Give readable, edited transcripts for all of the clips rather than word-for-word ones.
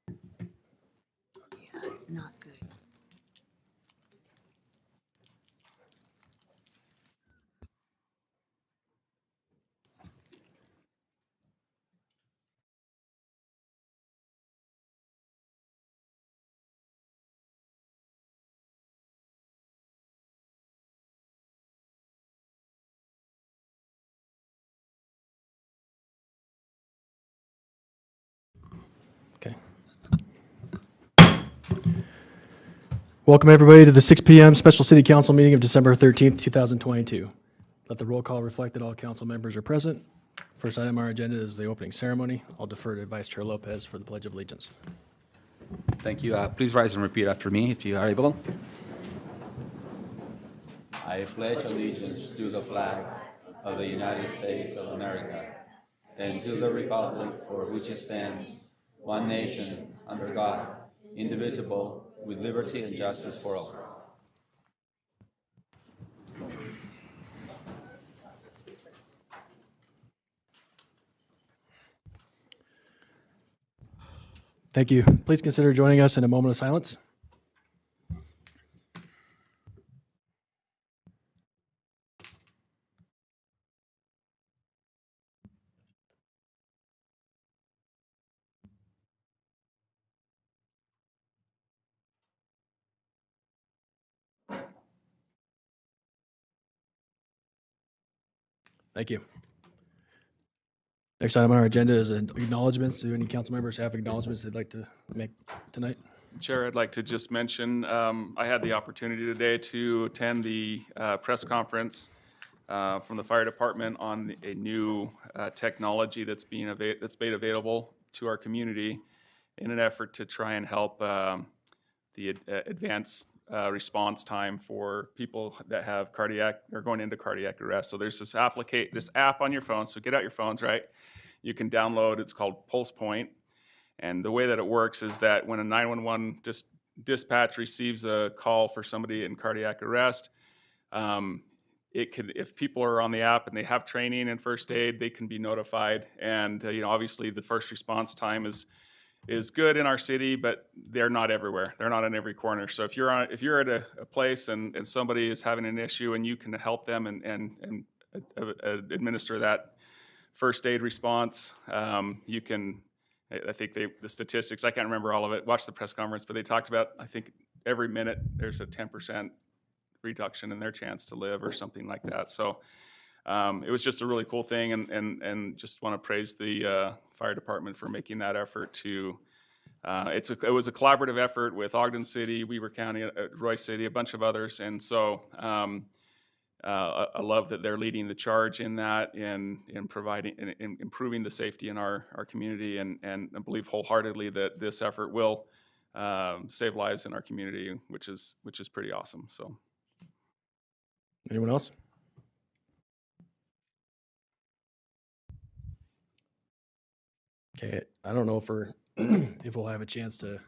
Yeah, not good. Okay. Welcome everybody to the 6 p.m. Special City Council meeting of December 13th, 2022. Let the roll call reflect that all council members are present. First item on our agenda is the opening ceremony. I'll defer to Vice Chair Lopez for the Pledge of Allegiance. Thank you. Please rise and repeat after me if you are able. I pledge allegiance to the flag of the United States of America and to the republic for which it stands, one nation, under God, indivisible, with liberty and justice for all. Thank you. Please consider joining us in a moment of silence. Thank you. Next item on our agenda is acknowledgements. Do any council members have acknowledgements they'd like to make tonight? Chair, I'd like to just mention, I had the opportunity today to attend the press conference from the fire department on a new technology that's made available to our community in an effort to try and help the advanced response time for people that have cardiac or going into cardiac arrest. So there's this app on your phone. So get out your phones, right? You can download. It's called Pulse Point. And the way that it works is that when a 911 dispatch receives a call for somebody in cardiac arrest, if people are on the app and they have training in first aid, they can be notified. And obviously the first response time is good in our city, but they're not everywhere. They're not in every corner. So if you're at a place and somebody is having an issue and you can help them and administer that first aid response, you can. I think the statistics, I can't remember all of it, watch the press conference, but they talked about, I think every minute there's a 10% reduction in their chance to live or something like that. So it was just a really cool thing, and just want to praise the fire department for making that effort to, it was a collaborative effort with Ogden City, Weber County, Royce City, a bunch of others, and so I love that they're leading the charge in that, in providing, in improving the safety in our community, and I believe wholeheartedly that this effort will save lives in our community, which is pretty awesome. So, Anyone else? Okay, I don't know if we'll have a chance to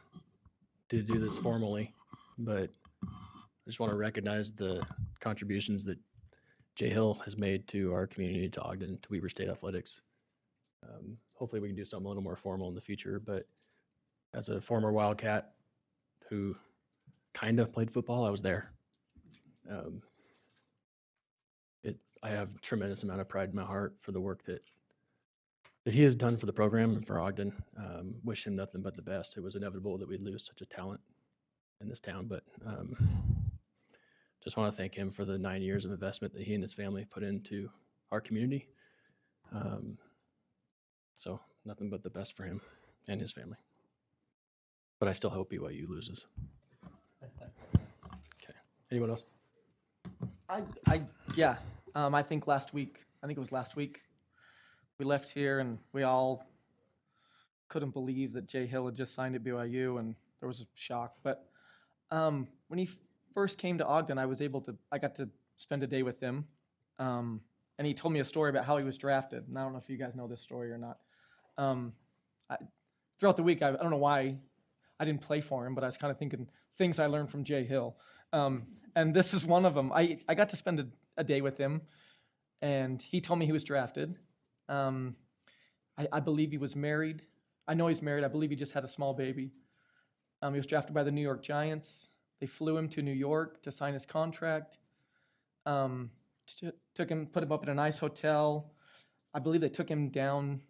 do this formally, but I just want to recognize the contributions that Jay Hill has made to our community, to Ogden, to Weber State Athletics. Hopefully we can do something a little more formal in the future, but as a former Wildcat who kind of played football, I was there. I have a tremendous amount of pride in my heart for the work that he has done for the program and for Ogden. Wish him nothing but the best. It was inevitable that we'd lose such a talent in this town, but just want to thank him for the 9 years of investment that he and his family put into our community. So nothing but the best for him and his family. But I still hope BYU loses. Okay. Anyone else? Yeah. I think it was last week, we left here and we all couldn't believe that Jay Hill had just signed at BYU, and there was a shock. But when he first came to Ogden, I got to spend a day with him, and he told me a story about how he was drafted. And I don't know if you guys know this story or not. Throughout the week, I don't know why I didn't play for him, but I was kind of thinking things I learned from Jay Hill. And this is one of them. I got to spend a day with him, and he told me he was drafted. I believe he was married. I know he's married. I believe he just had a small baby. He was drafted by the New York Giants. They flew him to New York to sign his contract. Put him up in a nice hotel. I believe they took him down,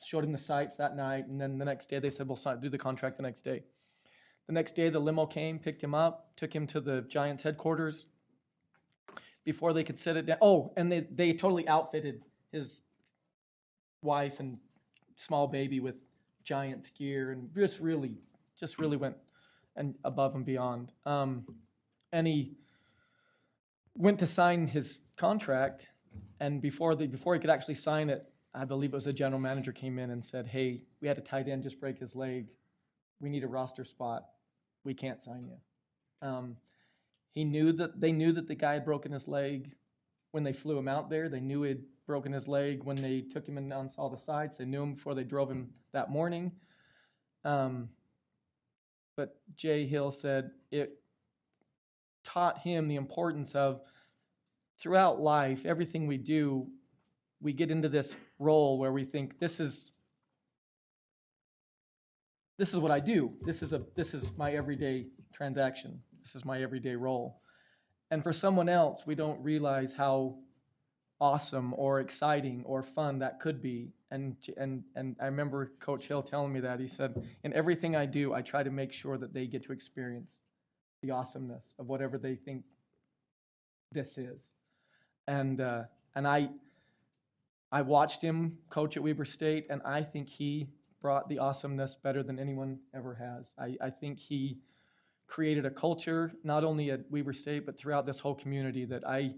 showed him the sights that night, and then the next day they said, we'll do the contract the next day. The next day the limo came, picked him up, took him to the Giants headquarters. Before they could sit it down, and they totally outfitted his wife and small baby with Giants gear, and just really went and above and beyond. And he went to sign his contract, and before he could actually sign it, I believe it was the general manager came in and said, "Hey, we had a tight end just break his leg. We need a roster spot. We can't sign you." They knew that the guy had broken his leg when they flew him out there. They knew he'd broken his leg when they took him in on all the sites. They knew him before they drove him that morning. But Jay Hill said it taught him the importance of, throughout life, everything we do, we get into this role where we think this is what I do. This is my everyday transaction. This is my everyday role. And for someone else, we don't realize how awesome or exciting or fun that could be. And I remember Coach Hill telling me that. He said, in everything I do, I try to make sure that they get to experience the awesomeness of whatever they think this is. And I watched him coach at Weber State, and I think he brought the awesomeness better than anyone ever has. I think he created a culture, not only at Weber State, but throughout this whole community, that I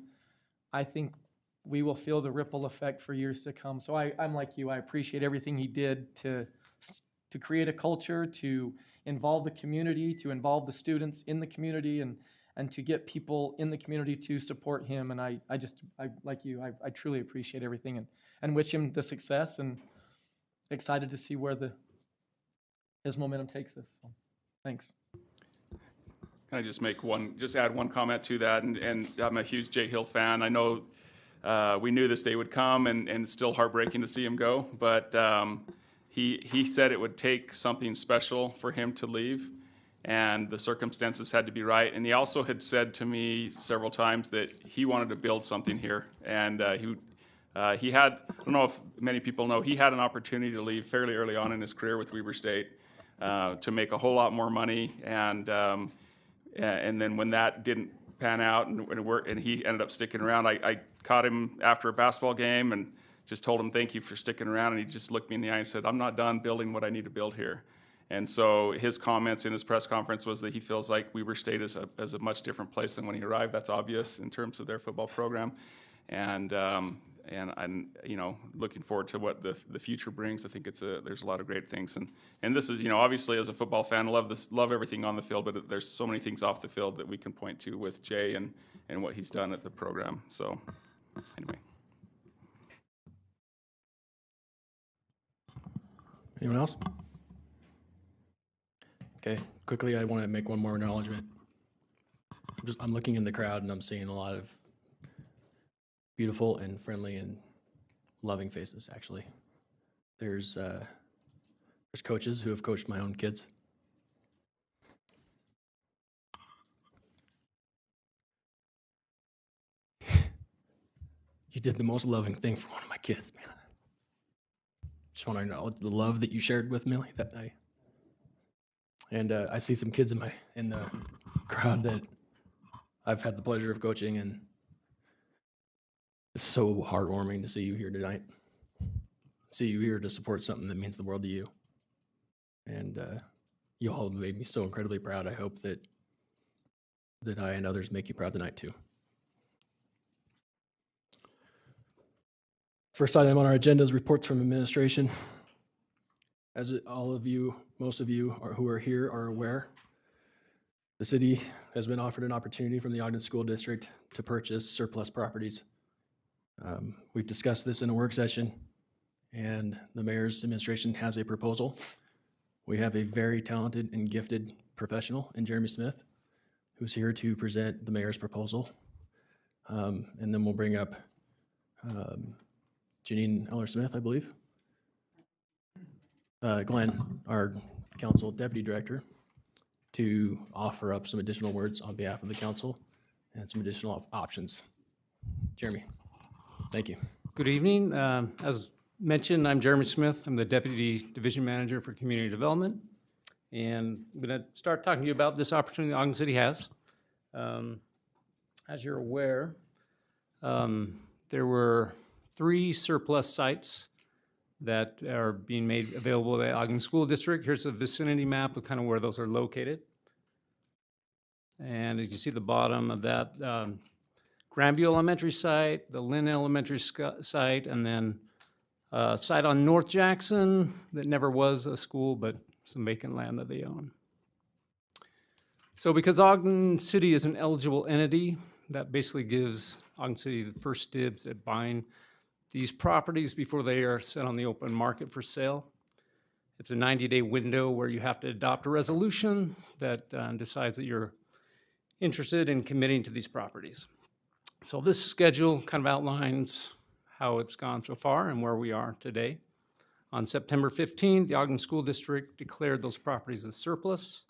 think we will feel the ripple effect for years to come. So I'm like you. I appreciate everything he did to create a culture, to involve the community, to involve the students in the community, and to get people in the community to support him. And I like you, I truly appreciate everything and wish him the success, and excited to see where his momentum takes us. So, thanks. Can I just add one comment to that? And I'm a huge Jay Hill fan. I know we knew this day would come, and it's still heartbreaking to see him go. But he said it would take something special for him to leave, and the circumstances had to be right. And he also had said to me several times that he wanted to build something here. And he had, I don't know if many people know, he had an opportunity to leave fairly early on in his career with Weber State to make a whole lot more money. And then when that didn't pan out and he ended up sticking around, I caught him after a basketball game and just told him thank you for sticking around, and he just looked me in the eye and said, "I'm not done building what I need to build here." And so his comments in his press conference was that he feels like Weber State is a much different place than when he arrived. That's obvious in terms of their football program, and I'm looking forward to what the future brings. I think there's a lot of great things, and this is obviously as a football fan, love everything on the field, but there's so many things off the field that we can point to with Jay and what he's done at the program. So anyway. Anyone else? Okay, quickly, I want to make one more acknowledgement. I'm looking in the crowd and I'm seeing a lot of beautiful and friendly and loving faces, actually. There's coaches who have coached my own kids. You did the most loving thing for one of my kids, man. Just want to acknowledge the love that you shared with Millie that night. And I see some kids in the crowd that I've had the pleasure of coaching, and it's so heartwarming to see you here tonight. See you here to support something that means the world to you. And you all made me so incredibly proud. I hope that I and others make you proud tonight too. First item on our agenda is reports from administration. As all of you, most of you who are here are aware, the city has been offered an opportunity from the Ogden School District to purchase surplus properties. We've discussed this in a work session, and the mayor's administration has a proposal. We have a very talented and gifted professional in Jeremy Smith, who's here to present the mayor's proposal. And then we'll bring up Janine Eller-Smith, I believe. Glenn, our council deputy director, to offer up some additional words on behalf of the council and some additional options. Jeremy, thank you. Good evening. As mentioned, I'm Jeremy Smith. I'm the Deputy Division Manager for Community Development. And I'm going to start talking to you about this opportunity Ogden City has. As you're aware, there were 3 surplus sites that are being made available to the Ogden School District. Here's a vicinity map of kind of where those are located. And as you see the bottom of that, Grandview Elementary site, the Lynn Elementary site, and then a site on North Jackson that never was a school, but some vacant land that they own. So because Ogden City is an eligible entity, that basically gives Ogden City the first dibs at buying these properties before they are set on the open market for sale. It's a 90-day window where you have to adopt a resolution that decides that you're interested in committing to these properties. So this schedule kind of outlines how it's gone so far and where we are today. On September 15th, the Ogden School District declared those properties as surplus.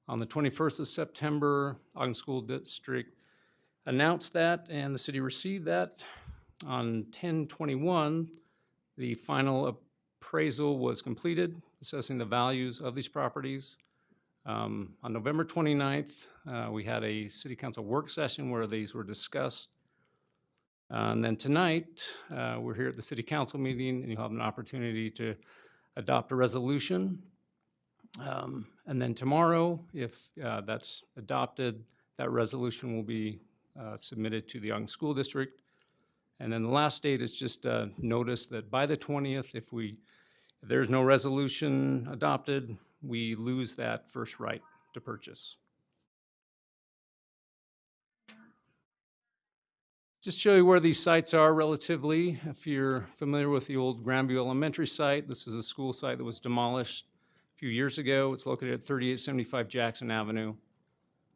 On the 21st of September, Ogden School District announced that, and the city received that. On 10/21, the final appraisal was completed, assessing the values of these properties. On November 29th, we had a city council work session where these were discussed. And then tonight, we're here at the city council meeting, and you'll have an opportunity to adopt a resolution. And then tomorrow, if that's adopted, that resolution will be submitted to the Ogden School District. And then the last date is just notice that by the 20th, if there's no resolution adopted, we lose that first right to purchase. Just show you where these sites are relatively. If you're familiar with the old Grandview Elementary site, this is a school site that was demolished a few years ago. It's located at 3875 Jackson Avenue.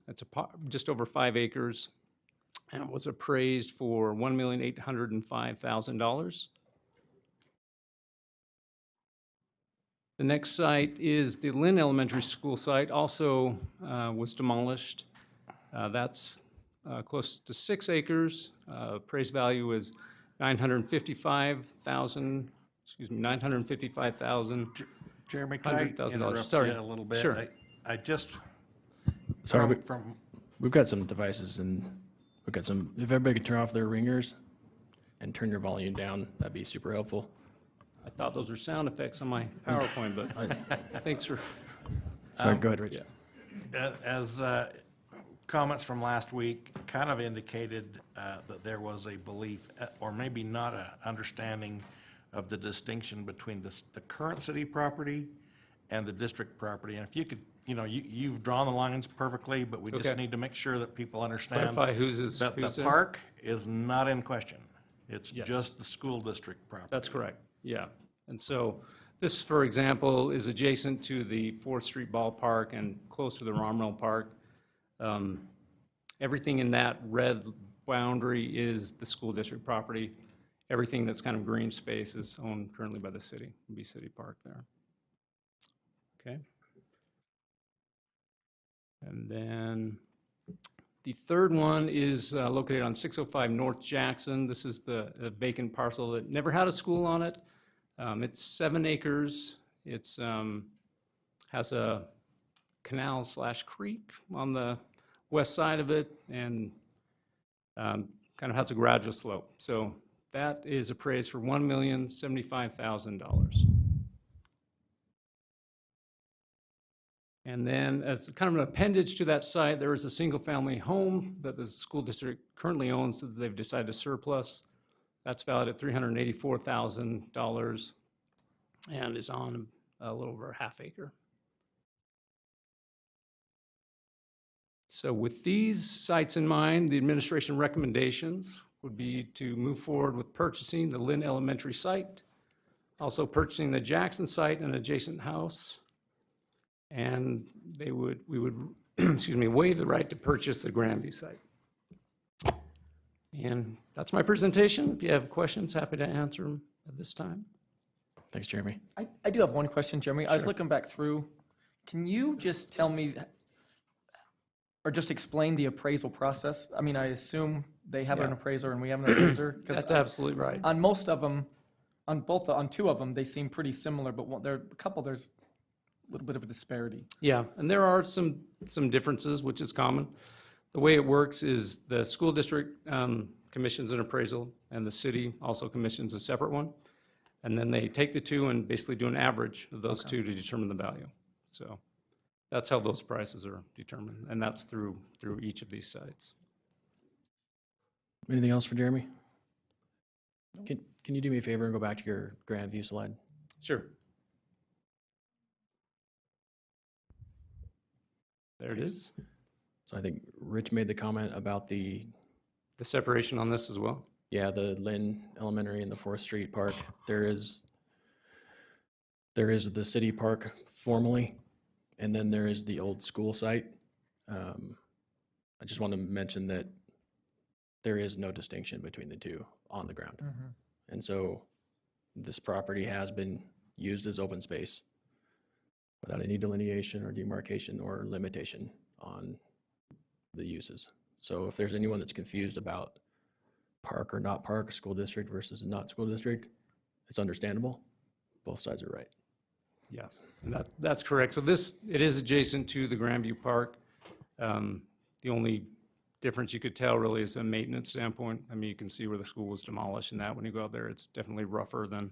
It's just over 5 acres. And it was appraised for $1,805,000. The next site is the Lynn Elementary School site, also was demolished. That's close to 6 acres. Appraised value is $955,000. Excuse me, $955,000. Jeremy, can I interrupt Sorry. you a little bit? Sure. I just, Sorry, from we've got some devices and we've got some, if everybody could turn off their ringers and turn your volume down, that'd be super helpful. I thought those were sound effects on my PowerPoint, but thanks for. Sorry, go ahead, Rich. Yeah. as comments from last week kind of indicated that there was a belief, or maybe not a understanding of the distinction between the current city property and the district property. And if you could, you've drawn the lines perfectly, but we just Okay. need to make sure that people understand Clarify whose that the in. park is not in question. It's Yes. just the school district property. That's correct, yeah. And so this, for example, is adjacent to the 4th Street Ballpark and close to the Romrell Park. Everything in that red boundary is the school district property. Everything that's kind of green space is owned currently by the city, would be City Park there. Okay. And then the third one is located on 605 North Jackson. This is the vacant parcel that never had a school on it. It's 7 acres. It's has a canal/creek on the west side of it, and kind of has a gradual slope. So that is appraised for $1,075,000. And then as kind of an appendage to that site, there is a single-family home that the school district currently owns that they've decided to surplus. That's valued at $384,000 and is on a little over a half acre. So with these sites in mind, the administration recommendations would be to move forward with purchasing the Lynn Elementary site, also purchasing the Jackson site and adjacent house, and we would excuse me, waive the right to purchase the Grandview site. And that's my presentation. If you have questions, happy to answer them at this time. Thanks, Jeremy. I do have one question, Jeremy. I was Sure. looking back through. Can you just tell me, or just explain the appraisal process? I mean, I assume they have an Yeah. appraiser and we have an appraiser. 'Cause That's absolutely right. on most of them, on two of them, they seem pretty similar, but there a couple, there's a little bit of a disparity. Yeah, and there are some differences, which is common. The way it works is the school district commissions an appraisal, and the city also commissions a separate one. And then they take the two and basically do an average of those two to determine the value. So that's how those prices are determined, and that's through each of these sites. Anything else for Jeremy? Can you do me a favor and go back to your grand view slide? Sure. There it is. So I think Rich made the comment about the separation on this as well. Yeah, the Lynn Elementary and the 4th Street Park. There is the city park formally, and then there is the old school site. I just want to mention that there is no distinction between the two on the ground. And so this property has been used as open space without any delineation or demarcation or limitation on the uses. So if there's anyone that's confused about park or not park, school district versus not school district, it's understandable. Both sides are right. Yes, and that's correct. So it is adjacent to the Grandview Park. The only difference you could tell really is a maintenance standpoint. I mean, you can see where the school was demolished and that when you go out there, it's definitely rougher than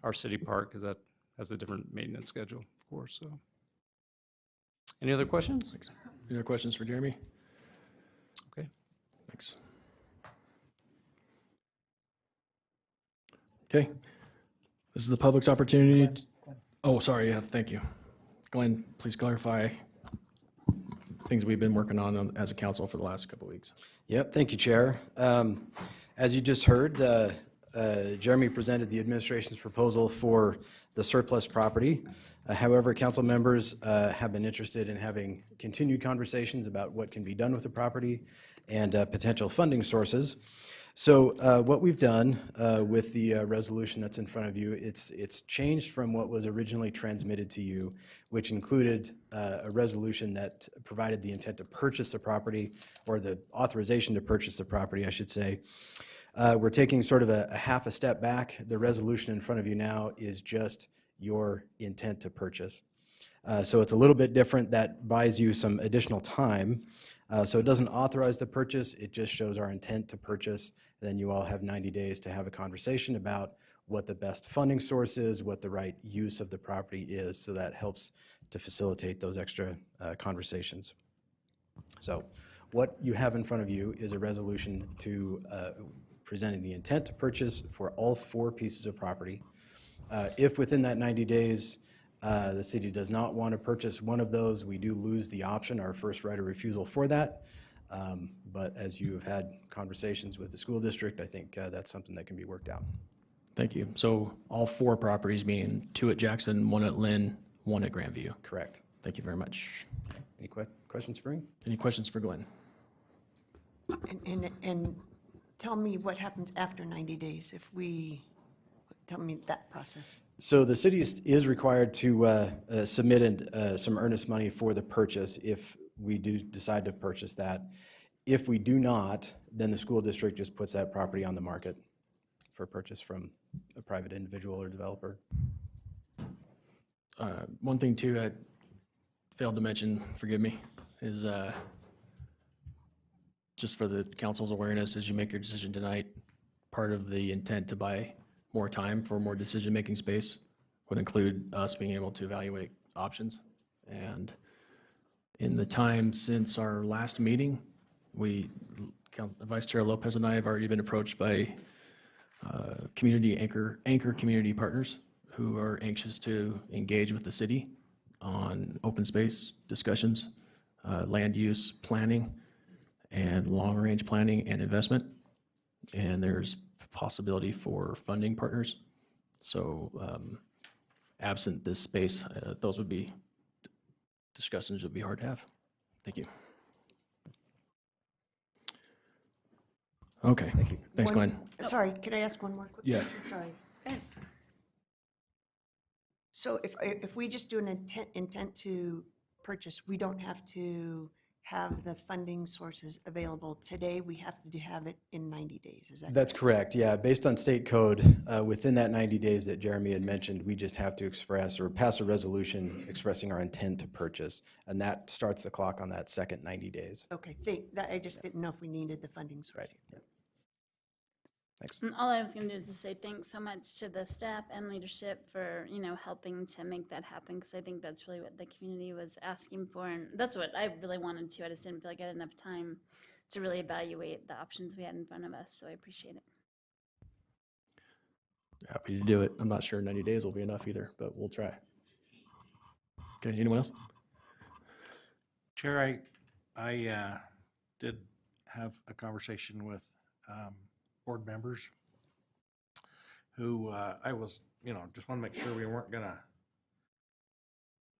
our city park because that has a different maintenance schedule, of course. So, any other questions? Thanks. Any other questions for Jeremy? Okay. Thanks. Okay. This is the public's opportunity. Oh, sorry. Yeah, thank you. Glenn, please clarify things we've been working on as a council for the last couple of weeks. Yep, thank you, Chair. As you just heard, Jeremy presented the administration's proposal for the surplus property. However, council members have been interested in having continued conversations about what can be done with the property and potential funding sources. So what we've done with the resolution that's in front of you, it's changed from what was originally transmitted to you, which included a resolution that provided the intent to purchase the property, or the authorization to purchase the property, I should say. We're taking sort of a half a step back. The resolution in front of you now is just your intent to purchase. So it's a little bit different. That buys you some additional time. So it doesn't authorize the purchase, it just shows our intent to purchase. Then you all have 90 days to have a conversation about what the best funding source is, what the right use of the property is, so that helps to facilitate those extra conversations. So what you have in front of you is a resolution to presenting the intent to purchase for all 4 pieces of property. If within that 90 days, the city does not want to purchase one of those, we do lose the option, our first right of refusal for that. But as you have had conversations with the school district, I think that's something that can be worked out. Thank you. So all 4 properties, meaning 2 at Jackson, 1 at Lynn, 1 at Grandview. Correct. Thank you very much. Any questions for me? Any questions for Glenn? And tell me what happens after 90 days tell me that process. So the city is required to submit some earnest money for the purchase if we do decide to purchase that. If we do not, then the school district just puts that property on the market for purchase from a private individual or developer. One thing too I failed to mention, forgive me, is just for the council's awareness as you make your decision tonight, part of the intent to buy more time for more decision-making space would include us being able to evaluate options. And in the time since our last meeting, Vice Chair Lopez and I have already been approached by community anchor community partners who are anxious to engage with the city on open space discussions, land use planning, and long-range planning and investment. And there's possibility for funding partners. So absent this space, those would be discussions would be hard to have. Thank you. Okay. Thank you. Thanks, Glenn. Sorry, could I ask one more quick Yeah. question? Sorry. So if we just do an intent to purchase, we don't have to have the funding sources available today. We have to have it in 90 days. Is that That's correct, yeah. Based on state code, within that 90 days that Jeremy had mentioned, we just have to express or pass a resolution expressing our intent to purchase, and that starts the clock on that second 90 days. Okay, I just didn't know if we needed the funding source. Right. Yeah. Thanks. And all I was going to do is to say thanks so much to the staff and leadership for, helping to make that happen, because I think that's really what the community was asking for, and that's what I really wanted to. I just didn't feel like I had enough time to really evaluate the options we had in front of us, so I appreciate it. Happy to do it. I'm not sure 90 days will be enough either, but we'll try. Okay, anyone else? Chair, I did have a conversation with board members who I was, just want to make sure we weren't going to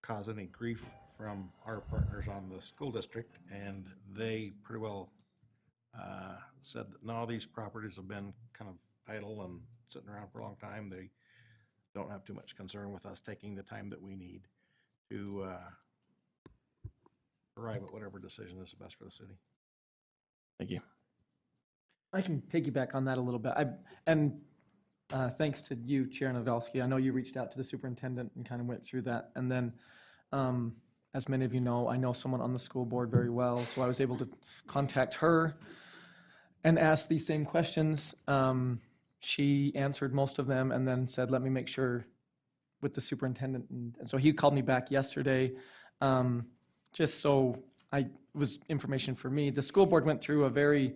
cause any grief from our partners on the school district, and they pretty well said that no, these properties have been kind of idle and sitting around for a long time. They don't have too much concern with us taking the time that we need to arrive at whatever decision is best for the city. Thank you. I can piggyback on that a little bit. Thanks to you, Chair Nadolski. I know you reached out to the superintendent and kind of went through that. And then, as many of you know, I know someone on the school board very well, so I was able to contact her and ask these same questions. She answered most of them and then said, let me make sure with the superintendent. And so he called me back yesterday, just so it was information for me. The school board went through a very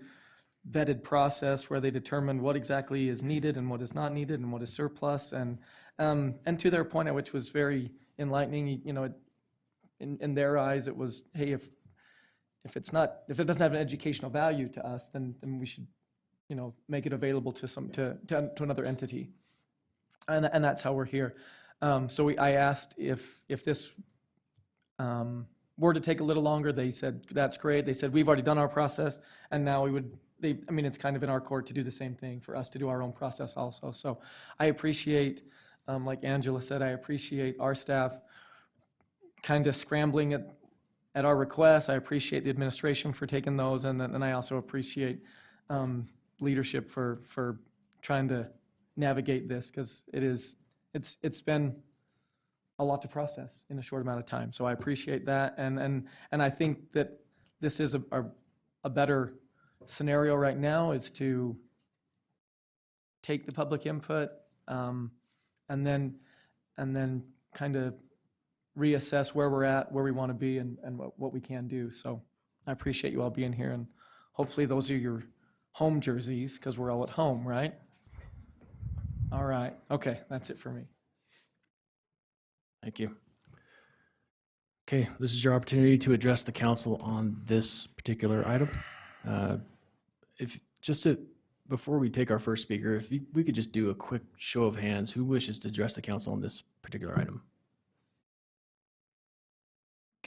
vetted process where they determined what exactly is needed and what is not needed and what is surplus. And to their point, which was very enlightening, in their eyes, it was, hey, if it doesn't have an educational value to us, then we should, make it available to another entity. And that's how we're here. So I asked if this were to take a little longer. They said, that's great. They said, we've already done our process, and now it's kind of in our court to do the same thing, for us to do our own process also. So I appreciate, like Angela said, I appreciate our staff kind of scrambling at our requests. I appreciate the administration for taking those, and I also appreciate leadership for trying to navigate this, because it's been a lot to process in a short amount of time. So I appreciate that, and I think that this is a better scenario right now, is to take the public input, and then kind of reassess where we're at, where we want to be, and what we can do. So I appreciate you all being here, and hopefully those are your home jerseys, because we're all at home, right? All right. Okay, that's it for me. Thank you. Okay, this is your opportunity to address the council on this particular item. Before we take our first speaker, if we could just do a quick show of hands, who wishes to address the council on this particular item?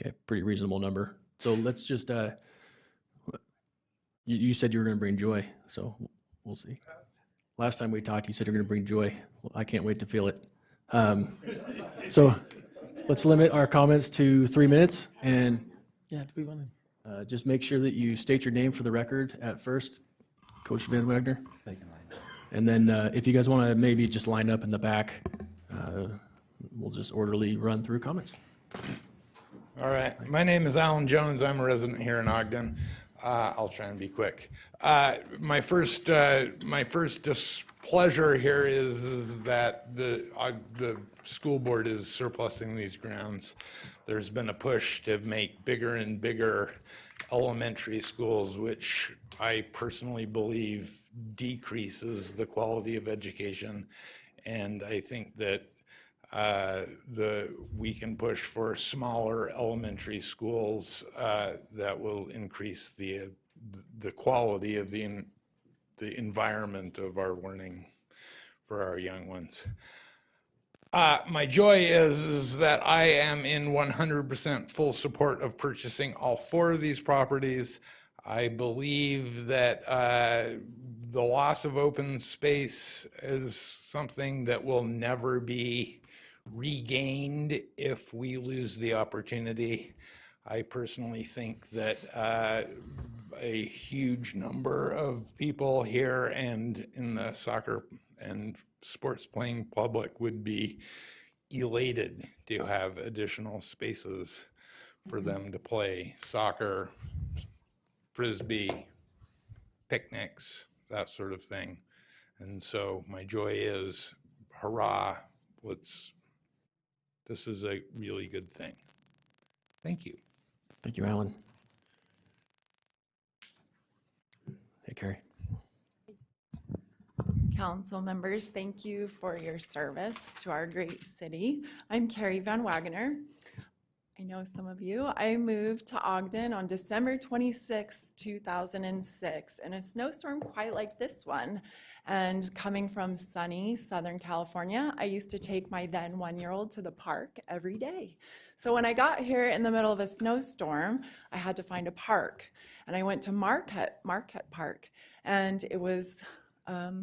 Okay, pretty reasonable number. So let's just, you said you were going to bring joy, so we'll see. Last time we talked, you said you're going to bring joy. Well, I can't wait to feel it. So let's limit our comments to 3 minutes, and Yeah, do we want to? just make sure that you state your name for the record at first, Coach Van Wagner. And then if you guys want to maybe just line up in the back, we'll just orderly run through comments. All right. My name is Alan Jones. I'm a resident here in Ogden. I'll try and be quick. My first displeasure here is that the school board is surplusing these grounds. There's been a push to make bigger and bigger elementary schools, which I personally believe decreases the quality of education. And I think that we can push for smaller elementary schools that will increase the quality of the environment of our learning for our young ones. My joy is that I am in 100% full support of purchasing all 4 of these properties. I believe that the loss of open space is something that will never be regained if we lose the opportunity. I personally think that a huge number of people here and in the soccer and sports playing public would be elated to have additional spaces for them to play soccer, frisbee, picnics, that sort of thing. And so my joy is, hurrah, this is a really good thing. Thank you. Thank you, Alan. Hey, Carrie. Council members, thank you for your service to our great city. I'm Carrie Van Wagoner. I know some of you. I moved to Ogden on December 26, 2006, in a snowstorm quite like this one. And coming from sunny Southern California, I used to take my then one-year-old to the park every day. So when I got here in the middle of a snowstorm, I had to find a park. And I went to Marquette Park, and it was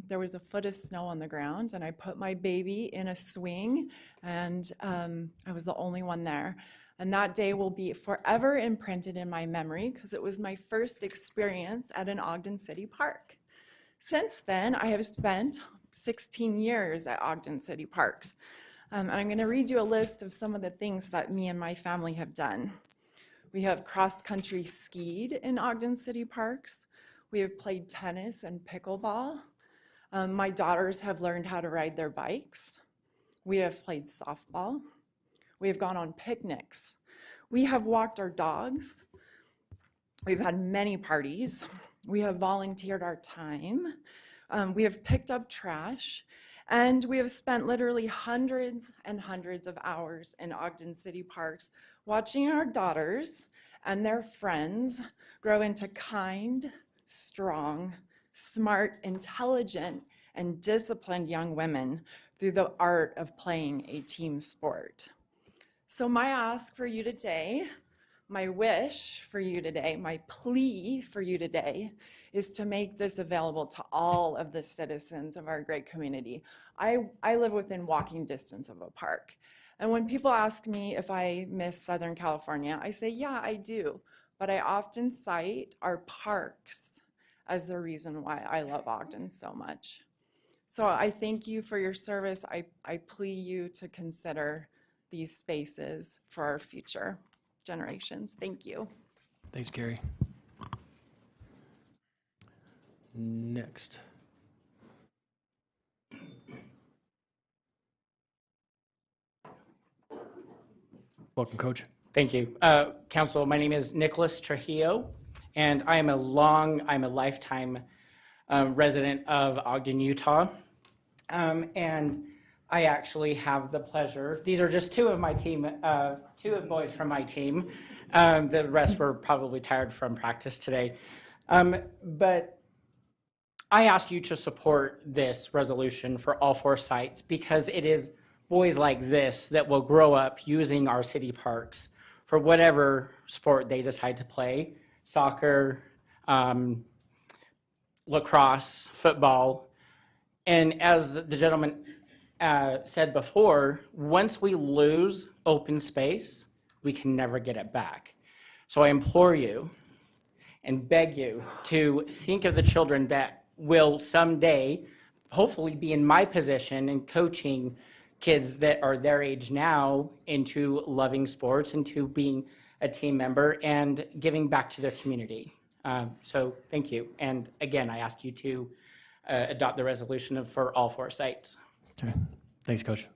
there was a foot of snow on the ground, and I put my baby in a swing, and I was the only one there. And that day will be forever imprinted in my memory because it was my first experience at an Ogden City Park. Since then, I have spent 16 years at Ogden City Parks. And I'm going to read you a list of some of the things that me and my family have done. We have cross-country skied in Ogden City Parks. We have played tennis and pickleball. My daughters have learned how to ride their bikes. We have played softball. We have gone on picnics. We have walked our dogs. We've had many parties. We have volunteered our time. We have picked up trash. And we have spent literally hundreds and hundreds of hours in Ogden City Parks watching our daughters and their friends grow into kind, strong, smart, intelligent, and disciplined young women through the art of playing a team sport. So my ask for you today, my wish for you today, my plea for you today is to make this available to all of the citizens of our great community. I live within walking distance of a park. And when people ask me if I miss Southern California, I say, yeah, I do. But I often cite our parks as the reason why I love Ogden so much. So I thank you for your service. I plea you to consider these spaces for our future generations. Thank you. Thanks, Carrie. Next. Welcome, Coach. Thank you. Council, my name is Nicholas Trujillo, and I'm a lifetime resident of Ogden, Utah. And I actually have the pleasure, these are just two of my team, two boys from my team. The rest were probably tired from practice today. But I ask you to support this resolution for all four sites because it is boys like this that will grow up using our city parks for whatever sport they decide to play, soccer, lacrosse, football. And as the gentleman said before, once we lose open space, we can never get it back. So I implore you and beg you to think of the children that will someday hopefully be in my position and coaching kids that are their age now into loving sports, into being a team member and giving back to their community. So thank you. And again, I ask you to adopt the resolution for all four sites. Okay. Thanks, Coach.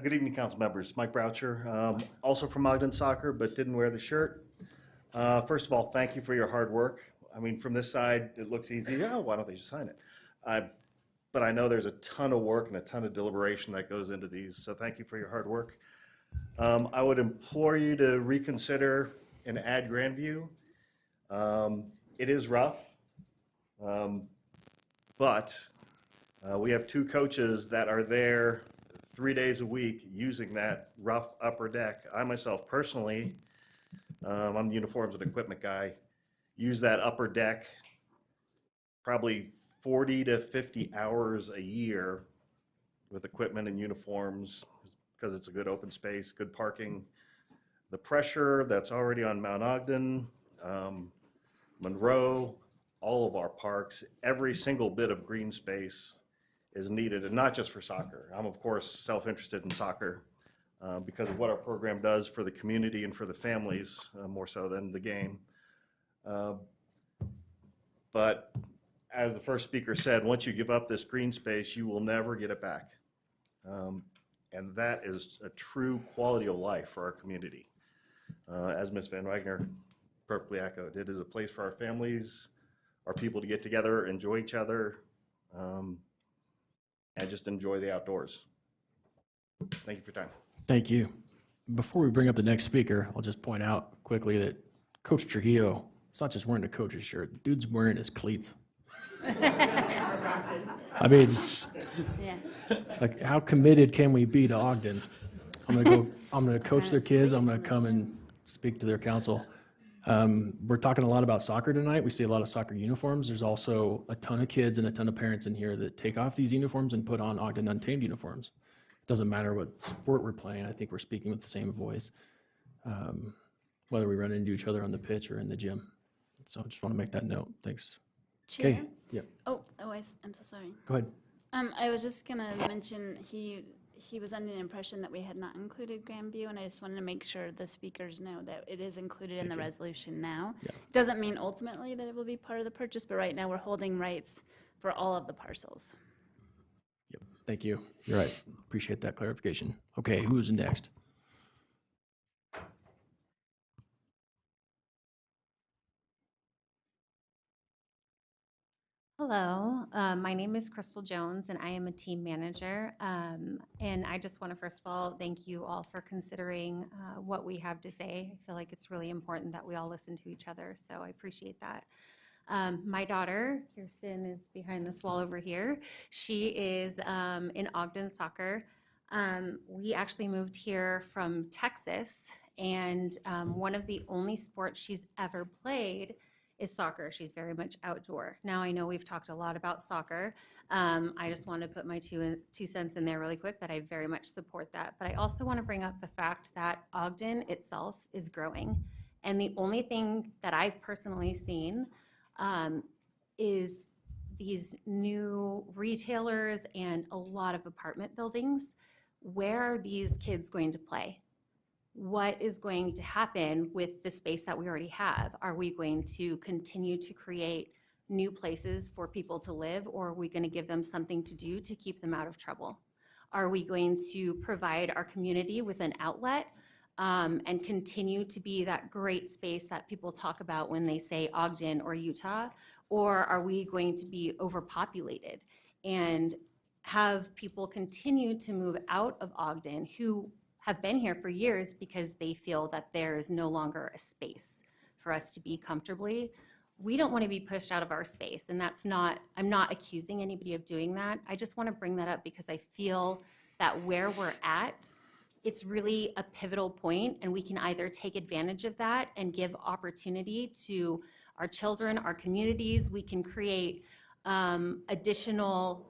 Good evening, council members. Mike Broucher, also from Ogden Soccer, but didn't wear the shirt. First of all, thank you for your hard work. I mean, from this side, it looks easy. Oh, why don't they just sign it? But I know there's a ton of work and a ton of deliberation that goes into these, so thank you for your hard work. I would implore you to reconsider and add Grandview. It is rough, but we have two coaches that are there 3 days a week using that rough upper deck. I myself personally, I'm the uniforms and equipment guy, use that upper deck probably 40 to 50 hours a year with equipment and uniforms because it's a good open space, good parking. The pressure that's already on Mount Ogden, Monroe, all of our parks, every single bit of green space is needed, and not just for soccer. I'm, of course, self-interested in soccer because of what our program does for the community and for the families, more so than the game. But as the first speaker said, once you give up this green space, you will never get it back. And that is a true quality of life for our community. As Ms. Van Wagner perfectly echoed, it is a place for our families, our people to get together, enjoy each other, and just enjoy the outdoors. Thank you for your time. Thank you. Before we bring up the next speaker, I'll just point out quickly that Coach Trujillo, it's not just wearing a coach's shirt, the dude's wearing his cleats. I mean, Yeah. like, how committed can we be to Ogden? I'm gonna coach their kids, I'm gonna come and speak to their council. We're talking a lot about soccer tonight. We see a lot of soccer uniforms. There's also a ton of kids and a ton of parents in here that take off these uniforms and put on Ogden Untamed uniforms. Doesn't matter what sport we're playing. I think we're speaking with the same voice, whether we run into each other on the pitch or in the gym. So I just want to make that note. Thanks. Chair? Okay. Yep. I'm so sorry. Go ahead. I was just gonna mention, he was under the impression that we had not included Grandview, and I just wanted to make sure the speakers know that it is included in the resolution now. Yeah. Doesn't mean ultimately that it will be part of the purchase, but right now we're holding rights for all of the parcels. Yep. Thank you. You're right. Appreciate that clarification. Okay, who's next? Hello, my name is Crystal Jones, and I am a team manager. And I just want to, first of all, thank you all for considering what we have to say. I feel like it's really important that we all listen to each other, so I appreciate that. My daughter, Kirsten, is behind this wall over here. She is in Ogden soccer. We actually moved here from Texas, and one of the only sports she's ever played is soccer. She's very much outdoor. Now, I know we've talked a lot about soccer. I just want to put my two cents in there really quick that I very much support that. But I also want to bring up the fact that Ogden itself is growing. And the only thing that I've personally seen is these new retailers and a lot of apartment buildings. Where are these kids going to play? What is going to happen with the space that we already have? Are we going to continue to create new places for people to live, or are we going to give them something to do to keep them out of trouble? Are we going to provide our community with an outlet and continue to be that great space that people talk about when they say Ogden or Utah? Or are we going to be overpopulated and have people continue to move out of Ogden who have been here for years because they feel that there is no longer a space for us to be comfortably? We don't want to be pushed out of our space, and that's not, I'm not accusing anybody of doing that. I just want to bring that up because I feel that where we're at, it's really a pivotal point, and we can either take advantage of that and give opportunity to our children, our communities. We can create additional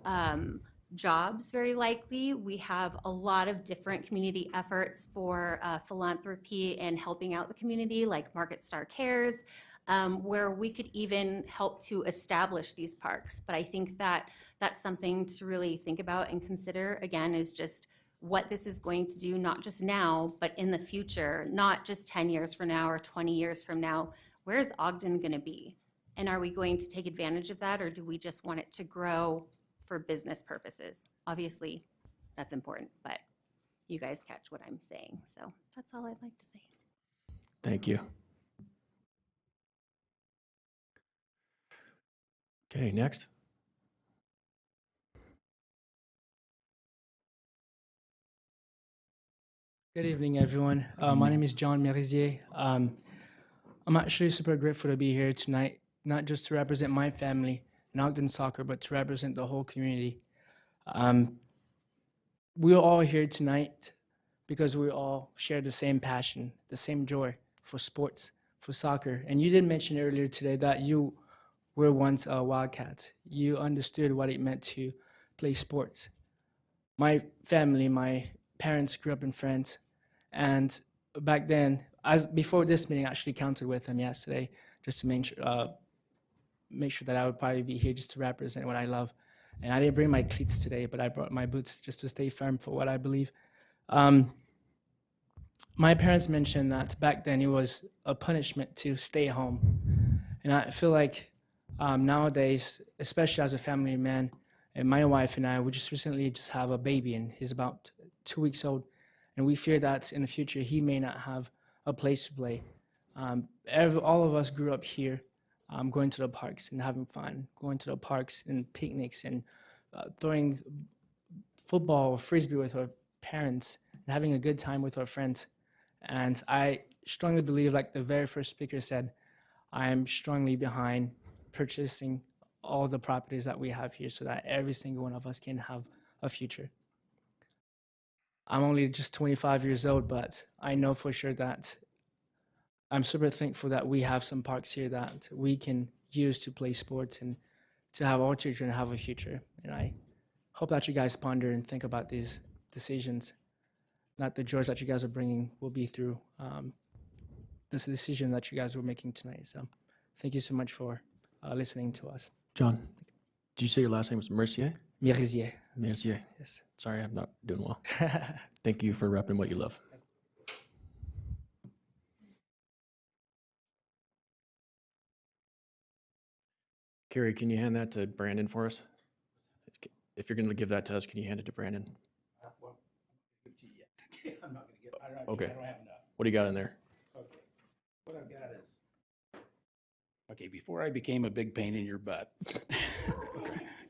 jobs, very likely. We have a lot of different community efforts for philanthropy and helping out the community, like Market Star Cares, where we could even help to establish these parks. But I think that that's something to really think about and consider, again, is just what this is going to do, not just now, but in the future, not just 10 years from now or 20 years from now. Where is Ogden going to be? And are we going to take advantage of that, or do we just want it to grow for business purposes? Obviously, that's important, but you guys catch what I'm saying. So that's all I'd like to say. Thank you. Okay, next. Good evening, everyone. My name is John Merisier. I'm actually super grateful to be here tonight, not just to represent my family in Ogden Soccer, but to represent the whole community. We're all here tonight because we all share the same passion, the same joy for sports, for soccer. And you did mention earlier today that you were once a Wildcat. You understood what it meant to play sports. My family, my parents grew up in France, and back then, before this meeting, I actually counted with them yesterday just to make sure that I would probably be here just to represent what I love. And I didn't bring my cleats today, but I brought my boots just to stay firm for what I believe. My parents mentioned that back then it was a punishment to stay home. And I feel like nowadays, especially as a family man, and my wife and I, we just recently just have a baby, and he's about 2 weeks old. And we fear that in the future, he may not have a place to play. All of us grew up here, going to the parks and having fun, going to the parks and picnics and throwing football or frisbee with our parents and having a good time with our friends. And I strongly believe, like the very first speaker said, I am strongly behind purchasing all the properties that we have here so that every single one of us can have a future. I'm only just 25 years old, but I know for sure that I'm super thankful that we have some parks here that we can use to play sports and to have our children have a future. And I hope that you guys ponder and think about these decisions, that the joys that you guys are bringing will be through this decision that you guys were making tonight. So thank you so much for listening to us. John, did you say your last name was Mercier? Mercier. Mercier. Yes. Sorry, I'm not doing well. Thank you for repping what you love. Carrie, can you hand that to Brandon for us? If you're going to give that to us, can you hand it to Brandon? I'm not going to get. Okay. I don't have enough. What do you got in there? Okay. What I've got is. Okay, before I became a big pain in your butt,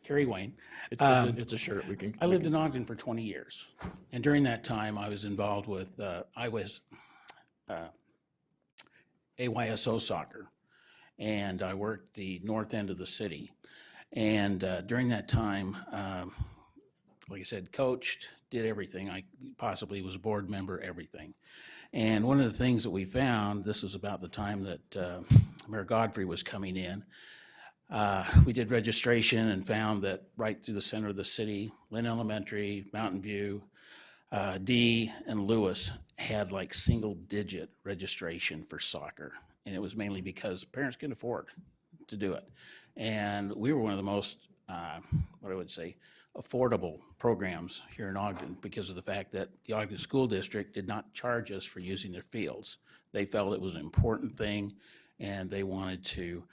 Kerry Wayne. It's a shirt. I lived in Ogden for 20 years, and during that time, I was involved with AYSO soccer, and I worked the north end of the city. And during that time, like I said, coached, did everything. I possibly was a board member, everything. And one of the things that we found, this was about the time that Mayor Godfrey was coming in, we did registration and found that right through the center of the city, Lynn Elementary, Mountain View, D, and Lewis had like single-digit registration for soccer. And it was mainly because parents couldn't afford to do it. And we were one of the most, what I would say, affordable programs here in Ogden because of the fact that the Ogden School District did not charge us for using their fields. They felt it was an important thing, and they wanted to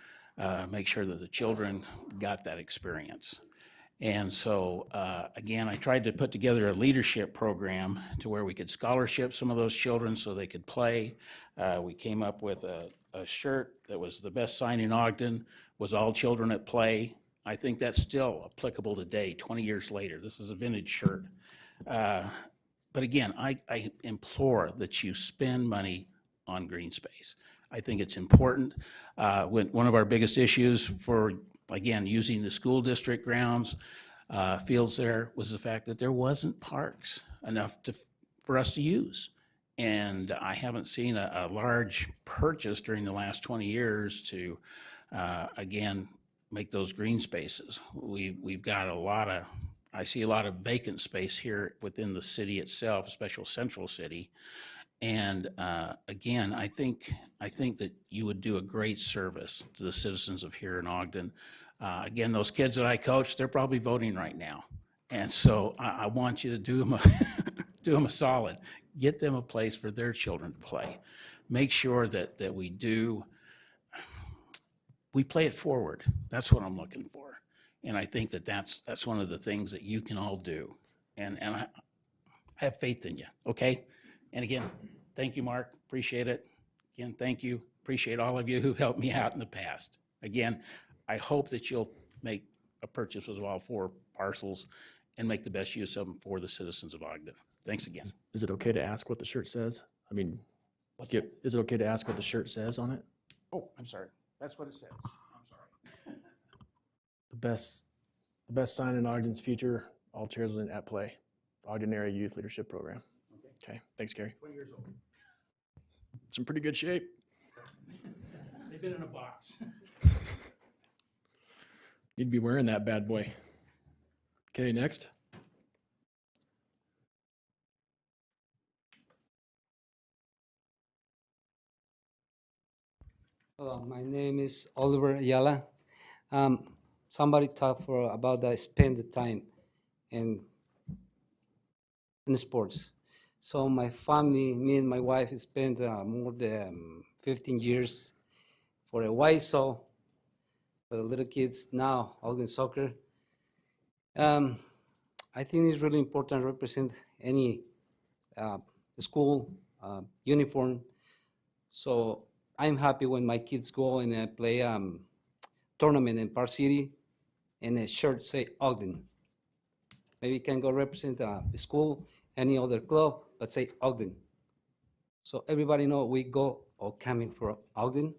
make sure that the children got that experience. And so, again, I tried to put together a leadership program to where we could scholarship some of those children so they could play. We came up with a shirt that was the best sign in Ogden, was all children at play. I think that's still applicable today, 20 years later. This is a vintage shirt. But again, I implore that you spend money on green space. I think it's important. One of our biggest issues for, again, using the school district grounds, fields there, was the fact that there wasn't parks enough for us to use. And I haven't seen a large purchase during the last 20 years to, again, make those green spaces. We've got I see a lot of vacant space here within the city itself, especially Central City. And again, I think that you would do a great service to the citizens of here in Ogden. Again, those kids that I coach, they're probably voting right now. And so I want you to do them a solid. Get them a place for their children to play. Make sure that we play it forward. That's what I'm looking for. And I think that's one of the things that you can all do. And I have faith in you, okay? And again, thank you, Mark. Appreciate it. Again, thank you. Appreciate all of you who helped me out in the past. Again, I hope that you'll make a purchase of all 4 parcels and make the best use of them for the citizens of Ogden. Thanks again. Is it okay to ask what the shirt says? I mean, is it okay to ask what the shirt says on it? Oh, I'm sorry. That's what it said. I'm sorry. The best sign in Ogden's future, all children at play. Ogden Area Youth Leadership Program. Okay, thanks, Gary. 20 years old. It's in pretty good shape. They've been in a box. You'd be wearing that bad boy. Okay, next. Hello, my name is Oliver Ayala. Somebody talked about I spend the time in sports. So my family, me and my wife, spent more than 15 years for a YSO for the little kids now, Ogden Soccer. I think it's really important to represent any school uniform. So I'm happy when my kids go and play tournament in Park City and a shirt say Ogden. Maybe you can go represent the school, any other club, but say Ogden. So everybody know we go or coming from Ogden.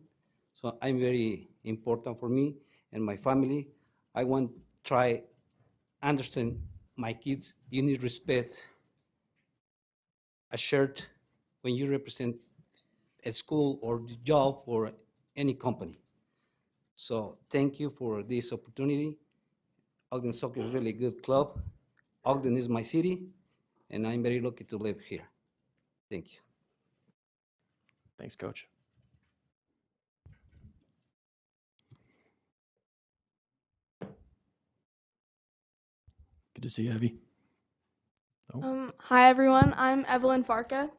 So I'm very important for me and my family. I want to try understand my kids. You need respect a shirt when you represent a school or the job or any company. So thank you for this opportunity. Ogden Soccer is a really good club. Ogden is my city, and I'm very lucky to live here. Thank you. Thanks, Coach. Good to see you, Evie. Hi, everyone. I'm Evelyn Farka,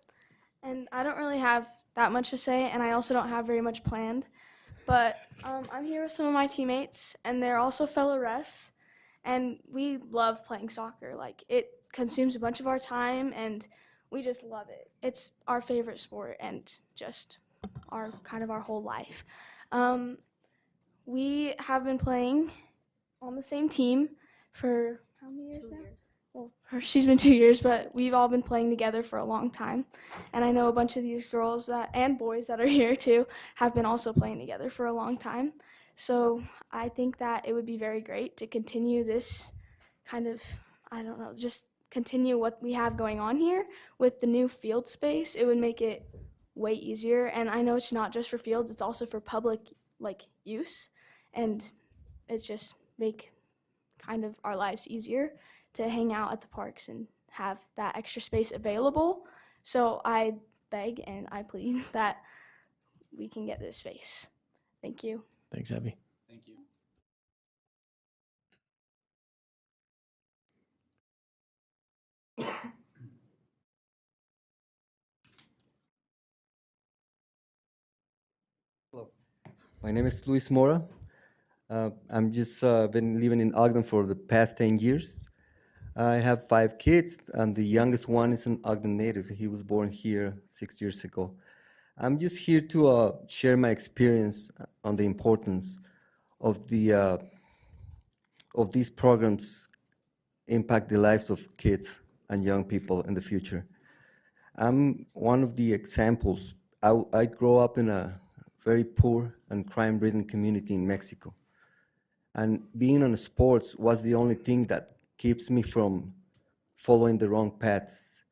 and I don't really have that much to say, and I also don't have very much planned. But I'm here with some of my teammates, and they're also fellow refs, and we love playing soccer. Like, it consumes a bunch of our time, and we just love it. It's our favorite sport and just our whole life. We have been playing on the same team for how many years now? Well, she's been 2 years, but we've all been playing together for a long time. And I know a bunch of these girls and boys that are here too have been also playing together for a long time. So I think that it would be very great to continue this just continue what we have going on here with the new field space. It would make it way easier. And I know it's not just for fields, it's also for public use. And it's just make our lives easier to hang out at the parks and have that extra space available. So I beg and I plead that we can get this space. Thank you. Thanks, Evie. Thank you. Hello. My name is Luis Mora. I'm just been living in Ogden for the past 10 years. I have 5 kids, and the youngest one is an Ogden native. He was born here 6 years ago. I'm just here to share my experience on the importance of these programs impact the lives of kids and young people in the future. I'm one of the examples. I grew up in a very poor and crime-ridden community in Mexico. And being on sports was the only thing that keeps me from following the wrong paths.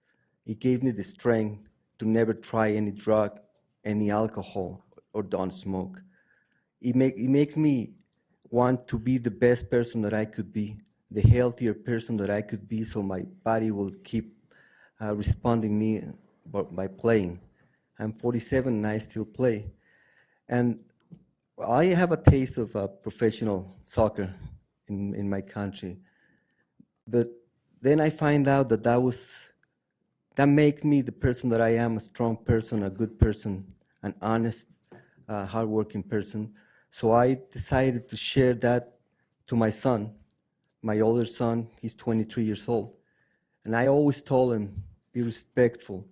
It gave me the strength to never try any drug, any alcohol, or don't smoke. It makes me want to be the best person that I could be, the healthier person that I could be, so my body will keep responding me by playing. I'm 47 and I still play. And I have a taste of professional soccer in my country. But then I find out that that makes me the person that I am, a strong person, a good person, an honest, hardworking person. So I decided to share that to my son, my older son. He's 23 years old. And I always told him, be respectful,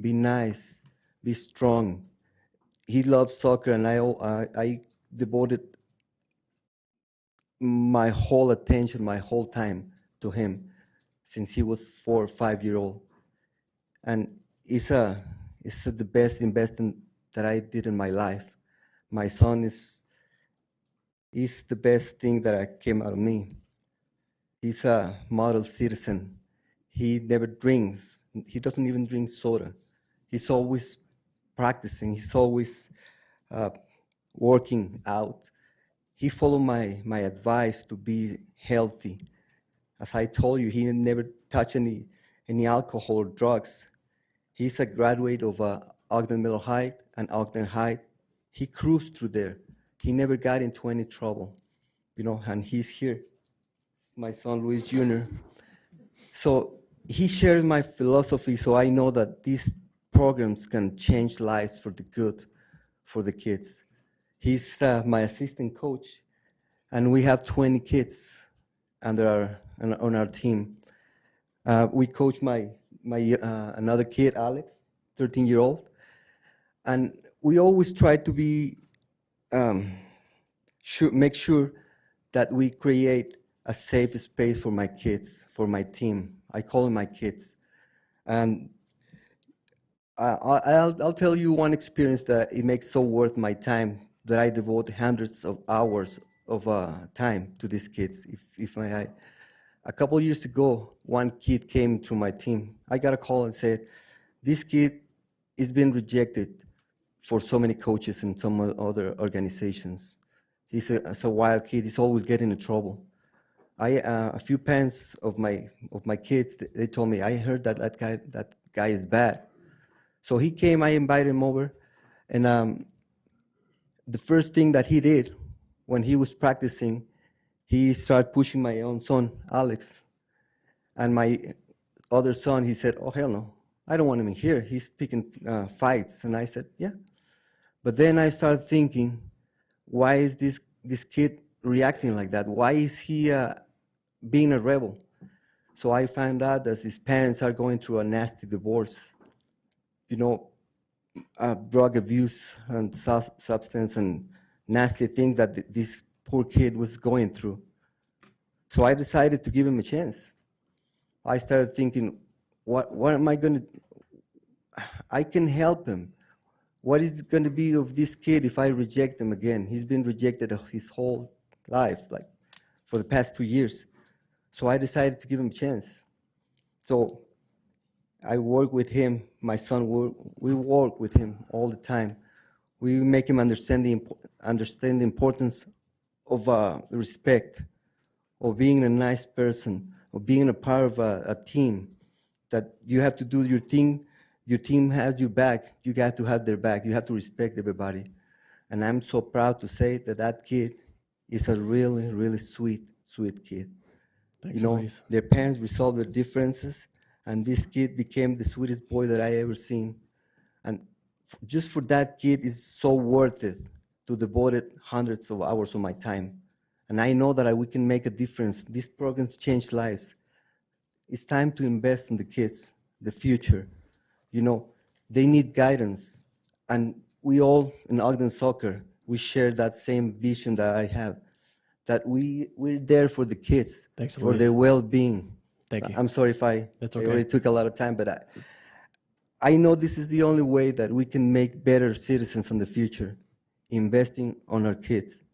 be nice, be strong. He loves soccer, and I devoted my whole attention, my whole time to him since he was 4 or 5 years old. And it's the best investment that I did in my life. My son is the best thing that came out of me. He's a model citizen. He never drinks. He doesn't even drink soda. He's always practicing. He's always uh, working out. He followed my advice to be healthy. As I told you, he never touched any alcohol or drugs. He's a graduate of Ogden Middle High and Ogden High. He cruised through there. He never got into any trouble, and he's here, my son Luis Jr. So he shares my philosophy, so I know that these programs can change lives for the good, for the kids. He's my assistant coach, and we have 20 kids on our team. We coach my another kid, Alex, 13-year-old, and we always try to be make sure that we create a safe space for my kids, for my team. I call them my kids, and I'll tell you one experience that it makes so worth my time, that I devote hundreds of hours of time to these kids. If I a couple of years ago, one kid came to my team. I got a call and said, this kid is being rejected for so many coaches and some other organizations. He's a wild kid. He's always getting in trouble. A few parents of my kids, they told me, I heard that guy is bad. So he came, I invited him over, and the first thing that he did when he was practicing, he started pushing my own son, Alex. And my other son, he said, oh, hell no, I don't want him in here. He's picking fights. And I said, yeah. But then I started thinking, why is this kid reacting like that? Why is he being a rebel? So I found out that his parents are going through a nasty divorce. Drug abuse and substance and nasty things that this poor kid was going through. So I decided to give him a chance. I started thinking, what am I going to, I can help him. What is going to be of this kid if I reject him again? He's been rejected his whole life, like for the past 2 years. So I decided to give him a chance. So I work with him, my son, we work with him all the time. We make him understand the importance of respect, of being a nice person, of being a part of a team, that you have to do your thing. Your team has your back. You got to have their back. You have to respect everybody. And I'm so proud to say that kid is a really, really sweet kid. Thanks, Luis. Their parents resolved their differences, and this kid became the sweetest boy that I ever seen. And just for that kid, is so worth it to devote it hundreds of hours of my time. And I know that we can make a difference. These programs change lives. It's time to invest in the kids, the future. They need guidance. And we all in Ogden Soccer, we share that same vision that I have, that we're there for the kids, Thanks, for Luis. their well-being. Thank you. I'm sorry if That's I okay. already took a lot of time, but I know this is the only way that we can make better citizens in the future, investing on our kids.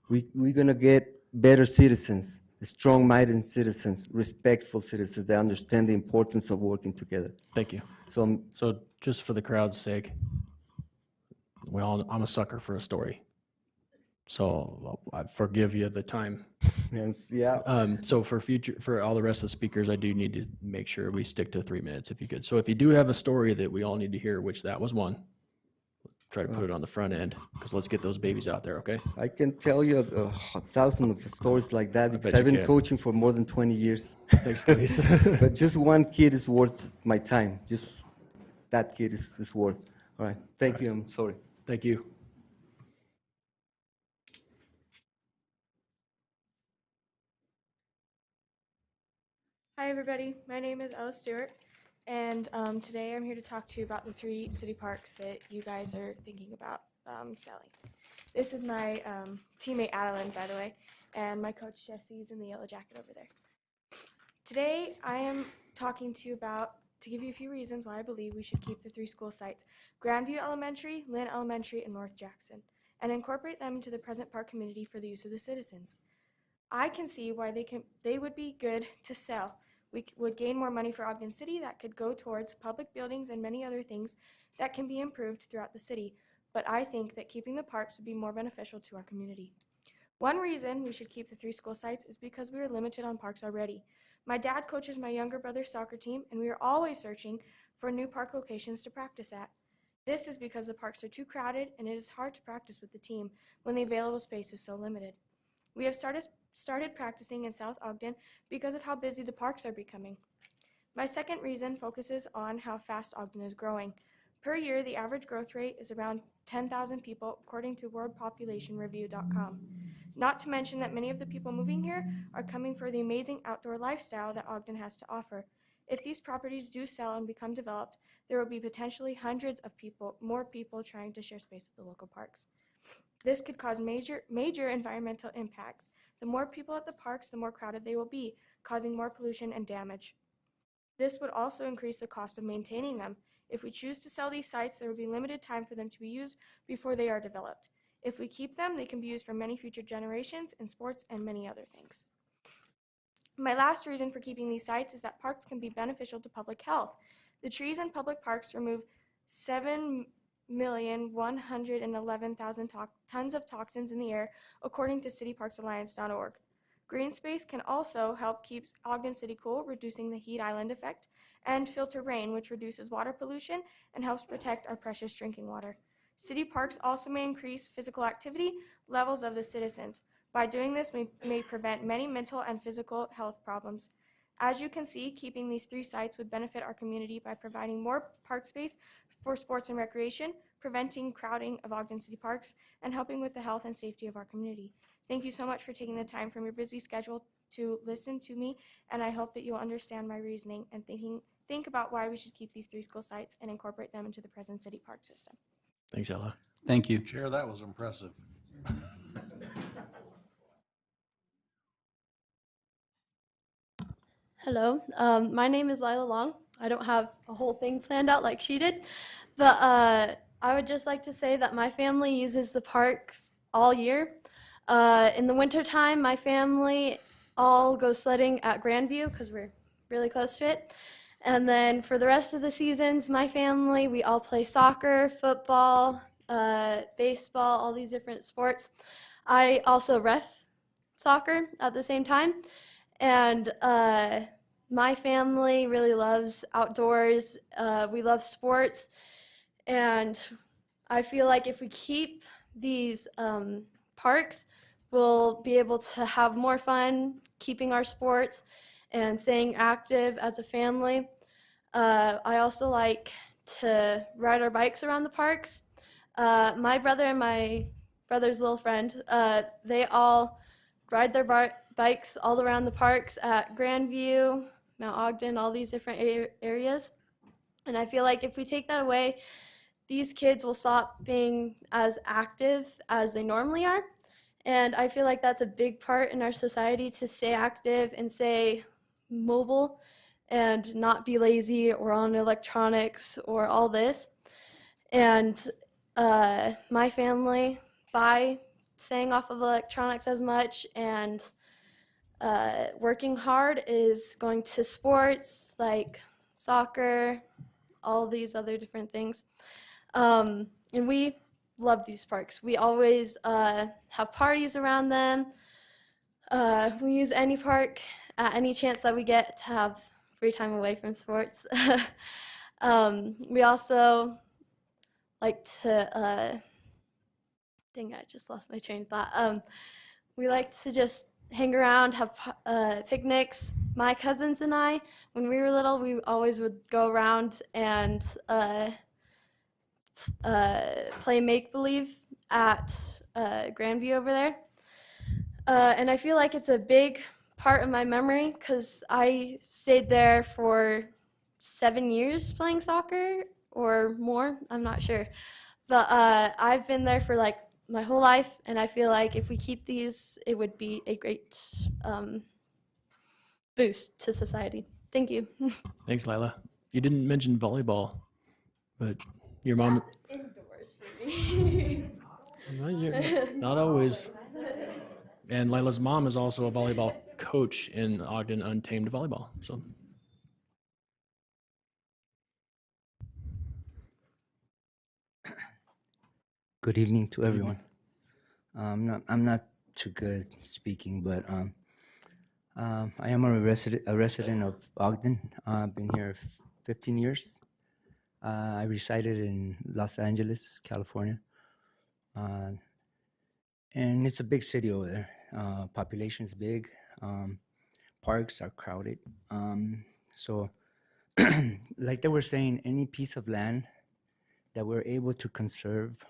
We're going to get better citizens, strong-minded citizens, respectful citizens that understand the importance of working together. Thank you. So just for the crowd's sake, I'm a sucker for a story. So I forgive you the time. Yes, yeah. So for all the rest of the speakers, I do need to make sure we stick to 3 minutes if you could. So if you do have a story that we all need to hear, which that was one, try to put it on the front end, because let's get those babies out there, okay? I can tell you 1,000 of stories like that, because bet I've you been can. coaching for more than 20 years. Thanks, Luis. But just one kid is worth my time. Just that kid is worth. All right. Thank you. I'm sorry. Thank you. Hi, everybody. My name is Ella Stewart, and today I'm here to talk to you about the 3 city parks that you guys are thinking about selling. This is my teammate Adeline, by the way, and my coach Jesse's in the yellow jacket over there. Today I am talking to you to give you a few reasons why I believe we should keep the 3 school sites, Grandview Elementary, Lynn Elementary, and North Jackson, and incorporate them into the present park community for the use of the citizens. I can see why they would be good to sell. We would gain more money for Ogden City that could go towards public buildings and many other things that can be improved throughout the city. but I think that keeping the parks would be more beneficial to our community. One reason we should keep the 3 school sites is because we are limited on parks already. My dad coaches my younger brother's soccer team, and we are always searching for new park locations to practice at. This is because the parks are too crowded, and it is hard to practice with the team when the available space is so limited. We have started practicing in South Ogden because of how busy the parks are becoming. My second reason focuses on how fast Ogden is growing. Per year, the average growth rate is around 10,000 people, according to worldpopulationreview.com. Not to mention that many of the people moving here are coming for the amazing outdoor lifestyle that Ogden has to offer. If these properties do sell and become developed, there will be potentially hundreds of more people trying to share space at the local parks. This could cause major environmental impacts. The more people at the parks, the more crowded they will be, causing more pollution and damage. This would also increase the cost of maintaining them. If we choose to sell these sites, there will be limited time for them to be used before they are developed. If we keep them, they can be used for many future generations in sports and many other things. My last reason for keeping these sites is that parks can be beneficial to public health. The trees in public parks remove 7,111,000 tons of toxins in the air, according to cityparksalliance.org. Green space can also help keep Ogden City cool, reducing the heat island effect, and filter rain, which reduces water pollution and helps protect our precious drinking water. City parks also may increase physical activity levels of the citizens. By doing this, we may prevent many mental and physical health problems. As you can see, keeping these 3 sites would benefit our community by providing more park space for sports and recreation, preventing crowding of Ogden City parks, and helping with the health and safety of our community. Thank you so much for taking the time from your busy schedule to listen to me, and I hope that you'll understand my reasoning and think about why we should keep these 3 school sites and incorporate them into the present city park system. Thanks, Ella. Thank you. Chair, that was impressive. Hello, my name is Lila Long. I don't have a whole thing planned out like she did, but I would just like to say that my family uses the park all year. In the wintertime, my family all goes sledding at Grandview because we're really close to it. And then for the rest of the seasons, my family, we all play soccer, football, baseball, all these different sports. I also ref soccer at the same time. And my family really loves outdoors. We love sports. And I feel like if we keep these parks, we'll be able to have more fun keeping our sports and staying active as a family. I also like to ride our bikes around the parks. My brother and my brother's little friend, they all ride their bikes all around the parks at Grandview, Mount Ogden, all these different areas. And I feel like if we take that away, these kids will stop being as active as they normally are. And I feel like that's a big part in our society, to stay active and stay mobile and not be lazy or on electronics or all this. And my family, by staying off of electronics as much and working hard, is going to sports like soccer, all these other different things. And we love these parks. We always have parties around them. We use any park at any chance that we get to have free time away from sports. We also like to, dang, I just lost my train of thought. We like to just hang around, have picnics. My cousins and I, when we were little, we always would go around and play make-believe at Grandview over there. And I feel like it's a big part of my memory because I stayed there for 7 years playing soccer or more, I'm not sure. But I've been there for like my whole life, and I feel like if we keep these, it would be a great boost to society. Thank you. Thanks, Lila. You didn't mention volleyball, but your mom. That's indoors for me. Not always. And Lila's mom is also a volleyball coach in Ogden Untamed Volleyball. So. Good evening to everyone. I'm not too good speaking, but I am a resident of Ogden. I've been here 15 years. I resided in Los Angeles, California, and it's a big city over there. Population is big. Parks are crowded. So, like they were saying, any piece of land that we're able to conserve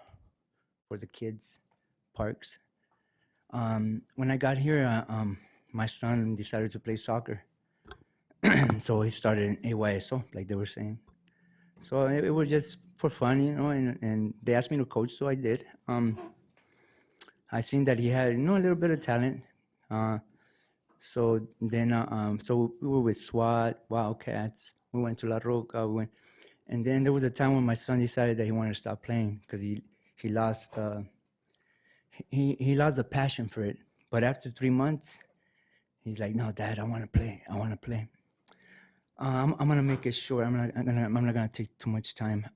for the kids, parks. When I got here, my son decided to play soccer. So he started in AYSO, like they were saying. So it was just for fun, you know, and they asked me to coach, so I did. I seen that he had, you know, a little bit of talent. So then, so we were with SWAT, Wildcats. We went to La Roca. And then there was a time when my son decided that he wanted to stop playing because he lost he lost a passion for it. But after 3 months, he's like, "No, Dad, I want to play. I want to play." I'm gonna make it short. I'm not gonna take too much time.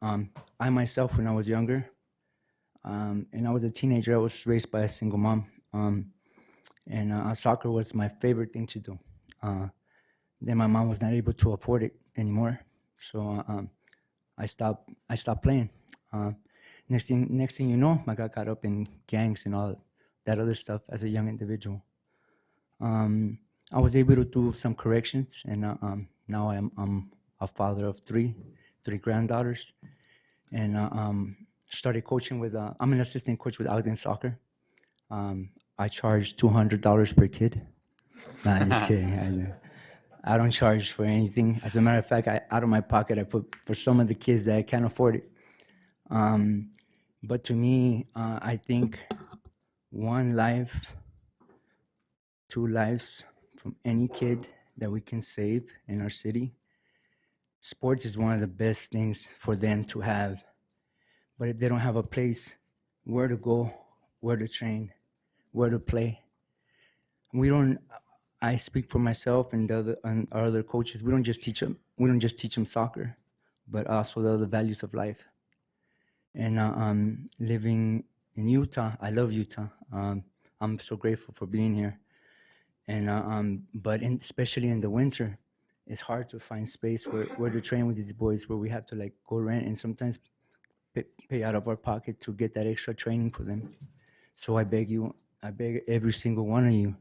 I myself, when I was younger, and I was a teenager, I was raised by a single mom. And soccer was my favorite thing to do. Then my mom was not able to afford it anymore, so I stopped playing. Next thing you know, I got caught up in gangs and all that other stuff as a young individual. I was able to do some corrections, and now I'm a father of three granddaughters, and started coaching with. I'm an assistant coach with Ogden Soccer. I charge $200 per kid. Nah, I'm just kidding. I don't charge for anything. As a matter of fact, out of my pocket, I put for some of the kids that can't afford it. But to me, I think one life, 2 lives from any kid that we can save in our city. Sports is one of the best things for them to have. But if they don't have a place where to go, where to train, where to play, I speak for myself and our other coaches. We don't just teach them soccer, but also the other values of life. And living in Utah, I love Utah. I'm so grateful for being here. And but especially in the winter, it's hard to find space where to train with these boys, where we have to like go rent and sometimes pay out of our pocket to get that extra training for them. So I beg every single one of you,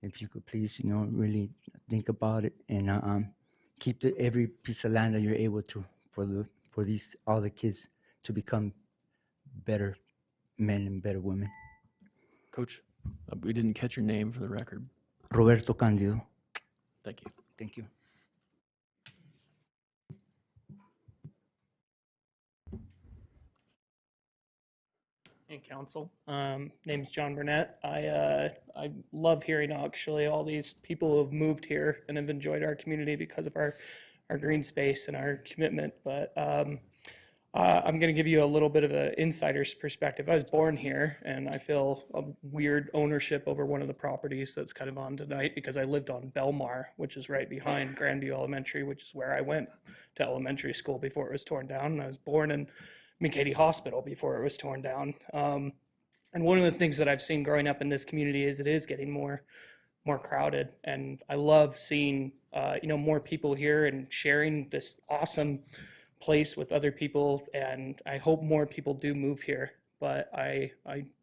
if you could please, you know, really think about it and keep every piece of land that you're able to for all the kids to become better men and better women. Coach, we didn't catch your name for the record. Roberto Candido. Thank you. Thank you. And council. Name's John Burnett. I love hearing actually all these people who have moved here and have enjoyed our community because of our green space and our commitment. But I'm going to give you a little bit of an insider's perspective. I was born here, and I feel a weird ownership over one of the properties that's kind of on tonight because I lived on Belmar, which is right behind Grandview Elementary, which is where I went to elementary school before it was torn down. And I was born in McCady Hospital before it was torn down. And one of the things that I've seen growing up in this community is it is getting more crowded, and I love seeing more people here and sharing this awesome place with other people, and I hope more people do move here. But I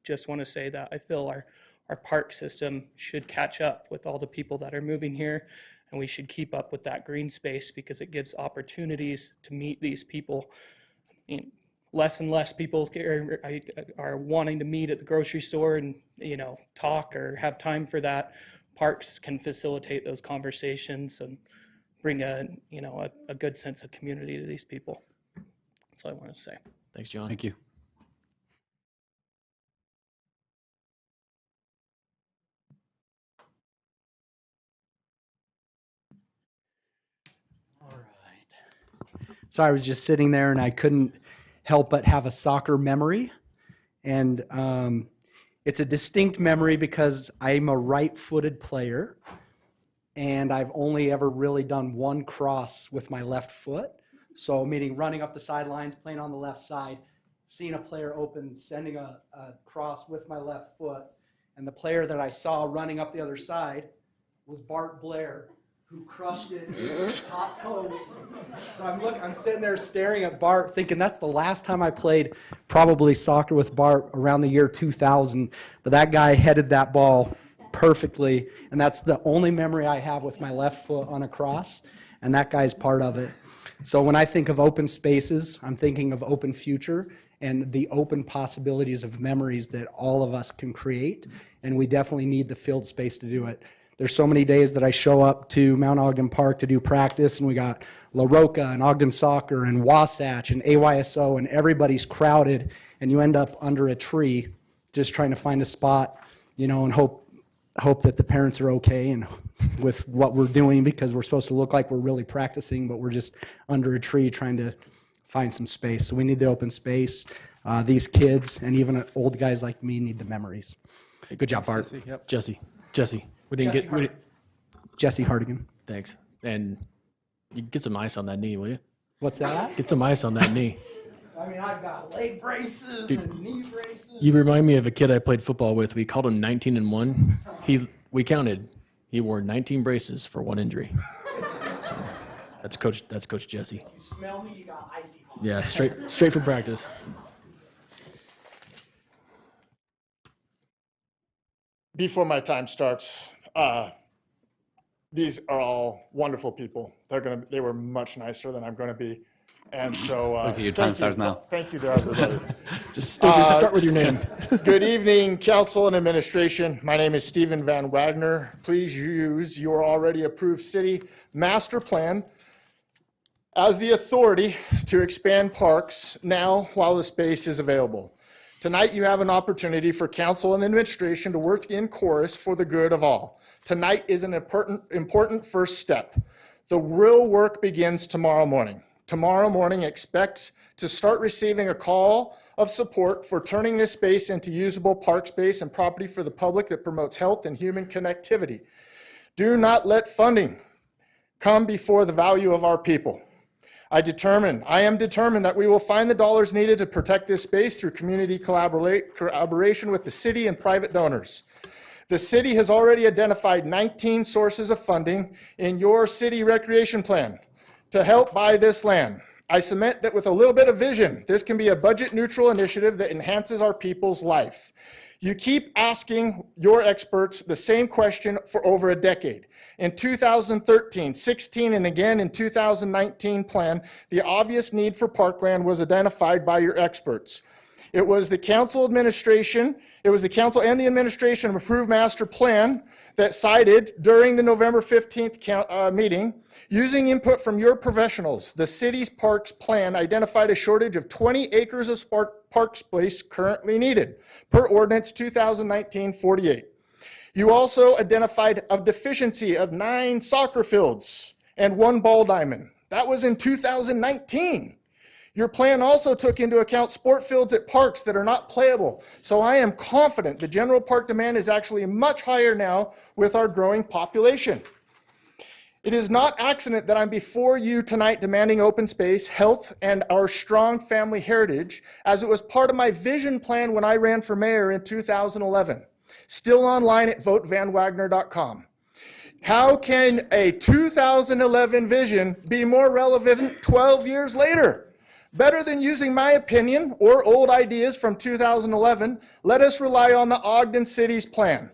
just want to say that I feel our park system should catch up with all the people that are moving here, and we should keep up with that green space because it gives opportunities to meet these people. Less and less people are wanting to meet at the grocery store and talk or have time for that. Parks can facilitate those conversations and bring a good sense of community to these people. That's all I want to say. Thanks, John. Thank you. All right. So I was just sitting there and I couldn't help but have a soccer memory. And it's a distinct memory because I'm a right-footed player. And I've only ever really done one cross with my left foot. So meaning running up the sidelines, playing on the left side. seeing a player open, sending a cross with my left foot, and the player that I saw running up the other side was Bart Blair, who crushed it top post. So I'm sitting there staring at Bart, thinking that's the last time I played probably soccer with Bart, around the year 2000. But that guy headed that ball perfectly, and that's the only memory I have with my left foot on a cross, and that guy's part of it. So when I think of open spaces, I'm thinking of open future and the open possibilities of memories that all of us can create, and we definitely need the field space to do it. There's so many days that I show up to Mount Ogden Park to do practice, and we got La Roca and Ogden Soccer and Wasatch and AYSO, and everybody's crowded, and you end up under a tree just trying to find a spot, and hope that the parents are okay and with what we're doing, because we're supposed to look like we're really practicing, but we're just under a tree trying to find some space. So we need the open space. These kids and even old guys like me need the memories. Good job, Bart. Jesse. We didn't Jesse Hardigan. Thanks. And you get some ice on that knee, will you? What's that? Get some ice on that knee. I mean, I've got leg braces Dude, and knee braces. You remind me of a kid I played football with. We called him 19-1. We counted. He wore 19 braces for one injury. So that's Coach Jesse. You smell me, you got icy hot. Yeah, straight for practice. Before my time starts, these are all wonderful people. They were much nicer than I'm going to be. And so, okay, your time starts now. Thank you to everybody. Just start with your name. Good evening, council and administration. My name is Stephen Van Wagner. Please use your already approved city master plan as the authority to expand parks now while the space is available. Tonight, you have an opportunity for council and administration to work in chorus for the good of all. Tonight is an important first step. The real work begins tomorrow morning. Tomorrow morning, expect to start receiving a call of support for turning this space into usable park space and property for the public that promotes health and human connectivity. Do not let funding come before the value of our people. I am determined that we will find the dollars needed to protect this space through community collaboration with the city and private donors. The city has already identified 19 sources of funding in your city recreation plan to help buy this land. I submit that with a little bit of vision, this can be a budget-neutral initiative that enhances our people's life. You keep asking your experts the same question for over a decade. In 2013, 16, and again in 2019 plan, the obvious need for parkland was identified by your experts. It was the council and the administration approved master plan that cited during the November 15th meeting, using input from your professionals, the city's parks plan identified a shortage of 20 acres of park space currently needed, per ordinance 2019-48. You also identified a deficiency of 9 soccer fields and 1 ball diamond. That was in 2019. Your plan also took into account sport fields at parks that are not playable. So I am confident the general park demand is actually much higher now with our growing population. It is not accident that I'm before you tonight demanding open space, health, and our strong family heritage, as it was part of my vision plan when I ran for mayor in 2011. Still online at votevanwagner.com. How can a 2011 vision be more relevant 12 years later? Better than using my opinion or old ideas from 2011, let us rely on the Ogden City's plan.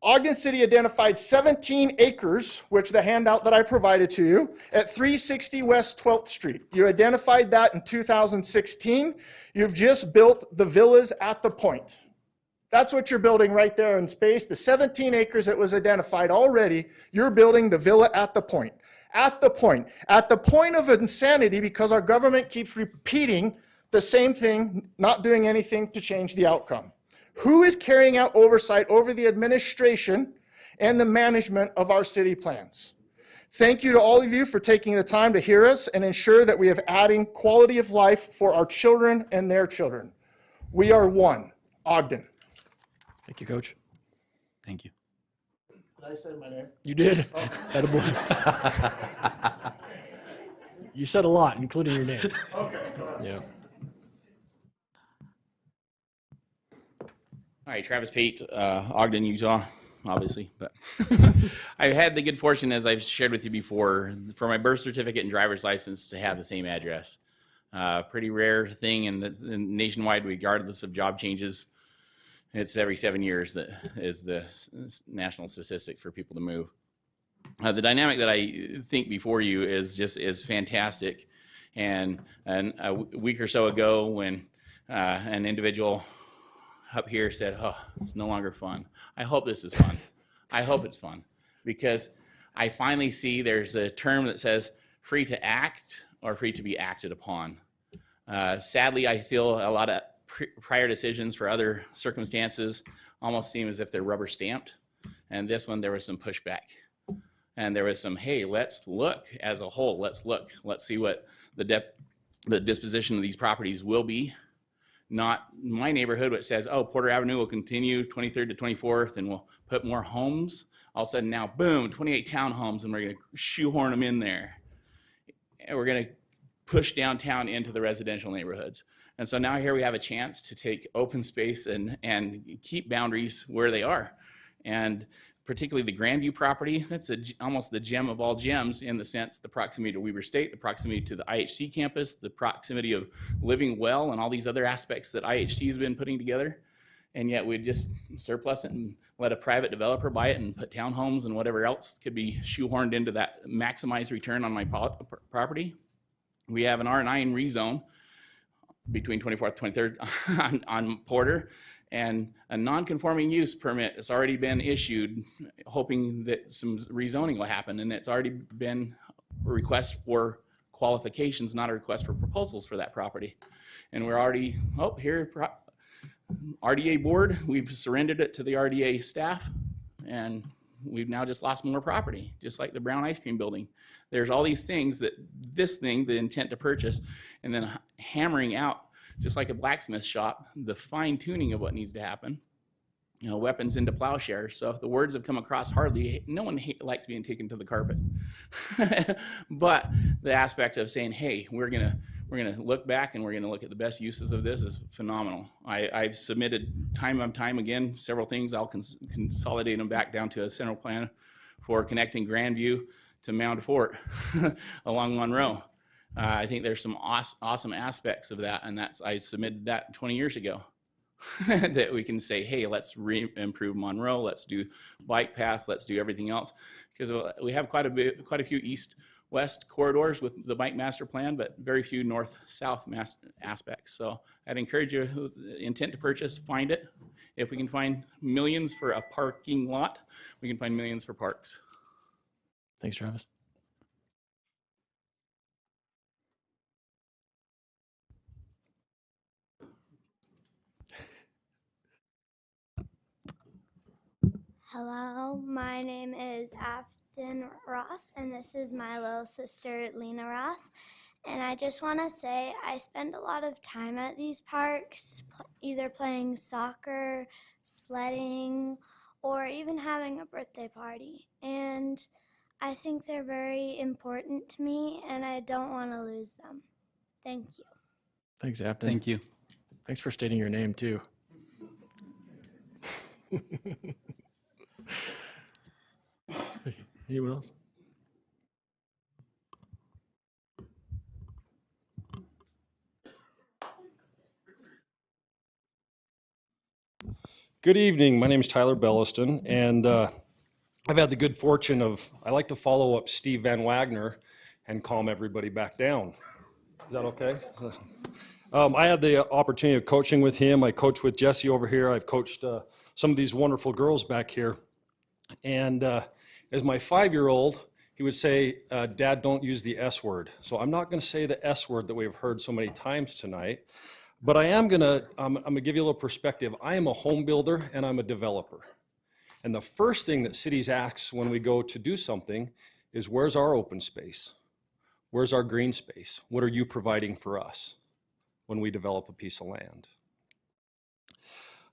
Ogden City identified 17 acres, which the handout that I provided to you, at 360 West 12th Street. You identified that in 2016. You've just built the villas at the point. That's what you're building right there in space. The 17 acres that was identified already, you're building the villa at the point. At the point of insanity, because our government keeps repeating the same thing, not doing anything to change the outcome. Who is carrying out oversight over the administration and the management of our city plans? Thank you to all of you for taking the time to hear us and ensure that we have adding quality of life for our children and their children. We are one, Ogden. Thank you, Coach. Thank you. Did I say my name? You did. Oh. Attaboy. You said a lot, including your name. Okay. Yeah. Hi, Travis Pate, Ogden, Utah, obviously, but I've had the good fortune, as I've shared with you before, for my birth certificate and driver's license to have the same address. Pretty rare thing and nationwide, regardless of job changes. It's every 7 years that is the national statistic for people to move. The dynamic that I think before you is fantastic. And a week or so ago, when an individual up here said, "Oh, it's no longer fun." I hope this is fun. I hope it's fun, because I finally see there's a term that says free to act or free to be acted upon. Sadly, I feel a lot of prior decisions for other circumstances almost seem as if they're rubber stamped. And this one, there was some pushback. And there was some, hey, let's look as a whole. Let's look. Let's see what the disposition of these properties will be. Not my neighborhood, which says, oh, Porter Avenue will continue 23rd to 24th, and we'll put more homes. All of a sudden now, boom, 28 townhomes, and we're going to shoehorn them in there. And we're going to push downtown into the residential neighborhoods. And so now here we have a chance to take open space and keep boundaries where they are. And particularly the Grandview property, that's almost the gem of all gems, in the sense the proximity to Weber State, the proximity to the IHC campus, the proximity of living well, and all these other aspects that IHC has been putting together. And yet we'd just surplus it and let a private developer buy it and put townhomes and whatever else could be shoehorned into that maximized return on my property. We have an R9 rezone between 24th and 23rd on Porter, and a non-conforming use permit has already been issued, hoping that some rezoning will happen. And it's already been a request for qualifications, not a request for proposals for that property. And we're already, oh, here, RDA board, we've surrendered it to the RDA staff, and we've now just lost more property, just like the Brown Ice Cream building. There's all these things that this thing, the intent to purchase, and then hammering out, just like a blacksmith shop, the fine tuning of what needs to happen. You know, weapons into plowshares. So if the words have come across hardly, no one likes being taken to the carpet. But the aspect of saying, hey, we're gonna look back and we're gonna look at the best uses of this is phenomenal. I've submitted time and time again several things. I'll consolidate them back down to a central plan for connecting Grandview to Mount Fort along Monroe. I think there's some awesome aspects of that, and I submitted that 20 years ago. That we can say, hey, let's improve Monroe, let's do bike paths, let's do everything else, because we have quite a few east-west corridors with the bike master plan, but very few north-south aspects. So I'd encourage you, intent to purchase, find it. If we can find millions for a parking lot, we can find millions for parks. Thanks, Travis. Hello, my name is Afton Roth, and this is my little sister, Lena Roth. And I just want to say I spend a lot of time at these parks, either playing soccer, sledding, or even having a birthday party. And I think they're very important to me, and I don't want to lose them. Thank you. Thanks, Afton. Thank you. Thanks for stating your name, too. Anyone else? Good evening. My name is Tyler Belliston, and I've had the good fortune of, I like to follow up Steve Van Wagner and calm everybody back down. Is that okay? I had the opportunity of coaching with him. I coached with Jesse over here. I've coached some of these wonderful girls back here. And as my 5-year-old, he would say, Dad, don't use the S word. So I'm not going to say the S word that we've heard so many times tonight. But I am I'm gonna give you a little perspective. I am a home builder and I'm a developer. And the first thing that cities ask when we go to do something is, where's our open space? Where's our green space? What are you providing for us when we develop a piece of land?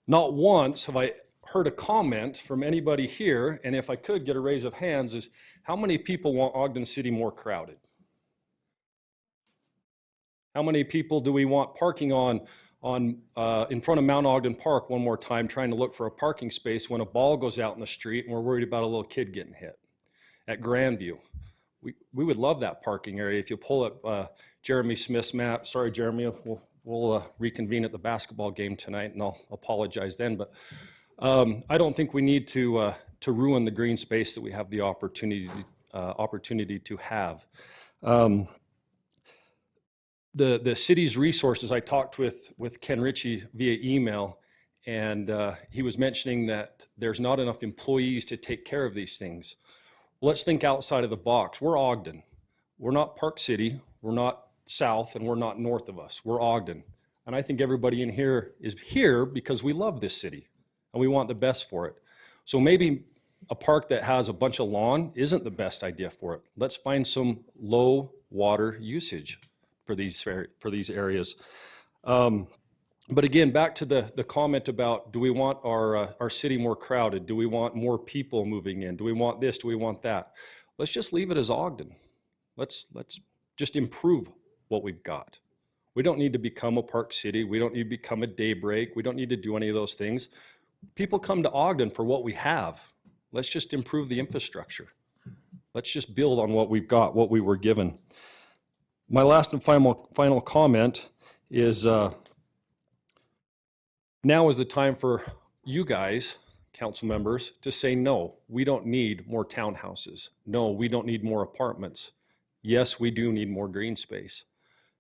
Not once have I heard a comment from anybody here, and if I could get a raise of hands, is how many people want Ogden City more crowded? How many people do we want parking on in front of Mount Ogden Park one more time trying to look for a parking space when a ball goes out in the street and we're worried about a little kid getting hit. At Grandview, we would love that parking area. If you pull up Jeremy Smith's map, sorry Jeremy, we'll reconvene at the basketball game tonight and I'll apologize then, but I don't think we need to ruin the green space that we have the opportunity to have. The city's resources, I talked with Ken Ritchie via email, and he was mentioning that there's not enough employees to take care of these things. Let's think outside of the box. We're Ogden. We're not Park City. We're not south, and we're not north of us. We're Ogden. And I think everybody in here is here because we love this city, and we want the best for it. So maybe a park that has a bunch of lawn isn't the best idea for it. Let's find some low water usage for these areas. But again, back to the comment about, do we want our city more crowded? Do we want more people moving in? Do we want this? Do we want that? Let's just leave it as Ogden. Let's just improve what we've got. We don't need to become a Park City. We don't need to become a Daybreak. We don't need to do any of those things. People come to Ogden for what we have. Let's just improve the infrastructure. Let's just build on what we've got, what we were given. My last and final comment is now is the time for you guys, council members, to say no, we don't need more townhouses. No, we don't need more apartments. Yes, we do need more green space.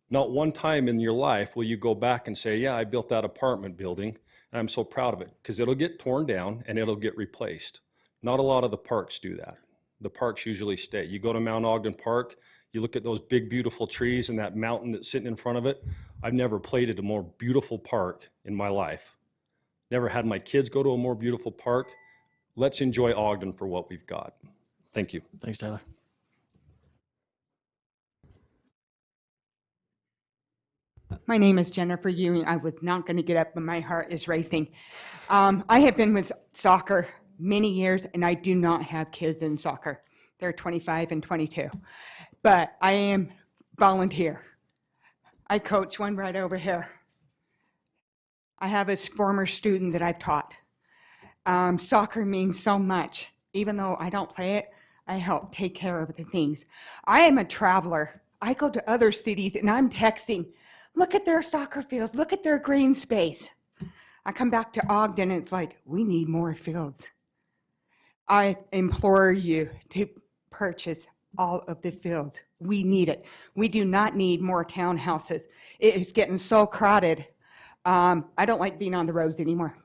Not one time in your life will you go back and say, yeah, I built that apartment building and I'm so proud of it, because it'll get torn down and it'll get replaced. Not a lot of the parks do that. The parks usually stay. You go to Mount Ogden Park, you look at those big, beautiful trees and that mountain that's sitting in front of it. I've never played at a more beautiful park in my life. Never had my kids go to a more beautiful park. Let's enjoy Ogden for what we've got. Thank you. Thanks, Tyler. My name is Jennifer Ewing. I was not going to get up, but my heart is racing. I have been with soccer many years, and I do not have kids in soccer. They're 25 and 22. But I am volunteer. I coach one right over here. I have a former student that I've taught. Soccer means so much. Even though I don't play it, I help take care of the things. I am a traveler. I go to other cities and I'm texting, look at their soccer fields, look at their green space. I come back to Ogden and it's like, we need more fields. I implore you to purchase all of the fields. We need it. We do not need more townhouses. It is getting so crowded. I don't like being on the roads anymore.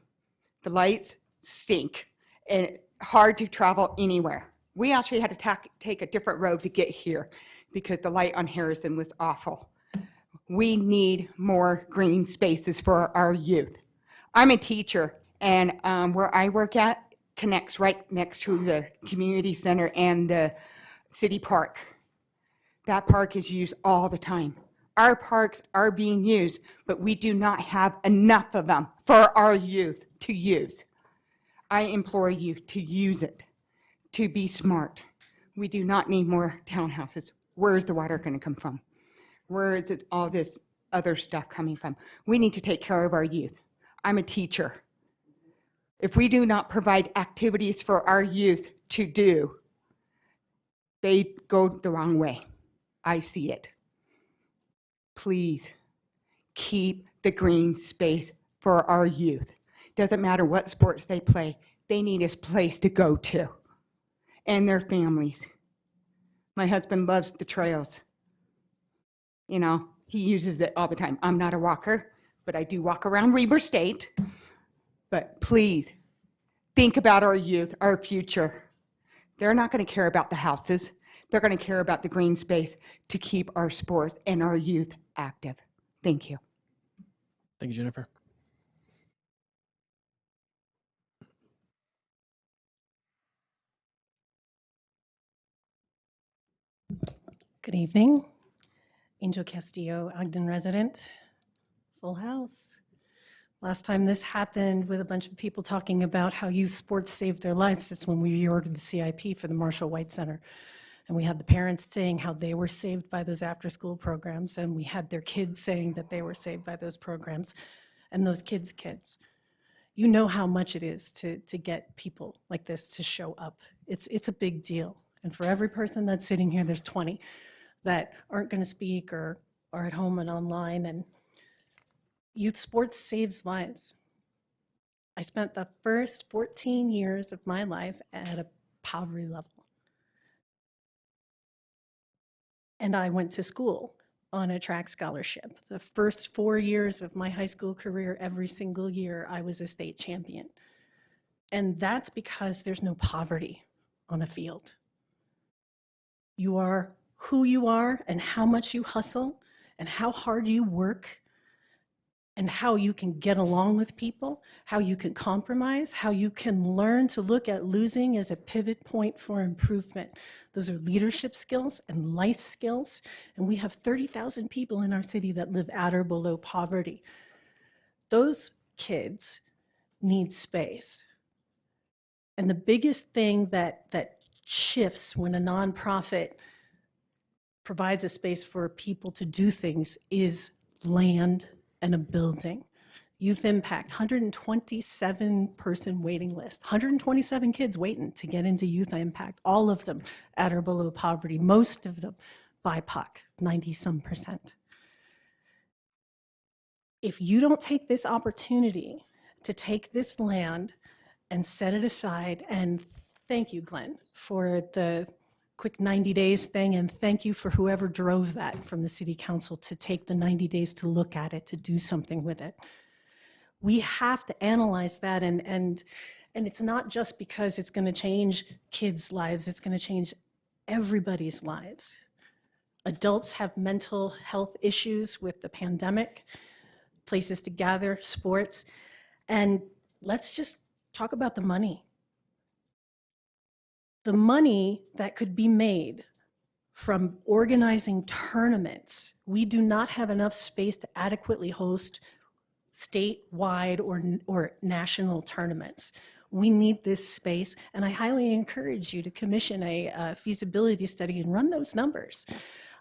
The lights stink and hard to travel anywhere. We actually had to take a different road to get here because the light on Harrison was awful. We need more green spaces for our youth. I'm a teacher, and where I work at connects right next to the community center and the city park. That park is used all the time. Our parks are being used, but we do not have enough of them for our youth to use. I implore you to use it, to be smart. We do not need more townhouses. Where is the water going to come from? Where is all this other stuff coming from? We need to take care of our youth. I'm a teacher. If we do not provide activities for our youth to do, they go the wrong way. I see it. Please keep the green space for our youth. Doesn't matter what sports they play, they need a place to go to and their families. My husband loves the trails. You know, he uses it all the time. I'm not a walker, but I do walk around Weber State. But please, think about our youth, our future. They're not going to care about the houses. They're going to care about the green space to keep our sports and our youth active. Thank you. Thank you, Jennifer. Good evening. Angel Castillo, Ogden resident. Full house. Last time this happened with a bunch of people talking about how youth sports saved their lives, it's when we reordered the CIP for the Marshall White Center. And we had the parents saying how they were saved by those after-school programs, and we had their kids saying that they were saved by those programs. and those kids' kids. You know how much it is to get people like this to show up. It's a big deal. And for every person that's sitting here, there's 20 that aren't going to speak or are at home and online. And youth sports saves lives. I spent the first 14 years of my life at a poverty level. And I went to school on a track scholarship. The first 4 years of my high school career, every single year, I was a state champion. And that's because there's no poverty on a field. You are who you are and how much you hustle and how hard you work and how you can get along with people, how you can compromise, how you can learn to look at losing as a pivot point for improvement. Those are leadership skills and life skills. And we have 30,000 people in our city that live at or below poverty. Those kids need space. And the biggest thing that shifts when a nonprofit provides a space for people to do things is land and a building. Youth Impact, 127 person waiting list, 127 kids waiting to get into Youth Impact, all of them at or below poverty, most of them BIPOC, 90-some%. If you don't take this opportunity to take this land and set it aside, and thank you, Glenn, for the quick 90 days thing, and thank you for whoever drove that from the city council to take the 90 days to look at it, to do something with it. We have to analyze that, and it's not just because it's going to change kids' lives, it's going to change everybody's lives. Adults have mental health issues with the pandemic, places to gather, sports, and let's just talk about the money. The money that could be made from organizing tournaments. We do not have enough space to adequately host statewide or national tournaments. We need this space, and I highly encourage you to commission a feasibility study and run those numbers.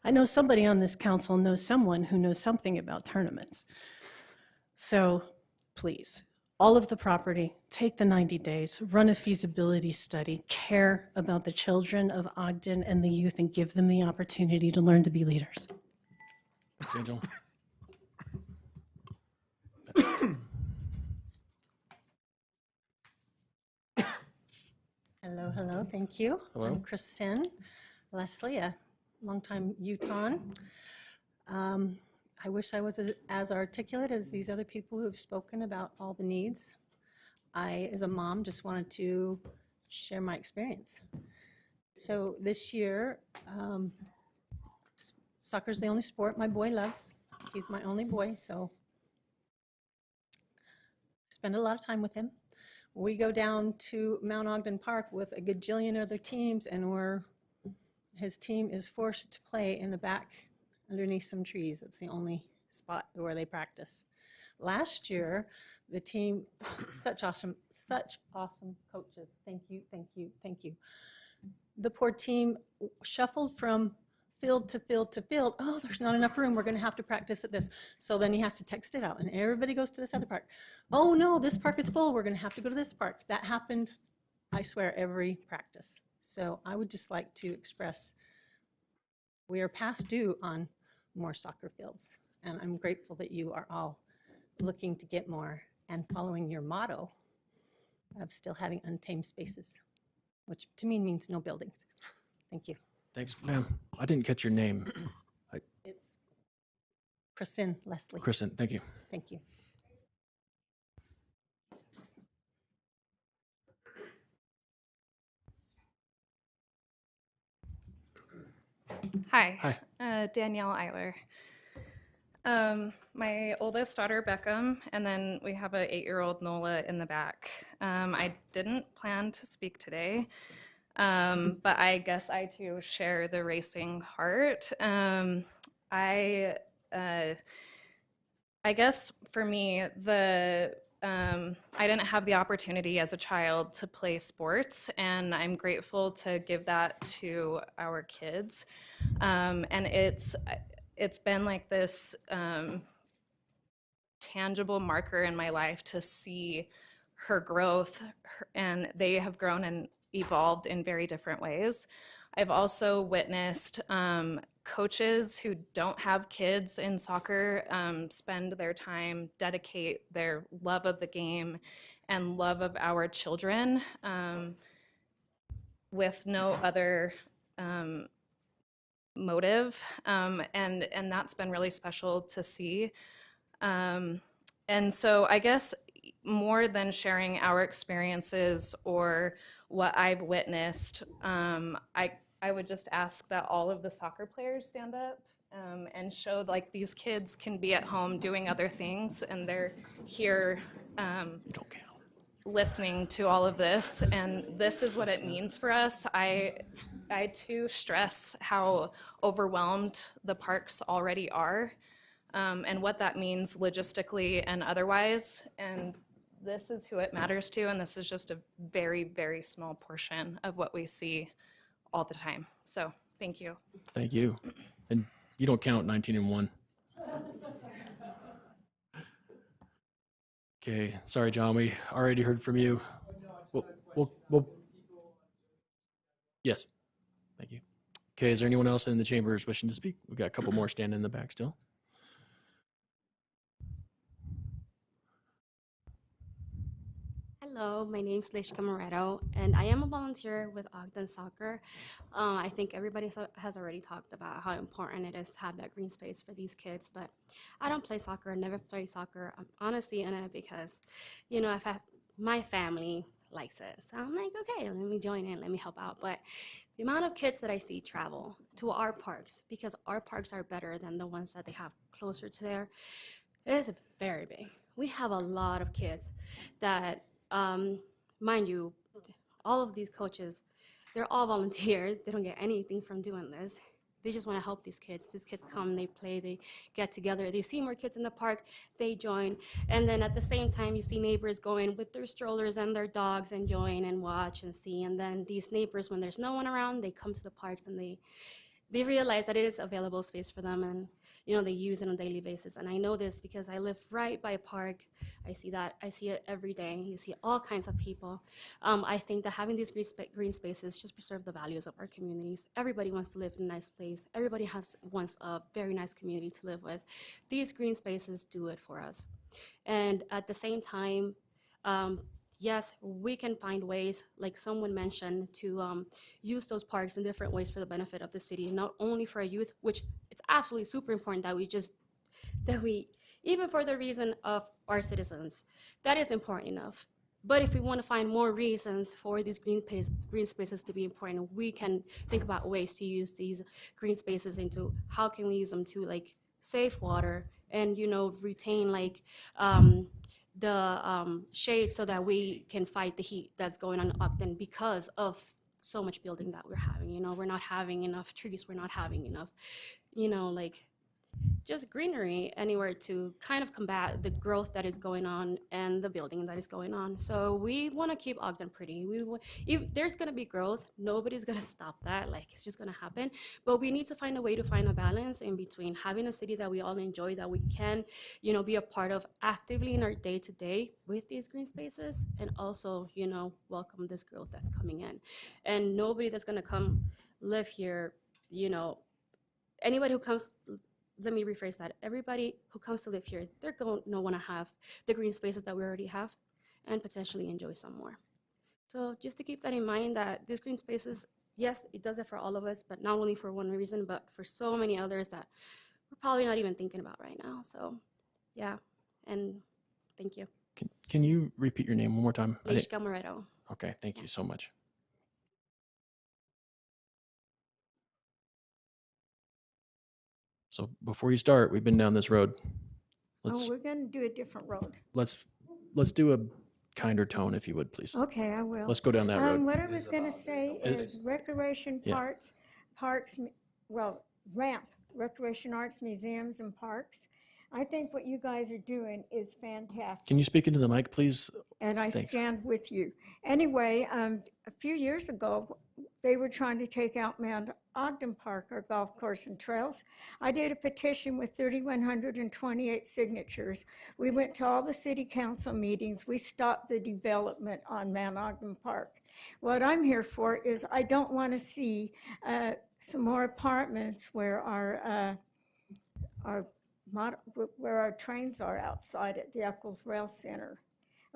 I know somebody on this council knows someone who knows something about tournaments. So please, all of the property, take the 90 days, run a feasibility study, care about the children of Ogden and the youth, and give them the opportunity to learn to be leaders. Thanks, Angel. Hello, hello, thank you. Hello. I'm Kristen Leslie, a longtime Utahn. I wish I was as articulate as these other people who have spoken about all the needs. I, as a mom, just wanted to share my experience. So this year, soccer's the only sport my boy loves. He's my only boy, so I spend a lot of time with him. We go down to Mount Ogden Park with a gajillion other teams, and his team is forced to play in the back underneath some trees. That's the only spot where they practice. Last year, the team, such awesome coaches. Thank you, thank you, thank you. The poor team shuffled from field to field to field. Oh, there's not enough room. We're going to have to practice at this. So then he has to text it out, and everybody goes to this other park. Oh no, this park is full. We're going to have to go to this park. That happened, I swear, every practice. So I would just like to express we are past due on more soccer fields, and I'm grateful that you are all looking to get more and following your motto of still having untamed spaces, which to me means no buildings. Thank you. Thanks, ma'am. I didn't catch your name. It's Kristen Leslie. Kristen, thank you. Thank you. Hi. Hi. Danielle Eiler. My oldest daughter, Beckham, and then we have an 8-year-old Nola in the back. I didn't plan to speak today, but I guess I too share the racing heart. I guess for me, I didn't have the opportunity as a child to play sports, and I'm grateful to give that to our kids. And it's been like this tangible marker in my life to see her growth, and they have grown and evolved in very different ways. I've also witnessed coaches who don't have kids in soccer spend their time, dedicate their love of the game and love of our children with no other motive, and that's been really special to see. And so I guess more than sharing our experiences or what I've witnessed, I would just ask that all of the soccer players stand up and show like these kids can be at home doing other things, and they're here listening to all of this, and this is what it means for us. I too stress how overwhelmed the parks already are, and what that means logistically and otherwise. And this is who it matters to, and this is just a very, very small portion of what we see all the time. So thank you. Thank you. And you don't count 19-1. Okay, sorry, John, we already heard from you. We'll yes, thank you. Okay, is there anyone else in the chambers wishing to speak? We've got a couple more standing in the back still. Hello, my name is Leishka Moretto, and I am a volunteer with Ogden Soccer. I think everybody has already talked about how important it is to have that green space for these kids, but I don't play soccer, I never play soccer. I'm honestly in it because, you know, my family likes it. So I'm like, okay, let me join in, let me help out. But the amount of kids that I see travel to our parks, because our parks are better than the ones that they have closer to there, it is very big. We have a lot of kids that, mind you, all of these coaches, they're all volunteers. They don't get anything from doing this. They just want to help these kids. These kids come, they play, they get together. They see more kids in the park, they join. And then at the same time, you see neighbors going with their strollers and their dogs and join and watch and see. And then these neighbors, when there's no one around, they come to the parks and they realize that it is available space for them, and you know, they use it on a daily basis. And I know this because I live right by a park. I see it every day. You see all kinds of people. I think that having these green spaces just preserve the values of our communities. Everybody wants to live in a nice place. Everybody wants a very nice community to live with. These green spaces do it for us. And at the same time, yes, we can find ways, like someone mentioned, to use those parks in different ways for the benefit of the city, not only for our youth, which it's absolutely super important that we, even for the reason of our citizens, that is important enough. But if we want to find more reasons for these green spaces to be important, we can think about ways to use these green spaces into how can we use them to like save water and, you know, retain like the shade so that we can fight the heat that's going on in Ogden because of so much building that we're having. You know, we're not having enough trees, we're not having enough, you know, like just greenery anywhere to kind of combat the growth that is going on and the building that is going on. So we want to keep Ogden pretty. If there's going to be growth, nobody's going to stop that. Like, it's just going to happen. But we need to find a way to find a balance in between having a city that we all enjoy, that we can, you know, be a part of actively in our day-to-day with these green spaces, and also, you know, welcome this growth that's coming in. And nobody that's going to come live here, you know, anybody who comes, let me rephrase that. Everybody who comes to live here, they're going to want to have the green spaces that we already have and potentially enjoy some more. So just to keep that in mind, that these green spaces, yes, it does it for all of us, but not only for one reason, but for so many others that we're probably not even thinking about right now. So yeah, and thank you. Can you repeat your name one more time? Leishka Moretto. Okay, thank you so much. So before you start, we've been down this road. We're going to do a different road. Let's do a kinder tone, if you would, please. Okay, I will. Let's go down that road. What I was going to say is recreation parks, ramp, recreation arts, museums, and parks. I think what you guys are doing is fantastic. Can you speak into the mic, please? And I Thanks. stand with you. Anyway, a few years ago, they were trying to take out Mount Ogden Park, our golf course and trails. I did a petition with 3,128 signatures. We went to all the city council meetings. We stopped the development on Mount Ogden Park. What I'm here for is I don't want to see some more apartments where our trains are outside at the Eccles Rail Center.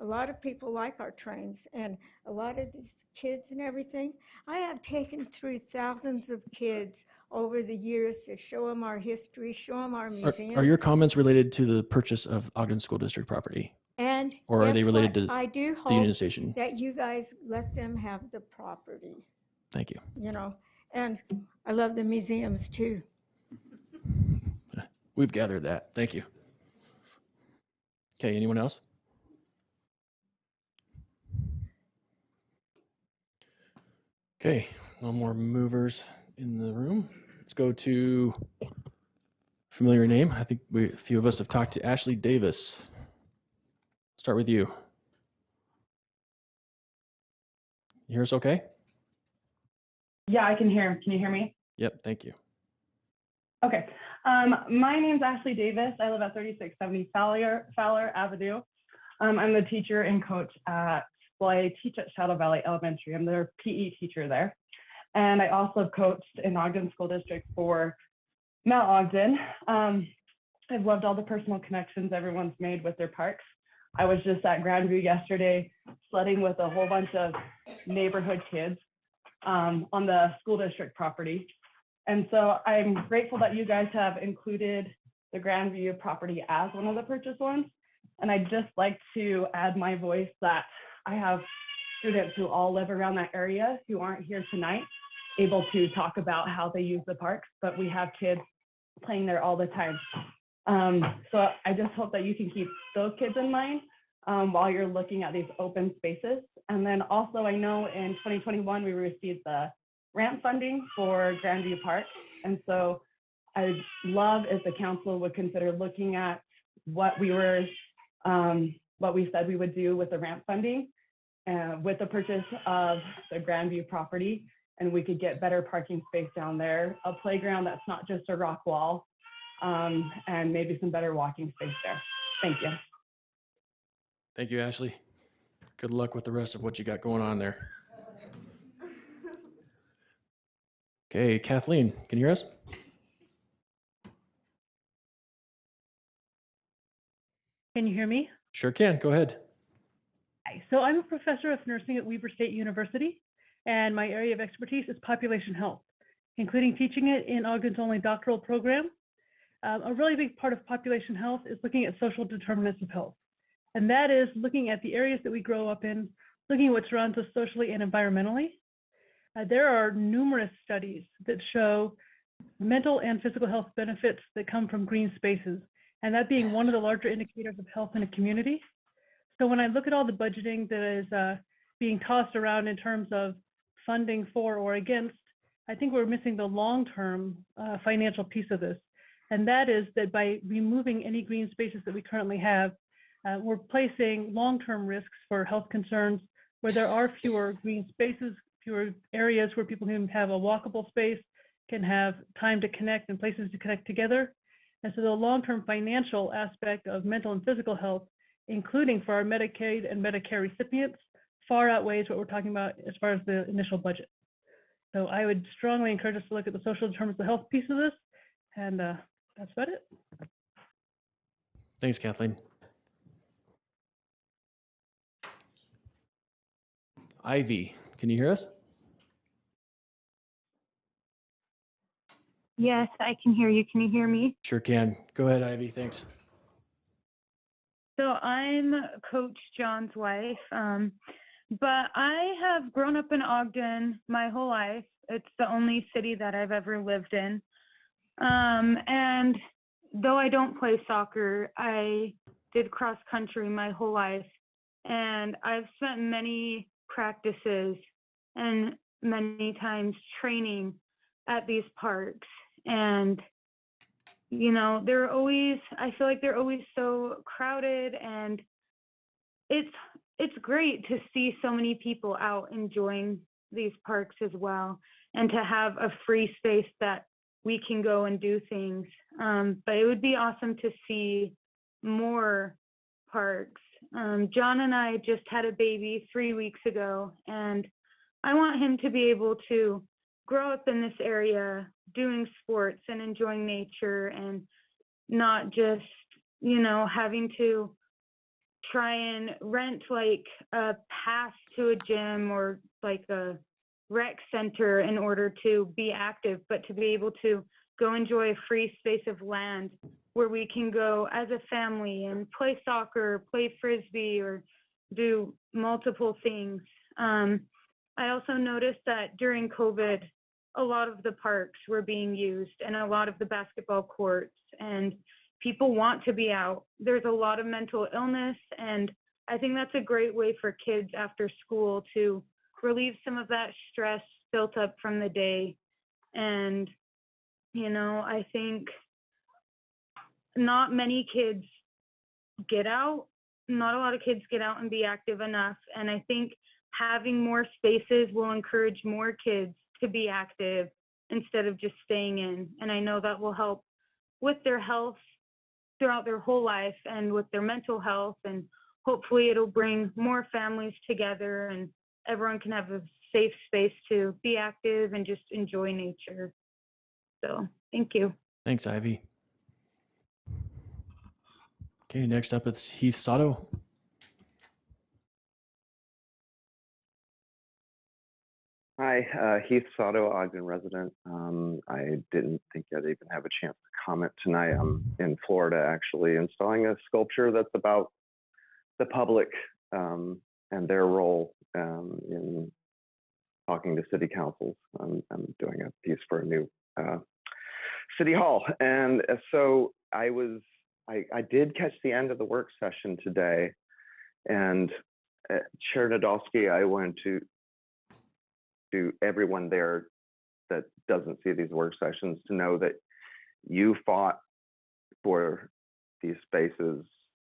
A lot of people like our trains, and a lot of these kids and everything. I have taken through thousands of kids over the years to show them our history, show them our museums. Are your comments related to the purchase of Ogden School District property? And or are they guess related what? to I do the Union hope Station? that you guys let them have the property, Thank you. you know. And I love the museums too. We've gathered that. Thank you. Okay, anyone else? Okay, no more movers in the room. Let's go to familiar name. I think a few of us have talked to Ashley Davis. Start with you. You hear us okay? Yeah, I can hear him. Can you hear me? Yep, thank you. Okay. My name's Ashley Davis. I live at 3670 Fowler Avenue. I'm the teacher and coach I teach at Shadow Valley Elementary. I'm their PE teacher there. And I also coached in Ogden School District for Mount Ogden. I've loved all the personal connections everyone's made with their parks. I was just at Grandview yesterday sledding with a whole bunch of neighborhood kids on the school district property. And so I'm grateful that you guys have included the Grandview property as one of the purchase ones. And I'd just like to add my voice that I have students who all live around that area who aren't here tonight, able to talk about how they use the parks, but we have kids playing there all the time. So I just hope that you can keep those kids in mind while you're looking at these open spaces. And then also I know in 2021, we received the ramp funding for Grandview Park. And so I'd love if the council would consider looking at what we said we would do with the ramp funding with the purchase of the Grandview property, and we could get better parking space down there, a playground that's not just a rock wall, and maybe some better walking space there. Thank you. Thank you, Ashley. Good luck with the rest of what you got going on there. Okay, Kathleen, can you hear us? Can you hear me? Sure can. Go ahead. Hi. So I'm a professor of nursing at Weber State University, and my area of expertise is population health, including teaching it in Ogden's only doctoral program. A really big part of population health is looking at social determinants of health. And that is looking at the areas that we grow up in, looking at what surrounds us socially and environmentally. There are numerous studies that show mental and physical health benefits that come from green spaces, and that being one of the larger indicators of health in a community. So when I look at all the budgeting that is being tossed around in terms of funding for or against, I think we're missing the long-term financial piece of this. And that is that by removing any green spaces that we currently have, we're placing long-term risks for health concerns where there are fewer green spaces, fewer areas where people can have a walkable space, can have time to connect and places to connect together. And so the long-term financial aspect of mental and physical health, including for our Medicaid and Medicare recipients, far outweighs what we're talking about as far as the initial budget. So I would strongly encourage us to look at the social determinants of health piece of this, and that's about it. Thanks, Kathleen. Ivy, can you hear us? Yes, I can hear you. Can you hear me? Sure can. Go ahead, Ivy. Thanks. So I'm Coach John's wife, but I have grown up in Ogden my whole life. It's the only city that I've ever lived in. And though I don't play soccer, I did cross country my whole life. And I've spent many practices and many times training at these parks. And, you know, I feel like they're always so crowded, and it's great to see so many people out enjoying these parks as well, and to have a free space that we can go and do things. But it would be awesome to see more parks. John and I just had a baby 3 weeks ago, and I want him to be able to grow up in this area doing sports and enjoying nature, and not just, you know, having to try and rent like a pass to a gym or like a rec center in order to be active, but to be able to go enjoy a free space of land where we can go as a family and play soccer, play frisbee, or do multiple things. I also noticed that during COVID, a lot of the parks were being used and a lot of the basketball courts, and people want to be out. There's a lot of mental illness, and I think that's a great way for kids after school to relieve some of that stress built up from the day. And, you know, I think not many kids get out. Not a lot of kids get out and be active enough. And I think having more spaces will encourage more kids to be active instead of just staying in. And I know that will help with their health throughout their whole life and with their mental health. And hopefully it'll bring more families together and everyone can have a safe space to be active and just enjoy nature. So thank you. Thanks, Ivy. Okay, next up it's Heath Sato. Hi, Heath Sato, Ogden resident. I didn't think I'd even have a chance to comment tonight. I'm in Florida actually installing a sculpture that's about the public and their role in talking to city councils. I'm doing a piece for a new city hall. And so I did catch the end of the work session today, and Chair Nadolski, I wanted to everyone there that doesn't see these work sessions to know that you fought for these spaces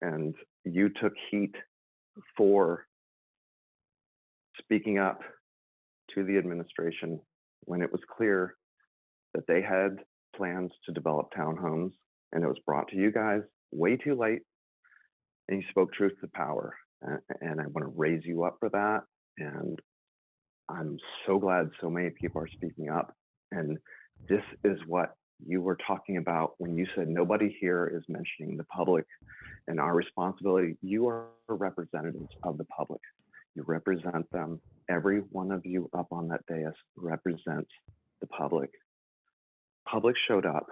and you took heat for speaking up to the administration when it was clear that they had plans to develop townhomes, and it was brought to you guys way too late, and you spoke truth to power. And I want to raise you up for that. And I'm so glad so many people are speaking up. And this is what you were talking about when you said nobody here is mentioning the public and our responsibility. You are representatives of the public. You represent them. Every one of you up on that dais represents the public. Public showed up.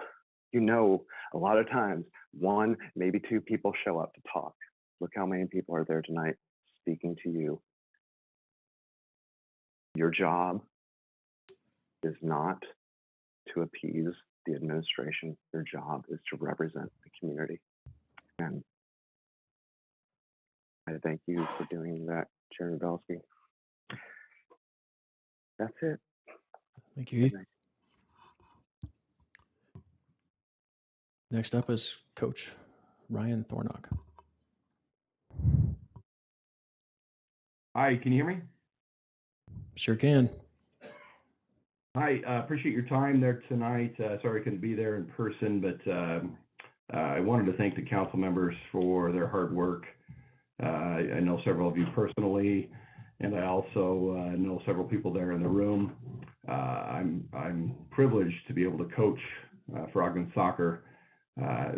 You know, a lot of times, one, maybe two people show up to talk. Look how many people are there tonight speaking to you. Your job is not to appease the administration. Your job is to represent the community. And I thank you for doing that, Chair Nadolski. That's it. Thank you, Heath. Next up is Coach Ryan Thornock. Hi, can you hear me? Sure can. Hi, appreciate your time there tonight. Sorry I couldn't be there in person, but I wanted to thank the council members for their hard work. I know several of you personally, and I also know several people there in the room. I'm privileged to be able to coach for Ogden Soccer.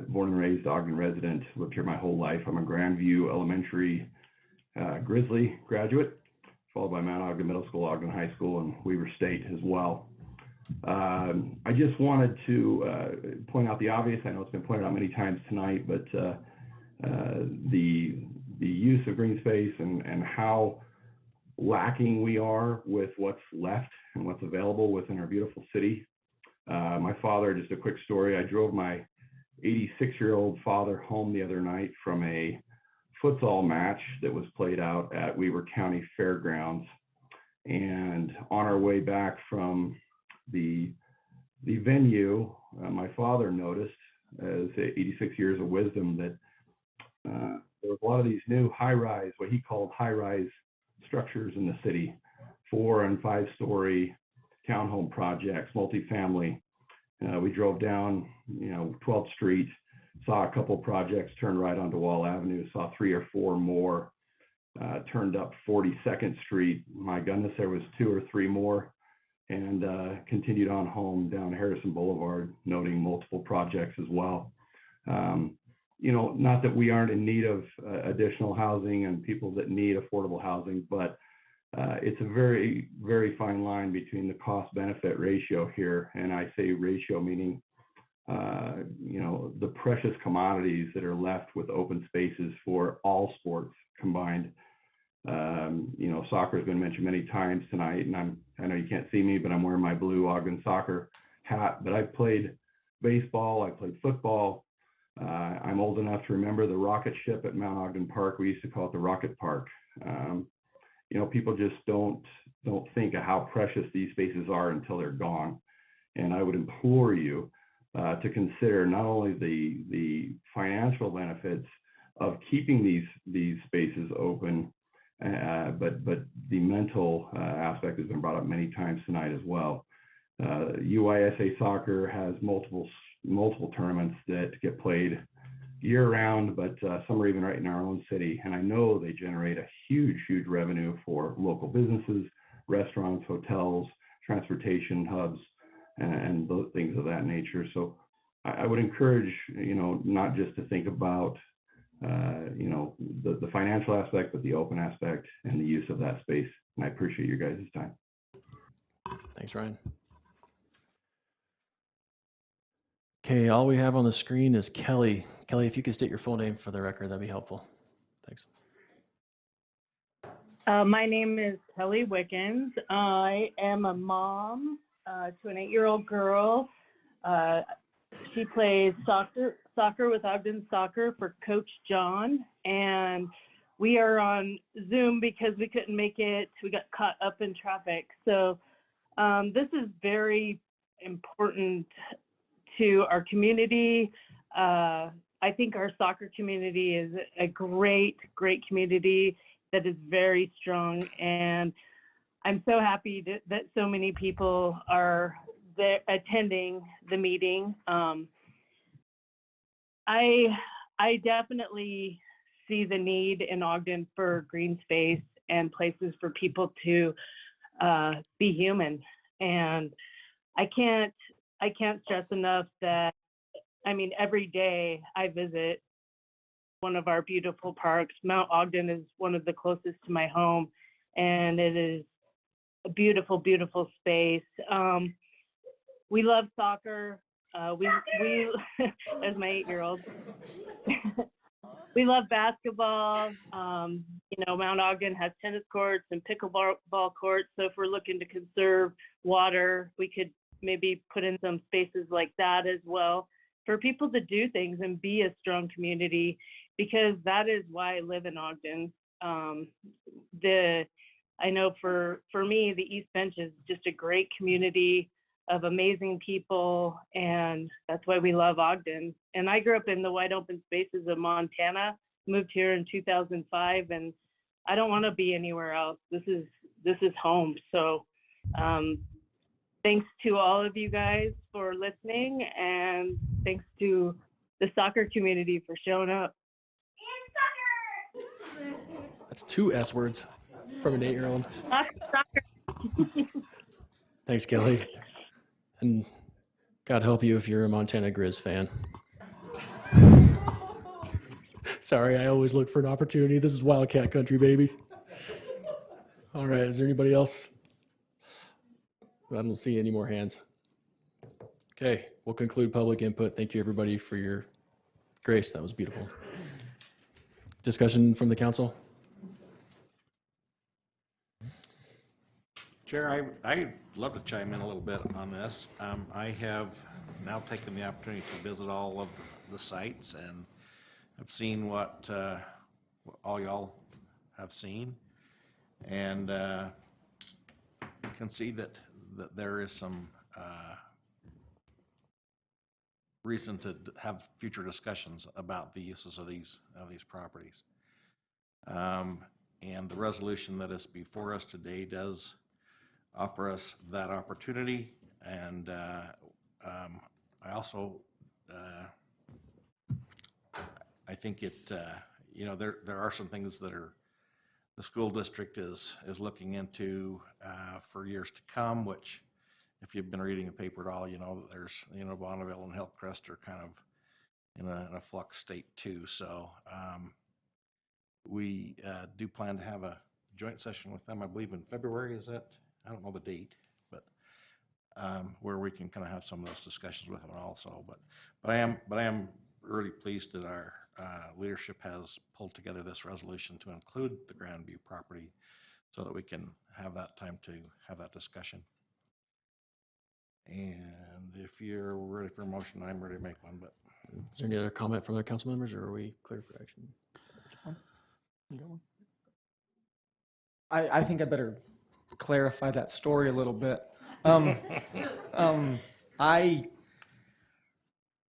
Born and raised Ogden resident, lived here my whole life. I'm a Grandview Elementary Grizzly graduate, followed by Mount Ogden Middle School, Ogden High School, and Weaver State as well. I just wanted to point out the obvious. I know it's been pointed out many times tonight, but the use of green space and how lacking we are with what's left and what's available within our beautiful city. My father, just a quick story, I drove my 86-year-old father home the other night from a futsal match that was played out at Weaver County Fairgrounds. And on our way back from the venue, my father noticed, as 86 years of wisdom, that there was a lot of these new high-rise, what he called high-rise structures in the city, 4- and 5-story townhome projects, multifamily. We drove down, 12th Street, saw a couple projects turn right onto Wall Avenue, saw 3 or 4 more, turned up 42nd Street. My goodness, there was 2 or 3 more, and continued on home down Harrison Boulevard, noting multiple projects as well. Not that we aren't in need of additional housing and people that need affordable housing, but it's a very, very fine line between the cost-benefit ratio here. And I say ratio meaning, the precious commodities that are left with open spaces for all sports combined. Soccer has been mentioned many times tonight, and I know you can't see me, but I'm wearing my blue Ogden soccer hat. But I've played baseball, I played football. I'm old enough to remember the rocket ship at Mount Ogden Park. We used to call it the Rocket Park. People just don't think of how precious these spaces are until they're gone. And I would implore you to consider not only the financial benefits of keeping these spaces open, but the mental aspect has been brought up many times tonight as well. UISA soccer has multiple tournaments that get played year-round, but some are even right in our own city. And I know they generate a huge revenue for local businesses, restaurants, hotels, transportation hubs, and those things of that nature. So I would encourage, not just to think about, the financial aspect, but the open aspect and the use of that space. And I appreciate your guys' time. Thanks, Ryan. Okay, all we have on the screen is Kelly. Kelly, if you could state your full name for the record, that'd be helpful. Thanks. My name is Kelly Wickens. I am a mom to an 8-year-old girl. She plays soccer with Ogden Soccer for Coach John, and we are on Zoom because we couldn't make it. We got caught up in traffic. So this is very important to our community. I think our soccer community is a great community that is very strong, and I'm so happy that so many people are there attending the meeting. I definitely see the need in Ogden for green space and places for people to be human, and I can't stress enough that, every day I visit one of our beautiful parks. Mount Ogden is one of the closest to my home, and it is a beautiful space. We love soccer. We as my 8-year-old, we love basketball. Mount Ogden has tennis courts and pickleball courts. So if we're looking to conserve water, we could maybe put in some spaces like that as well for people to do things and be a strong community, because that is why I live in Ogden. I know for me, the East Bench is just a great community of amazing people, and that's why we love Ogden. And I grew up in the wide open spaces of Montana, moved here in 2005, and I don't want to be anywhere else. This is home. So thanks to all of you guys for listening, and thanks to the soccer community for showing up. That's 2 S words from an 8-year-old. Soccer. Thanks, Kelly. And God help you if you're a Montana Grizz fan. Sorry, I always look for an opportunity. This is Wildcat country, baby. All right, is there anybody else? I don't see any more hands. Okay, we'll conclude public input. Thank you, everybody, for your grace. That was beautiful. Discussion from the council? Chair, I'd love to chime in a little bit on this. I have now taken the opportunity to visit all of the sites, and I've seen what all y'all have seen, and can see that there is some reason to have future discussions about the uses of these properties. And the resolution that is before us today does offer us that opportunity. And I also, I think it, you know, there are some things that are the school district is looking into for years to come, which if you've been reading the paper at all, you know, there's, you know, Bonneville and Hillcrest are kind of in a flux state too. So we do plan to have a joint session with them, I believe in February, is that? I don't know the date, but where we can kind of have some of those discussions with them also. But I am really pleased that our leadership has pulled together this resolution to include the Grandview property so that we can have that time to have that discussion. And if you're ready for a motion, I'm ready to make one. But is there any other comment from other council members, or are we clear for action? You got one? I think I better clarify that story a little bit.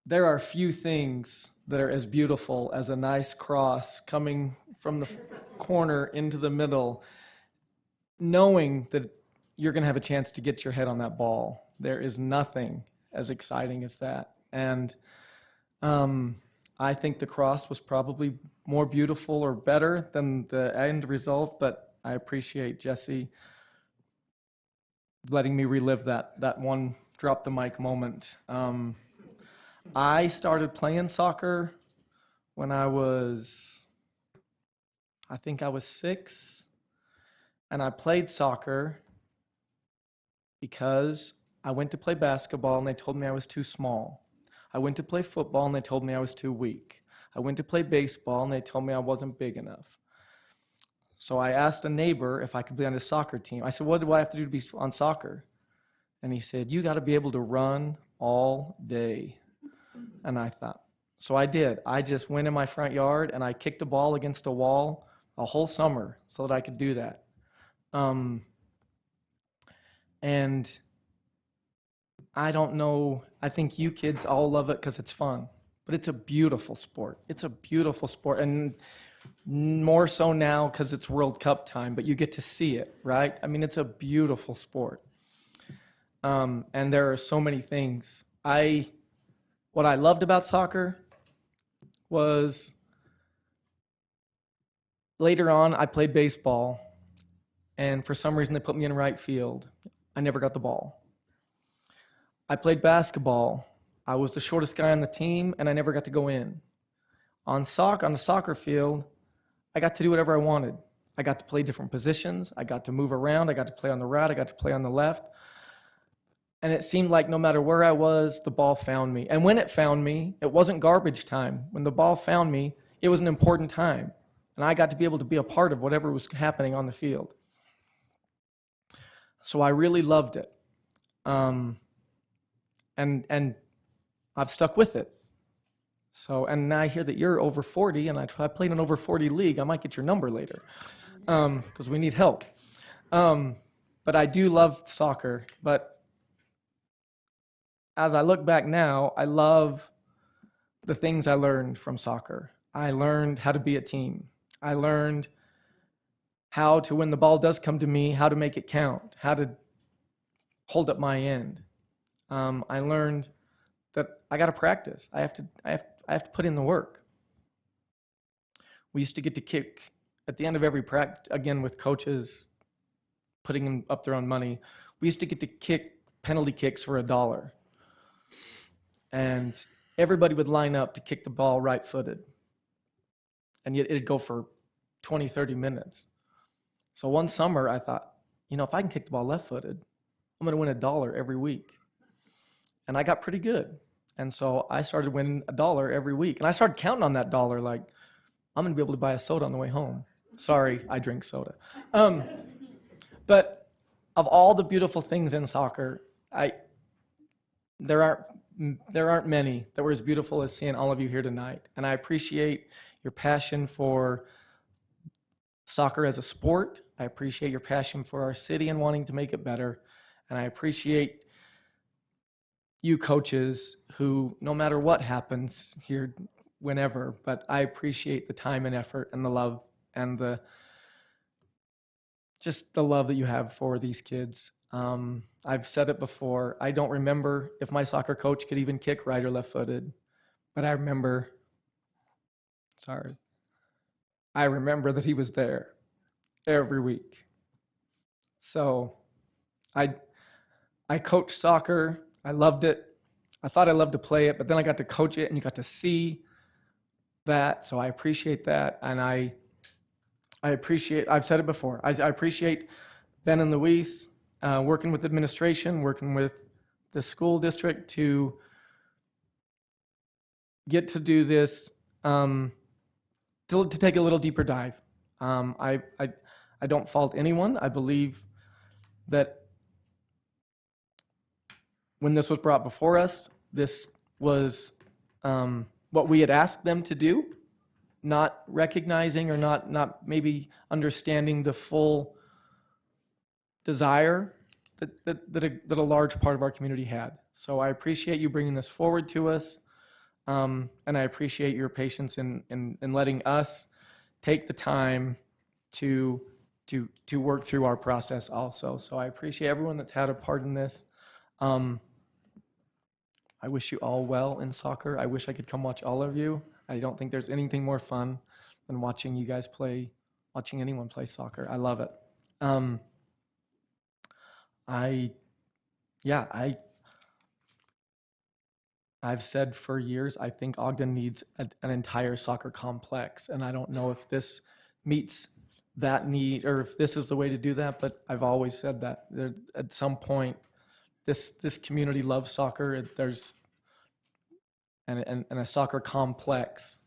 There are few things that are as beautiful as a nice cross coming from the corner into the middle, knowing that you're going to have a chance to get your head on that ball. There is nothing as exciting as that. And I think the cross was probably more beautiful or better than the end result, but I appreciate Jesse letting me relive that one drop the mic moment. I started playing soccer when I think I was 6, and I played soccer because I went to play basketball and they told me I was too small. I went to play football and they told me I was too weak. I went to play baseball and they told me I wasn't big enough. So I asked a neighbor if I could be on his soccer team. I said, what do I have to do to be on soccer? And he said, you got to be able to run all day. And I thought, so I did. I just went in my front yard and I kicked a ball against a wall a whole summer so that I could do that. And I don't know, I think you kids all love it because it's fun, but it's a beautiful sport. It's a beautiful sport, and more so now because it's World Cup time, but you get to see it, right? I mean, it's a beautiful sport. And there are so many things. What I loved about soccer was later on I played baseball, and for some reason they put me in right field. I never got the ball. I played basketball. I was the shortest guy on the team, and I never got to go in. On the soccer field, I got to do whatever I wanted. I got to play different positions. I got to move around. I got to play on the right. I got to play on the left. And it seemed like no matter where I was, the ball found me. And when it found me, it wasn't garbage time. When the ball found me, it was an important time. And I got to be able to be a part of whatever was happening on the field. So I really loved it. And I've stuck with it. So, and now I hear that you're over 40, and I played in over 40 league. I might get your number later, because we need help. But I do love soccer. But as I look back now, I love the things I learned from soccer. I learned how to be a team. I learned how to, when the ball does come to me, how to make it count, how to hold up my end. I learned that I got to practice. I have to put in the work. We used to get to kick at the end of every practice, again with coaches putting up their own money. We used to get to kick penalty kicks for $1. And everybody would line up to kick the ball right-footed. And yet it'd go for 20, 30 minutes. So one summer I thought, if I can kick the ball left-footed, I'm going to win $1 every week. And I got pretty good. And so I started winning $1 every week. And I started counting on that dollar, like, I'm going to be able to buy a soda on the way home. Sorry, I drink soda. But of all the beautiful things in soccer, there aren't many that were as beautiful as seeing all of you here tonight. And I appreciate your passion for soccer as a sport. I appreciate your passion for our city and wanting to make it better. And I appreciate you coaches who, no matter what happens here, whenever, but I appreciate the time and effort and the love and just the love that you have for these kids. I've said it before. I don't remember if my soccer coach could even kick right or left-footed, but I remember that he was there every week. So I coached soccer. I loved it. I thought I loved to play it, but then I got to coach it and you got to see that. So I appreciate that. And I appreciate, I've said it before, I appreciate Ben and Luis working with administration, working with the school district to get to do this, to take a little deeper dive. I don't fault anyone. I believe that when this was brought before us, this was what we had asked them to do, not recognizing or not maybe understanding the full desire that a large part of our community had. So I appreciate you bringing this forward to us, and I appreciate your patience in letting us take the time to work through our process also. So I appreciate everyone that's had a part in this. I wish you all well in soccer. I wish I could come watch all of you. I don't think there's anything more fun than watching you guys play, watching anyone play soccer. I love it. I've said for years, I think Ogden needs an entire soccer complex, and I don't know if this meets that need or if this is the way to do that, but I've always said that at some point, this community loves soccer. There's and a soccer complex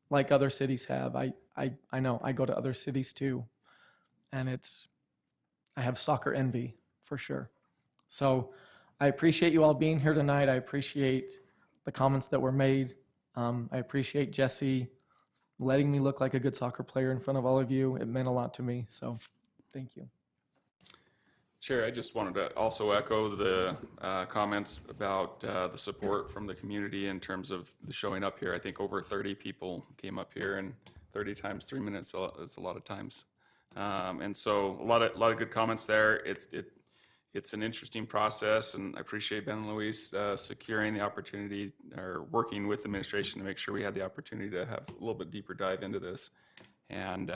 like other cities have. I know I go to other cities too, and I have soccer envy for sure. So I appreciate you all being here tonight. I appreciate the comments that were made. I appreciate Jesse letting me look like a good soccer player in front of all of you. It meant a lot to me. So thank you. Chair, I just wanted to also echo the comments about the support from the community in terms of the showing up here. I think over 30 people came up here, and 30 times 3 minutes is a lot of times. And so a lot of good comments there. It's an interesting process, and I appreciate Ben and Luis securing the opportunity or working with administration to make sure we had the opportunity to have a little bit deeper dive into this. And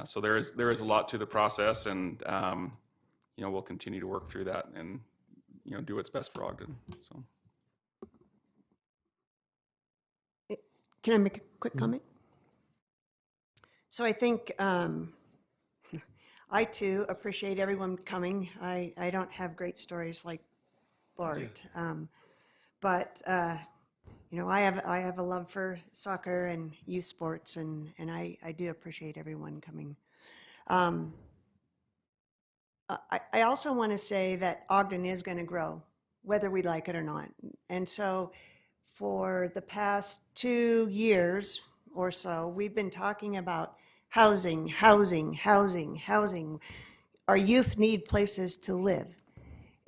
so there is a lot to the process, and we'll continue to work through that and do what's best for Ogden. So, can I make a quick comment? So I think I too appreciate everyone coming. I don't have great stories like Bart, but I have a love for soccer and youth sports, and I do appreciate everyone coming. I also want to say that Ogden is going to grow, whether we like it or not. And so for the past 2 years or so, we've been talking about housing. Our youth need places to live.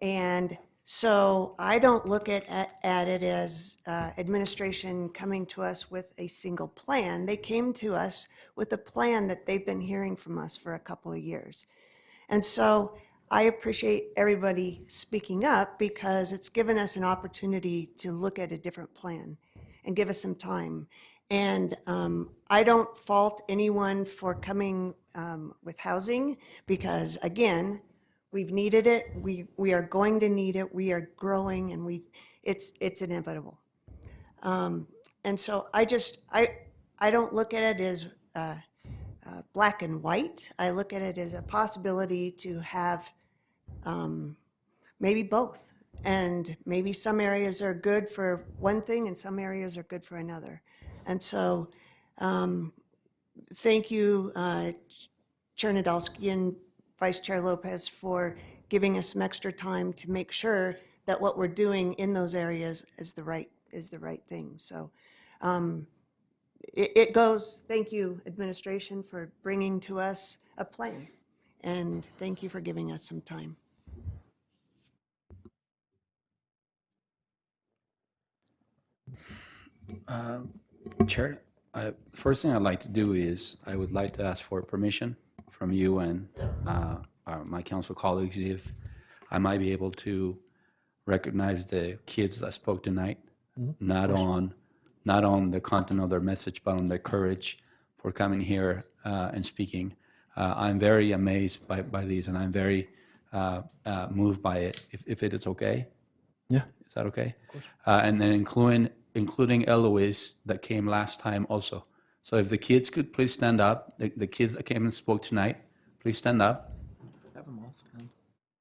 And so I don't look at it as administration coming to us with a single plan. They came to us with a plan that they've been hearing from us for a couple of years. And so I appreciate everybody speaking up because it's given us an opportunity to look at a different plan and give us some time. And I don't fault anyone for coming with housing because, again, we've needed it. We are going to need it. We are growing, and it's inevitable. And so I don't look at it as black and white. I look at it as a possibility to have maybe both. And maybe some areas are good for one thing and some areas are good for another. And so thank you, Chair Nadolski and Vice Chair Lopez, for giving us some extra time to make sure that what we're doing in those areas is the right thing. So it goes, thank you, administration, for bringing to us a plan. And thank you for giving us some time. Chair, first thing I'd like to do is I would like to ask for permission from you and my council colleagues if I might be able to recognize the kids that spoke tonight, Mhm. not Of course. not on the content of their message, but on their courage for coming here and speaking. I'm very amazed by these, and I'm very moved by it. If it is okay, Yeah. is that okay? Of course. And then including Eloise that came last time also. So if the kids could please stand up, the kids that came and spoke tonight, please stand up. Have them all stand.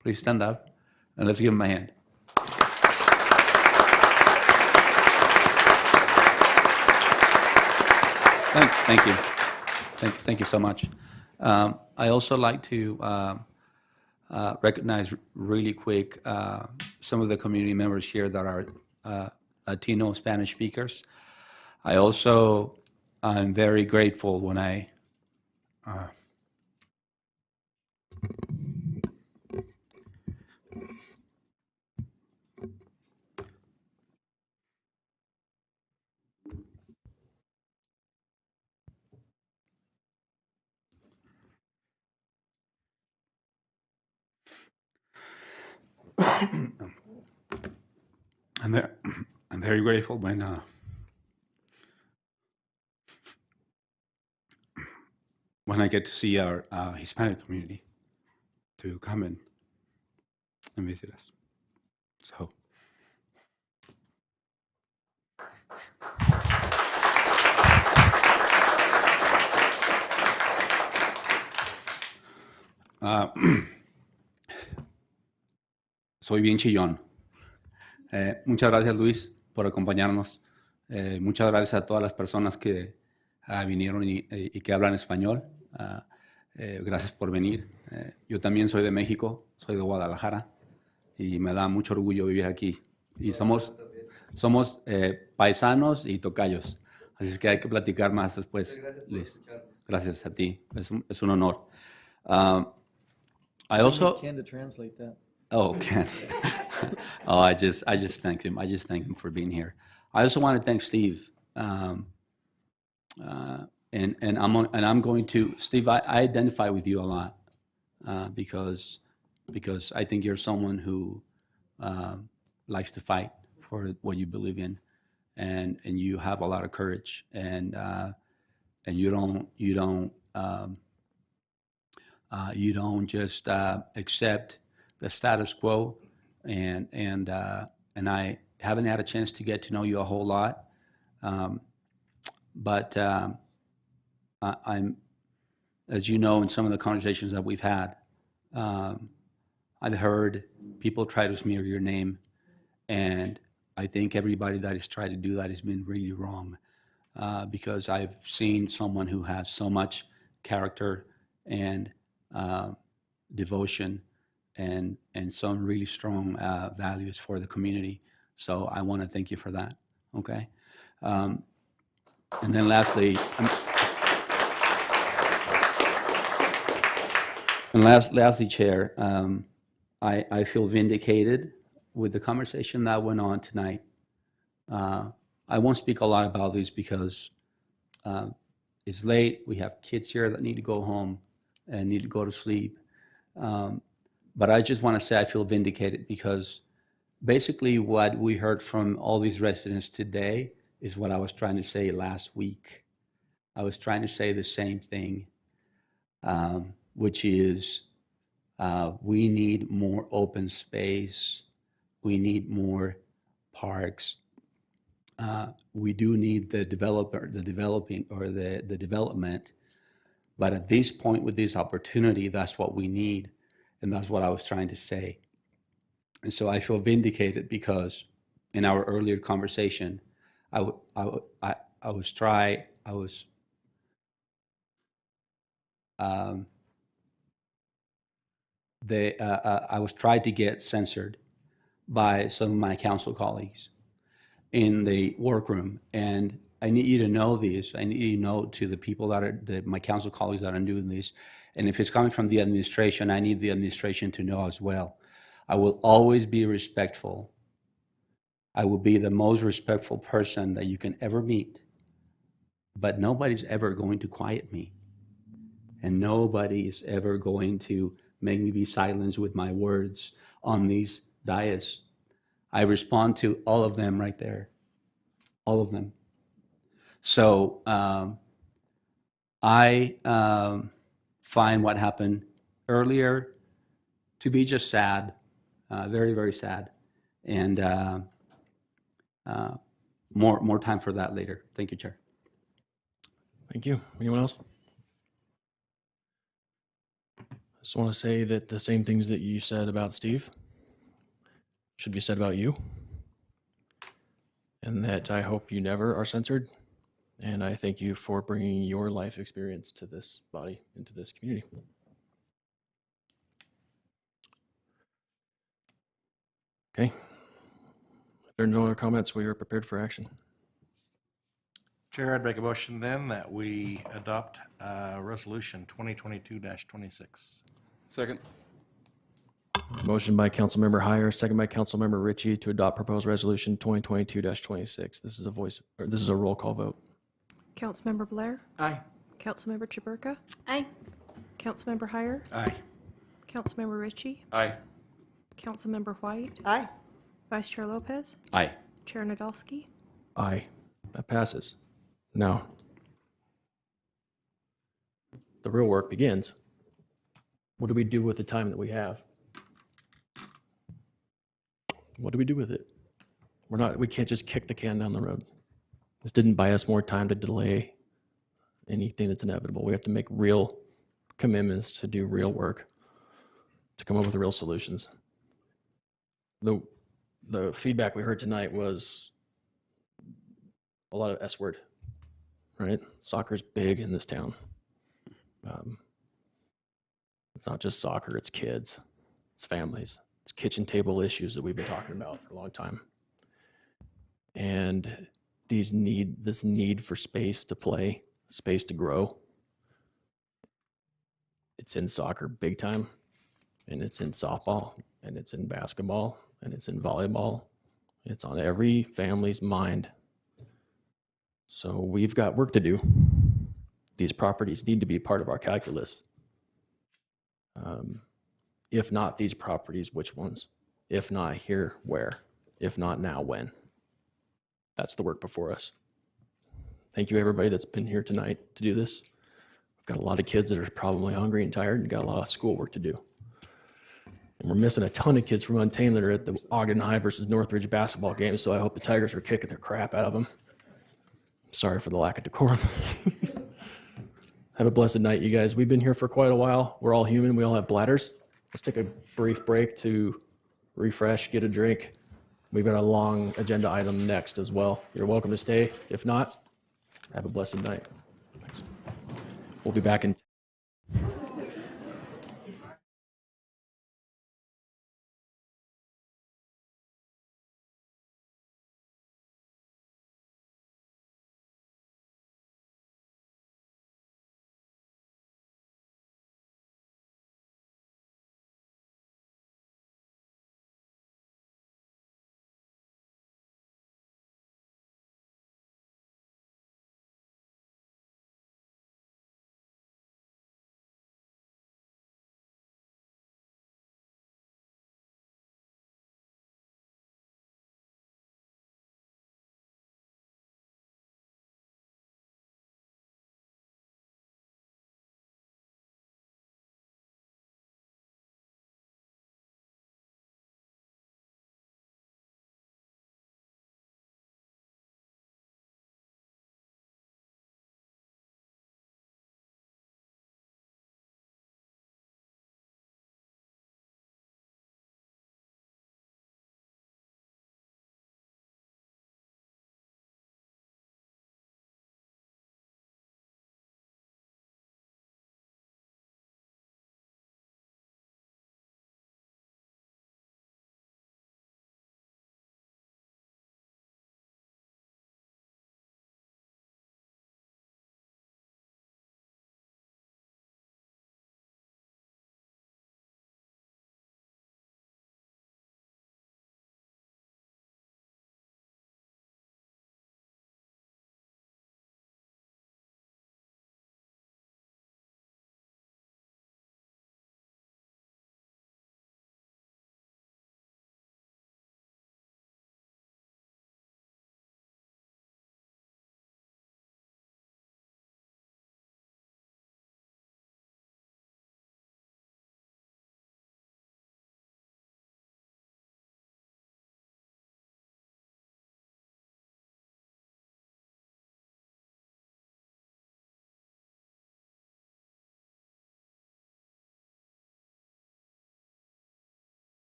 Please stand up, and let's give them a hand. Thank you. Thank you so much. I also like to recognize really quick some of the community members here that are Latino Spanish speakers. I'm very grateful when I I'm very grateful when I get to see our Hispanic community to come and visit us. So. Soy bien chillón. Muchas gracias, Luis, por acompañarnos. Muchas gracias a todas las personas que vinieron y que hablan español. Gracias por venir. Yo también soy de México, soy de Guadalajara y me da mucho orgullo vivir aquí. Y somos paisanos y tocayos. Así es que hay que platicar más después, Luis. Gracias a ti. Es un honor. I also. Ken to translate that. Oh, Ken. Oh, I just thank him. I just thank him for being here. I also want to thank Steve. And I'm going to Steve. I identify with you a lot because I think you're someone who likes to fight for what you believe in, and you have a lot of courage, and you don't just accept the status quo, and I haven't had a chance to get to know you a whole lot, but I'm, as you know, in some of the conversations that we've had, I've heard people try to smear your name, and I think everybody that has tried to do that has been really wrong, because I've seen someone who has so much character and devotion and some really strong values for the community. So I want to thank you for that. Okay. And then lastly, Chair, I feel vindicated with the conversation that went on tonight. I won't speak a lot about this because it's late. We have kids here that need to go home and need to go to sleep. But I just want to say I feel vindicated because basically what we heard from all these residents today is what I was trying to say last week. I was trying to say the same thing, which is we need more open space. We need more parks. We do need the development. But at this point with this opportunity, that's what we need. And that's what I was trying to say. And so I feel vindicated because in our earlier conversation, I was tried to get censored by some of my council colleagues in the workroom. And I need you to know this. I need you to know to the people that are my council colleagues that are doing this. And if it's coming from the administration, I need the administration to know as well. I will always be respectful. I will be the most respectful person that you can ever meet. But nobody's ever going to quiet me. And nobody is ever going to make me be silenced with my words on these dais. I respond to all of them right there, all of them. So I find what happened earlier to be just sad, very, very sad. And more time for that later. Thank you, Chair. Thank you. Anyone else? I just want to say that the same things that you said about Steve should be said about you. And that I hope you never are censored. And I thank you for bringing your life experience to this body, into this community. Okay. If there are no other comments, we are prepared for action. Chair, I'd make a motion then that we adopt Resolution 2022-26. Second. Motion by Councilmember Heyer, second by Councilmember Ritchie to adopt proposed resolution 2022-26. This is a roll call vote. Councilmember Blair? Aye. Councilmember Chaburka? Aye. Councilmember Heyer? Aye. Councilmember Ritchie? Aye. Councilmember White? Aye. Vice Chair Lopez? Aye. Chair Nadolski? Aye. That passes. Now, the real work begins. What do we do with the time that we have? What do we do with it? We can't just kick the can down the road. This didn't buy us more time to delay anything that's inevitable. We have to make real commitments to do real work, to come up with real solutions. The feedback we heard tonight was a lot of S word, right? Soccer's big in this town. It's not just soccer, it's kids, it's families, it's kitchen table issues that we've been talking about for a long time. And this need for space to play, space to grow, it's in soccer big time, and it's in softball, and it's in basketball, and it's in volleyball. It's on every family's mind. So we've got work to do. These properties need to be part of our calculus. If not these properties, which ones? If not here, where? If not now, when? That's the work before us. Thank you, everybody that's been here tonight to do this. We've got a lot of kids that are probably hungry and tired and got a lot of schoolwork to do. And we're missing a ton of kids from Untamed that are at the Ogden High versus Northridge basketball game, so I hope the Tigers are kicking their crap out of them. Sorry for the lack of decorum. Have a blessed night, you guys. We've been here for quite a while. We're all human. We all have bladders. Let's take a brief break to refresh, get a drink. We've got a long agenda item next as well. You're welcome to stay. If not, have a blessed night. Thanks. We'll be back in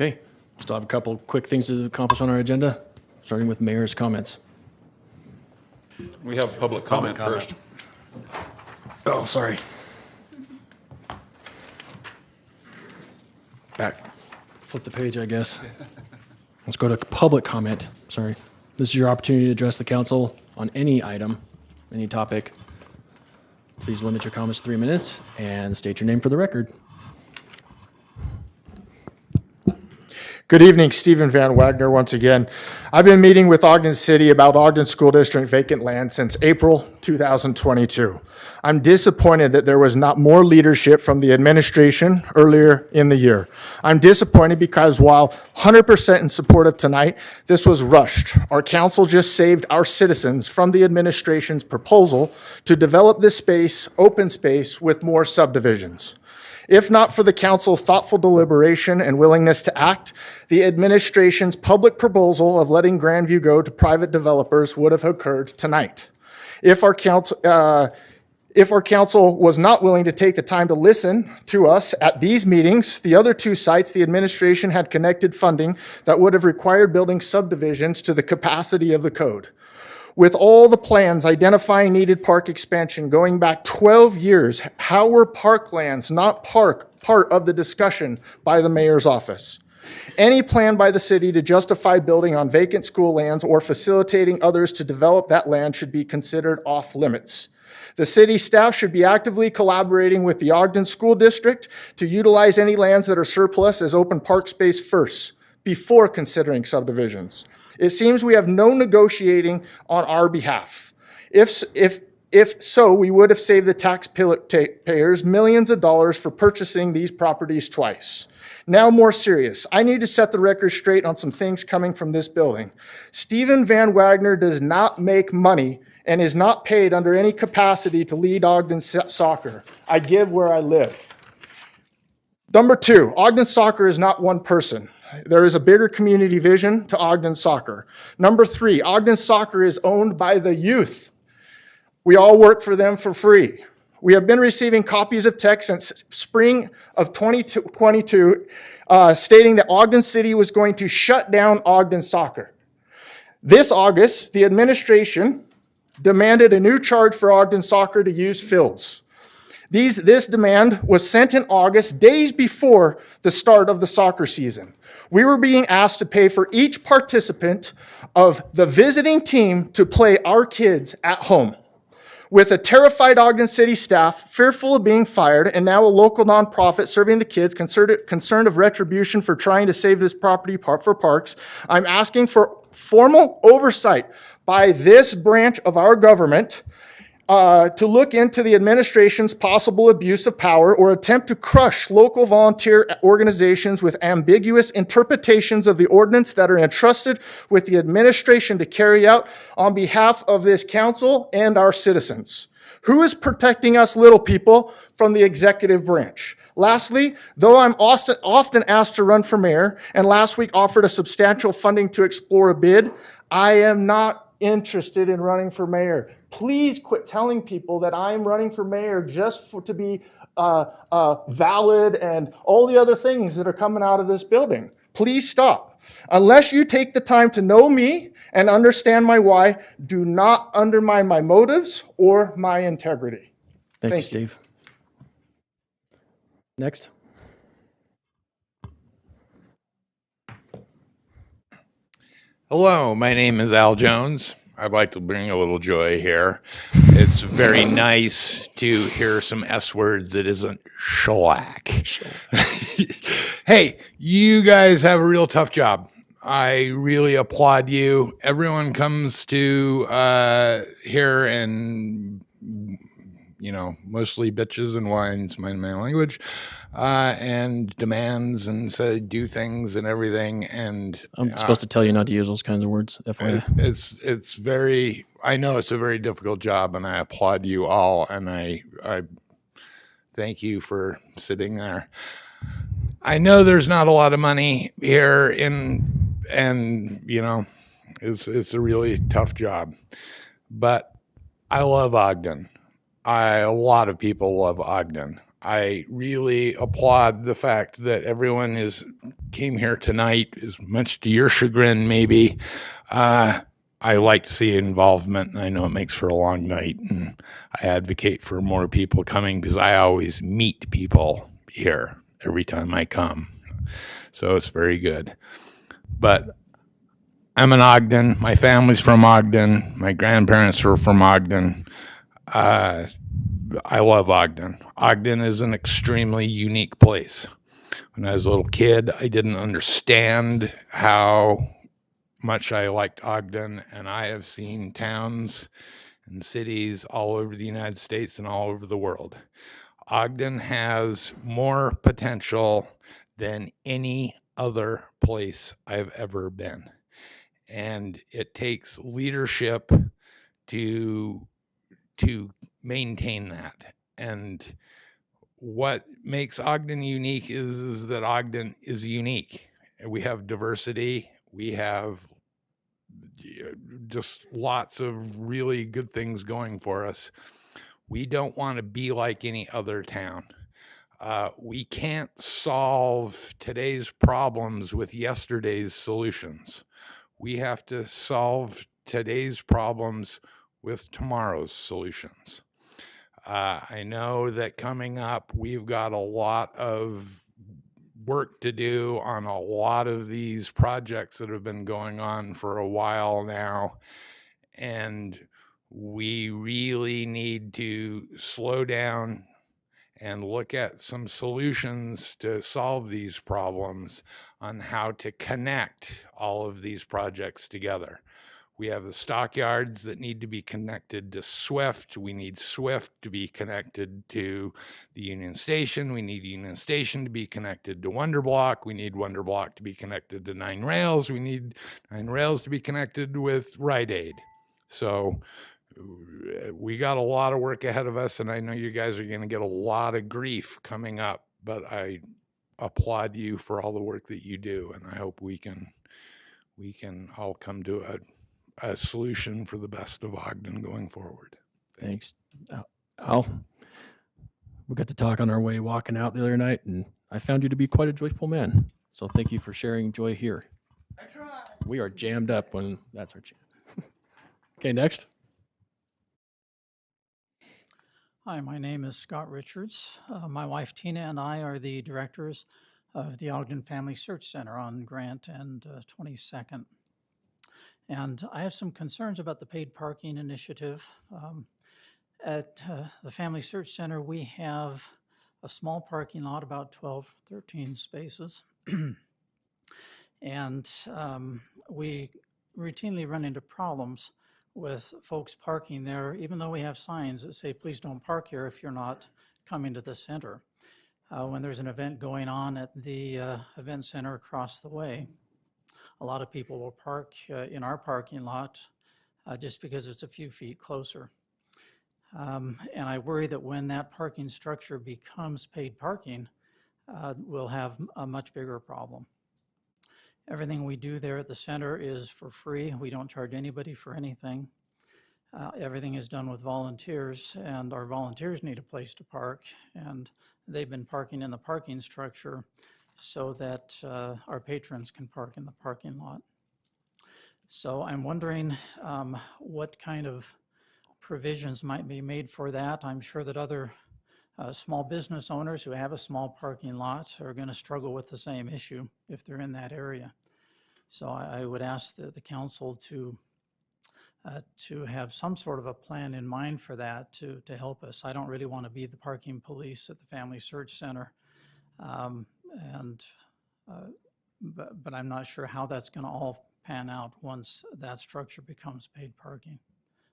Okay, still have a couple quick things to accomplish on our agenda, starting with mayor's comments. We have public comment first. Oh, sorry. Back. Flip the page, I guess. Let's go to public comment. Sorry. This is your opportunity to address the council on any item, any topic. Please limit your comments to 3 minutes and state your name for the record. Good evening, Stephen Van Wagner once again. I've been meeting with Ogden City about Ogden School District vacant land since April 2022. I'm disappointed that there was not more leadership from the administration earlier in the year. I'm disappointed because while 100% in support of tonight, this was rushed. Our council just saved our citizens from the administration's proposal to develop this space, open space, with more subdivisions. If not for the council's thoughtful deliberation and willingness to act, the administration's public proposal of letting Grandview go to private developers would have occurred tonight. If our council was not willing to take the time to listen to us at these meetings, the other two sites, the administration had connected funding that would have required building subdivisions to the capacity of the code. With all the plans identifying needed park expansion going back 12 years, how were parklands not part of the discussion by the mayor's office? Any plan by the city to justify building on vacant school lands or facilitating others to develop that land should be considered off limits. The city staff should be actively collaborating with the Ogden School District to utilize any lands that are surplus as open park space first, before considering subdivisions. It seems we have no negotiating on our behalf. If so, we would have saved the taxpayers millions of dollars for purchasing these properties twice. Now more serious, I need to set the record straight on some things coming from this building. Stephen Van Wagner does not make money and is not paid under any capacity to lead Ogden soccer. I give where I live. Number two, Ogden soccer is not one person. There is a bigger community vision to Ogden soccer. Number three, Ogden soccer is owned by the youth. We all work for them for free. We have been receiving copies of text since spring of 2022 stating that Ogden City was going to shut down Ogden soccer. This August, the administration demanded a new charge for Ogden soccer to use fields. This demand was sent in August, days before the start of the soccer season. We were being asked to pay for each participant of the visiting team to play our kids at home. With a terrified Ogden City staff, fearful of being fired, and now a local nonprofit serving the kids concerned of retribution for trying to save this property for parks, I'm asking for formal oversight by this branch of our government to look into the administration's possible abuse of power or attempt to crush local volunteer organizations with ambiguous interpretations of the ordinance that are entrusted with the administration to carry out on behalf of this council and our citizens. Who is protecting us little people from the executive branch? Lastly, though I'm often asked to run for mayor and last week offered a substantial funding to explore a bid, I am not interested in running for mayor. Please quit telling people that I'm running for mayor just to be valid and all the other things that are coming out of this building. Please stop. Unless you take the time to know me and understand my why, do not undermine my motives or my integrity. Thank you, Steve. Next. Hello, my name is Al Jones. I'd like to bring a little joy here. It's very nice to hear some S words that isn't shellac. Hey, you guys have a real tough job. I really applaud you. Everyone comes to here and, you know, mostly bitches and whines, mind my language, and demands and say do things and everything. And I'm supposed to tell you not to use those kinds of words, FYI. It's very, I know it's a very difficult job, and I applaud you all, and I thank you for sitting there. I know there's not a lot of money here and you know, it's a really tough job, but I love Ogden. A lot of people love Ogden. I really applaud the fact that everyone came here tonight, as much to your chagrin, maybe. I like to see involvement, and I know it makes for a long night, and I advocate for more people coming because I always meet people here every time I come. So it's very good. But I'm in Ogden. My family's from Ogden. My grandparents are from Ogden. I love Ogden. Ogden is an extremely unique place. When I was a little kid, I didn't understand how much I liked Ogden, and I have seen towns and cities all over the United States and all over the world. Ogden has more potential than any other place I've ever been. And it takes leadership to maintain that. And what makes Ogden unique is that Ogden is unique. We have diversity. We have just lots of really good things going for us. We don't want to be like any other town. We can't solve today's problems with yesterday's solutions. We have to solve today's problems with tomorrow's solutions. I know that coming up, we've got a lot of work to do on a lot of these projects that have been going on for a while now. And we really need to slow down and look at some solutions to solve these problems on how to connect all of these projects together. We have the stockyards that need to be connected to Swift. We need Swift to be connected to the Union Station. We need Union Station to be connected to WonderBlock. We need WonderBlock to be connected to 9 Rails. We need 9 Rails to be connected with Rite Aid. So we got a lot of work ahead of us, and I know you guys are going to get a lot of grief coming up, but I applaud you for all the work that you do, and I hope we can all come to a solution for the best of Ogden going forward. Thanks. Al, we got to talk on our way walking out the other night, and I found you to be quite a joyful man. So thank you for sharing joy here. I tried. We are jammed up when that's our jam. Okay, next. Hi, my name is Scott Richards. My wife Tina and I are the directors of the Ogden Family Search Center on Grant and 22nd. And I have some concerns about the paid parking initiative. At the Family Search Center, we have a small parking lot, about 12, 13 spaces. And we routinely run into problems with folks parking there, even though we have signs that say, please don't park here if you're not coming to the center. When there's an event going on at the event center across the way, a lot of people will park in our parking lot just because it's a few feet closer. And I worry that when that parking structure becomes paid parking, we'll have a much bigger problem. Everything we do there at the center is for free. We don't charge anybody for anything. Everything is done with volunteers, and our volunteers need a place to park, and they've been parking in the parking structure so that our patrons can park in the parking lot. So I'm wondering what kind of provisions might be made for that. I'm sure that other small business owners who have a small parking lot are going to struggle with the same issue if they're in that area. So I would ask the council to have some sort of a plan in mind for that to help us. I don't really want to be the parking police at the Family Search Center, but I'm not sure how that's going to all pan out once that structure becomes paid parking.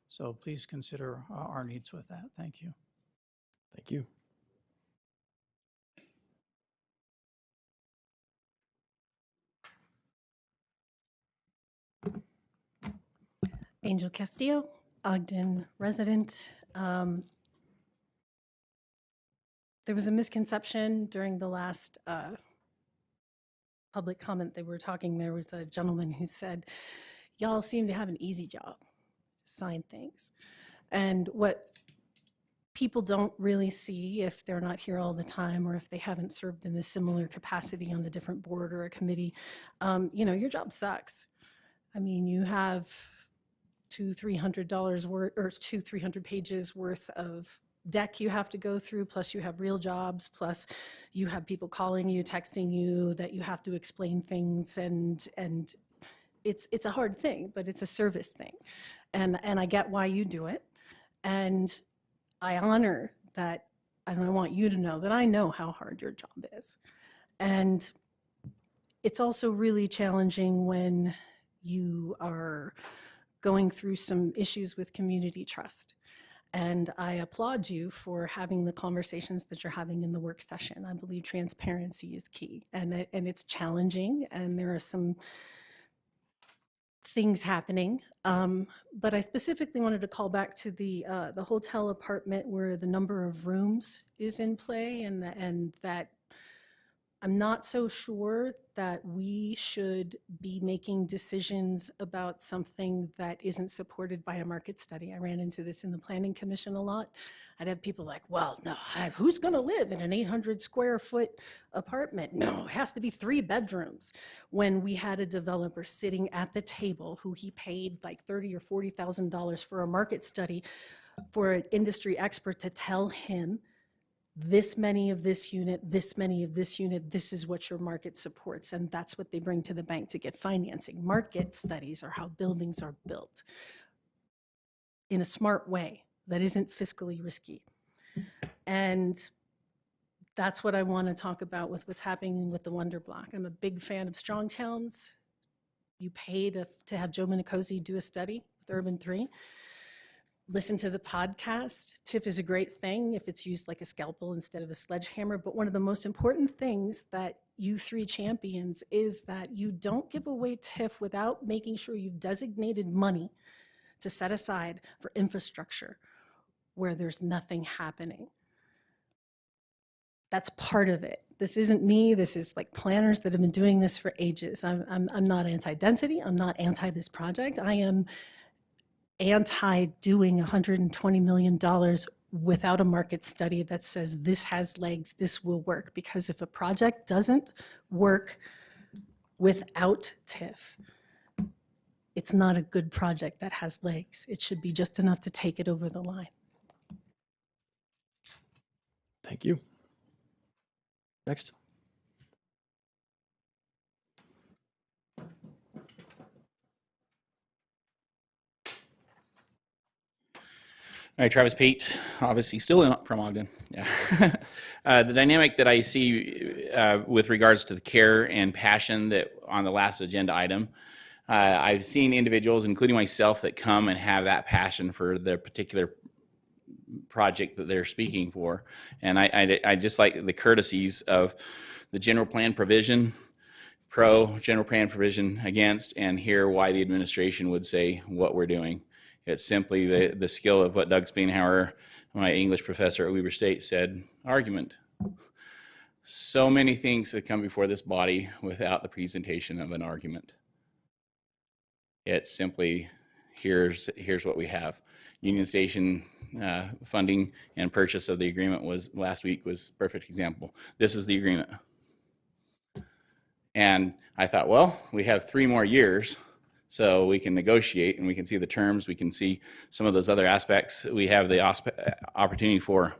So please consider our needs with that. Thank you. Thank you. Angel Castillo, Ogden resident. There was a misconception during the last public comment they were talking. There was a gentleman who said, y'all seem to have an easy job, sign things. And what people don't really see if they're not here all the time or if they haven't served in a similar capacity on a different board or a committee. You know, your job sucks. I mean, you have $200-300 worth, or 200-300 pages worth of deck you have to go through, plus you have real jobs, plus you have people calling you, texting you that you have to explain things, and it's a hard thing, but it's a service thing. And I get why you do it. And I honor that, and I want you to know that I know how hard your job is. And it's also really challenging when you are going through some issues with community trust. And I applaud you for having the conversations that you're having in the work session. I believe transparency is key, and it's challenging, and there are some things happening. But I specifically wanted to call back to the hotel apartment where the number of rooms is in play, and that I'm not so sure that we should be making decisions about something that isn't supported by a market study. I ran into this in the Planning Commission a lot. I'd have people like, well, no, who's going to live in an 800 square foot apartment? No, it has to be 3 bedrooms. When we had a developer sitting at the table who he paid like $30,000 or $40,000 for a market study for an industry expert to tell him, this many of this unit, this many of this unit, this is what your market supports. And that's what they bring to the bank to get financing. Market studies are how buildings are built in a smart way that isn't fiscally risky. And that's what I want to talk about with what's happening with the WonderBlock. I'm a big fan of strong towns. You pay to have Joe Minicozy do a study with Urban 3. Listen to the podcast. TIF is a great thing if it's used like a scalpel instead of a sledgehammer. But one of the most important things that you 3 champions is that you don't give away TIF without making sure you've designated money to set aside for infrastructure where there's nothing happening. That's part of it. This isn't me. This is like planners that have been doing this for ages. I'm not anti-density. I'm not anti this project. I am anti-doing $120 million without a market study that says this has legs, this will work. Because if a project doesn't work without TIF, it's not a good project that has legs. It should be just enough to take it over the line. Thank you. Next. All right, Travis Pate, obviously still from Ogden. Yeah. The dynamic that I see with regards to the care and passion that on the last agenda item, I've seen individuals, including myself, that come and have that passion for their particular project that they're speaking for. And I just like the courtesies of the general plan provision, pro, general plan provision against, and hear why the administration would say what we're doing. It's simply the skill of what Doug Spienhauer, my English professor at Weber State, said, argument. So many things that come before this body without the presentation of an argument. It's simply, here's what we have. Union Station funding and purchase of the agreement was last week was a perfect example. This is the agreement. And I thought, well, we have 3 more years. So we can negotiate and we can see the terms, we can see some of those other aspects. We have the opportunity for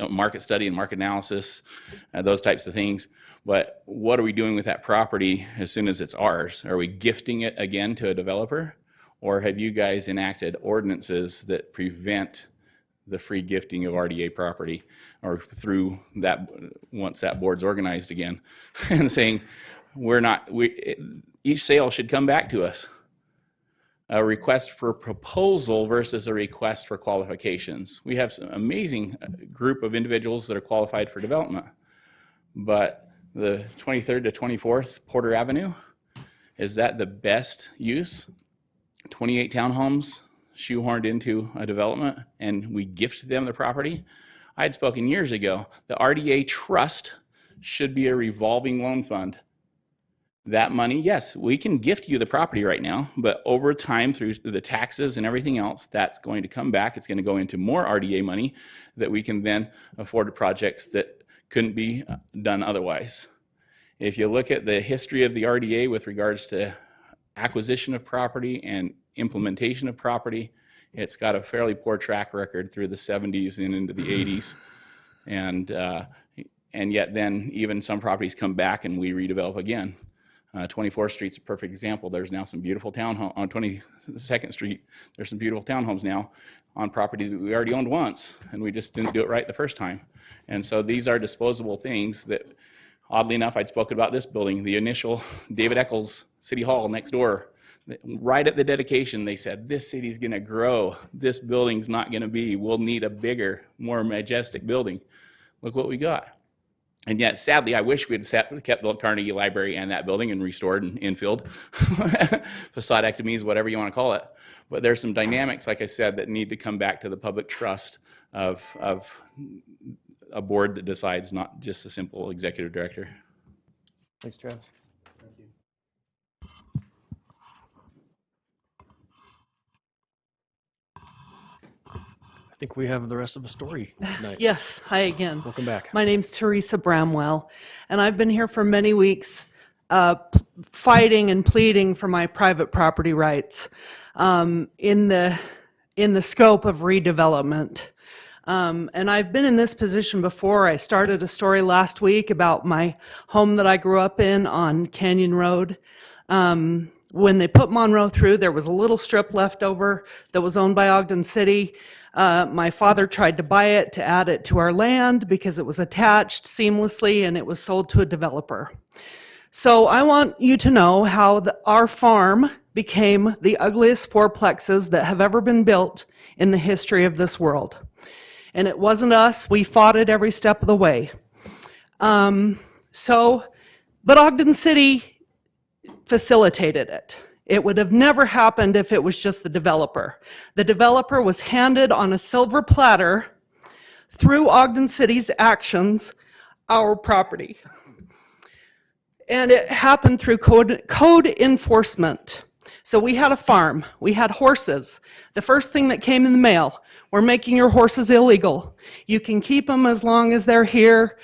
market study and market analysis, those types of things. But what are we doing with that property as soon as it's ours? Are we gifting it again to a developer? Or have you guys enacted ordinances that prevent the free gifting of RDA property, or through that, once that board's organized again, and saying, each sale should come back to us. A request for proposal versus a request for qualifications. We have some amazing group of individuals that are qualified for development, but the 23rd to 24th Porter Avenue, is that the best use? 28 townhomes shoehorned into a development and we gift them the property? I had spoken years ago, the RDA trust should be a revolving loan fund. that money, yes, we can gift you the property right now, but over time through the taxes and everything else, that's going to come back. It's going to go into more RDA money that we can then afford to projects that couldn't be done otherwise. If you look at the history of the RDA with regards to acquisition of property and implementation of property, it's got a fairly poor track record through the 70s and into the 80s. And yet then even some properties come back and we redevelop again. 24th Street's a perfect example. There's now some beautiful townhomes on 22nd Street. There's some beautiful townhomes now on property that we already owned once, and we just didn't do it right the first time. And so these are disposable things that, oddly enough, I'd spoken about this building, the initial David Eccles City Hall next door. Right at the dedication, they said, this city's going to grow. This building's not going to be. We'll need a bigger, more majestic building. Look what we got. And yet, sadly, I wish we had kept the Carnegie Library and that building and restored and infilled. Facadectomies, whatever you want to call it. But there's some dynamics, like I said, that need to come back to the public trust of a board that decides, not just a simple executive director. Thanks, Travis. Thank you. I think we have the rest of the story tonight. Yes, hi again. Welcome back. My name's Teresa Bramwell, and I've been here for many weeks fighting and pleading for my private property rights in the scope of redevelopment. And I've been in this position before. I started a story last week about my home that I grew up in on Canyon Road. When they put Monroe through, there was a little strip left over that was owned by Ogden City. My father tried to buy it to add it to our land because it was attached seamlessly and it was sold to a developer. So I want you to know how our farm became the ugliest fourplexes that have ever been built in the history of this world. And it wasn't us. We fought it every step of the way. But Ogden City facilitated it. It would have never happened if it was just the developer. The developer was handed on a silver platter through Ogden City's actions our property. And it happened through code enforcement. So we had a farm, we had horses. The first thing that came in the mail, we're making your horses illegal. You can keep them as long as they're here,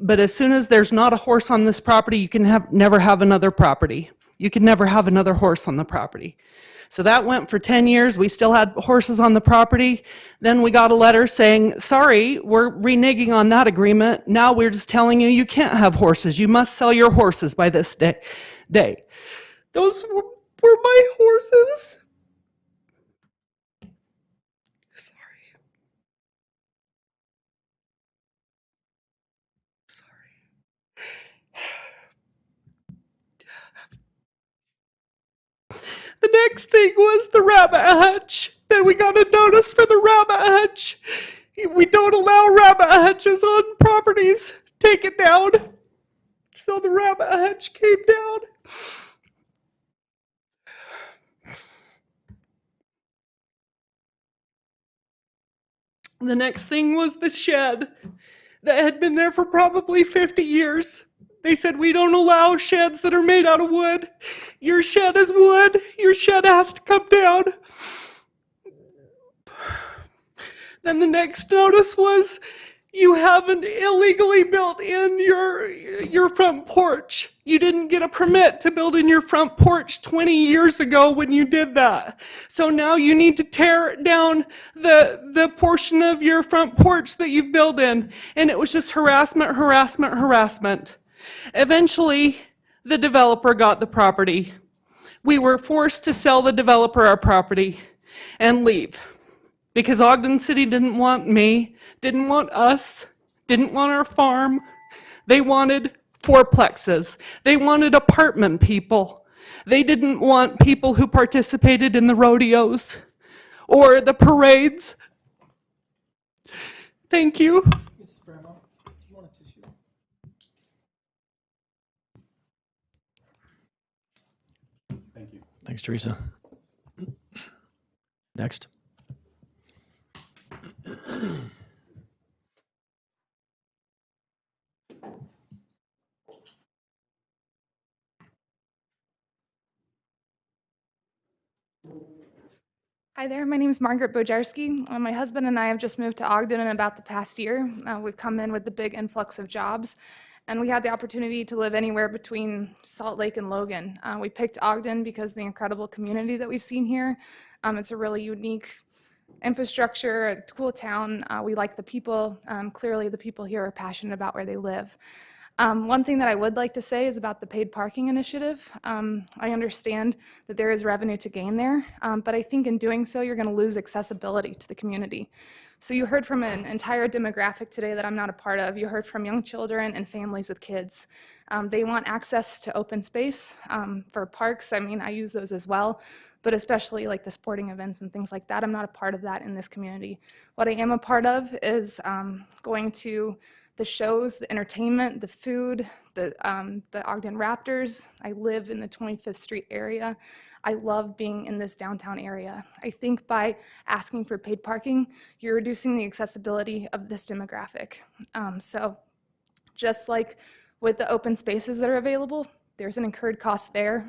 but as soon as there's not a horse on this property, you can never have another property. You can never have another horse on the property. So that went for 10 years. We still had horses on the property. Then we got a letter saying, sorry, we're reneging on that agreement. Now we're just telling you you can't have horses. You must sell your horses by this day. Those were my horses. The next thing was the rabbit hutch. Then we got a notice for the rabbit hutch. We don't allow rabbit hutches on properties. Take it down. So the rabbit hutch came down. The next thing was the shed that had been there for probably 50 years. They said, we don't allow sheds that are made out of wood. Your shed is wood. Your shed has to come down. Then the next notice was, you haven't illegally built in your front porch. You didn't get a permit to build in your front porch 20 years ago when you did that. So now you need to tear down the portion of your front porch that you built in. And it was just harassment, harassment, harassment. Eventually, the developer got the property. We were forced to sell the developer our property and leave because Ogden City didn't want me, didn't want us, didn't want our farm. They wanted fourplexes. They wanted apartment people. They didn't want people who participated in the rodeos or the parades. Thank you. Mrs. Bramwell, do you want a tissue? Thank you. Thanks, Teresa. Next. Hi there, my name is Margaret Bojarski. My husband and I have just moved to Ogden in about the past year. We've come in with the big influx of jobs, and we had the opportunity to live anywhere between Salt Lake and Logan. We picked Ogden because of the incredible community that we've seen here. It's a really unique infrastructure, a cool town. We like the people. Clearly, the people here are passionate about where they live. One thing that I would like to say is about the paid parking initiative. I understand that there is revenue to gain there, but I think in doing so, you're going to lose accessibility to the community. So you heard from an entire demographic today that I'm not a part of. You heard from young children and families with kids. They want access to open space for parks. I mean, I use those as well, but especially like the sporting events and things like that. I'm not a part of that in this community. What I am a part of is going to the shows, the entertainment, the food, the Ogden Raptors. I live in the 25th Street area. I love being in this downtown area. I think by asking for paid parking, you're reducing the accessibility of this demographic. So just like with the open spaces that are available, there's an incurred cost there.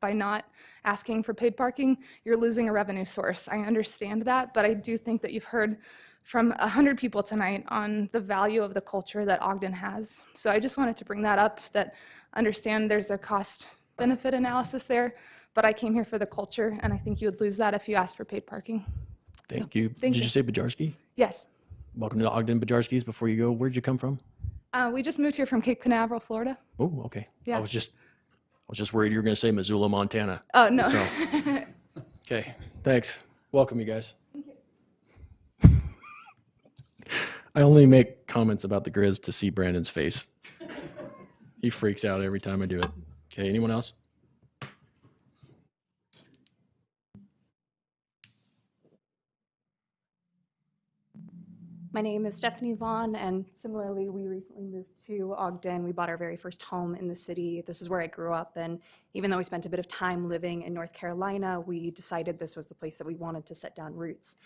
By not asking for paid parking, you're losing a revenue source. I understand that, but I do think that you've heard from 100 people tonight on the value of the culture that Ogden has. So I just wanted to bring that up, that understand there's a cost-benefit analysis there, but I came here for the culture, and I think you would lose that if you asked for paid parking. Thank you. thank Did you. you say Bajarski? Yes. Welcome to Ogden Bajarski's. Before you go, where'd you come from? We just moved here from Cape Canaveral, Florida. Oh, okay. Yeah. I was just worried you were going to say Missoula, Montana. Oh, no. So, okay. Thanks. Welcome, you guys. I only make comments about the Grizz to see Brandon's face. He freaks out every time I do it. Okay, anyone else? My name is Stephanie Vaughn, and similarly, we recently moved to Ogden. We bought our very first home in the city. This is where I grew up, and even though we spent a bit of time living in North Carolina, we decided this was the place that we wanted to set down roots.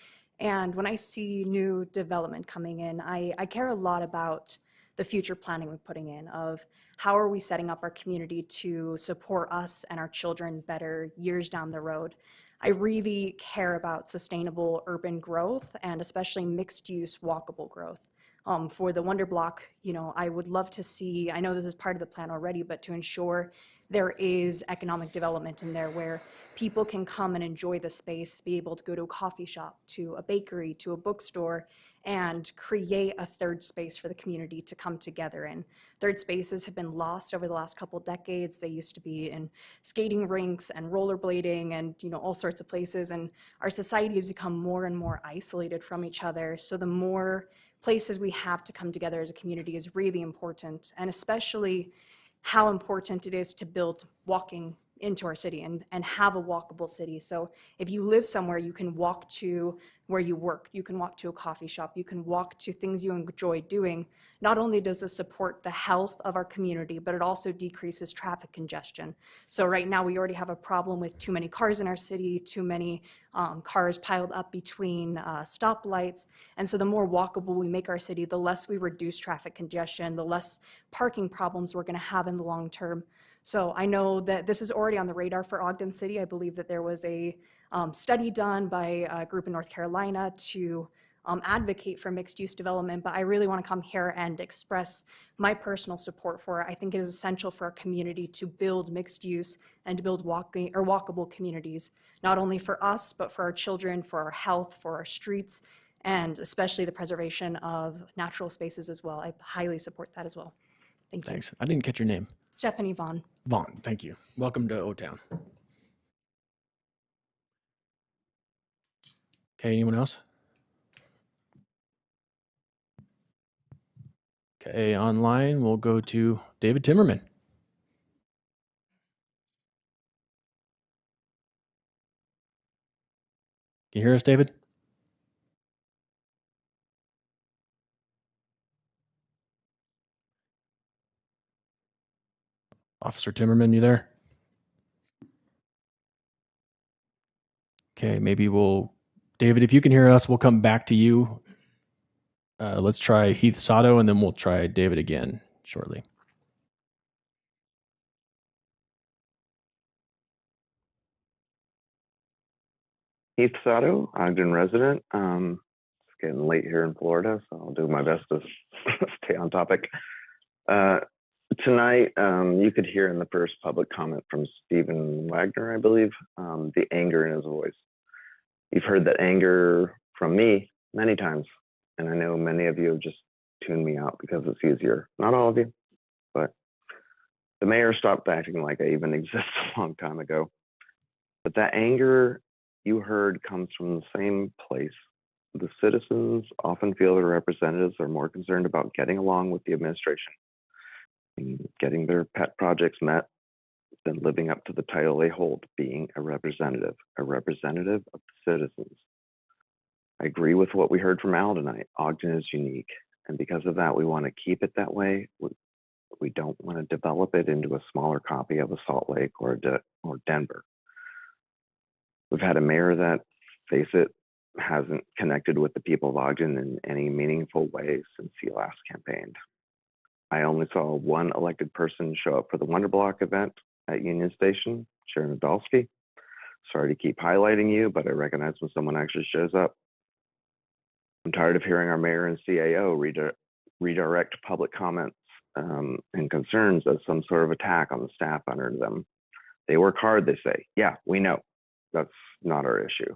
And when I see new development coming in, I care a lot about the future planning we're putting in of how are we setting up our community to support us and our children better years down the road. I really care about sustainable urban growth and especially mixed-use walkable growth. For the WonderBlock, I would love to see, I know this is part of the plan already, but to ensure there is economic development in there where people can come and enjoy the space, be able to go to a coffee shop, to a bakery, to a bookstore, and create a third space for the community to come together in. Third spaces have been lost over the last couple decades. They used to be in skating rinks and rollerblading and all sorts of places, and our society has become more and more isolated from each other. So the more places we have to come together as a community is really important, and especially how important it is to build walking into our city and have a walkable city. So if you live somewhere, you can walk to where you work, you can walk to a coffee shop, you can walk to things you enjoy doing. Not only does this support the health of our community, but it also decreases traffic congestion. So right now we already have a problem with too many cars in our city, too many cars piled up between stoplights. And so the more walkable we make our city, the less we reduce traffic congestion, the less parking problems we're gonna have in the long term. So I know that this is already on the radar for Ogden City. I believe that there was a study done by a group in North Carolina to advocate for mixed-use development, but I really want to come here and express my personal support for it. I think it is essential for our community to build mixed use and to build walkable communities, not only for us, but for our children, for our health, for our streets, and especially the preservation of natural spaces as well. I highly support that as well. Thank you. Thanks. I didn't catch your name. Stephanie Vaughn. Vaughn, thank you. Welcome to O-Town. Okay, anyone else? Okay, online, we'll go to David Timmerman. Can you hear us, David? Officer Timmerman, you there? Okay, maybe David, if you can hear us, we'll come back to you. Let's try Heath Sato, and then we'll try David again shortly. Heath Sato, Ogden resident. It's getting late here in Florida, so I'll do my best to stay on topic. Tonight, you could hear in the first public comment from Stephen Wagner, I believe, the anger in his voice. You've heard that anger from me many times, and I know many of you have just tuned me out because it's easier. Not all of you, but the mayor stopped acting like I even exist a long time ago. But that anger you heard comes from the same place. The citizens often feel their representatives are more concerned about getting along with the administration and getting their pet projects met than living up to the title they hold, being a representative of the citizens. I agree with what we heard from Al tonight. Ogden is unique, and because of that, we want to keep it that way. We don't want to develop it into a smaller copy of a Salt Lake or Denver. We've had a mayor that, face it, hasn't connected with the people of Ogden in any meaningful way since he last campaigned. I only saw one elected person show up for the WonderBlock event at Union Station, Sharon Nadolski. Sorry to keep highlighting you, but I recognize when someone actually shows up. I'm tired of hearing our mayor and CAO redirect public comments and concerns as some sort of attack on the staff under them. They work hard, they say. Yeah, we know. That's not our issue.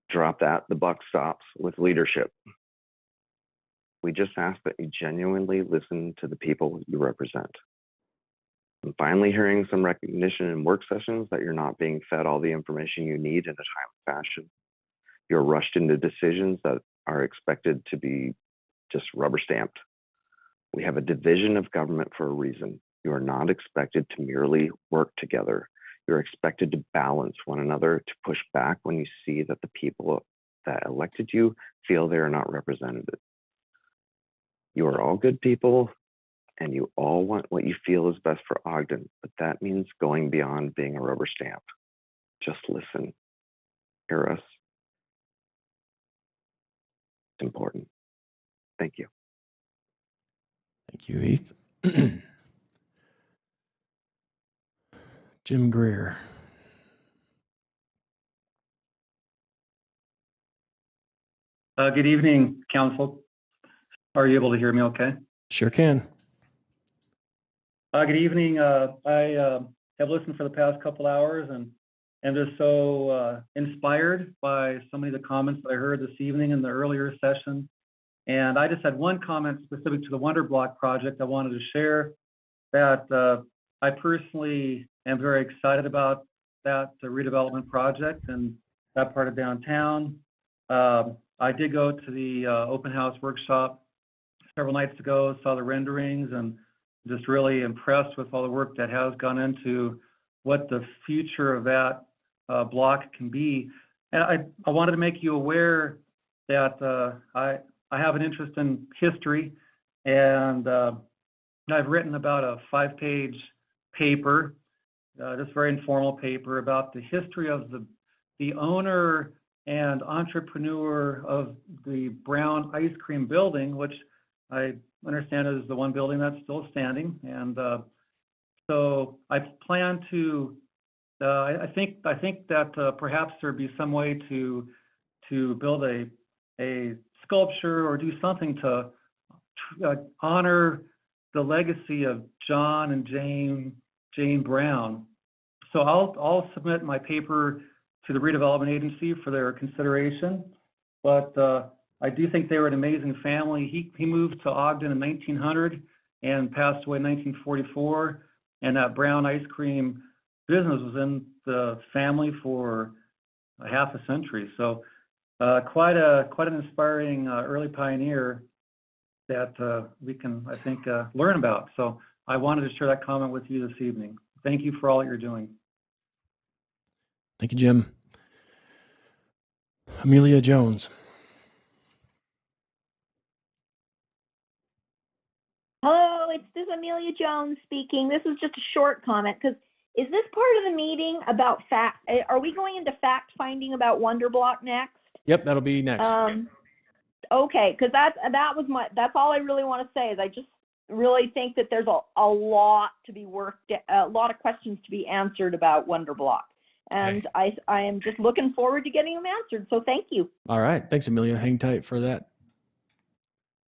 Drop that. The buck stops with leadership. We just ask that you genuinely listen to the people you represent. I'm finally hearing some recognition in work sessions that you're not being fed all the information you need in a timely fashion. You're rushed into decisions that are expected to be just rubber stamped. We have a division of government for a reason. You are not expected to merely work together. You're expected to balance one another, to push back when you see that the people that elected you feel they are not represented. You are all good people, and you all want what you feel is best for Ogden, but that means going beyond being a rubber stamp. Just listen. Hear us. It's important. Thank you. Thank you, Heath. Jim Greer. Good evening, council. Are you able to hear me okay? Sure can. Good evening. I have listened for the past couple hours and just so inspired by so many of the comments that I heard this evening in the earlier session. And I just had one comment specific to the WonderBlock project I wanted to share, that I personally am very excited about that redevelopment project and that part of downtown. I did go to the open house workshop several nights ago, saw the renderings, and just really impressed with all the work that has gone into what the future of that block can be. And I wanted to make you aware that I have an interest in history, and I've written about a 5-page paper, just very informal paper about the history of the owner and entrepreneur of the Brown Ice Cream building, which I understand is the one building that's still standing. And so I plan to, I think that perhaps there'd be some way to build a sculpture or do something to honor the legacy of John and Jane Brown. So I'll submit my paper to the redevelopment agency for their consideration. But I do think they were an amazing family. He moved to Ogden in 1900 and passed away in 1944. And that Brown ice cream business was in the family for a half a century. So quite an inspiring early pioneer that we can, I think, learn about. So I wanted to share that comment with you this evening. Thank you for all that you're doing. Thank you, Jim. Amelia Jones. Hello, this is Amelia Jones speaking. This is just a short comment because is this part of the meeting about fact? Are we going into fact finding about WonderBlock next? Yep, that'll be next. Okay, because that's all I really want to say is I just really think that there's a lot to be worked, a lot of questions to be answered about WonderBlock. And I am just looking forward to getting them answered. So thank you. All right. Thanks, Amelia. Hang tight for that.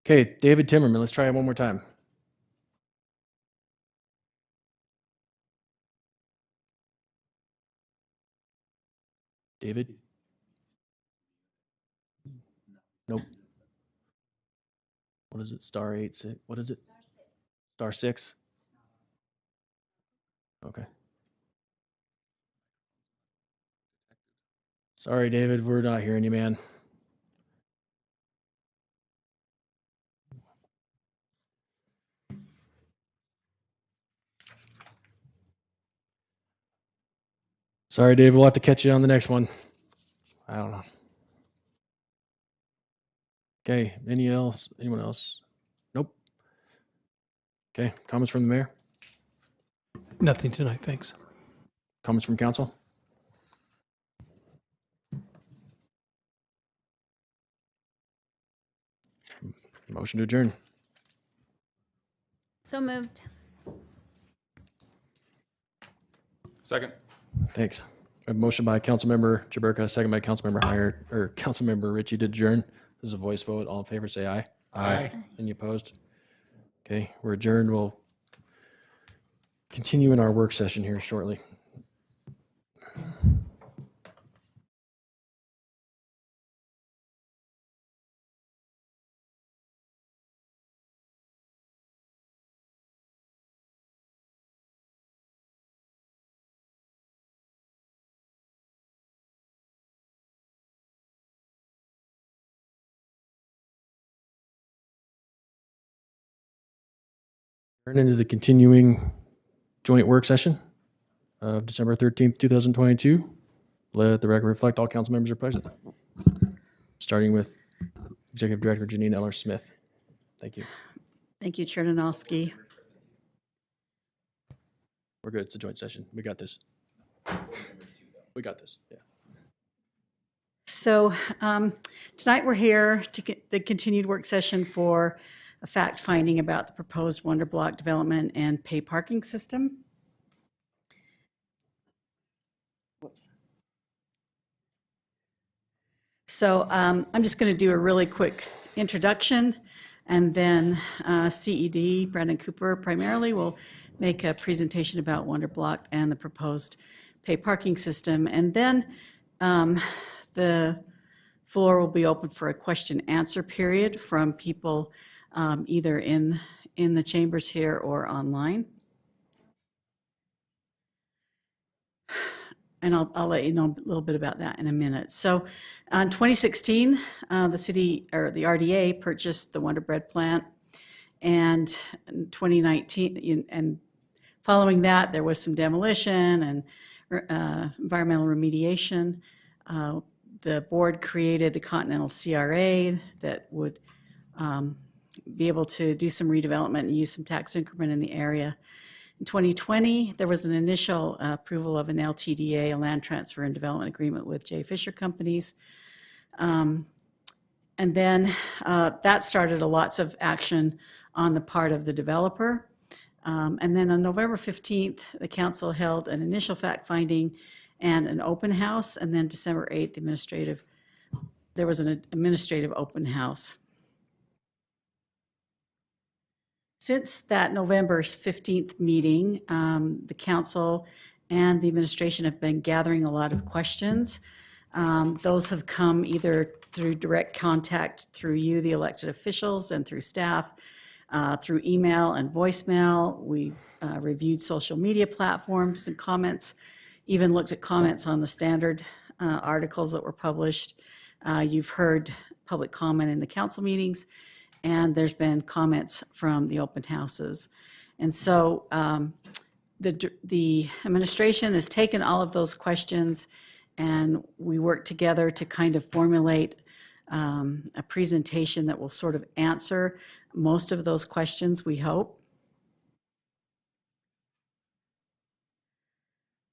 Okay, David Timmerman, let's try it one more time. David? Nope. What is it? Star 8, 6. What is it? Star 6. Okay. Sorry, David, we're not hearing you, man. Sorry, David, we'll have to catch you on the next one. I don't know. Okay, anyone else? Nope. Okay, comments from the mayor? Nothing tonight, thanks. Comments from council? Motion to adjourn. So moved. Second. Thanks. A motion by Councilmember Jaberka, second by Councilmember Ritchie to adjourn. This is a voice vote. All in favor, say aye. Aye. Any opposed? Okay, we're adjourned. We'll continue in our work session here shortly. Turn into the continuing joint work session of December 13th, 2022. Let the record reflect all council members are present. Starting with Executive Director Janine Eller Smith. Thank you. Thank you, Chair Nanowski. We're good. It's a joint session. We got this. We got this. Yeah. So tonight we're here to get the continued work session for a fact finding about the proposed WonderBlock development and pay parking system. Whoops. So I'm just going to do a really quick introduction, and then CED, Brandon Cooper primarily, will make a presentation about WonderBlock and the proposed pay parking system. And then the floor will be open for a question answer period from people either in the chambers here or online. And I'll let you know a little bit about that in a minute. So in 2016, the city, or the RDA, purchased the Wonder Bread plant. And in 2019, and following that, there was some demolition and environmental remediation. The board created the Continental CRA that would be able to do some redevelopment and use some tax increment in the area. In 2020, there was an initial approval of an LTDA, a land transfer and development agreement with J. Fisher Companies. And then that started lots of action on the part of the developer. And then on November 15th, the council held an initial fact finding and an open house. And then December 8th, there was an administrative open house. Since that November 15th meeting, the council and the administration have been gathering a lot of questions. Those have come either through direct contact through you, the elected officials, and through staff, through email and voicemail. We reviewed social media platforms and comments, even looked at comments on the standard articles that were published. You've heard public comment in the council meetings, and there's been comments from the open houses. And so the administration has taken all of those questions, and we work together to kind of formulate a presentation that will sort of answer most of those questions, we hope.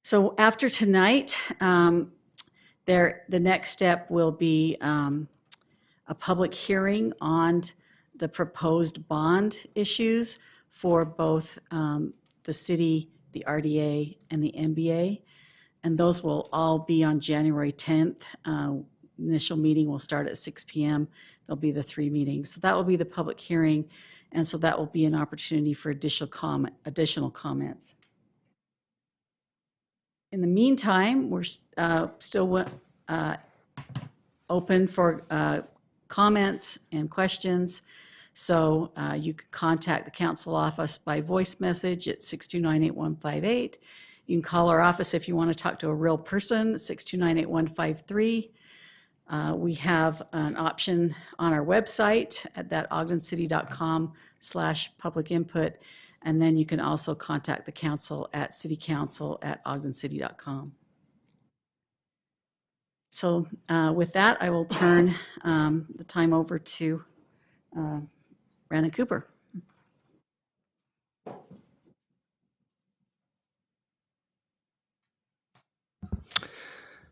So after tonight, the next step will be a public hearing on the proposed bond issues for both the city, the RDA, and the NBA. and those will all be on January 10th. Initial meeting will start at 6 p.m. There'll be the 3 meetings. So that will be the public hearing, and so that will be an opportunity for additional comments. In the meantime, we're still open for comments and questions. So you can contact the council office by voice message at 629-8158. You can call our office if you want to talk to a real person, 629-8153. We have an option on our website at that ogdencity.com/public input. And then you can also contact the council at citycouncil@ogdencity.com. So with that, I will turn the time over to Brandon Cooper.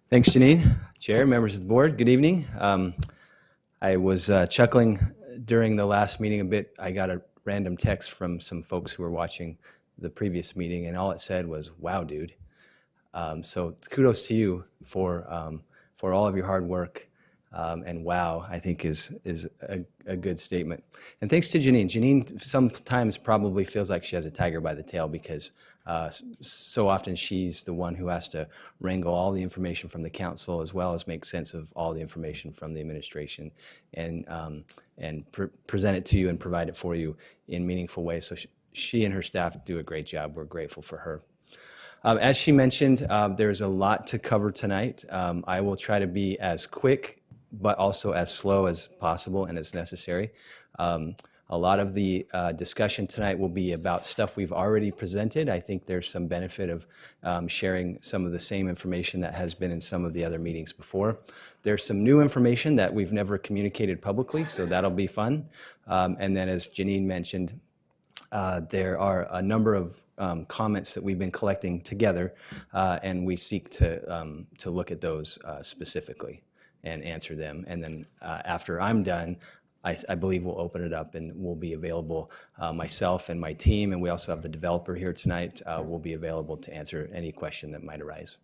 Thanks, Janine. Chair, members of the board, good evening. I was chuckling during the last meeting a bit. I got a random text from some folks who were watching the previous meeting, and all it said was, "Wow, dude." So kudos to you for all of your hard work. And wow, I think is a good statement. And thanks to Janine. Janine sometimes probably feels like she has a tiger by the tail because so often she's the one who has to wrangle all the information from the council as well as make sense of all the information from the administration and present it to you and provide it for you in meaningful ways. So she and her staff do a great job. We're grateful for her. As she mentioned, there's a lot to cover tonight. I will try to be as quick but also as slow as possible and as necessary. A lot of the discussion tonight will be about stuff we've already presented. I think there's some benefit of sharing some of the same information that has been in some of the other meetings before. There's some new information that we've never communicated publicly, so that'll be fun. And then as Janine mentioned, there are a number of comments that we've been collecting together, and we seek to look at those specifically and answer them. And then after I'm done, I believe we'll open it up and we'll be available, myself and my team, and we also have the developer here tonight, will be available to answer any question that might arise.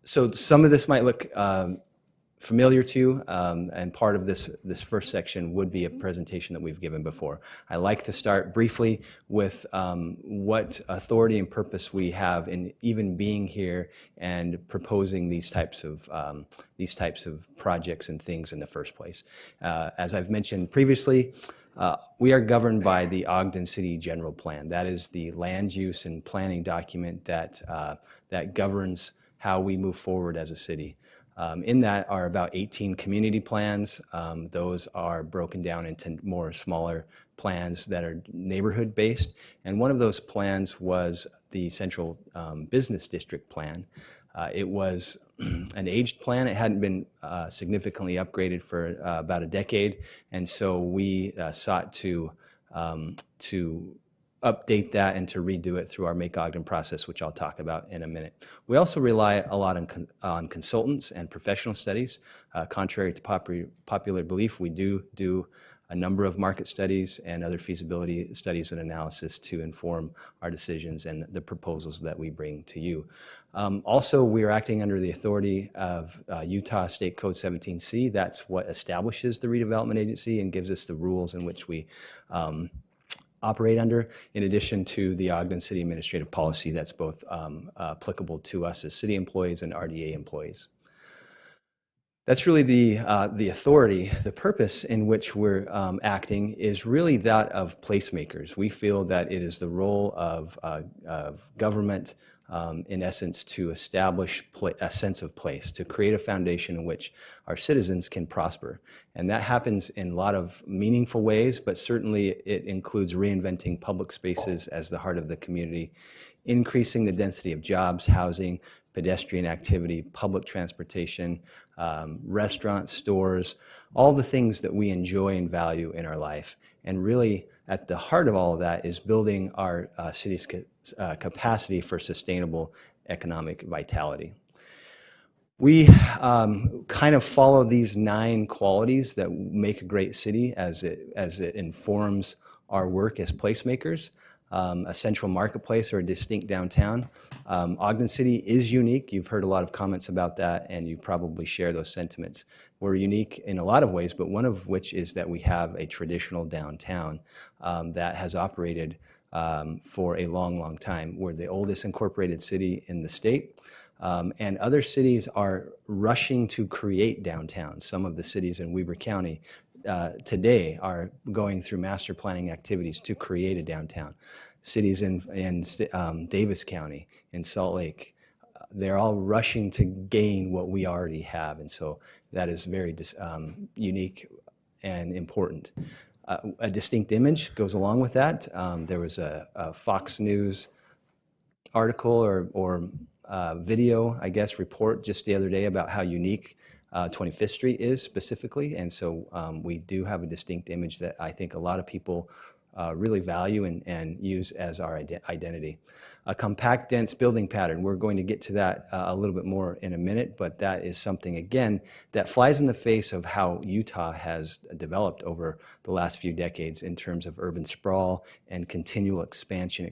So some of this might look familiar to you, and part of this first section would be a presentation that we've given before. I like to start briefly with what authority and purpose we have in even being here and proposing these types of projects and things in the first place. As I've mentioned previously, we are governed by the Ogden City General Plan. That is the land use and planning document that governs how we move forward as a city. In that are about 18 community plans. Those are broken down into more smaller plans that are neighborhood based. And one of those plans was the Central Business District Plan. It was an aged plan. It hadn't been significantly upgraded for about a decade. And so we sought to update that and to redo it through our Make Ogden process, which I'll talk about in a minute. We also rely a lot on consultants and professional studies. Contrary to popular belief, we do a number of market studies and other feasibility studies and analysis to inform our decisions and the proposals that we bring to you. Also, we are acting under the authority of Utah State Code 17C. That's what establishes the redevelopment agency and gives us the rules in which we operate under, in addition to the Ogden City Administrative Policy that's both applicable to us as city employees and RDA employees. That's really the authority. The purpose in which we're acting is really that of placemakers. We feel that it is the role of government, in essence, to establish a sense of place, to create a foundation in which our citizens can prosper. And that happens in a lot of meaningful ways, but certainly it includes reinventing public spaces as the heart of the community, increasing the density of jobs, housing, pedestrian activity, public transportation, restaurants, stores, all the things that we enjoy and value in our life. And really, at the heart of all of that is building our city's capacity for sustainable economic vitality. We kind of follow these 9 qualities that make a great city as it informs our work as placemakers. a central marketplace or a distinct downtown. Ogden City is unique. You've heard a lot of comments about that, and you probably share those sentiments. We're unique in a lot of ways, but one of which is that we have a traditional downtown that has operated for a long, long time. We're the oldest incorporated city in the state. And other cities are rushing to create downtowns. Some of the cities in Weber County today are going through master planning activities to create a downtown. Cities in Davis County, in Salt Lake, they're all rushing to gain what we already have. And so that is very unique and important. A distinct image goes along with that. There was a Fox News article or video, I guess, report just the other day about how unique 25th Street is specifically. And so we do have a distinct image that I think a lot of people really value and use as our identity. A compact, dense building pattern. We're going to get to that a little bit more in a minute, but that is something, again, that flies in the face of how Utah has developed over the last few decades in terms of urban sprawl and continual expansion.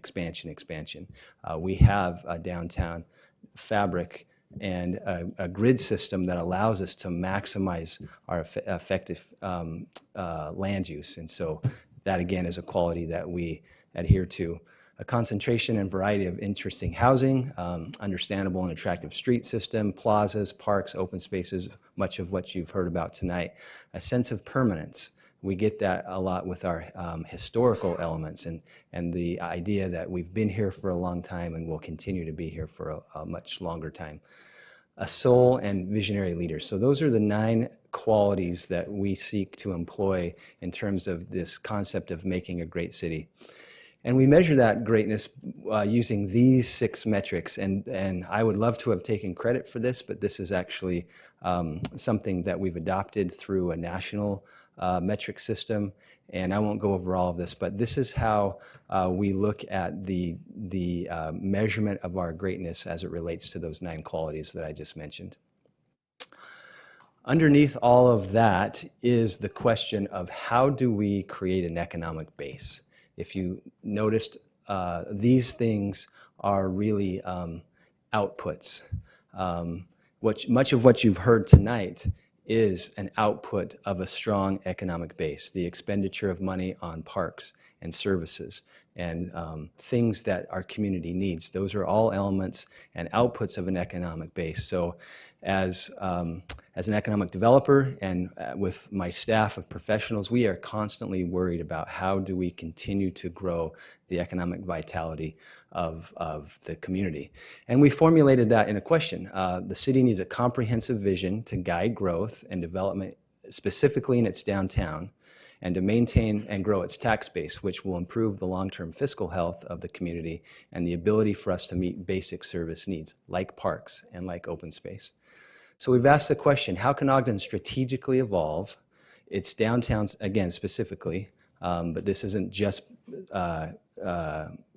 We have a downtown fabric and a grid system that allows us to maximize our effective land use. And so that, again, is a quality that we adhere to. A concentration and variety of interesting housing, understandable and attractive street system, plazas, parks, open spaces, much of what you've heard about tonight. A sense of permanence. We get that a lot with our historical elements and the idea that we've been here for a long time and will continue to be here for a much longer time. A soul and visionary leader. So those are the 9 qualities that we seek to employ in terms of this concept of making a great city. And we measure that greatness using these 6 metrics. And I would love to have taken credit for this, but this is actually something that we've adopted through a national metric system. And I won't go over all of this, but this is how we look at the measurement of our greatness as it relates to those 9 qualities that I just mentioned. Underneath all of that is the question of how do we create an economic base? If you noticed, these things are really outputs. Much of what you've heard tonight is an output of a strong economic base, the expenditure of money on parks and services and things that our community needs. Those are all elements and outputs of an economic base. So as an economic developer and with my staff of professionals, we are constantly worried about how do we continue to grow the economic vitality of the community. And we formulated that in a question. The city needs a comprehensive vision to guide growth and development, specifically in its downtown, and to maintain and grow its tax base, which will improve the long-term fiscal health of the community and the ability for us to meet basic service needs, like parks and like open space. So we've asked the question, how can Ogden strategically evolve its downtowns, again, specifically, but this isn't just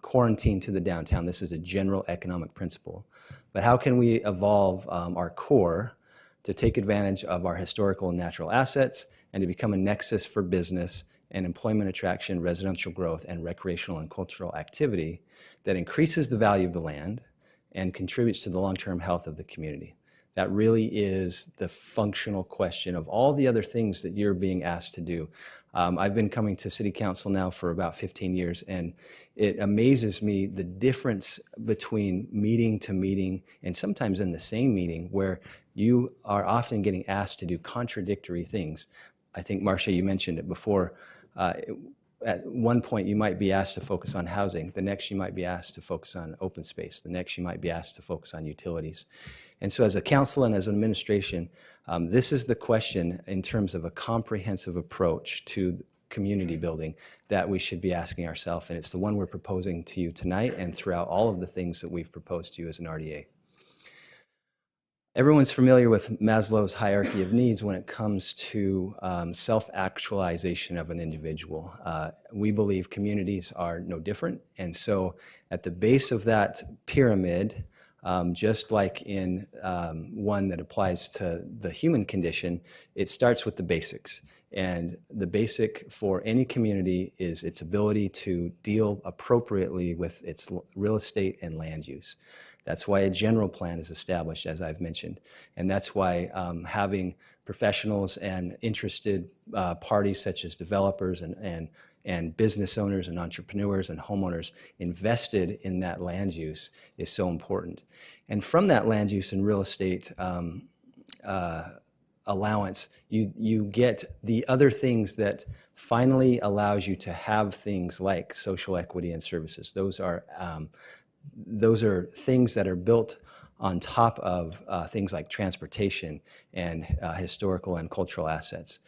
quarantined to the downtown. This is a general economic principle. But how can we evolve our core to take advantage of our historical and natural assets and to become a nexus for business and employment attraction, residential growth, and recreational and cultural activity that increases the value of the land and contributes to the long-term health of the community? That really is the functional question of all the other things that you're being asked to do. I've been coming to City Council now for about 15 years, and it amazes me the difference between meeting to meeting and sometimes in the same meeting where you are often getting asked to do contradictory things. I think, Marcia, you mentioned it before. At one point, you might be asked to focus on housing. The next, you might be asked to focus on open space. The next, you might be asked to focus on utilities. And so as a council and as an administration, this is the question in terms of a comprehensive approach to community building that we should be asking ourselves. And it's the one we're proposing to you tonight and throughout all of the things that we've proposed to you as an RDA. Everyone's familiar with Maslow's hierarchy of needs when it comes to self-actualization of an individual. We believe communities are no different. And so at the base of that pyramid, just like in one that applies to the human condition, it starts with the basics. And the basic for any community is its ability to deal appropriately with its real estate and land use. That's why a general plan is established, as I've mentioned. And that's why having professionals and interested parties such as developers and business owners and entrepreneurs and homeowners invested in that land use is so important. And from that land use and real estate allowance, you get the other things that finally allows you to have things like social equity and services. Those are things that are built on top of things like transportation and historical and cultural assets.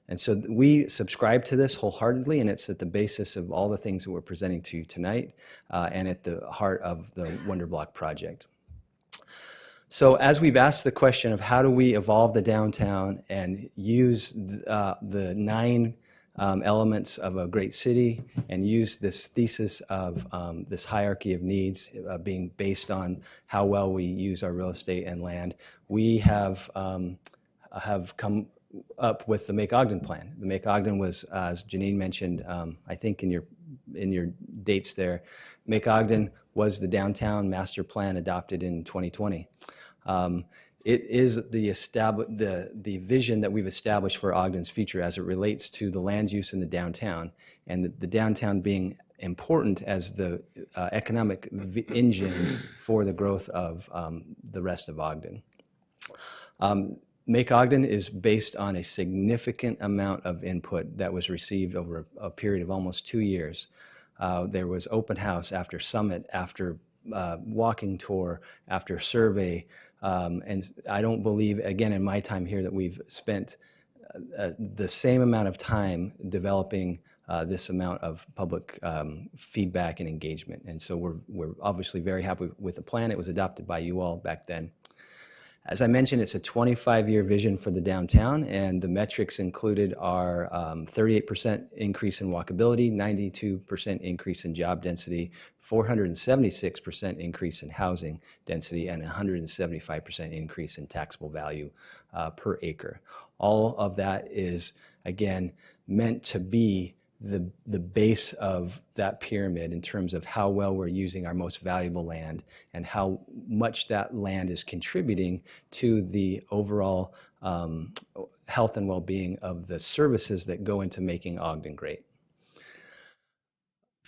And so we subscribe to this wholeheartedly, and it's at the basis of all the things that we're presenting to you tonight and at the heart of the WonderBlock project. So as we've asked the question of how do we evolve the downtown and use the 9 elements of a great city and use this thesis of this hierarchy of needs being based on how well we use our real estate and land, we have come up with the Make Ogden plan. The Make Ogden was, as Janine mentioned, I think in your dates there, Make Ogden was the downtown master plan adopted in 2020. It is the vision that we've established for Ogden's future as it relates to the land use in the downtown, and the downtown being important as the economic engine for the growth of the rest of Ogden. Make Ogden is based on a significant amount of input that was received over a period of almost 2 years. There was open house after summit, after walking tour, after survey, and I don't believe, again, in my time here that we've spent the same amount of time developing this amount of public feedback and engagement. And so we're obviously very happy with the plan. It was adopted by you all back then. As I mentioned, it's a 25-year vision for the downtown, and the metrics included are 38% increase in walkability, 92% increase in job density, 476% increase in housing density, and 175% increase in taxable value per acre. All of that is, again, meant to be the base of that pyramid in terms of how well we're using our most valuable land and how much that land is contributing to the overall health and well-being of the services that go into making Ogden great.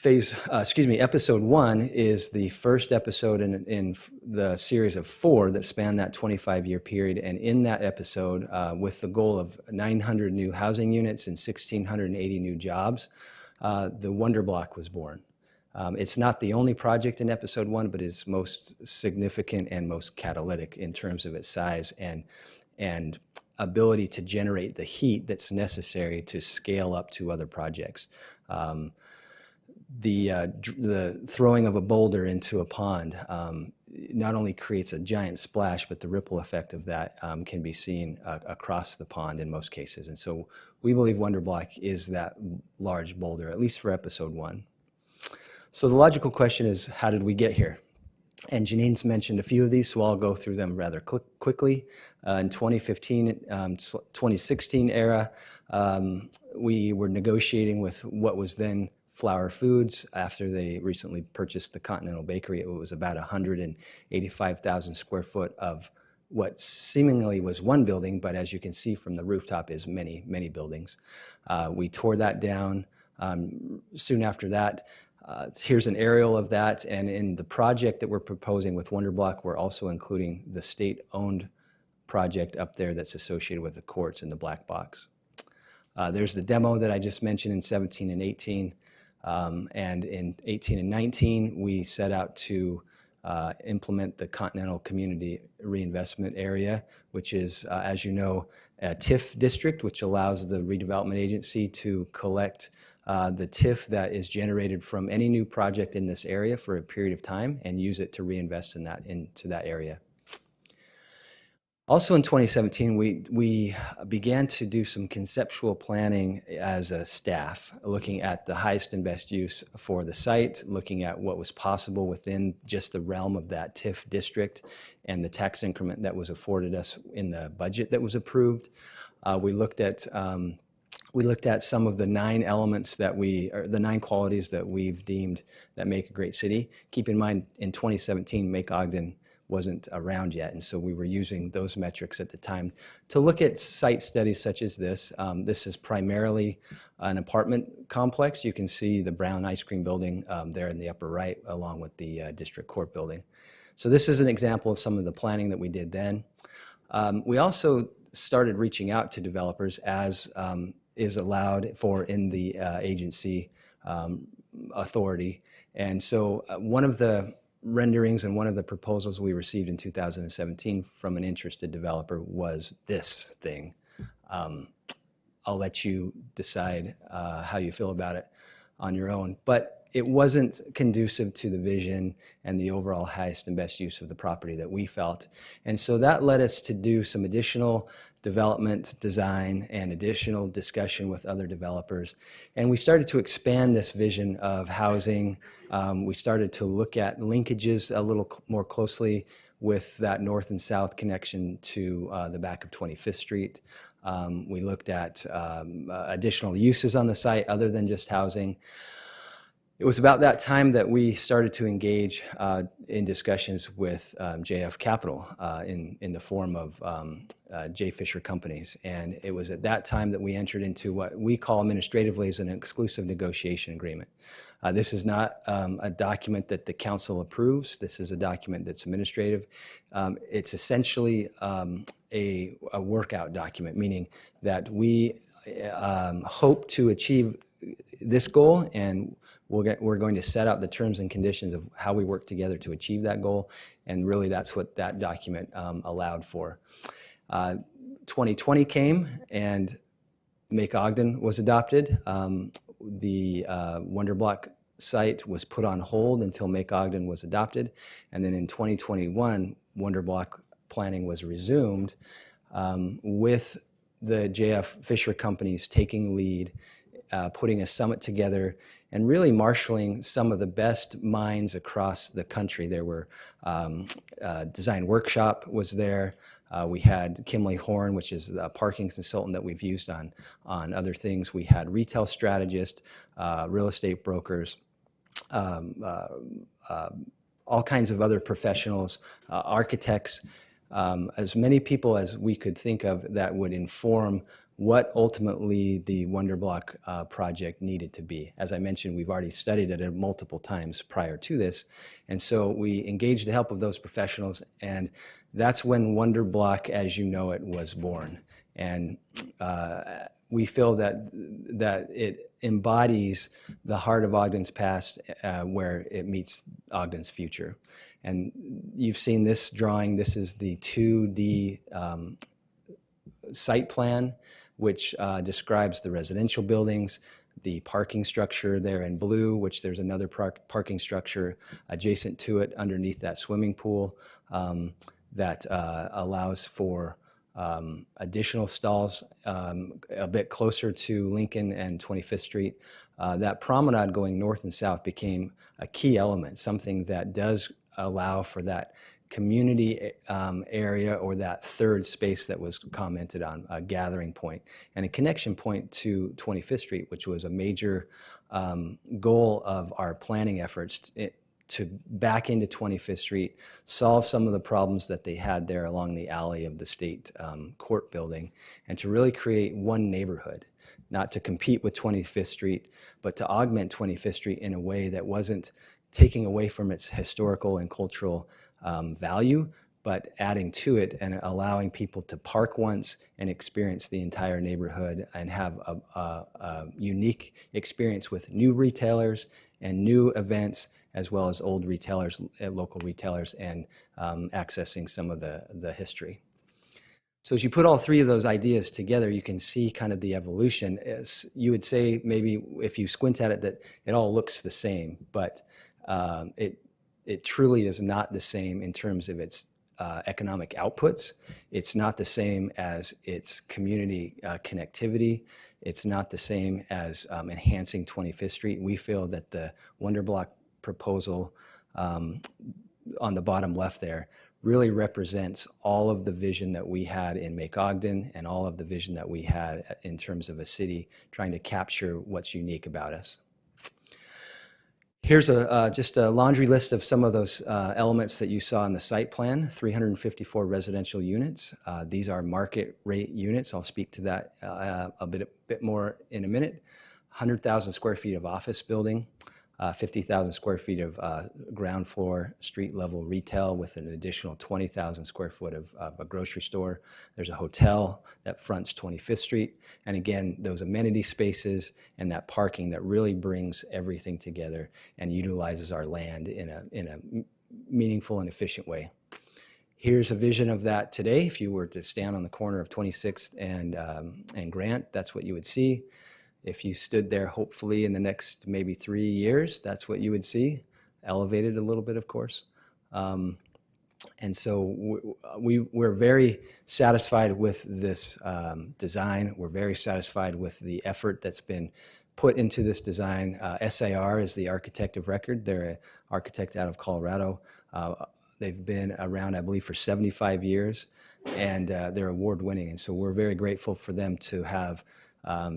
Episode 1 is the first episode in the series of 4 that span that 25-year period. And in that episode, with the goal of 900 new housing units and 1,680 new jobs, the WonderBlock was born. It's not the only project in episode 1, but it's most significant and most catalytic in terms of its size and ability to generate the heat that's necessary to scale up to other projects. The throwing of a boulder into a pond not only creates a giant splash, but the ripple effect of that can be seen across the pond in most cases. And so we believe WonderBlock is that large boulder, at least for episode 1. So the logical question is, how did we get here? And Janine's mentioned a few of these, so I'll go through them rather quickly. In 2016 era, we were negotiating with what was then Flower Foods after they recently purchased the Continental Bakery. It was about 185,000 square foot of what seemingly was one building, but as you can see from the rooftop is many, many buildings. We tore that down. Soon after that, here's an aerial of that, and in the project that we're proposing with WonderBlock, we're also including the state-owned project up there that's associated with the courts in the black box. There's the demo that I just mentioned in 17 and 18. And in 18 and 19, we set out to implement the Continental Community Reinvestment Area, which is, as you know, a TIF district, which allows the redevelopment agency to collect the TIF that is generated from any new project in this area for a period of time and use it to reinvest into that area. Also in 2017, we began to do some conceptual planning as a staff, looking at the highest and best use for the site, looking at what was possible within just the realm of that TIF district and the tax increment that was afforded us in the budget that was approved. We looked at We looked at some of the 9 elements that or the 9 qualities that we've deemed that make a great city. Keep in mind, in 2017, Make Ogden wasn't around yet, and so we were using those metrics at the time to look at site studies such as this. This is primarily an apartment complex. You can see the brown ice cream building there in the upper right, along with the district court building. So this is an example of some of the planning that we did then. We also started reaching out to developers, as is allowed for in the agency authority. And so one of the renderings and one of the proposals we received in 2017 from an interested developer was this thing. I'll let you decide how you feel about it on your own. But it wasn't conducive to the vision and the overall highest and best use of the property that we felt. And so that led us to do some additional development design and additional discussion with other developers. And we started to expand this vision of housing. We started to look at linkages a little more closely with that north and south connection to the back of 25th Street. We looked at additional uses on the site other than just housing. It was about that time that we started to engage in discussions with JF Capital in the form of J. Fisher Companies. And it was at that time that we entered into what we call administratively as an exclusive negotiation agreement. This is not a document that the council approves. This is a document that's administrative. It's essentially a workout document, meaning that we hope to achieve this goal, and we're going to set out the terms and conditions of how we work together to achieve that goal, and really that's what that document allowed for. 2020 came, and Make Ogden was adopted. The WonderBlock site was put on hold until Make Ogden was adopted, and then in 2021, WonderBlock planning was resumed with the JF Fisher Companies taking lead, putting a summit together, and really marshaling some of the best minds across the country. There were design workshop was there. We had Kimley Horn, which is a parking consultant that we've used on other things. We had retail strategists, real estate brokers, all kinds of other professionals, architects, as many people as we could think of that would inform what ultimately the WonderBlock project needed to be. As I mentioned, we've already studied it multiple times prior to this, and so we engaged the help of those professionals, and that's when WonderBlock, as you know it, was born. And we feel that it embodies the heart of Ogden's past, where it meets Ogden's future. And you've seen this drawing. This is the 2D site plan, which describes the residential buildings, the parking structure there in blue, which there's another parking structure adjacent to it underneath that swimming pool that allows for additional stalls a bit closer to Lincoln and 25th Street. That promenade going north and south became a key element, something that does allow for that community area, or that third space that was commented on, a gathering point and a connection point to 25th Street, which was a major goal of our planning efforts to back into 25th Street, solve some of the problems that they had there along the alley of the state court building, and to really create one neighborhood, not to compete with 25th Street, but to augment 25th Street in a way that wasn't taking away from its historical and cultural value, but adding to it and allowing people to park once and experience the entire neighborhood and have a unique experience with new retailers and new events, as well as old retailers, local retailers, and accessing some of the history. So as you put all three of those ideas together, you can see kind of the evolution. You would say maybe if you squint at it that it all looks the same, but it truly is not the same in terms of its economic outputs. It's not the same as its community connectivity. It's not the same as enhancing 25th Street. We feel that the WonderBlock proposal on the bottom left there really represents all of the vision that we had in Make Ogden and all of the vision that we had in terms of a city trying to capture what's unique about us. Here's just a laundry list of some of those elements that you saw in the site plan, 354 residential units. These are market rate units. I'll speak to that a bit more in a minute. 100,000 square feet of office building, 50,000 square feet of ground floor street level retail with an additional 20,000 square foot of a grocery store. There's a hotel that fronts 25th Street. And again, those amenity spaces and that parking that really brings everything together and utilizes our land in a meaningful and efficient way. Here's a vision of that today. If you were to stand on the corner of 26th and Grant, that's what you would see. If you stood there, hopefully in the next maybe 3 years, that's what you would see, elevated a little bit, of course. And so we're very satisfied with this design. We're very satisfied with the effort that's been put into this design. SAR is the architect of record. They're an architect out of Colorado. They've been around, I believe, for 75 years, and they're award-winning. And so we're very grateful for them to have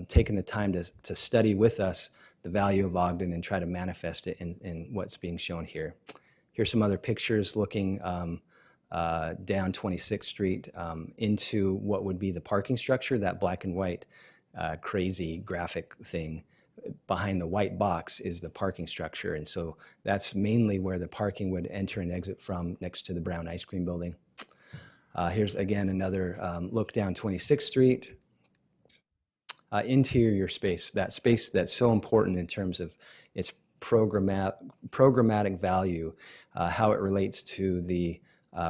taken the time to study with us the value of Ogden and try to manifest it in what's being shown here. Here's some other pictures looking down 26th Street into what would be the parking structure, that black and white crazy graphic thing. Behind the white box is the parking structure, and so that's mainly where the parking would enter and exit from, next to the Brown Ice Cream Building. Here's again another look down 26th Street. Interior space, that space that's so important in terms of its programmatic value, how it relates to the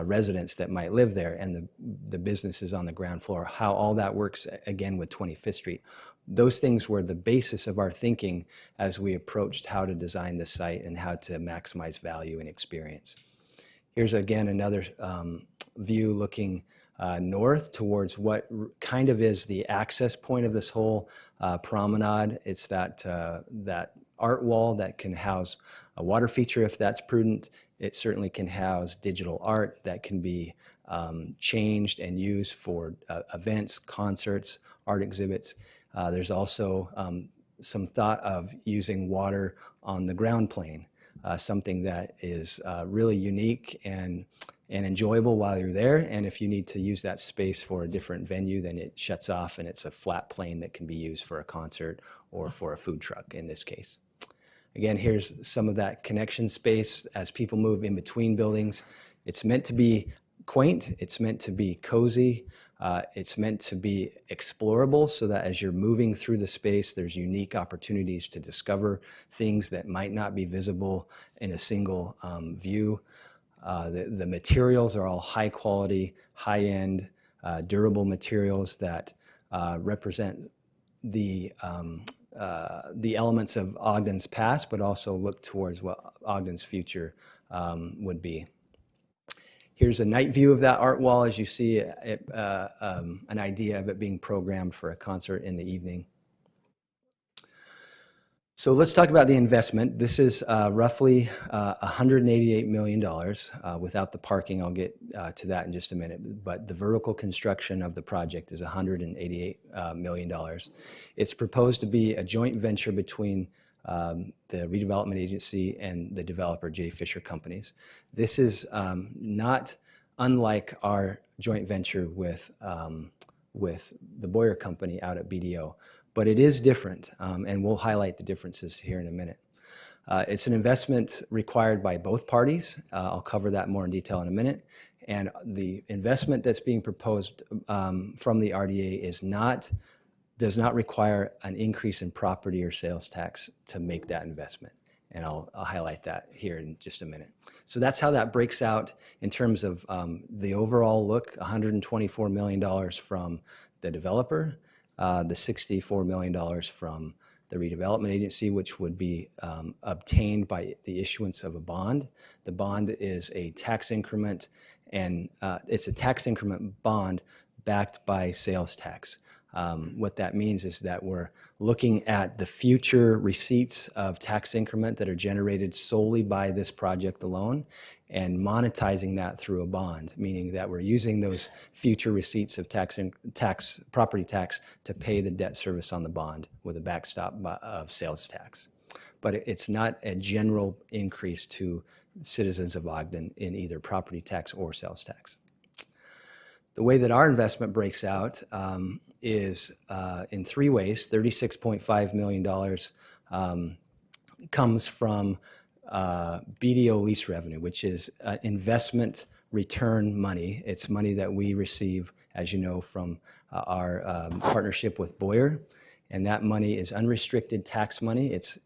residents that might live there and the businesses on the ground floor, how all that works again with 25th Street. Those things were the basis of our thinking as we approached how to design the site and how to maximize value and experience. Here's again another view looking north towards what kind of is the access point of this whole promenade. It's that art wall that can house a water feature if that's prudent. It certainly can house digital art that can be changed and used for events, concerts, art exhibits. There's also some thought of using water on the ground plane, something that is really unique and enjoyable while you're there. And if you need to use that space for a different venue, then it shuts off and it's a flat plane that can be used for a concert or for a food truck in this case. Again, here's some of that connection space as people move in between buildings. It's meant to be quaint, it's meant to be cozy, it's meant to be explorable so that as you're moving through the space, there's unique opportunities to discover things that might not be visible in a single view. The materials are all high quality, high end, durable materials that represent the elements of Ogden's past, but also look towards what Ogden's future would be. Here's a night view of that art wall as you see an idea of it being programmed for a concert in the evening. So let's talk about the investment. This is roughly $188 million. Without the parking, I'll get to that in just a minute. But the vertical construction of the project is $188 million. It's proposed to be a joint venture between the redevelopment agency and the developer, J. Fisher Companies. This is not unlike our joint venture with the Boyer Company out at BDO. But it is different, and we'll highlight the differences here in a minute. It's an investment required by both parties. I'll cover that more in detail in a minute. And the investment that's being proposed from the RDA does not require an increase in property or sales tax to make that investment. And I'll highlight that here in just a minute. So that's how that breaks out in terms of the overall look, $124 million from the developer, the $64 million from the redevelopment agency, which would be obtained by the issuance of a bond. The bond is a tax increment, and it's a tax increment bond backed by sales tax. What that means is that we're looking at the future receipts of tax increment that are generated solely by this project alone and monetizing that through a bond, meaning that we're using those future receipts of property tax to pay the debt service on the bond with a backstop of sales tax. But it's not a general increase to citizens of Ogden in either property tax or sales tax. The way that our investment breaks out is in three ways. $36.5 million comes from BDO lease revenue, which is investment return money. It's money that we receive, as you know, from our partnership with Boyer. And that money is unrestricted tax money. It's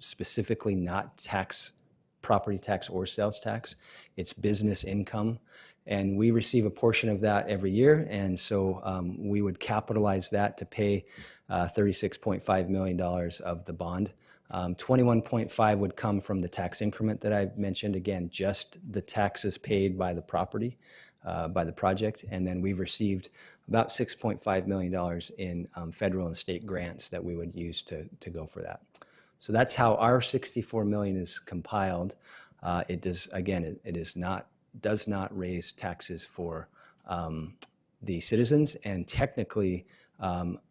specifically not property tax or sales tax. It's business income. And we receive a portion of that every year. And so we would capitalize that to pay $36.5 million of the bond. 21.5 would come from the tax increment that I mentioned. Again, just the taxes paid by the property, by the project. And then we've received about $6.5 million in federal and state grants that we would use to go for that. So that's how our $64 million is compiled. It does, again, does not raise taxes for the citizens, and technically,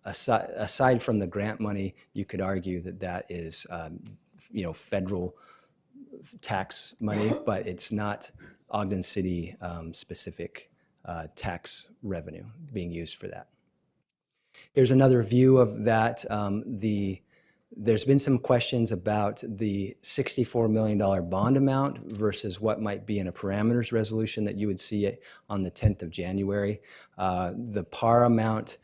aside from the grant money, you could argue that that is, federal tax money, but it's not Ogden City specific tax revenue being used for that. Here's another view of that. There's been some questions about the $64 million bond amount versus what might be in a parameters resolution that you would see on the 10th of January. The par amount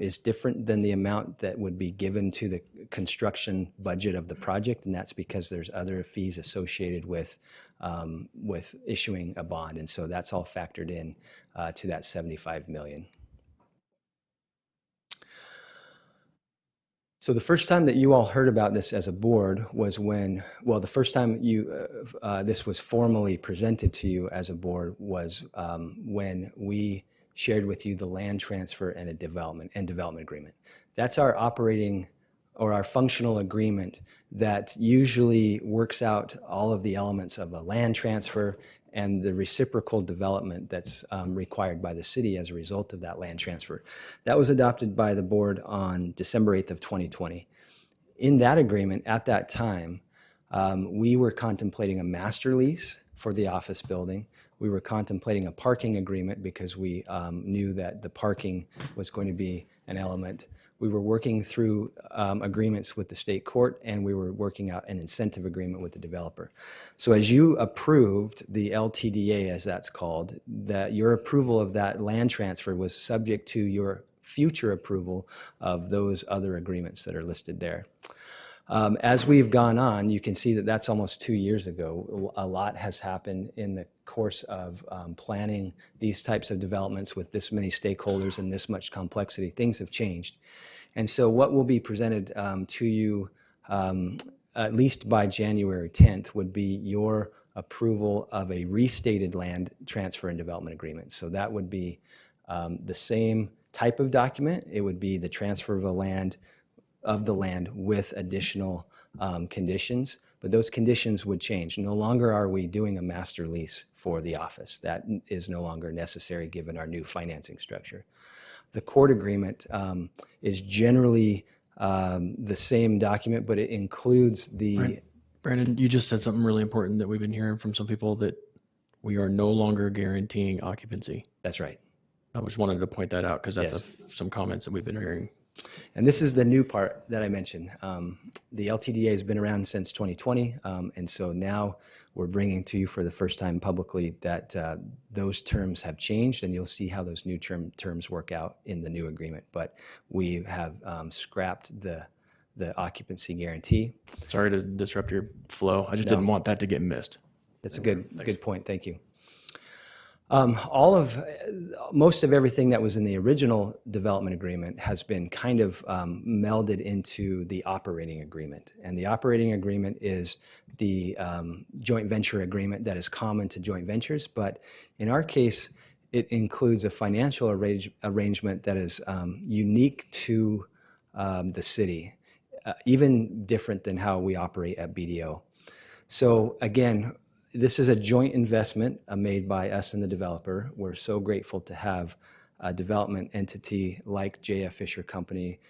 is different than the amount that would be given to the construction budget of the project, and that's because there's other fees associated with issuing a bond, and so that's all factored in to that $75 million. So the first time that you all heard about this as a board was when, well, the first time this was formally presented to you as a board was when we shared with you the land transfer and development agreement. That's our operating or our functional agreement that usually works out all of the elements of a land transfer and the reciprocal development that's required by the city as a result of that land transfer. That was adopted by the board on December 8th of 2020. In that agreement, at that time, we were contemplating a master lease for the office building. We were contemplating a parking agreement because we knew that the parking was going to be an element. We were working through agreements with the state court, and we were working out an incentive agreement with the developer. So as you approved the LTDA, as that's called, that your approval of that land transfer was subject to your future approval of those other agreements that are listed there. As we've gone on, you can see that that's almost 2 years ago. A lot has happened in the course of planning these types of developments with this many stakeholders and this much complexity. Things have changed. And so what will be presented to you at least by January 10th would be your approval of a restated land transfer and development agreement. So that would be the same type of document. It would be the transfer of the land with additional conditions, but those conditions would change. No longer are we doing a master lease for the office. That is no longer necessary given our new financing structure. The court agreement is generally the same document, but it includes the... Brandon, you just said something really important that we've been hearing from some people, that we are no longer guaranteeing occupancy. That's right. I just wanted to point that out because that's Yes. some comments that we've been hearing. And this is the new part that I mentioned. The LTDA has been around since 2020, and so now we're bringing to you for the first time publicly that those terms have changed, and you'll see how those new terms work out in the new agreement. But we have scrapped the occupancy guarantee. Sorry to disrupt your flow. I just didn't want that to get missed. That's a good point. Thank you. Most of everything that was in the original development agreement has been kind of melded into the operating agreement. And the operating agreement is the joint venture agreement that is common to joint ventures. But in our case, it includes a financial arrangement that is unique to the city, even different than how we operate at BDO. So again, this is a joint investment made by us and the developer. We're so grateful to have a development entity like J.F. Fisher Company,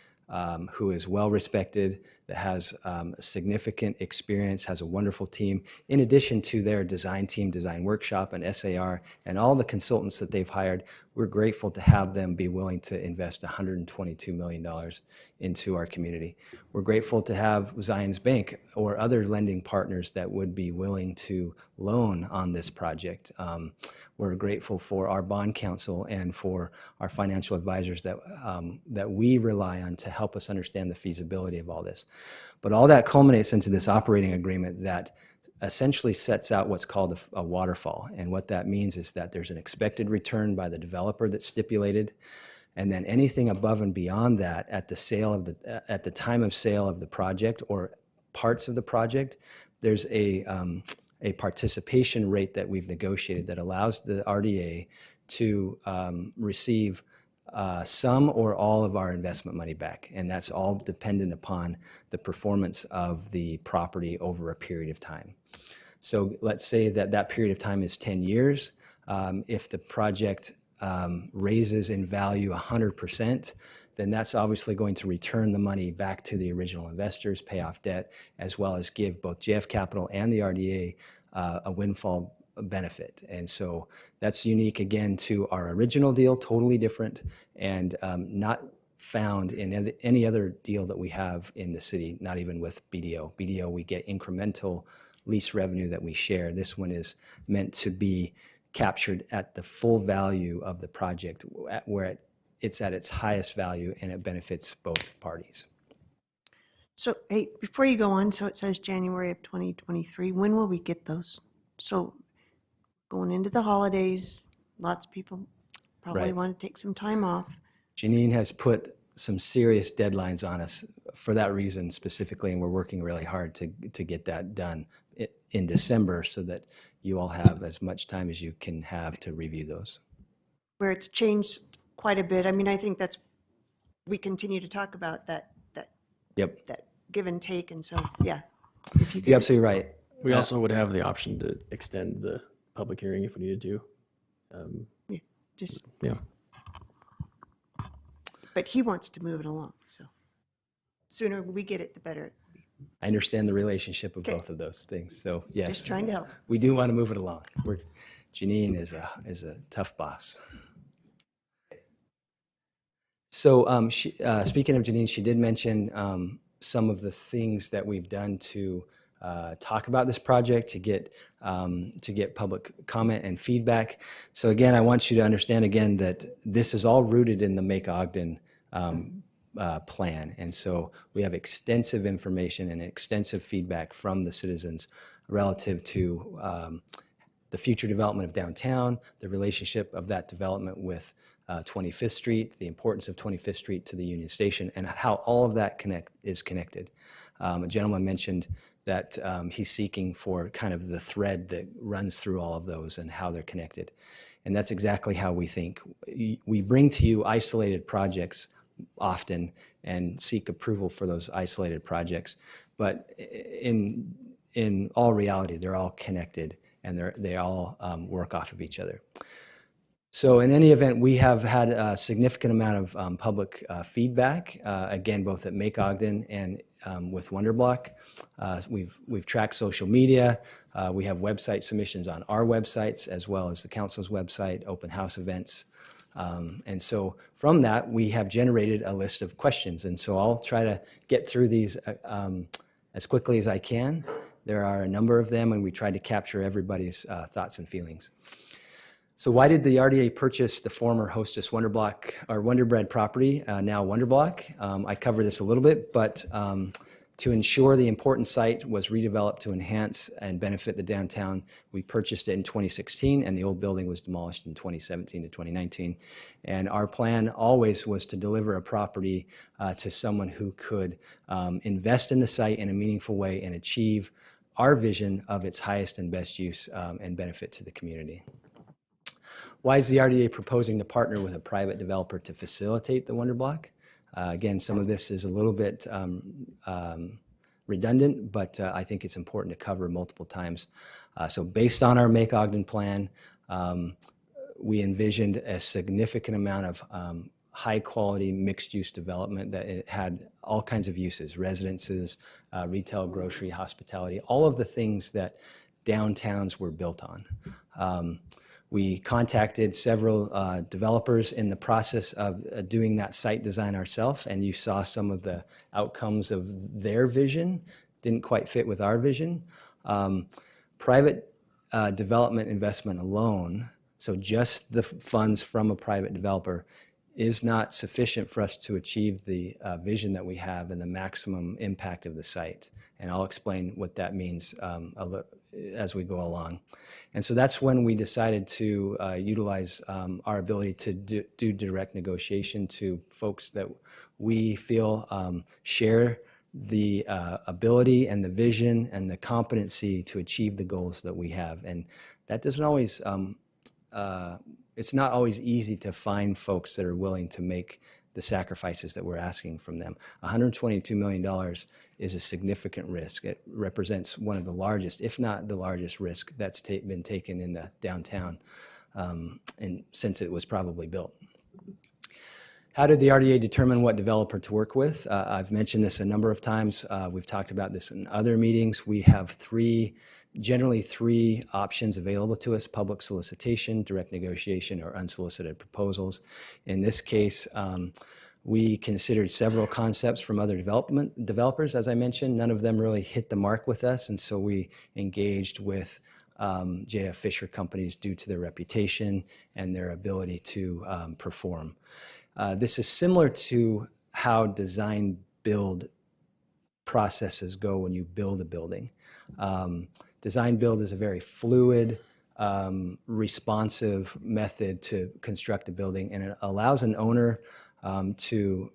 who is well respected, that has significant experience, has a wonderful team, in addition to their design team, design workshop, and SAR, and all the consultants that they've hired. We're grateful to have them be willing to invest $122 million into our community. We're grateful to have Zions Bank or other lending partners that would be willing to loan on this project. We're grateful for our bond counsel and for our financial advisors that we rely on to help us understand the feasibility of all this. But all that culminates into this operating agreement that essentially sets out what's called a waterfall. And what that means is that there's an expected return by the developer that's stipulated, and then anything above and beyond that at the time of sale of the project or parts of the project, there's a participation rate that we've negotiated that allows the RDA to receive some or all of our investment money back. And that's all dependent upon the performance of the property over a period of time. So let's say that that period of time is 10 years. If the project raises in value 100%, then that's obviously going to return the money back to the original investors, pay off debt, as well as give both JF Capital and the RDA a windfall benefit. And so that's unique, again, to our original deal, totally different, and not found in any other deal that we have in the city, not even with BDO. BDO, we get incremental lease revenue that we share. This one is meant to be captured at the full value of the project, where it's at its highest value, and it benefits both parties. So, hey, before you go on, so it says January of 2023. When will we get those? So going into the holidays, lots of people probably Right. want to take some time off. Janine has put some serious deadlines on us for that reason specifically, and we're working really hard to get that done in December so that you all have as much time as you can have to review those. Where it's changed quite a bit. I mean, I think that's, we continue to talk about that Yep. that give and take, and so, yeah. If you could You're absolutely right. We also would have the option to extend the public hearing if we needed to. Just, Yeah. but he wants to move it along, so sooner we get it, the better. I understand the relationship of Okay. both of those things. So yes, Just trying to help. we do want to move it along. Janine is a tough boss. So speaking of Janine, she did mention some of the things that we've done to talk about this project, to get public comment and feedback. So again, I want you to understand again that this is all rooted in the Make Ogden plan. And so we have extensive information and extensive feedback from the citizens relative to the future development of downtown, the relationship of that development with 25th Street, the importance of 25th Street to the Union Station, and how all of that is connected. A gentleman mentioned that he's seeking for kind of the thread that runs through all of those and how they're connected. And that's exactly how we think. We bring to you isolated projects often and seek approval for those isolated projects, but in all reality, they're all connected, and they all work off of each other. So in any event, we have had a significant amount of public feedback, again, both at Make Ogden and with WonderBlock. We've tracked social media. We have website submissions on our websites as well as the council's website, open house events. And so from that, we have generated a list of questions. And so I'll try to get through these as quickly as I can. There are a number of them, and we tried to capture everybody's thoughts and feelings. So why did the RDA purchase the former Hostess WonderBlock or WonderBread property, now WonderBlock? I covered this a little bit, but to ensure the important site was redeveloped to enhance and benefit the downtown, we purchased it in 2016, and the old building was demolished in 2017 to 2019. And our plan always was to deliver a property to someone who could invest in the site in a meaningful way and achieve our vision of its highest and best use and benefit to the community. Why is the RDA proposing to partner with a private developer to facilitate the WonderBlock? Again, some of this is a little bit redundant, but I think it's important to cover multiple times. So based on our Make Ogden plan, we envisioned a significant amount of high-quality mixed-use development that it had all kinds of uses, residences, retail, grocery, hospitality, all of the things that downtowns were built on. We contacted several developers in the process of doing that site design ourselves, and you saw some of the outcomes of their vision. Didn't quite fit with our vision. Private development investment alone, so just the funds from a private developer, is not sufficient for us to achieve the vision that we have and the maximum impact of the site. And I'll explain what that means as we go along. And so that's when we decided to utilize our ability to do direct negotiation to folks that we feel share the ability and the vision and the competency to achieve the goals that we have. And that doesn't always, it's not always easy to find folks that are willing to make the sacrifices that we're asking from them. $122 million is a significant risk. It represents one of the largest, if not the largest risk that's been taken in the downtown and since it was probably built. How did the RDA determine what developer to work with? I've mentioned this a number of times. We've talked about this in other meetings. We have generally three options available to us: public solicitation, direct negotiation, or unsolicited proposals. In this case, we considered several concepts from other developers. As I mentioned, none of them really hit the mark with us, and so we engaged with J.F. Fisher companies due to their reputation and their ability to perform. This is similar to how design-build processes go when you build a building. Design-build is a very fluid, responsive method to construct a building, and it allows an owner to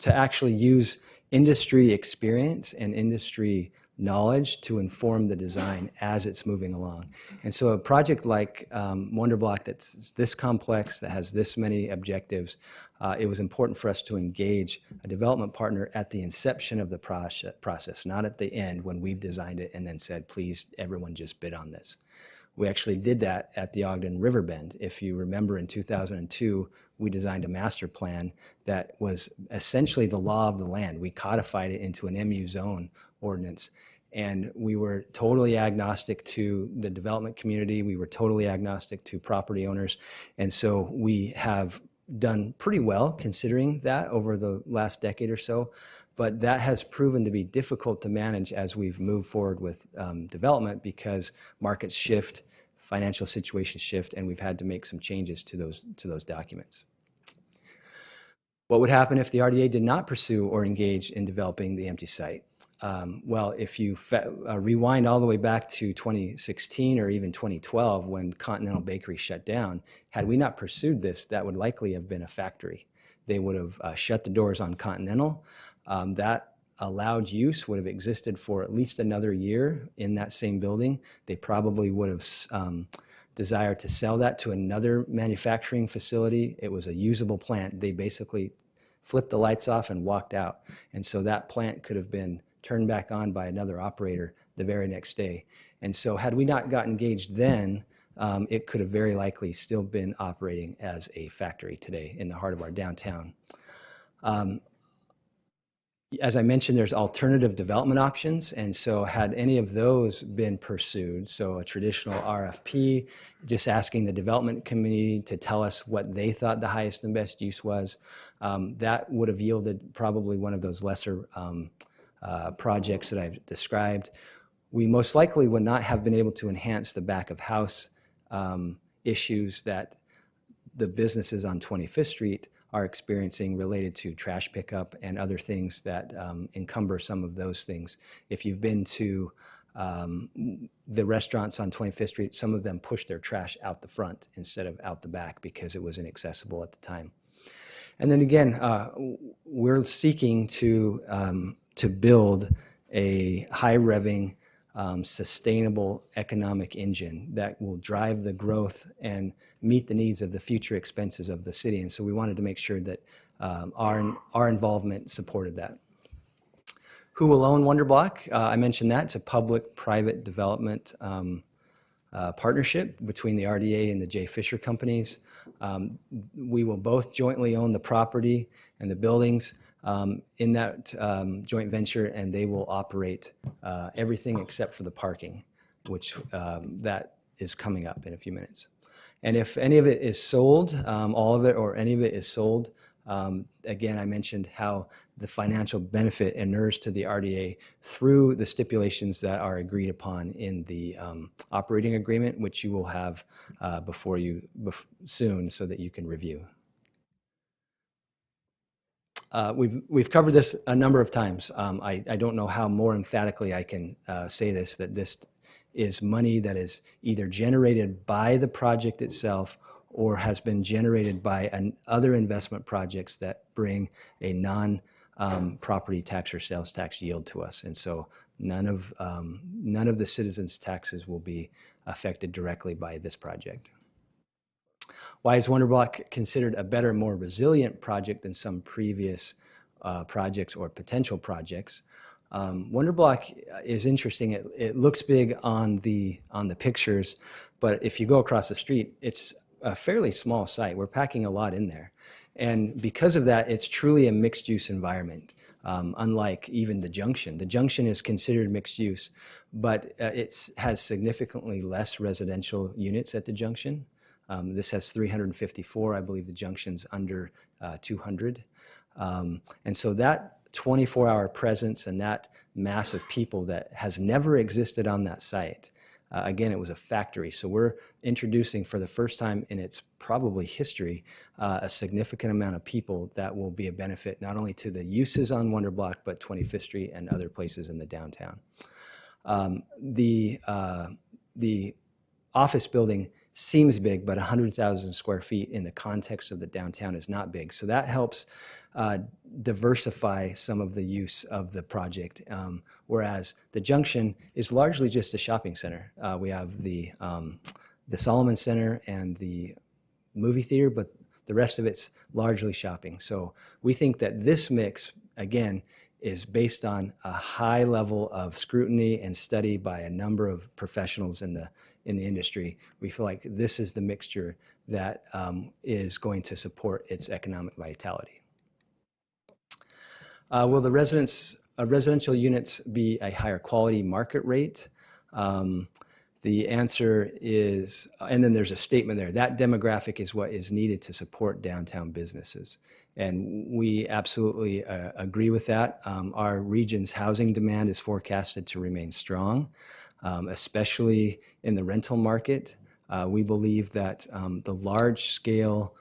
actually use industry experience and industry knowledge to inform the design as it's moving along. And so a project like WonderBlock that's this complex, that has this many objectives, it was important for us to engage a development partner at the inception of the process, not at the end when we've designed it and then said, please, everyone just bid on this. We actually did that at the Ogden Riverbend. If you remember, in 2002, we designed a master plan that was essentially the law of the land. We codified it into an MU zone ordinance, and we were totally agnostic to the development community. We were totally agnostic to property owners, and so we have done pretty well considering that over the last decade or so, but that has proven to be difficult to manage as we've moved forward with development, because markets shift, financial situations shift, and we've had to make some changes to those documents. What would happen if the RDA did not pursue or engage in developing the empty site? Well, if you rewind all the way back to 2016 or even 2012, when Continental Bakery shut down, had we not pursued this, that would likely have been a factory. They would have shut the doors on Continental. That allowed use would have existed for at least another year in that same building. They probably would have desired to sell that to another manufacturing facility. It was a usable plant. They basically flipped the lights off and walked out. And so that plant could have been turned back on by another operator the very next day. And so had we not got engaged then, it could have very likely still been operating as a factory today in the heart of our downtown. As I mentioned, there's alternative development options, and so had any of those been pursued, so a traditional RFP, just asking the development committee to tell us what they thought the highest and best use was, that would have yielded probably one of those lesser projects that I've described. We most likely would not have been able to enhance the back of house issues that the businesses on 25th Street are experiencing related to trash pickup and other things that encumber some of those things. If you've been to the restaurants on 25th Street, some of them push their trash out the front instead of out the back because it was inaccessible at the time. And then again, we're seeking to build a high revving, sustainable economic engine that will drive the growth and meet the needs of the future expenses of the city. And so we wanted to make sure that our involvement supported that. Who will own WonderBlock? I mentioned that. It's a public-private development partnership between the RDA and the J. Fisher companies. We will both jointly own the property and the buildings in that joint venture, and they will operate everything except for the parking, which that is coming up in a few minutes. And if any of it is sold, all of it or any of it is sold, again, I mentioned how the financial benefit inures to the RDA through the stipulations that are agreed upon in the operating agreement, which you will have before you soon so that you can review. We've covered this a number of times. I don't know how more emphatically I can say this, that this is money that is either generated by the project itself or has been generated by other investment projects that bring a non-property tax or sales tax yield to us. And so none of the citizens' taxes will be affected directly by this project. Why is WonderBlock considered a better, more resilient project than some previous projects or potential projects? WonderBlock is interesting. It looks big on the pictures, but if you go across the street, it's a fairly small site. We're packing a lot in there. And because of that, it's truly a mixed-use environment, unlike even the Junction. The Junction is considered mixed use, but it has significantly less residential units at the Junction. This has 354. I believe the Junction's under 200. And so that 24-hour presence and that mass of people that has never existed on that site, again, it was a factory. So we're introducing for the first time in its probably history a significant amount of people that will be a benefit not only to the uses on WonderBlock, but 25th Street and other places in the downtown. The office building seems big, but 100,000 square feet in the context of the downtown is not big. So that helps diversify some of the use of the project, whereas the Junction is largely just a shopping center. We have the Solomon Center and the movie theater, but the rest of it's largely shopping. So we think that this mix, again, is based on a high level of scrutiny and study by a number of professionals in the industry. We feel like this is the mixture that is going to support its economic vitality. Will the residential units be a higher quality market rate? The answer is, and then there's a statement there, that demographic is what is needed to support downtown businesses. And we absolutely agree with that. Our region's housing demand is forecasted to remain strong, especially in the rental market. We believe that the large-scale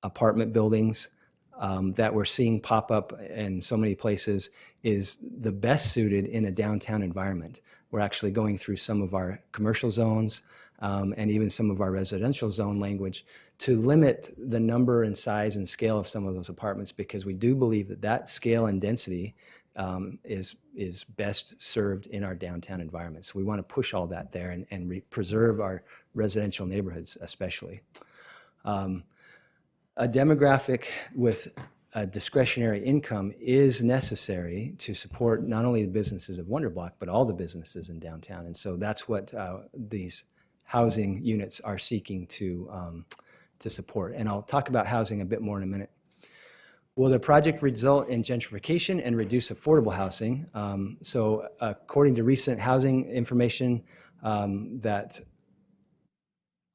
apartment buildings that we're seeing pop up in so many places is the best suited in a downtown environment. We're actually going through some of our commercial zones and even some of our residential zone language to limit the number and size and scale of some of those apartments, because we do believe that that scale and density is best served in our downtown environment. So we want to push all that there and preserve our residential neighborhoods especially. A demographic with a discretionary income is necessary to support not only the businesses of WonderBlock, but all the businesses in downtown. And so that's what these housing units are seeking to support. And I'll talk about housing a bit more in a minute. Will the project result in gentrification and reduce affordable housing? So according to recent housing information that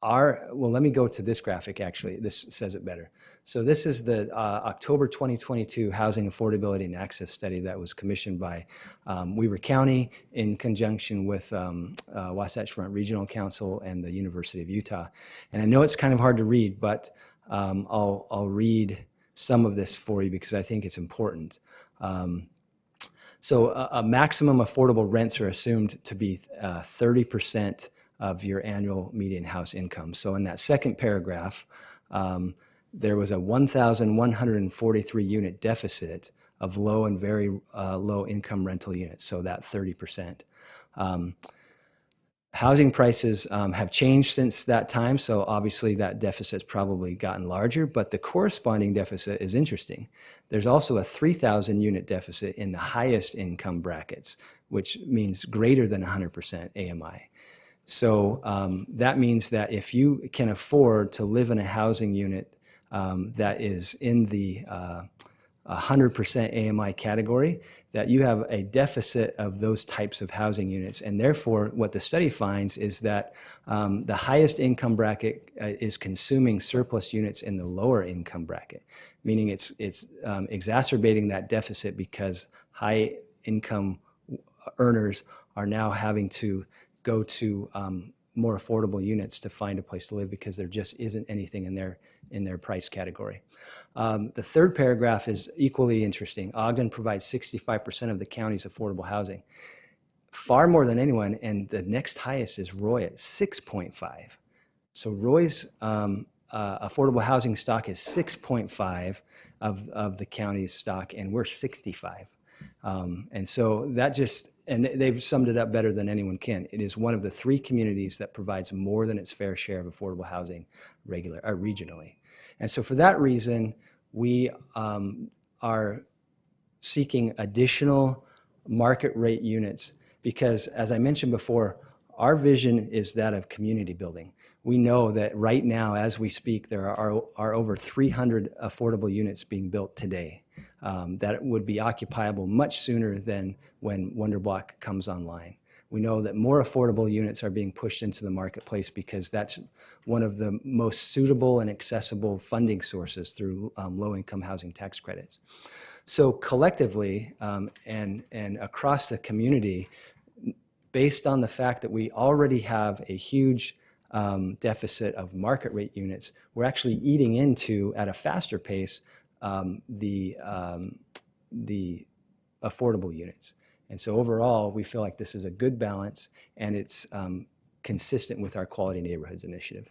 well, let me go to this graphic actually. This says it better. So this is the October 2022 Housing Affordability and Access Study that was commissioned by Weber County in conjunction with Wasatch Front Regional Council and the University of Utah. And I know it's kind of hard to read, but I'll read some of this for you because I think it's important. So a maximum affordable rents are assumed to be 30% of your annual median house income. So in that second paragraph, there was a 1,143 unit deficit of low and very low income rental units, so that 30%. Housing prices have changed since that time, so obviously that deficit's probably gotten larger, but the corresponding deficit is interesting. There's also a 3,000 unit deficit in the highest income brackets, which means greater than 100% AMI. So that means that if you can afford to live in a housing unit that is in the 100% AMI category, that you have a deficit of those types of housing units. And therefore, what the study finds is that the highest income bracket is consuming surplus units in the lower income bracket, meaning it's exacerbating that deficit because high income earners are now having to go to more affordable units to find a place to live because there just isn't anything in their price category. The third paragraph is equally interesting. Ogden provides 65% of the county's affordable housing, far more than anyone, and the next highest is Roy at 6.5. So Roy's affordable housing stock is 6.5 of the county's stock, and we're 65. And so that just, and they've summed it up better than anyone can. It is one of the 3 communities that provides more than its fair share of affordable housing regionally. And so for that reason, we are seeking additional market rate units because, as I mentioned before, our vision is that of community building. We know that right now, as we speak, there are over 300 affordable units being built today that would be occupiable much sooner than when WonderBlock comes online. We know that more affordable units are being pushed into the marketplace because that's one of the most suitable and accessible funding sources through low-income housing tax credits. So collectively and across the community, based on the fact that we already have a huge deficit of market rate units, we're actually eating into, at a faster pace, the affordable units. And so overall, we feel like this is a good balance and it's consistent with our Quality Neighborhoods initiative.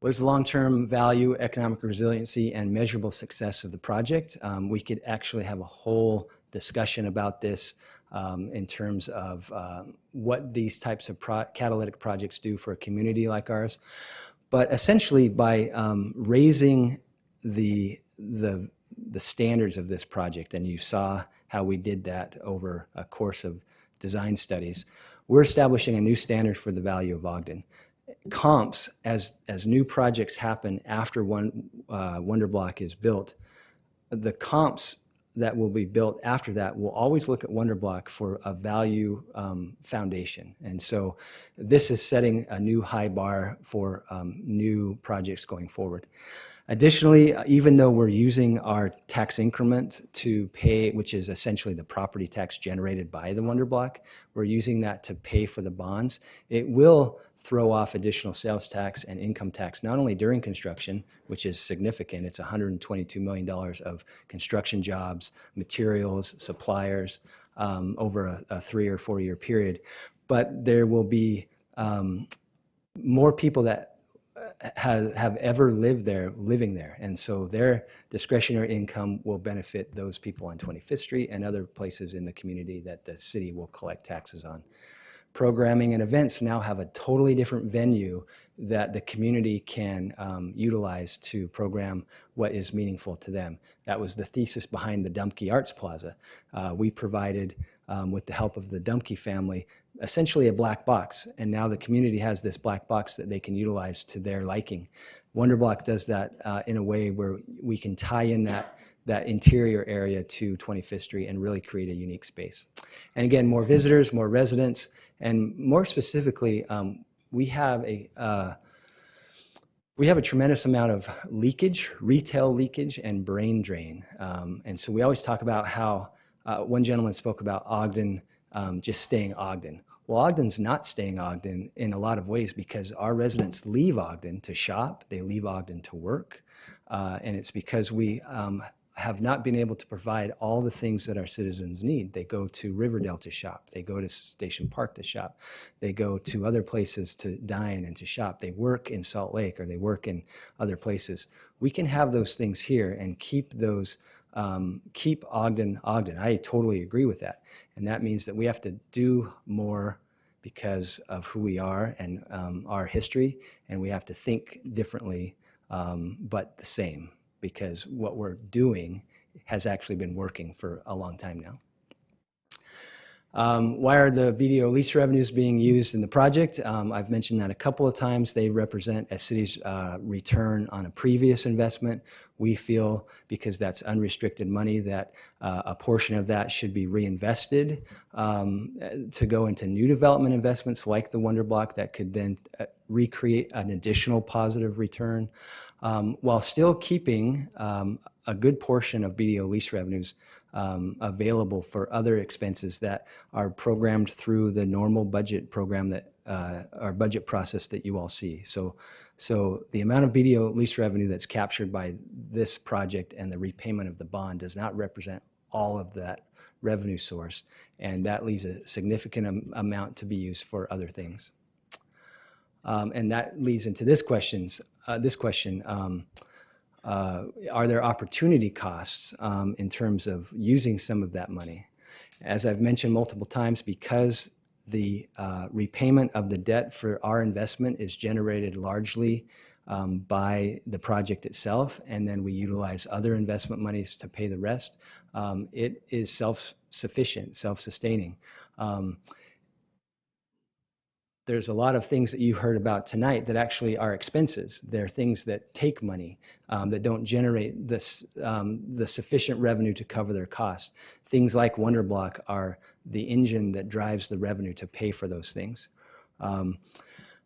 What is the long-term value, economic resiliency, and measurable success of the project? We could actually have a whole discussion about this in terms of what these types of catalytic projects do for a community like ours. But essentially, by raising the standards of this project, and you saw how we did that over a course of design studies, we're establishing a new standard for the value of Ogden. Comps, as new projects happen after WonderBlock is built, the comps that will be built after that will always look at WonderBlock for a value foundation. And so this is setting a new high bar for new projects going forward. Additionally, even though we're using our tax increment to pay, which is essentially the property tax generated by the WonderBlock, we're using that to pay for the bonds. It will throw off additional sales tax and income tax, not only during construction, which is significant. It's $122 million of construction jobs, materials, suppliers over a 3 or 4 year period. But there will be more people that have ever lived there, living there. And so their discretionary income will benefit those people on 25th Street and other places in the community that the city will collect taxes on. Programming and events now have a totally different venue that the community can utilize to program what is meaningful to them. That was the thesis behind the Dumpke Arts Plaza. We provided, with the help of the Dumpke family, essentially a black box, and now the community has this black box that they can utilize to their liking. WonderBlock does that in a way where we can tie in that interior area to 25th Street and really create a unique space. And again, more visitors, more residents, and more specifically, we have a tremendous amount of leakage, retail leakage, and brain drain. And so we always talk about how one gentleman spoke about Ogden just staying Ogden. Well, Ogden's not staying Ogden in a lot of ways because our residents leave Ogden to shop, they leave Ogden to work, and it's because we have not been able to provide all the things that our citizens need. They go to Riverdale to shop, they go to Station Park to shop, they go to other places to dine and to shop, they work in Salt Lake or they work in other places. We can have those things here and keep those keep Ogden, Ogden. I totally agree with that. And that means that we have to do more because of who we are and our history, and we have to think differently, but the same, because what we're doing has actually been working for a long time now. Why are the BDO lease revenues being used in the project? I've mentioned that a couple of times. They represent a city's return on a previous investment. We feel, because that's unrestricted money, that a portion of that should be reinvested to go into new development investments like the WonderBlock that could then recreate an additional positive return, while still keeping a good portion of BDO lease revenues available for other expenses that are programmed through the normal budget program that our budget process that you all see. So the amount of BDO lease revenue that's captured by this project and the repayment of the bond does not represent all of that revenue source, and that leaves a significant amount to be used for other things. And that leads into this question. Are there opportunity costs in terms of using some of that money? As I've mentioned multiple times, because the repayment of the debt for our investment is generated largely by the project itself, and then we utilize other investment monies to pay the rest, it is self-sufficient, self-sustaining. There's a lot of things that you heard about tonight that actually are expenses. They're things that take money, that don't generate this, the sufficient revenue to cover their costs. Things like WonderBlock are the engine that drives the revenue to pay for those things.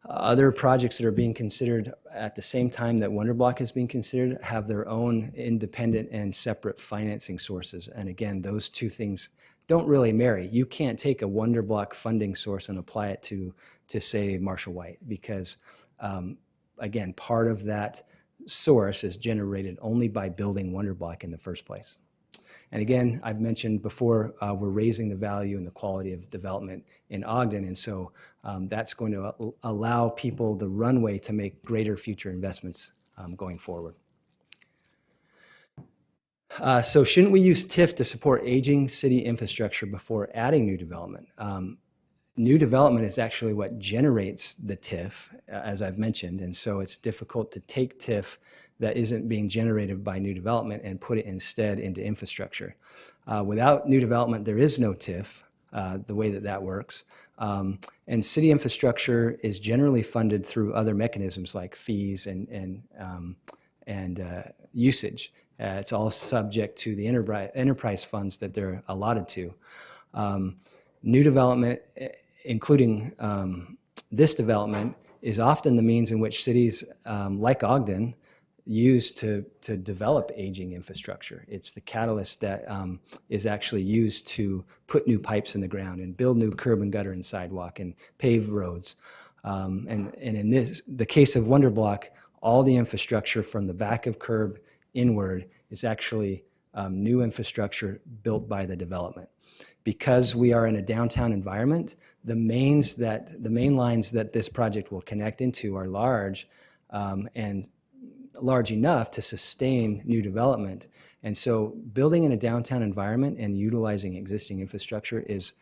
Other projects that are being considered at the same time that WonderBlock is being considered have their own independent and separate financing sources. And again, those two things don't really marry. You can't take a WonderBlock funding source and apply it to say Marshall White, because again, part of that source is generated only by building WonderBlock in the first place. And again, I've mentioned before, we're raising the value and the quality of development in Ogden, and so that's going to allow people the runway to make greater future investments going forward. So shouldn't we use TIF to support aging city infrastructure before adding new development? New development is actually what generates the TIF, as I've mentioned, and so it's difficult to take TIF that isn't being generated by new development and put it instead into infrastructure. Without new development, there is no TIF, the way that that works. And city infrastructure is generally funded through other mechanisms like fees and usage. It's all subject to the enterprise funds that they're allotted to. New development, including this development, is often the means in which cities like Ogden use to develop aging infrastructure. It's the catalyst that is actually used to put new pipes in the ground and build new curb and gutter and sidewalk and pave roads. And in the case of WonderBlock, all the infrastructure from the back of curb inward is actually new infrastructure built by the development. Because we are in a downtown environment, the main lines that this project will connect into are large and large enough to sustain new development. And so building in a downtown environment and utilizing existing infrastructure is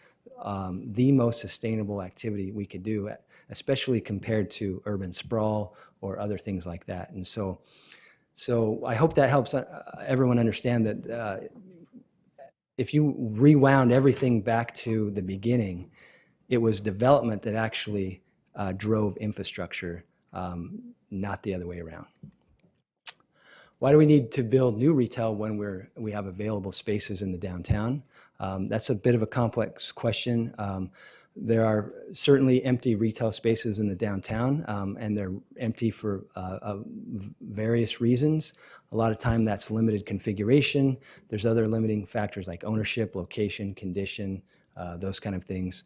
the most sustainable activity we could do, especially compared to urban sprawl or other things like that. And so I hope that helps everyone understand that if you rewound everything back to the beginning, it was development that actually drove infrastructure, not the other way around. Why do we need to build new retail when we have available spaces in the downtown? That's a bit of a complex question. There are certainly empty retail spaces in the downtown, and they're empty for various reasons. A lot of time that's limited configuration. There's other limiting factors like ownership, location, condition, those kind of things.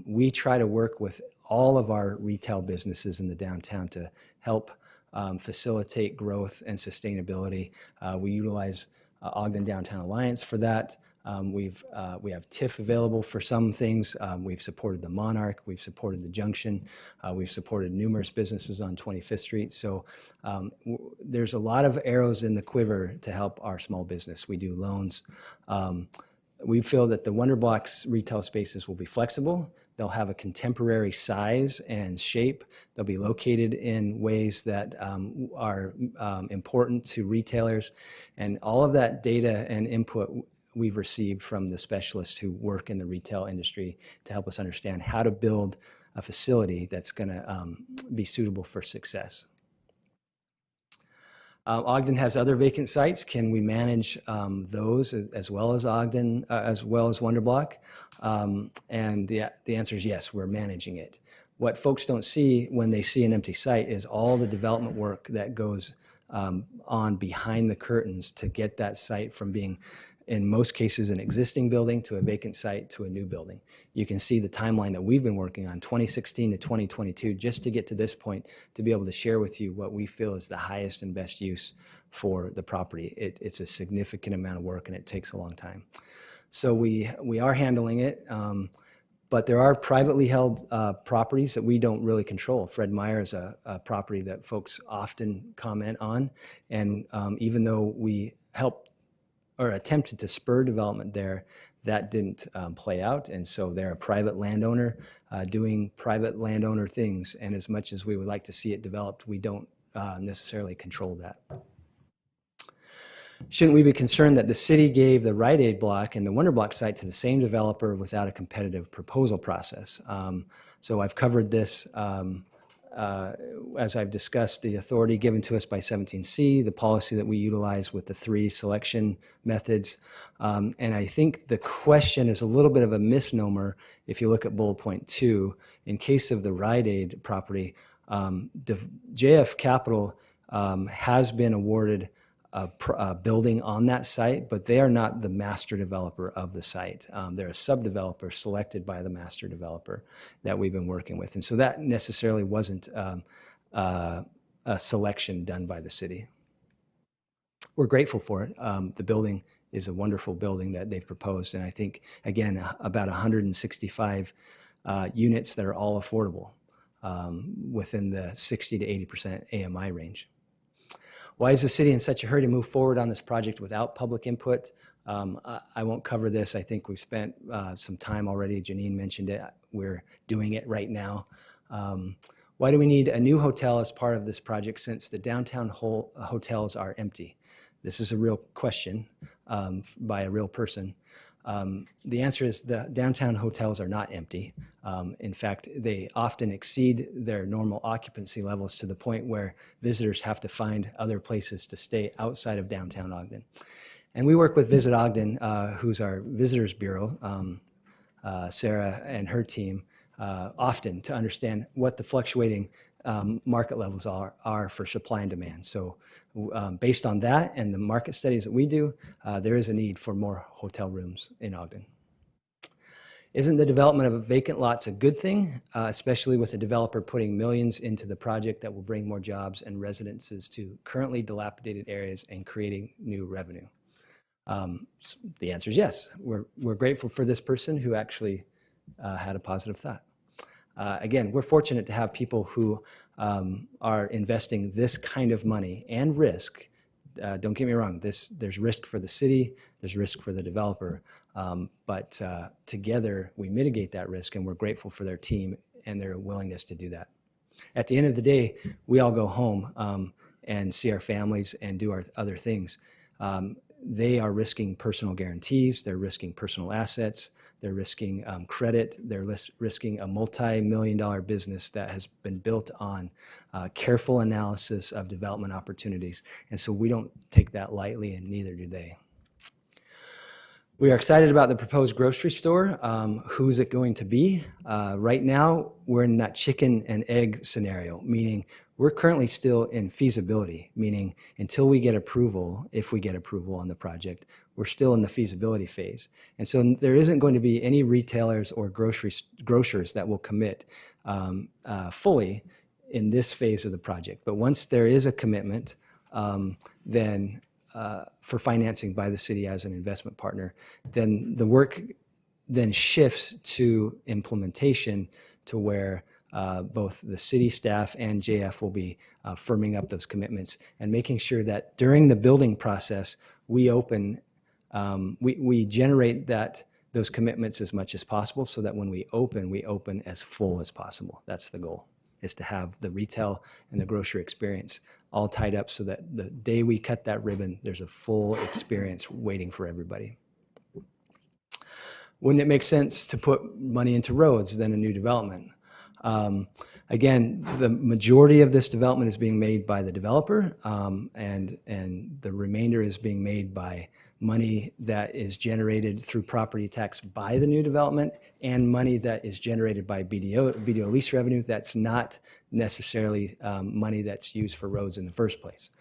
We try to work with all of our retail businesses in the downtown to help facilitate growth and sustainability. We utilize Ogden Downtown Alliance for that. We have TIF available for some things. We've supported the Monarch. We've supported the Junction. We've supported numerous businesses on 25th Street. So there's a lot of arrows in the quiver to help our small business. We do loans. We feel that the WonderBlock's retail spaces will be flexible. They'll have a contemporary size and shape. They'll be located in ways that are important to retailers. And all of that data and input we've received from the specialists who work in the retail industry to help us understand how to build a facility that's going to be suitable for success. Ogden has other vacant sites. Can we manage those as well as Ogden, as well as WonderBlock? And the answer is yes, we're managing it. What folks don't see when they see an empty site is all the development work that goes on behind the curtains to get that site from being, in most cases, an existing building to a vacant site to a new building. You can see the timeline that we've been working on, 2016 to 2022, just to get to this point, to be able to share with you what we feel is the highest and best use for the property. It's a significant amount of work and it takes a long time. So we are handling it, but there are privately held properties that we don't really control. Fred Meyer is a property that folks often comment on, and even though we helped or attempted to spur development there, that didn't play out. And so they're a private landowner doing private landowner things. And as much as we would like to see it developed, we don't necessarily control that. Shouldn't we be concerned that the city gave the Rite Aid block and the WonderBlock site to the same developer without a competitive proposal process? So I've covered this as I've discussed, the authority given to us by 17C, the policy that we utilize with the 3 selection methods. And I think the question is a little bit of a misnomer if you look at bullet point 2. In case of the Rite Aid property, JF Capital has been awarded a building on that site, but they are not the master developer of the site. They're a sub-developer selected by the master developer that we've been working with. And so that necessarily wasn't a selection done by the city. We're grateful for it. The building is a wonderful building that they've proposed. And I think, again, about 165 units that are all affordable within the 60 to 80% AMI range. Why is the city in such a hurry to move forward on this project without public input? I won't cover this. I think we've spent some time already. Janine mentioned it. We're doing it right now. Why do we need a new hotel as part of this project since the downtown hotels are empty? This is a real question by a real person. The answer is the downtown hotels are not empty. In fact, they often exceed their normal occupancy levels to the point where visitors have to find other places to stay outside of downtown Ogden. And we work with Visit Ogden, who's our visitors bureau, Sarah and her team, often to understand what the fluctuating market levels are for supply and demand. So based on that and the market studies that we do, there is a need for more hotel rooms in Ogden. Isn't the development of vacant lots a good thing, especially with a developer putting millions into the project that will bring more jobs and residences to currently dilapidated areas and creating new revenue? The answer is yes. We're grateful for this person who actually had a positive thought. Again, we're fortunate to have people who are investing this kind of money and risk. Don't get me wrong, there's risk for the city, there's risk for the developer, but together we mitigate that risk, and we're grateful for their team and their willingness to do that. At the end of the day, we all go home and see our families and do our other things. They are risking personal guarantees, they're risking personal assets, they're risking credit, they're risking a multi-million-dollar business that has been built on careful analysis of development opportunities. And so we don't take that lightly, and neither do they. We are excited about the proposed grocery store. Who's it going to be? Right now, we're in that chicken and egg scenario, meaning we're currently still in feasibility, meaning until we get approval, if we get approval on the project, we're still in the feasibility phase. And so there isn't going to be any retailers or grocers that will commit fully in this phase of the project. But once there is a commitment, then for financing by the city as an investment partner, then the work then shifts to implementation to where both the city staff and JF will be firming up those commitments and making sure that during the building process, we generate those commitments as much as possible so that when we open as full as possible. That's the goal, is to have the retail and the grocery experience all tied up so that the day we cut that ribbon, there's a full experience waiting for everybody. Wouldn't it make sense to put money into roads than a new development? Again, the majority of this development is being made by the developer, and the remainder is being made by money that is generated through property tax by the new development and money that is generated by BDO lease revenue that's not necessarily money that's used for roads in the first place.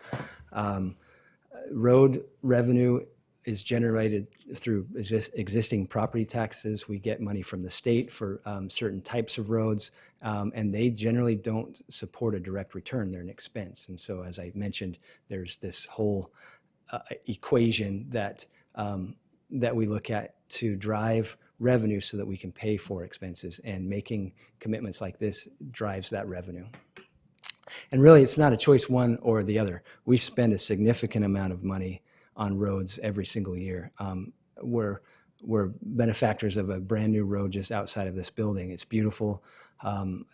Road revenue is generated through existing property taxes. We get money from the state for certain types of roads, and they generally don't support a direct return. They're an expense. And so, as I mentioned, there's this whole equation that we look at to drive revenue so that we can pay for expenses, and making commitments like this drives that revenue. And really, it's not a choice one or the other. We spend a significant amount of money on roads every single year. We're benefactors of a brand new road just outside of this building. It's beautiful.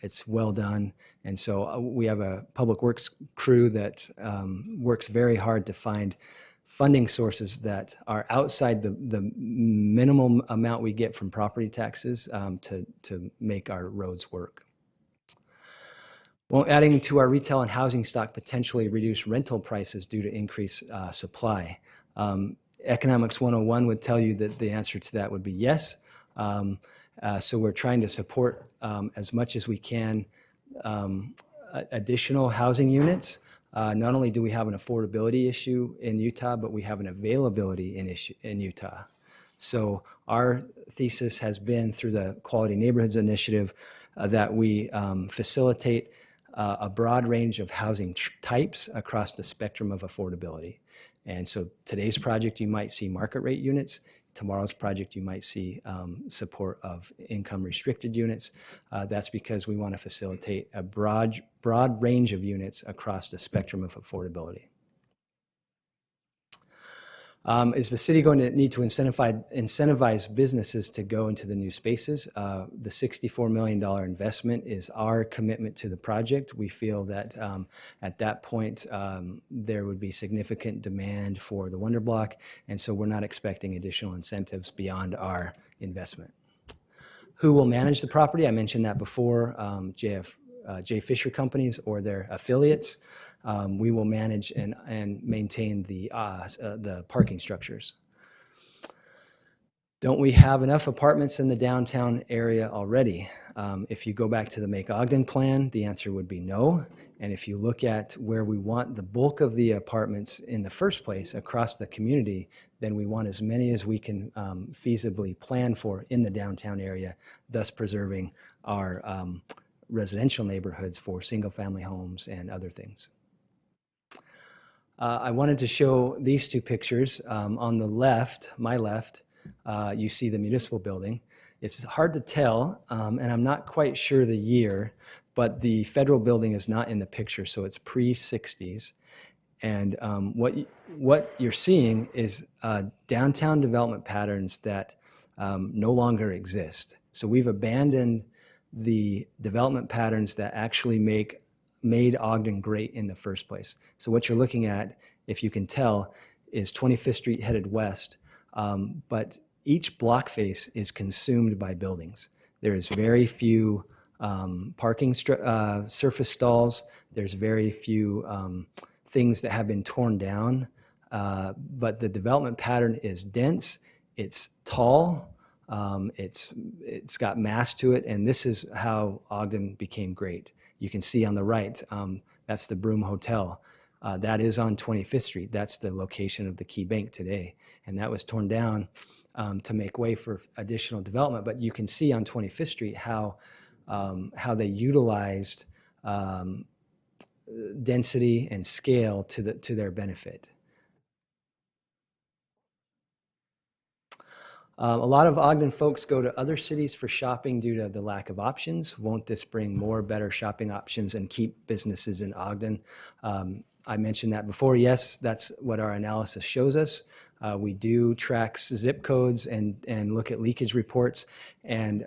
It's well done. And so we have a public works crew that works very hard to find funding sources that are outside the minimum amount we get from property taxes to make our roads work. Well, adding to our retail and housing stock potentially reduce rental prices due to increased supply. Economics 101 would tell you that the answer to that would be yes. So we're trying to support as much as we can additional housing units. Not only do we have an affordability issue in Utah, but we have an availability issue in Utah. So our thesis has been through the Quality Neighborhoods Initiative that we facilitate a broad range of housing types across the spectrum of affordability. And so today's project, you might see market rate units. Tomorrow's project, you might see support of income restricted units. That's because we want to facilitate a broad range of units across the spectrum of affordability. Is the city going to need to incentivize businesses to go into the new spaces? The $64 million investment is our commitment to the project. We feel that at that point, there would be significant demand for the WonderBlock, and so we're not expecting additional incentives beyond our investment. Who will manage the property? I mentioned that before, J. Fisher Companies or their affiliates. We will manage and maintain the parking structures. Don't we have enough apartments in the downtown area already? If you go back to the Make Ogden plan, the answer would be no. And if you look at where we want the bulk of the apartments in the first place across the community, then we want as many as we can feasibly plan for in the downtown area, thus preserving our residential neighborhoods for single-family homes and other things. I wanted to show these two pictures. On the left, my left, you see the municipal building. It's hard to tell, and I'm not quite sure the year, but the federal building is not in the picture, so it's pre-60s. And what you're seeing is downtown development patterns that no longer exist. So we've abandoned the development patterns that actually made Ogden great in the first place. So what you're looking at, if you can tell, is 25th Street headed west, but each block face is consumed by buildings. There is very few parking surface stalls. There's very few things that have been torn down, but the development pattern is dense, it's tall, it's got mass to it, and this is how Ogden became great. You can see on the right, that's the Broome Hotel. That is on 25th Street. That's the location of the Key Bank today. And that was torn down to make way for additional development. But you can see on 25th Street how they utilized density and scale to their benefit. A lot of Ogden folks go to other cities for shopping due to the lack of options. Won't this bring more better shopping options and keep businesses in Ogden? I mentioned that before. Yes, that's what our analysis shows us. We do track zip codes and look at leakage reports, and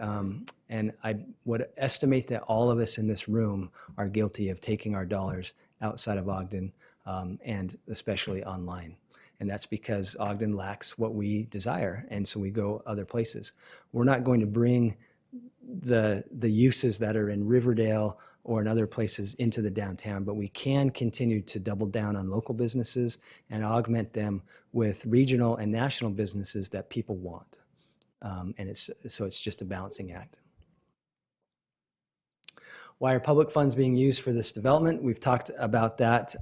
I would estimate that all of us in this room are guilty of taking our dollars outside of Ogden, and especially online. And that's because Ogden lacks what we desire, and so we go other places. We're not going to bring the uses that are in Riverdale or in other places into the downtown, but we can continue to double down on local businesses and augment them with regional and national businesses that people want. And it's just a balancing act. Why are public funds being used for this development? We've talked about that.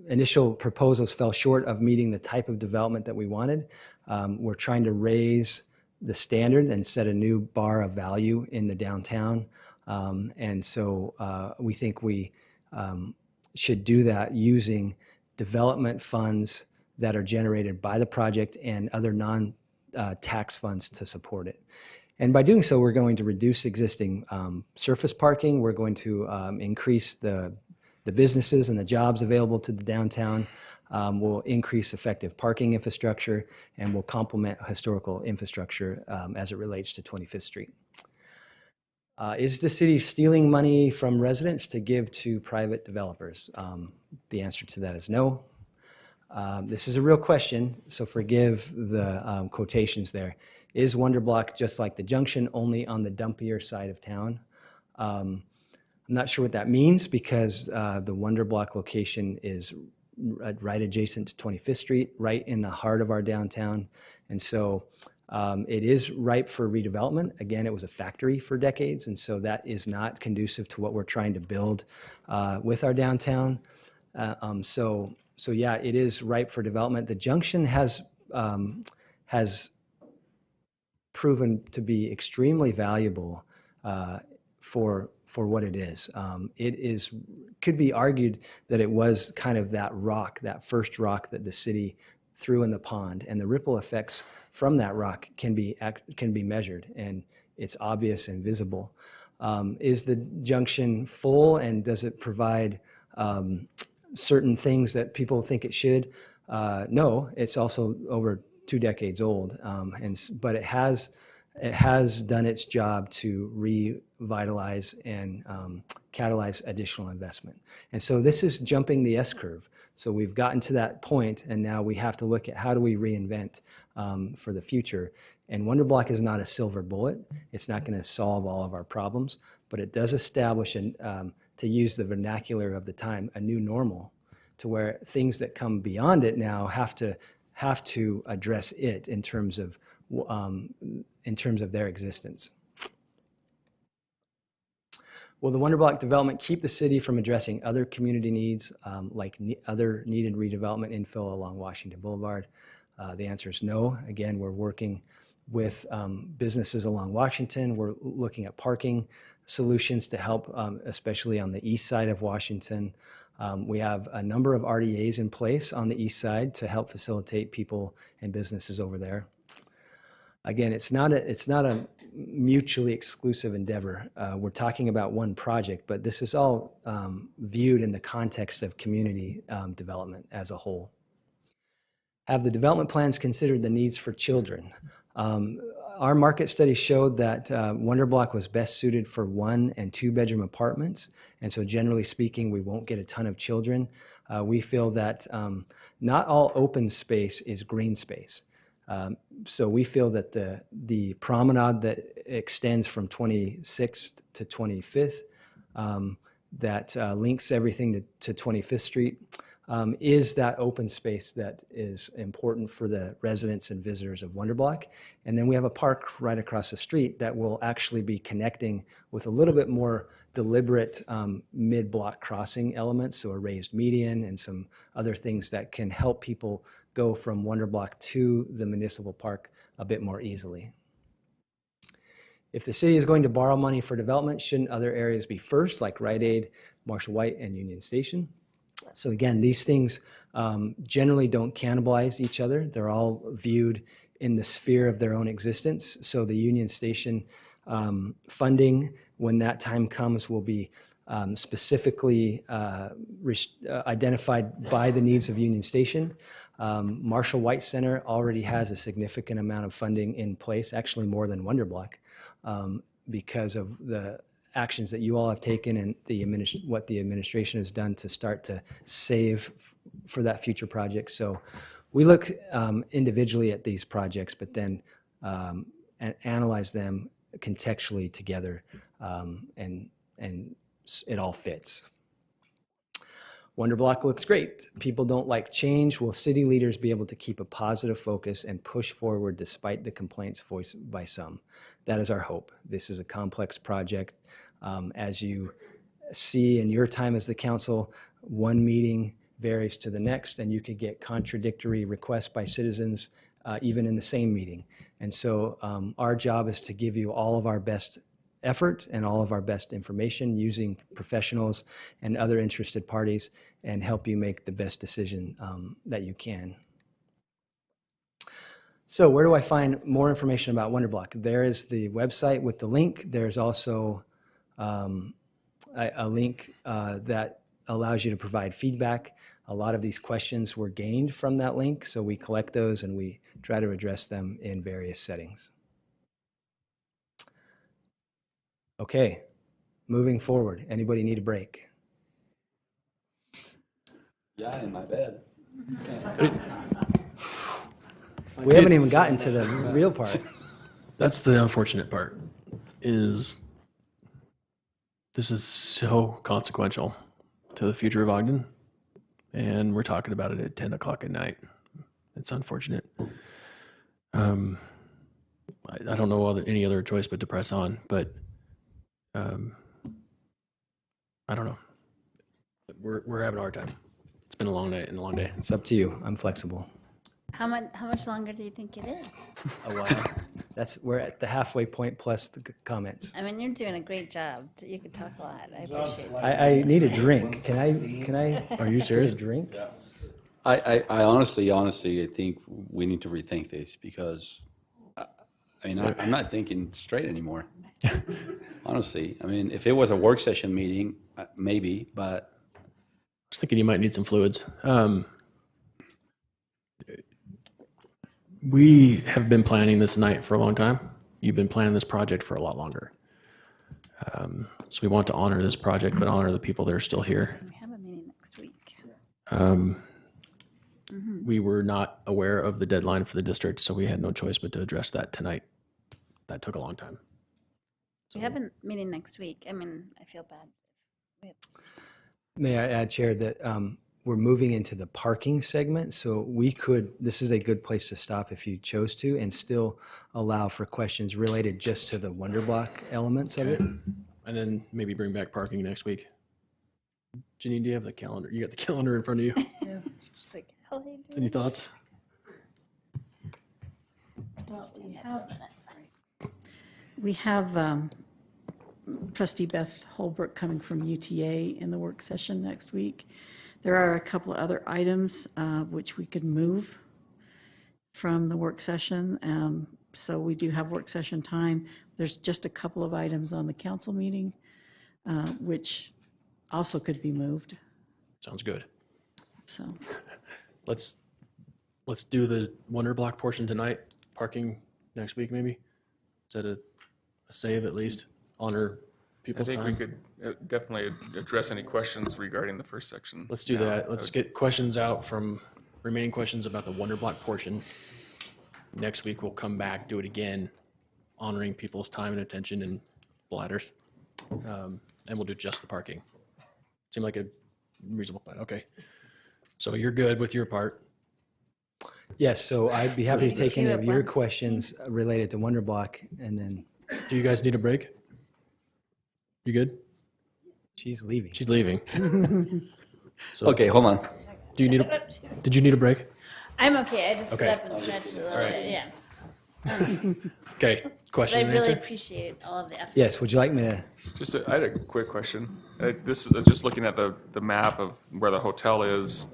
Initial proposals fell short of meeting the type of development that we wanted. We're trying to raise the standard and set a new bar of value in the downtown. And so we think we should do that using development funds that are generated by the project and other non-tax funds to support it. And by doing so, we're going to reduce existing surface parking. We're going to increase the businesses and the jobs available to the downtown. Will increase effective parking infrastructure, and will complement historical infrastructure as it relates to 25th Street. Is the city stealing money from residents to give to private developers? The answer to that is no. This is a real question, so forgive the quotations there. Is WonderBlock just like the Junction, only on the dumpier side of town? I'm not sure what that means, because the WonderBlock location is right adjacent to 25th Street, right in the heart of our downtown. And so it is ripe for redevelopment. Again, it was a factory for decades, and so that is not conducive to what we're trying to build with our downtown. So yeah, it is ripe for development. The Junction has proven to be extremely valuable for what it is. Could be argued that it was kind of that rock, that first rock that the city threw in the pond, and the ripple effects from that rock can be measured, and it's obvious and visible. Is the Junction full, and does it provide certain things that people think it should? No, it's also over 2 decades old, but it has done its job to revitalize and catalyze additional investment. And so this is jumping the S-curve. So we've gotten to that point, and now we have to look at how do we reinvent for the future. And WonderBlock is not a silver bullet. It's not going to solve all of our problems, but it does establish, to use the vernacular of the time, a new normal, to where things that come beyond it now have to address it in terms of their existence. Will the WonderBlock development keep the city from addressing other community needs, like other needed redevelopment infill along Washington Boulevard? The answer is no. Again, we're working with businesses along Washington. We're looking at parking solutions to help, especially on the east side of Washington. We have a number of RDAs in place on the east side to help facilitate people and businesses over there. Again, it's not a mutually exclusive endeavor. We're talking about one project, but this is all viewed in the context of community development as a whole. Have the development plans considered the needs for children? Our market study showed that WonderBlock was best suited for 1- and 2-bedroom apartments, and so generally speaking, we won't get a ton of children. We feel that not all open space is green space. So we feel that the promenade that extends from 26th to 25th, that links everything to 25th Street, is that open space that is important for the residents and visitors of WonderBlock. And then we have a park right across the street that will actually be connecting with a little bit more deliberate mid-block crossing elements, so a raised median and some other things that can help people go from WonderBlock to the municipal park a bit more easily. If the city is going to borrow money for development, shouldn't other areas be first, like Rite Aid, Marshall White, and Union Station? So again, these things generally don't cannibalize each other. They're all viewed in the sphere of their own existence. So the Union Station funding, when that time comes, will be specifically identified by the needs of Union Station. Marshall White Center already has a significant amount of funding in place, actually more than WonderBlock, because of the actions that you all have taken and what the administration has done to start to save for that future project. So we look individually at these projects, but then and analyze them contextually together, and it all fits. WonderBlock looks great. People don't like change. Will city leaders be able to keep a positive focus and push forward despite the complaints voiced by some? That is our hope. This is a complex project. As you see in your time as the council, one meeting varies to the next, and you could get contradictory requests by citizens even in the same meeting. And so our job is to give you all of our best effort and all of our best information using professionals and other interested parties and help you make the best decision that you can. So where do I find more information about WonderBlock? There is the website with the link. There's also a link that allows you to provide feedback. A lot of these questions were gained from that link, so we collect those and we try to address them in various settings. Okay, moving forward. Anybody need a break? Yeah, in my bed. We haven't even gotten to the real part. That's the unfortunate part, is this is so consequential to the future of Ogden, and we're talking about it at 10 o'clock at night. It's unfortunate. I don't know any other choice but to press on, but I don't know. We're having a hard time. It's been a long night and a long day. It's up to you. I'm flexible. How much longer do you think it is? A while. We're at the halfway point plus the comments. I mean, you're doing a great job. You can talk a lot. I appreciate it. I need a drink. Can I? Are you serious? Get a drink? Yeah. I honestly, I think we need to rethink this because, I'm not thinking straight anymore. Honestly, if it was a work session meeting, maybe, but. I was thinking you might need some fluids. We have been planning this night for a long time. You've been planning this project for a lot longer. So we want to honor this project, but honor the people that are still here. We have a meeting next week. We were not aware of the deadline for the district, so we had no choice but to address that tonight. That took a long time. We have a meeting next week. I feel bad. May I add, Chair, that we're moving into the parking segment, so this is a good place to stop if you chose to, and still allow for questions related just to the WonderBlock elements of it. And then maybe bring back parking next week. Janine, do you have the calendar? You got the calendar in front of you? Yeah. Just like, how they do. Any thoughts? We have Trustee Beth Holbrook coming from UTA in the work session next week. There are a couple of other items which we could move from the work session. So we do have work session time. There's just a couple of items on the council meeting which also could be moved. Sounds good. So let's do the WonderBlock portion tonight. Parking next week, maybe. Is that a save at least? Honor people's time. I think we could definitely address any questions regarding the first section. Let's do that. Let's get questions out from remaining questions about the WonderBlock portion. Next week we'll come back, do it again, honoring people's time and attention and bladders, and we'll do just the parking. Seem like a reasonable plan. Okay. So you're good with your part. Yes, so I'd be happy to take any of your questions related to WonderBlock, and then. Do you guys need a break? You good? She's leaving. She's leaving. So, Okay, hold on. did you need a break? I'm okay. I just Okay. stood up and stretched a little bit. Yeah. Okay. But Question I and really answer? appreciate all of the effort. Yes, would you like me to? I had a quick question. This is just looking at the map of where the hotel is.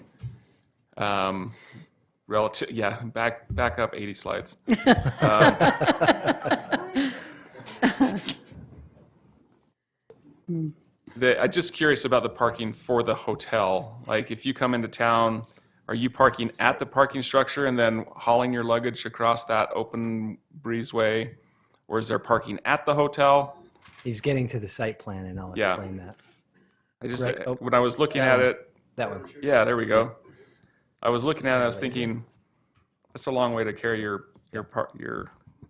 Relative, yeah, back up 80 slides. I'm just curious about the parking for the hotel. Like, if you come into town, are you parking at the parking structure and then hauling your luggage across that open breezeway? Or is there parking at the hotel? He's getting to the site plan, and I'll Yeah. explain that. I just, Right. Oh, when I was looking that at one. it. That one. Yeah, there we go. I was looking at it, I was Sorry, lady. thinking, that's a long way to carry your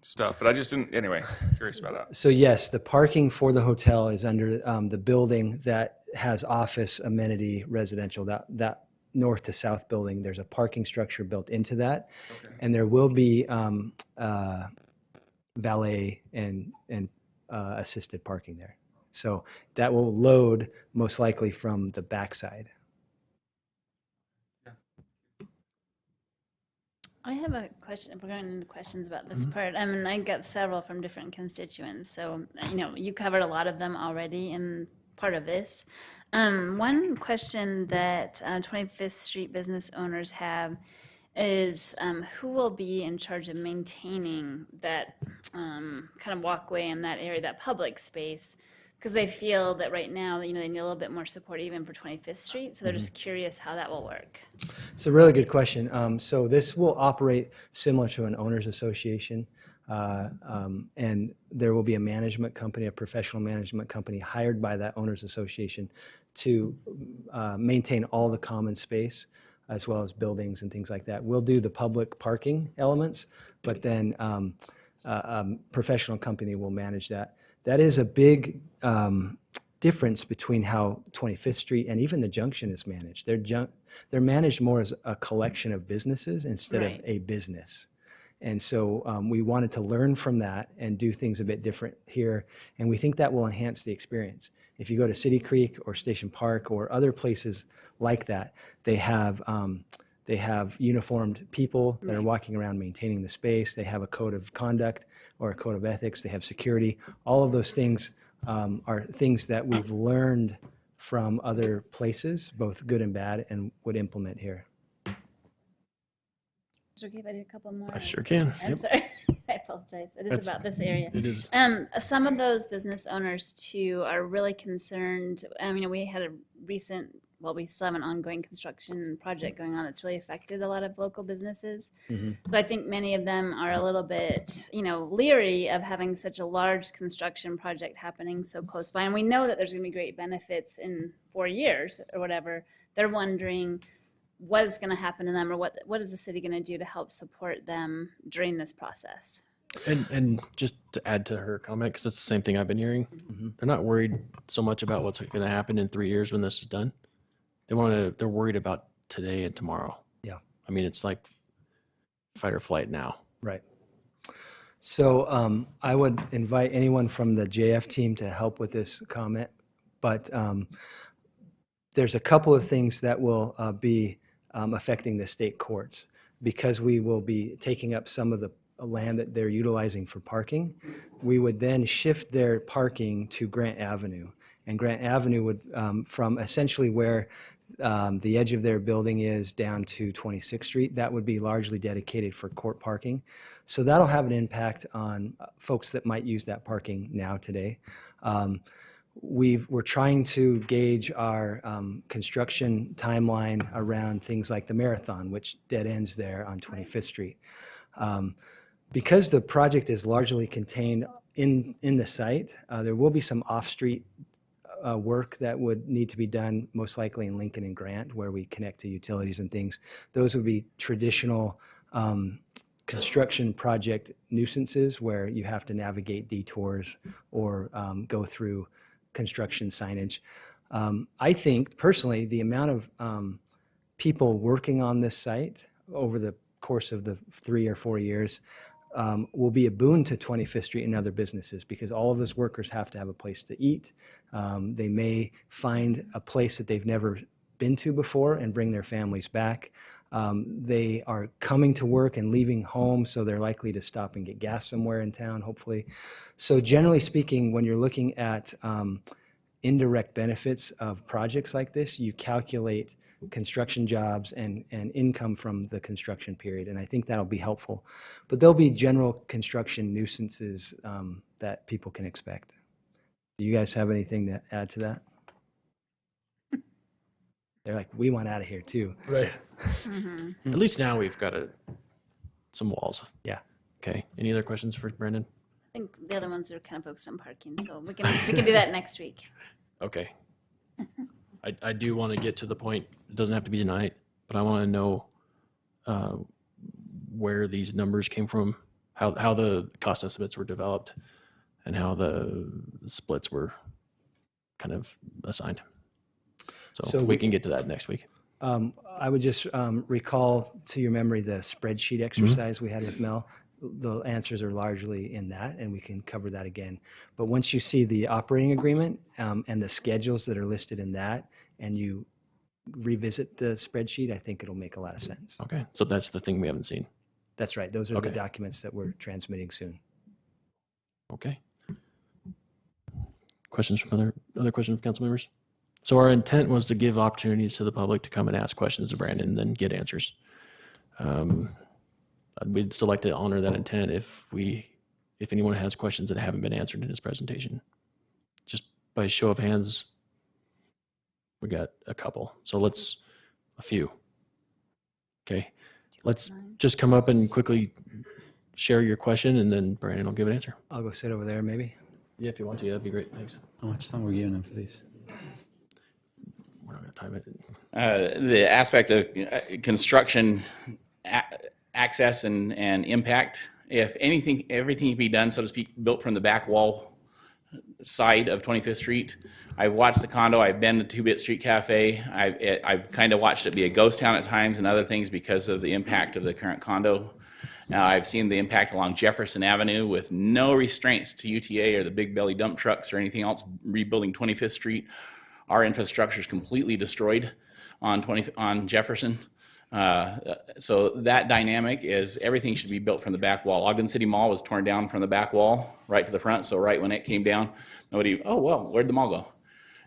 stuff. But I just didn't, anyway, curious about that. So yes, the parking for the hotel is under the building that has office, amenity, residential. That north to south building, there's a parking structure built into that, and there will be valet and assisted parking there. So that will load most likely from the backside. I have a question. If we're going into questions about this part, I mean, I got several from different constituents. So, you covered a lot of them already in part of this. One question that 25th Street business owners have is who will be in charge of maintaining that kind of walkway in that area, that public space? Because they feel that right now, they need a little bit more support even for 25th Street. So they're just curious how that will work. It's a really good question. So this will operate similar to an owners association, and there will be a management company, a professional management company hired by that owners association to maintain all the common space as well as buildings and things like that. We'll do the public parking elements, but then a professional company will manage that. That is a big difference between how 25th Street and even the Junction is managed. They're managed more as a collection of businesses instead of a business. And so we wanted to learn from that and do things a bit different here. And we think that will enhance the experience. If you go to City Creek or Station Park or other places like that, they have uniformed people that are walking around maintaining the space. They have a code of conduct or a code of ethics. They have security. All of those things are things that we've learned from other places, both good and bad, and would implement here. Is it okay if I do a couple more? I sure can. I'm Yep. sorry. I apologize. It is That's- about this area. It is. Some of those business owners, too, are really concerned. We had a recent, we still have an ongoing construction project going on that's really affected a lot of local businesses. So I think many of them are a little bit, leery of having such a large construction project happening so close by. And we know that there's going to be great benefits in 4 years or whatever. They're wondering what is going to happen to them, or what is the city going to do to help support them during this process. And just to add to her comment, because it's the same thing I've been hearing, they're not worried so much about what's going to happen in 3 years when this is done. They're worried about today and tomorrow. Yeah. I mean, it's like fight or flight now. Right. So I would invite anyone from the JF team to help with this comment, but there's a couple of things that will be affecting the state courts, because we will be taking up some of the land that they're utilizing for parking. We would then shift their parking to Grant Avenue, and Grant Avenue would, from essentially where the edge of their building is down to 26th Street, that would be largely dedicated for court parking. So that'll have an impact on folks that might use that parking now today. We're trying to gauge our construction timeline around things like the marathon, which dead ends there on 25th Street. Because the project is largely contained in the site, there will be some off-street work that would need to be done, most likely in Lincoln and Grant, where we connect to utilities and things. Those would be traditional construction project nuisances where you have to navigate detours or go through construction signage. I think personally the amount of people working on this site over the course of the 3 or 4 years will be a boon to 25th Street and other businesses, because all of those workers have to have a place to eat. They may find a place that they've never been to before and bring their families back. They are coming to work and leaving home, so they're likely to stop and get gas somewhere in town, hopefully. So generally speaking, when you're looking at indirect benefits of projects like this, you calculate construction jobs and income from the construction period, and I think that'll be helpful. But there'll be general construction nuisances that people can expect. Do you guys have anything to add to that? They're like, we want out of here too. Right. Mm-hmm. At least now we've got some walls. Yeah. Okay. Any other questions for Brandon? I think the other ones are kind of focused on parking, so we can do that next week. Okay. I do want to get to the point, it doesn't have to be tonight, but I want to know where these numbers came from, how the cost estimates were developed, and how the splits were kind of assigned. So we can get to that next week. I would just recall to your memory the spreadsheet exercise we had with Mel. The answers are largely in that, and we can cover that again. But once you see the operating agreement and the schedules that are listed in that, and you revisit the spreadsheet, I think it'll make a lot of sense. Okay, so that's the thing we haven't seen. That's right. Those are the Okay. documents that we're transmitting soon. Okay. Questions from other questions from council members? So our intent was to give opportunities to the public to come and ask questions to Brandon and then get answers. We'd still like to honor that intent if anyone has questions that haven't been answered in his presentation. Just by show of hands, we got a couple. So a few. Okay. Let's just come up and quickly share your question, and then Brandon will give an answer. I'll go sit over there maybe. Yeah, if you want to, that'd be great. Thanks. How much time are we giving them for these? We're not going to time it. The aspect of construction access and impact, if anything, everything can be done, so to speak, built from the back wall side of 25th Street. I've watched the condo. I've been to Two Bit Street Cafe. I've kind of watched it be a ghost town at times and other things because of the impact of the current condo. Now, I've seen the impact along Jefferson Avenue with no restraints to UTA or the big belly dump trucks or anything else rebuilding 25th Street. Our infrastructure is completely destroyed on Jefferson. So that dynamic is everything should be built from the back wall. Ogden City Mall was torn down from the back wall right to the front. So right when it came down, oh, well, where'd the mall go?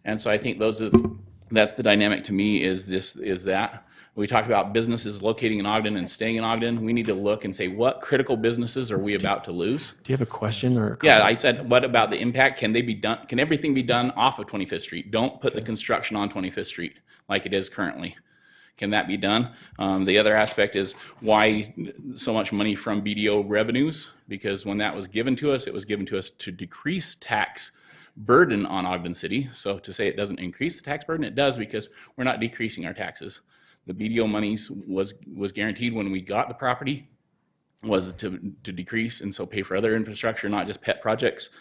And so I think that's the dynamic to me is that. We talked about businesses locating in Ogden and staying in Ogden. We need to look and say, what critical businesses are we about to lose? Do you have a question or a comment? Yeah, I said, what about the impact? Can they be done? Can everything be done off of 25th Street? Don't put the construction on 25th Street like it is currently. Can that be done? The other aspect is why so much money from BDO revenues? Because when that was given to us, it was given to us to decrease tax burden on Ogden City. So to say it doesn't increase the tax burden, it does, because we're not decreasing our taxes. The BDO monies was guaranteed when we got the property was to decrease and so pay for other infrastructure, not just pet projects.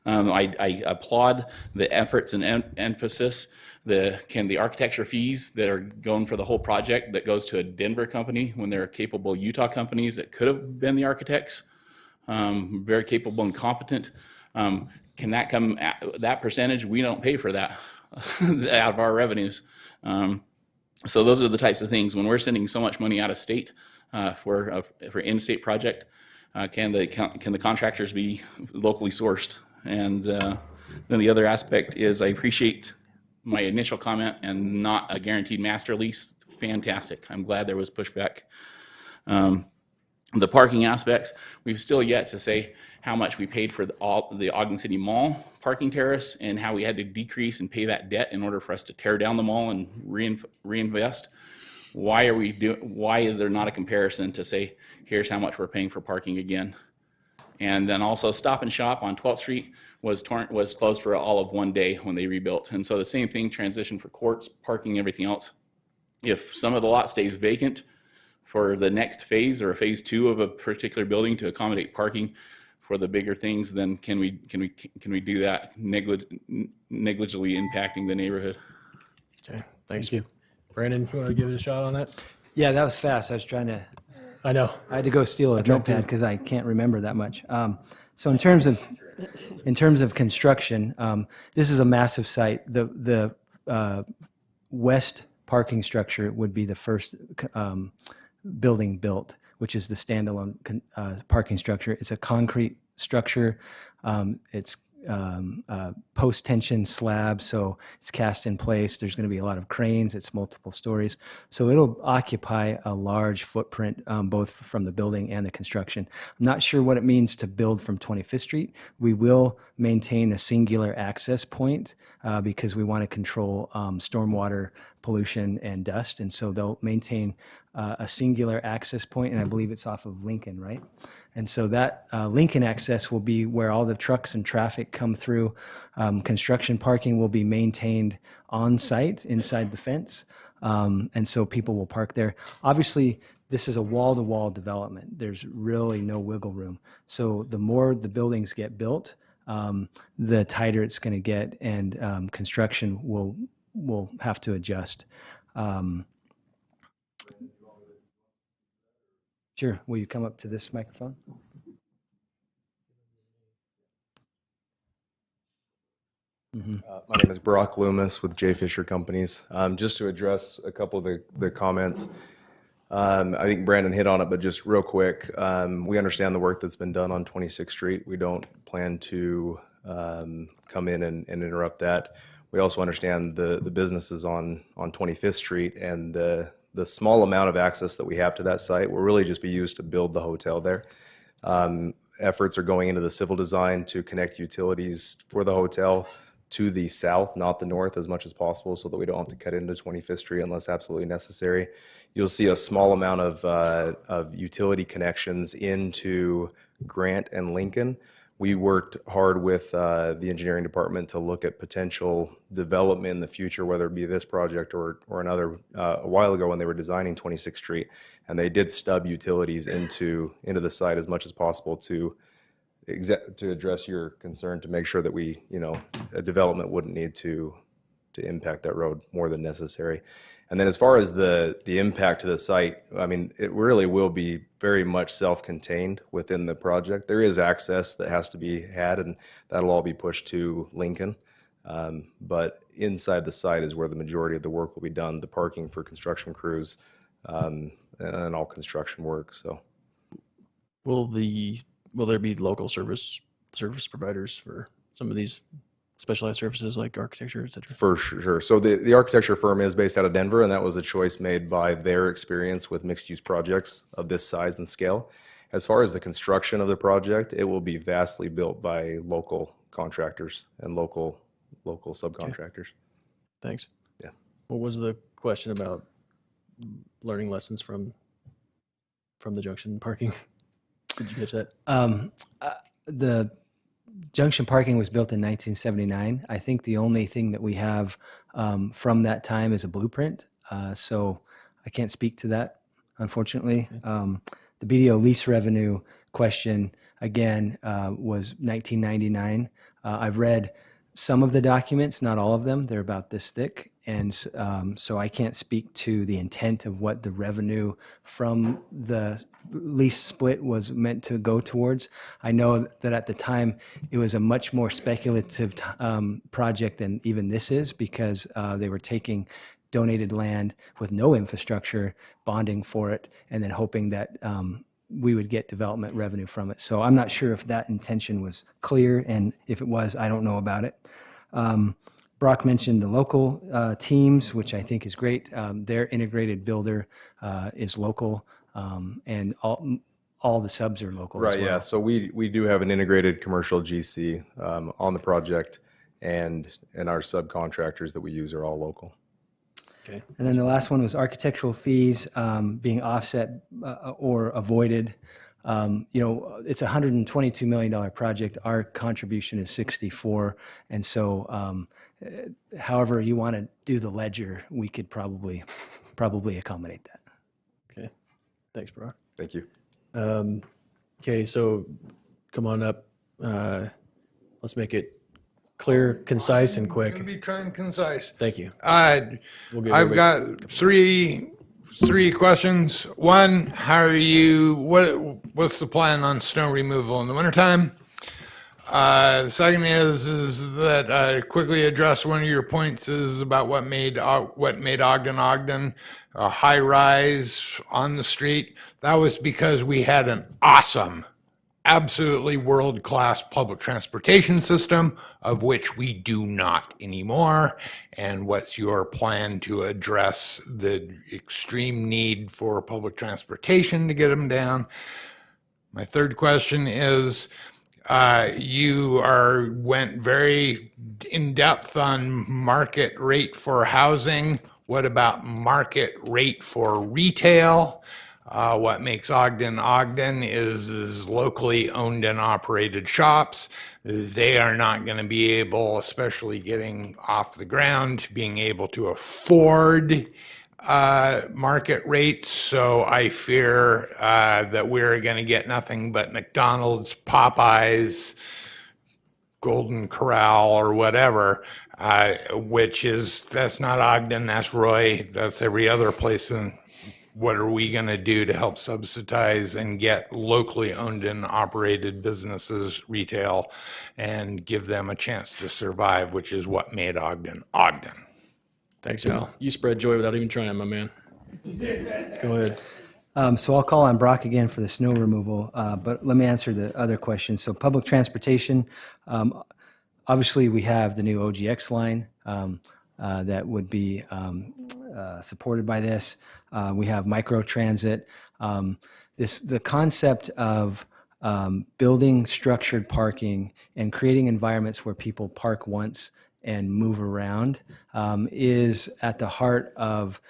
I applaud the efforts and emphasis. The architecture fees that are going for the whole project that goes to a Denver company when there are capable Utah companies that could have been the architects, very capable and competent. Can that come, that percentage? We don't pay for that out of our revenues. So those are the types of things when we're sending so much money out of state for in-state project. Can the contractors be locally sourced? And then the other aspect is I appreciate my initial comment and not a guaranteed master lease. Fantastic. I'm glad there was pushback. The parking aspects, we've still yet to say how much we paid for the Ogden City Mall parking terrace and how we had to decrease and pay that debt in order for us to tear down the mall and reinvest. Why is there not a comparison to say, here's how much we're paying for parking again? And then also Stop and Shop on 12th Street was closed for all of one day when they rebuilt. And so the same thing, transition for courts, parking, everything else. If some of the lot stays vacant for the next phase or phase 2 of a particular building to accommodate parking for the bigger things, then can we do that negligently impacting the neighborhood? Okay, thank you. Brandon, you want to give it a shot on that? Yeah, that was fast. I was trying to. I know. I had to go steal a notepad because I can't remember that much. So in terms of construction, this is a massive site. The west parking structure would be the first building built, which is the standalone parking structure. It's a concrete structure. It's post-tension slab, so it's cast in place. There's going to be a lot of cranes. It's multiple stories. So it'll occupy a large footprint, both from the building and the construction. I'm not sure what it means to build from 25th Street. We will maintain a singular access point because we want to control stormwater pollution and dust. And so they'll maintain a singular access point, and I believe it's off of Lincoln, right? And so that Lincoln access will be where all the trucks and traffic come through. Construction parking will be maintained on site inside the fence. And so people will park there. Obviously, this is a wall-to-wall development. There's really no wiggle room. So the more the buildings get built, the tighter it's going to get, and construction will have to adjust. Sure. Will you come up to this microphone? My name is Brock Loomis with J. Fisher Companies. Just to address a couple of the comments, I think Brandon hit on it, but just real quick, we understand the work that's been done on 26th Street. We don't plan to come in and interrupt that. We also understand the businesses on 25th Street, and the small amount of access that we have to that site will really just be used to build the hotel there. Efforts are going into the civil design to connect utilities for the hotel to the south, not the north, as much as possible, so that we don't have to cut into 25th Street unless absolutely necessary. You'll see a small amount of utility connections into Grant and Lincoln. We worked hard with the engineering department to look at potential development in the future, whether it be this project or another, a while ago when they were designing 26th Street, and they did stub utilities into the site as much as possible to address your concern, to make sure that we, a development wouldn't need to impact that road more than necessary. And then as far as the impact to the site, I mean, it really will be very much self-contained within the project. There is access that has to be had, and that'll all be pushed to Lincoln. But inside the site is where the majority of the work will be done, the parking for construction crews, and all construction work. So, will there be local service providers for some of these specialized services like architecture, et cetera? For sure. So the architecture firm is based out of Denver, and that was a choice made by their experience with mixed-use projects of this size and scale. As far as the construction of the project, it will be vastly built by local contractors and local subcontractors. Okay. Thanks. Yeah. What was the question about learning lessons from the junction parking? Did you catch that? The junction parking was built in 1979. I think the only thing that we have from that time is a blueprint. So I can't speak to that, unfortunately. Okay. The BDO lease revenue question, again, was 1999. I've read some of the documents, not all of them. They're about this thick. And so I can't speak to the intent of what the revenue from the lease split was meant to go towards. I know that at the time it was a much more speculative project than even this is, because they were taking donated land with no infrastructure, bonding for it, and then hoping that we would get development revenue from it. So I'm not sure if that intention was clear, and if it was, I don't know about it. Brock mentioned the local teams, which I think is great. Their integrated builder is local, and all the subs are local as right, well. Yeah. So we do have an integrated commercial GC on the project, and our subcontractors that we use are all local. Okay. And then the last one was architectural fees being offset or avoided. It's a $122 million project. Our contribution is 64, and so however you want to do the ledger, we could probably accommodate that. Okay. Thanks, Brock. Thank you. Okay, so come on up. Let's make it clear, concise, and quick. I'm going to be trying concise. Thank you. I've got three questions. One, what's the plan on snow removal in the wintertime? The second is that quickly address one of your points is about what made Ogden a high rise on the street. That was because we had an awesome absolutely world-class public transportation system, of which we do not anymore? And what's your plan to address the extreme need for public transportation to get them down? My third question is, you went very in depth on market rate for housing. What about market rate for retail? What makes Ogden Ogden is locally owned and operated shops. They are not going to be able, especially getting off the ground, being able to afford market rates. So I fear that we're going to get nothing but McDonald's, Popeyes, Golden Corral, or whatever, that's not Ogden, that's Roy, that's every other place. And what are we going to do to help subsidize and get locally owned and operated businesses, retail, and give them a chance to survive, which is what made Ogden Ogden? Thanks, Al. You spread joy without even trying, my man. Go ahead. So I'll call on Brock again for the snow removal, but let me answer the other question. So public transportation, obviously we have the new OGX line that would be supported by this. We have microtransit. The concept of building structured parking and creating environments where people park once and move around is at the heart of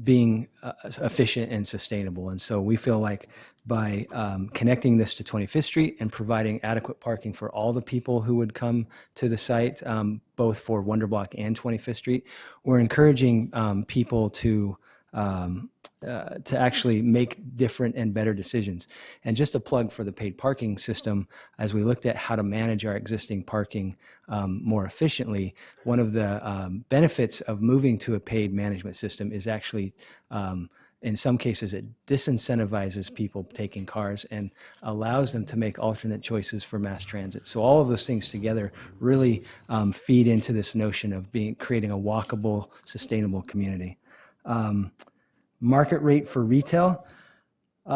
being efficient and sustainable. And so we feel like by connecting this to 25th Street and providing adequate parking for all the people who would come to the site, both for WonderBlock and 25th Street, we're encouraging people to actually make different and better decisions. And just a plug for the paid parking system, as we looked at how to manage our existing parking more efficiently, one of the benefits of moving to a paid management system is actually, in some cases, it disincentivizes people taking cars and allows them to make alternate choices for mass transit. So all of those things together really feed into this notion of creating a walkable, sustainable community. Market rate for retail.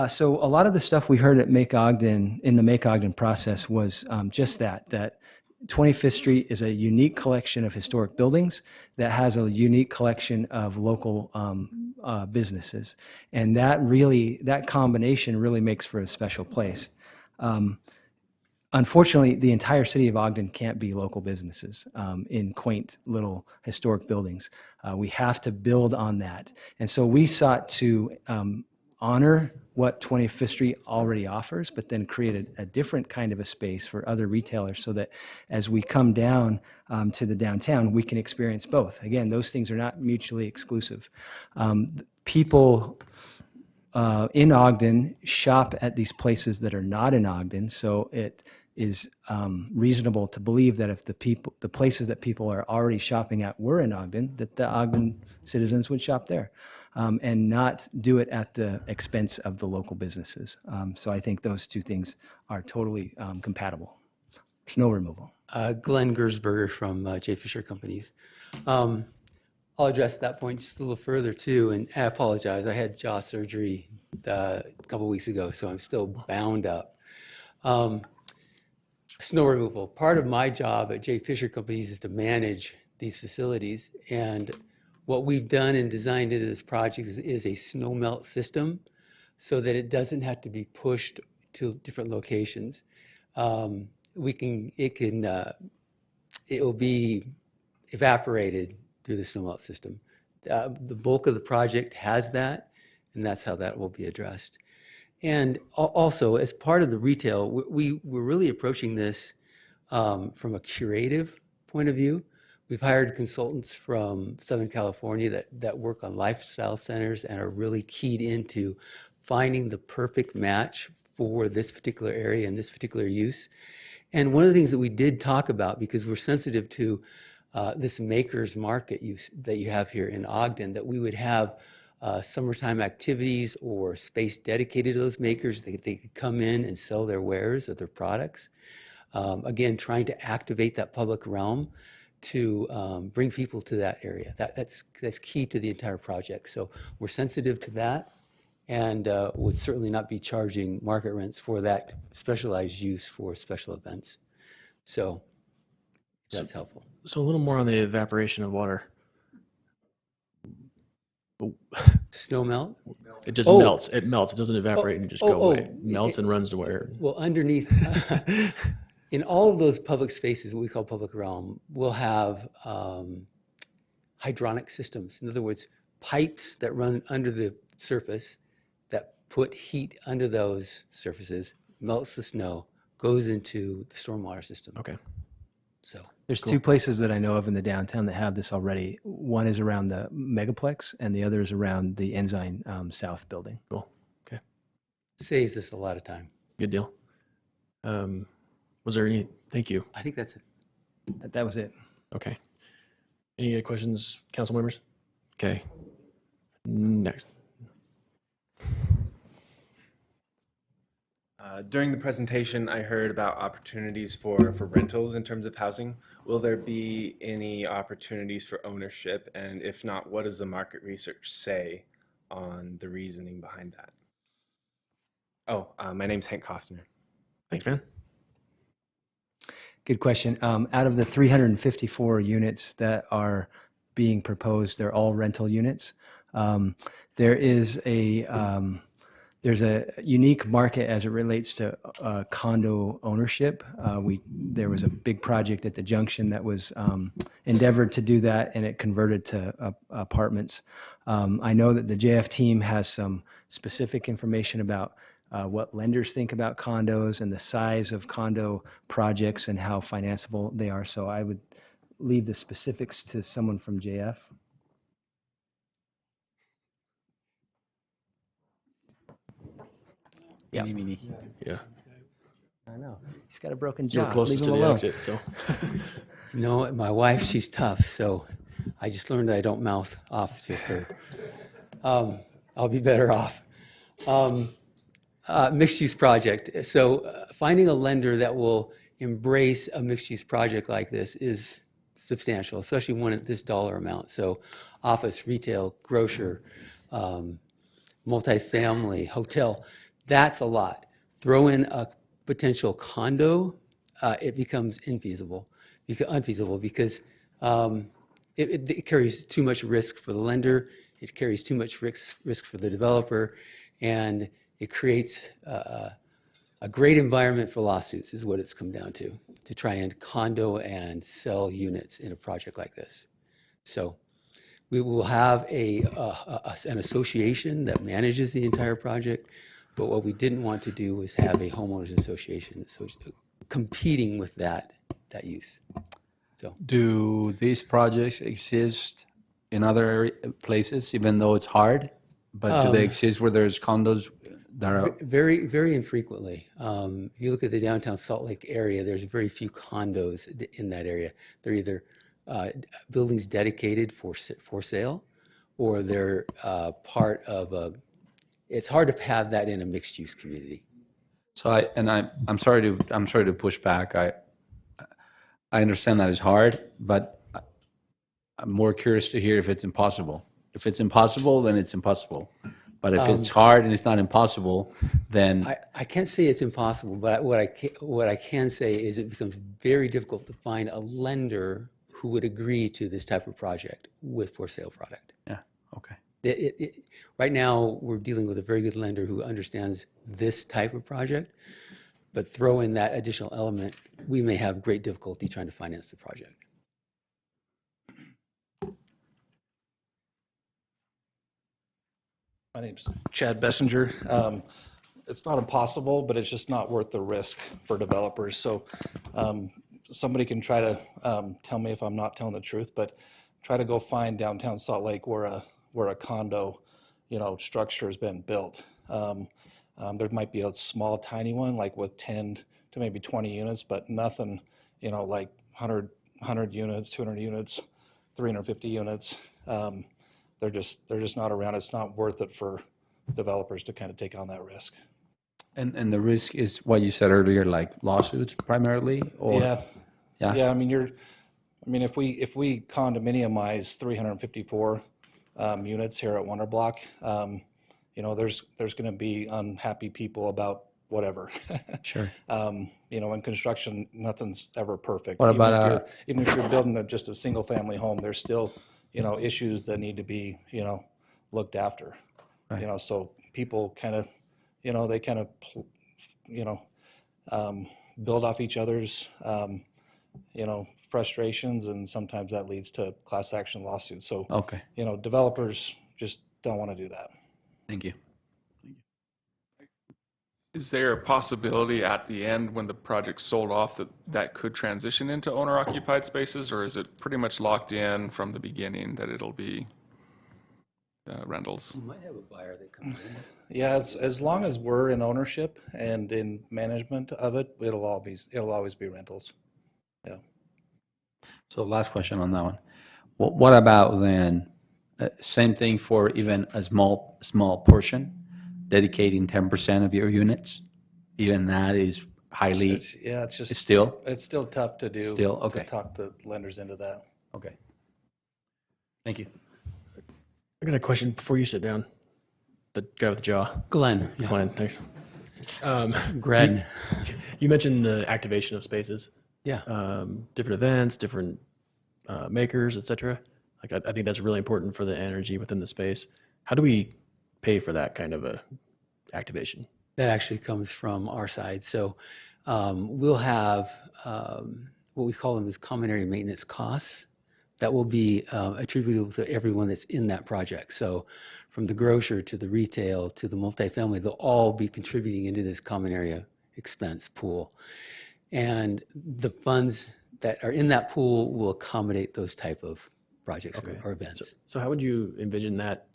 So a lot of the stuff we heard at Make Ogden, in the Make Ogden process, was just that 25th Street is a unique collection of historic buildings that has a unique collection of local businesses. And that combination really makes for a special place. Unfortunately, the entire city of Ogden can't be local businesses in quaint little historic buildings. We have to build on that. And so we sought to honor what 25th Street already offers, but then create a different kind of a space for other retailers so that as we come down to the downtown, we can experience both. Again, those things are not mutually exclusive. People in Ogden shop at these places that are not in Ogden, so it is reasonable to believe that if the places that people are already shopping at were in Ogden, that the Ogden citizens would shop there and not do it at the expense of the local businesses. So I think those two things are totally compatible. Snow removal. Glenn Gersberger from J. Fisher Companies. I'll address that point just a little further too, and I apologize. I had jaw surgery a couple weeks ago, so I'm still bound up. Snow removal. Part of my job at J. Fisher Companies is to manage these facilities, and what we've done and designed into this project is a snow melt system so that it doesn't have to be pushed to different locations. It will be evaporated through the snow melt system. The bulk of the project has that, and that's how that will be addressed. And also, as part of the retail, we're really approaching this from a curative point of view. We've hired consultants from Southern California that work on lifestyle centers and are really keyed into finding the perfect match for this particular area and this particular use. And one of the things that we did talk about, because we're sensitive to this maker's market that you have here in Ogden, that we would have summertime activities or space dedicated to those makers. They could come in and sell their wares or their products. Again, trying to activate that public realm to bring people to that area. That's key to the entire project. So we're sensitive to that. and would certainly not be charging market rents for that specialized use for special events. So that's helpful. So a little more on the evaporation of water. Snow melt? It just melts. It melts. It doesn't evaporate and just go away. It melts and runs to where? Well, underneath, in all of those public spaces, what we call public realm, we'll have hydronic systems. In other words, pipes that run under the surface that put heat under those surfaces, melts the snow, goes into the stormwater system. Okay. So there's two places that I know of in the downtown that have this already. One is around the Megaplex, and the other is around the Ensign South building. Cool. Okay. Saves us a lot of time. Good deal. Was there any? Thank you. I think that's it. That was it. Okay. Any questions, council members? Okay. Next. During the presentation, I heard about opportunities for rentals in terms of housing. Will there be any opportunities for ownership? And if not, what does the market research say on the reasoning behind that? Oh, my name's Hank Costner. Thanks, man. Good question. Out of the 354 units that are being proposed, they're all rental units. There's a unique market as it relates to condo ownership. There was a big project at the junction that was endeavored to do that, and it converted to apartments. I know that the JF team has some specific information about what lenders think about condos and the size of condo projects and how financeable they are. So I would leave the specifics to someone from JF. Yeah. Yeah. I know. He's got a broken jaw. You were closest to the exit, so. No, my wife, she's tough, so I just learned that I don't mouth off to her. I'll be better off. Mixed-use project. So finding a lender that will embrace a mixed-use project like this is substantial, especially one at this dollar amount. So office, retail, grocer, multifamily, hotel, that's a lot. Throw in a potential condo, it becomes unfeasible because it carries too much risk for the lender, it carries too much risk for the developer, and it creates a great environment for lawsuits is what it's come down to try and condo and sell units in a project like this. So we will have an association that manages the entire project, but what we didn't want to do was have a homeowners association competing with that use. So, do these projects exist in other places, even though it's hard? But do they exist where there's condos that are very, very infrequently? If you look at the downtown Salt Lake area, there's very few condos in that area. They're either buildings dedicated for sale, or they're part of a. It's hard to have that in a mixed-use community. So I'm sorry to push back. I understand that it's hard, but I'm more curious to hear if it's impossible. If it's impossible, then it's impossible. But if it's hard and it's not impossible, then I can't say it's impossible. But what I can say is it becomes very difficult to find a lender who would agree to this type of project with for sale product. Yeah. Okay. Right now, we're dealing with a very good lender who understands this type of project, but throw in that additional element, we may have great difficulty trying to finance the project. My name's Chad Bessinger. It's not impossible, but it's just not worth the risk for developers. So somebody can try to tell me if I'm not telling the truth, but try to go find downtown Salt Lake where a condo, structure has been built. There might be a small, tiny one, like with 10 to maybe 20 units, but nothing, like 100 units, 200 units, 350 units. They're just not around. It's not worth it for developers to kind of take on that risk. And the risk is what you said earlier, like lawsuits primarily, or yeah. I mean, if we condominiumize 354 units here at WonderBlock, there's going to be unhappy people about whatever. Sure. In construction, nothing's ever perfect. What about even if you're building just a single family home, there's still, issues that need to be, looked after. Right. So people kind of, they kind of, build off each other's, frustrations, and sometimes that leads to class action lawsuits. So, Okay. Developers just don't want to do that. Thank you. Is there a possibility at the end when the project's sold off that could transition into owner-occupied spaces, or is it pretty much locked in from the beginning that it'll be rentals? You might have a buyer that comes in. Yeah, as long as we're in ownership and in management of it, it'll always be rentals. Yeah. So last question on that one. What about then, same thing for even a small portion, dedicating 10% of your units? Even that is highly, It's still tough to do. Still, okay. To talk the lenders into that. Okay. Thank you. I got a question before you sit down. The guy with the jaw. Glenn. Yeah. Glenn, thanks. Glenn. You mentioned the activation of spaces. Yeah. Different events, different makers, etc. Like I think that's really important for the energy within the space. How do we pay for that kind of a activation? That actually comes from our side. So we'll have what we call them as common area maintenance costs that will be attributable to everyone that's in that project. So from the grocer to the retail to the multifamily, they'll all be contributing into this common area expense pool. And the funds that are in that pool will accommodate those type of projects or events. So how would you envision that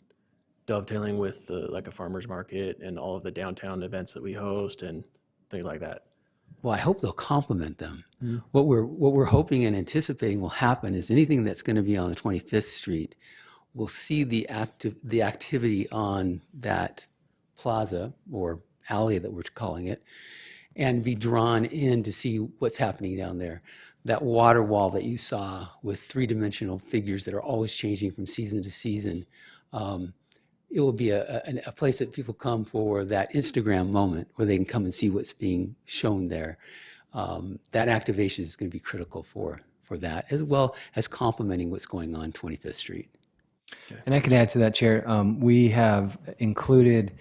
dovetailing with like a farmer's market and all of the downtown events that we host and things like that? Well, I hope they'll complement them. Mm-hmm. What we're hoping and anticipating will happen is anything that's going to be on the 25th Street will see the activity on that plaza or alley that we're calling it, and be drawn in to see what's happening down there. That water wall that you saw with three-dimensional figures that are always changing from season to season, it will be a place that people come for that Instagram moment where they can come and see what's being shown there. That activation is going to be critical for that, as well as complementing what's going on 25th Street. Okay. And I can add to that, Chair. We have included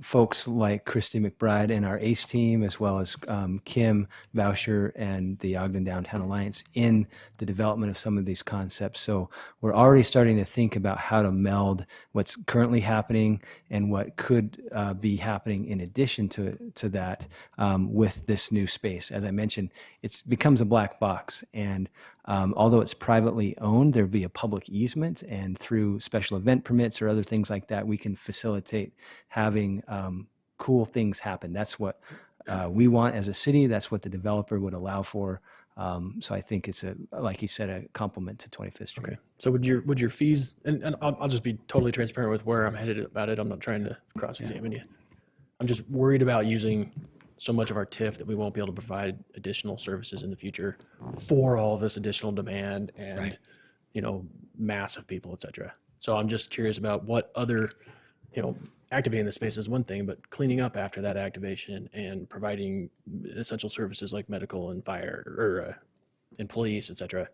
folks like Christy McBride and our ACE team, as well as Kim Bauscher and the Ogden Downtown Alliance in the development of some of these concepts. So we're already starting to think about how to meld what's currently happening and what could be happening in addition to that with this new space. As I mentioned, it becomes a black box, and although it's privately owned, there'll be a public easement, and through special event permits or other things like that, we can facilitate having cool things happen. That's what we want as a city. That's what the developer would allow for. So I think it's like you said, a complement to 25th Street. Okay. So would your fees, and I'll just be totally transparent with where I'm headed about it. I'm not trying to cross-examine you. I'm just worried about using so much of our TIF that we won't be able to provide additional services in the future for all this additional demand and, mass of people, et cetera. So I'm just curious about what other, activating the space is one thing, but cleaning up after that activation and providing essential services like medical and fire or and police, et cetera.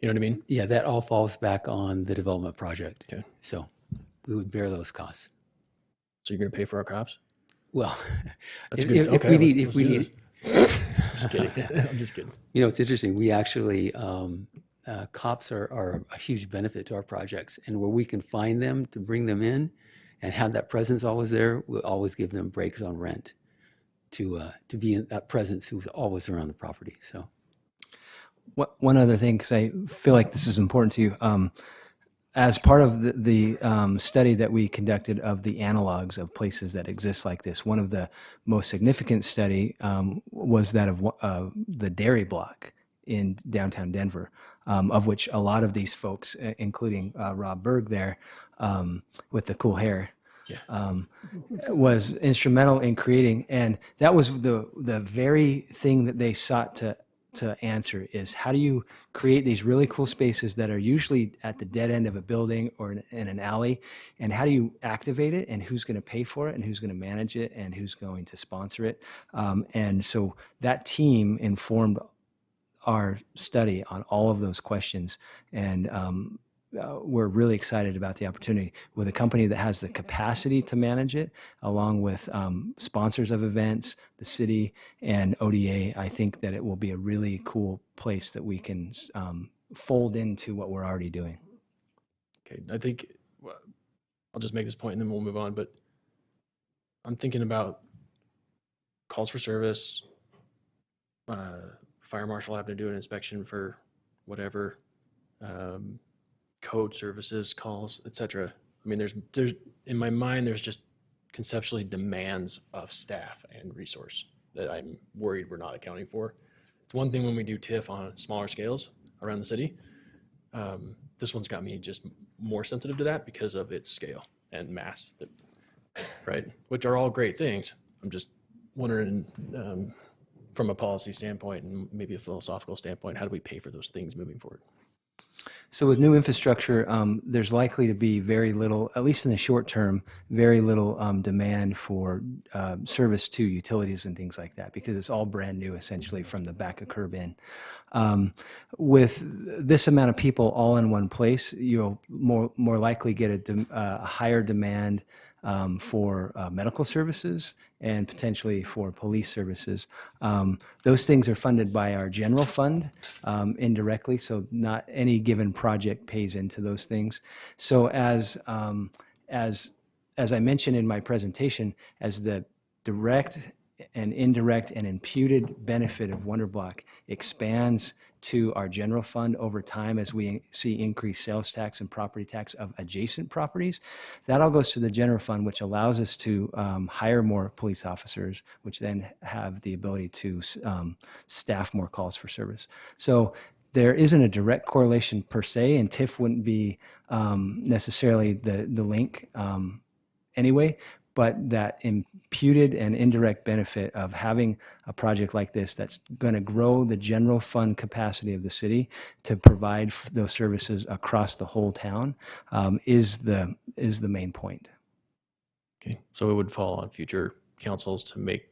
You know what I mean? Yeah, that all falls back on the development project. Okay. So we would bear those costs. So you're going to pay for our cops? Well, That's if, good. if Okay, we need, let's if we do need. Just kidding. I'm just kidding. It's interesting. We actually, cops are a huge benefit to our projects, and where we can find them to bring them in and have that presence always there, we'll always give them breaks on rent to be in that presence who's always around the property. So, one other thing, because I feel like this is important to you. As part of the study that we conducted of the analogs of places that exist like this, one of the most significant study was that of the Dairy Block in downtown Denver, of which a lot of these folks, including Rob Berg there with the cool hair, was instrumental in creating. And that was the very thing that they sought to to answer is how do you create these really cool spaces that are usually at the dead end of a building or in an alley, and how do you activate it, and who's going to pay for it, and who's going to manage it, and who's going to sponsor it. And so that team informed our study on all of those questions, and we're really excited about the opportunity with a company that has the capacity to manage it, along with sponsors of events, the city, and ODA. I think that it will be a really cool place that we can fold into what we're already doing. Okay, I think I'll just make this point and then we'll move on. But I'm thinking about calls for service, fire marshal having to do an inspection for whatever, code services calls, etc. I mean, there's in my mind, there's just conceptually demands of staff and resource that I'm worried we're not accounting for. It's one thing when we do TIF on smaller scales around the city. This one's got me just more sensitive to that because of its scale and mass, right? Which are all great things. I'm just wondering, from a policy standpoint and maybe a philosophical standpoint, how do we pay for those things moving forward? So with new infrastructure, there's likely to be very little, at least in the short term, very little demand for service to utilities and things like that, because it's all brand new essentially from the back of curb in. With this amount of people all in one place, you'll more likely get a higher demand for medical services and potentially for police services. Those things are funded by our general fund indirectly, so not any given project pays into those things. So as I mentioned in my presentation, as the direct and indirect and imputed benefit of WonderBlock expands to our general fund over time as we see increased sales tax and property tax of adjacent properties, that all goes to the general fund, which allows us to hire more police officers, which then have the ability to staff more calls for service. So there isn't a direct correlation per se, and TIF wouldn't be necessarily the link anyway, but that imputed and indirect benefit of having a project like this that's going to grow the general fund capacity of the city to provide those services across the whole town is the main point. Okay, so it would fall on future councils to make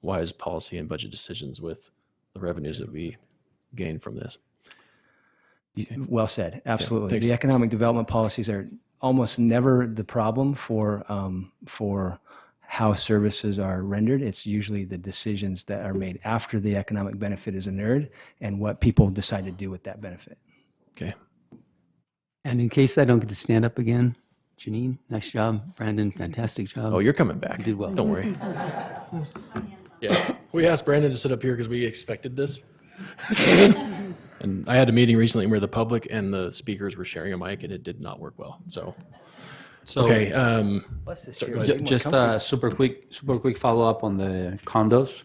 wise policy and budget decisions with the revenues that we gain from this. Okay. Well said. Absolutely. Okay, the economic development policies are almost never the problem for how services are rendered. It's usually the decisions that are made after the economic benefit is inured and what people decide to do with that benefit. Okay. And in case I don't get to stand up again, Janine, nice job. Brandon, fantastic job. Oh, you're coming back. You did well. Don't worry. Yeah, we asked Brandon to sit up here because we expected this. And I had a meeting recently where the public and the speakers were sharing a mic, and it did not work well. So okay. Just a super quick follow up on the condos.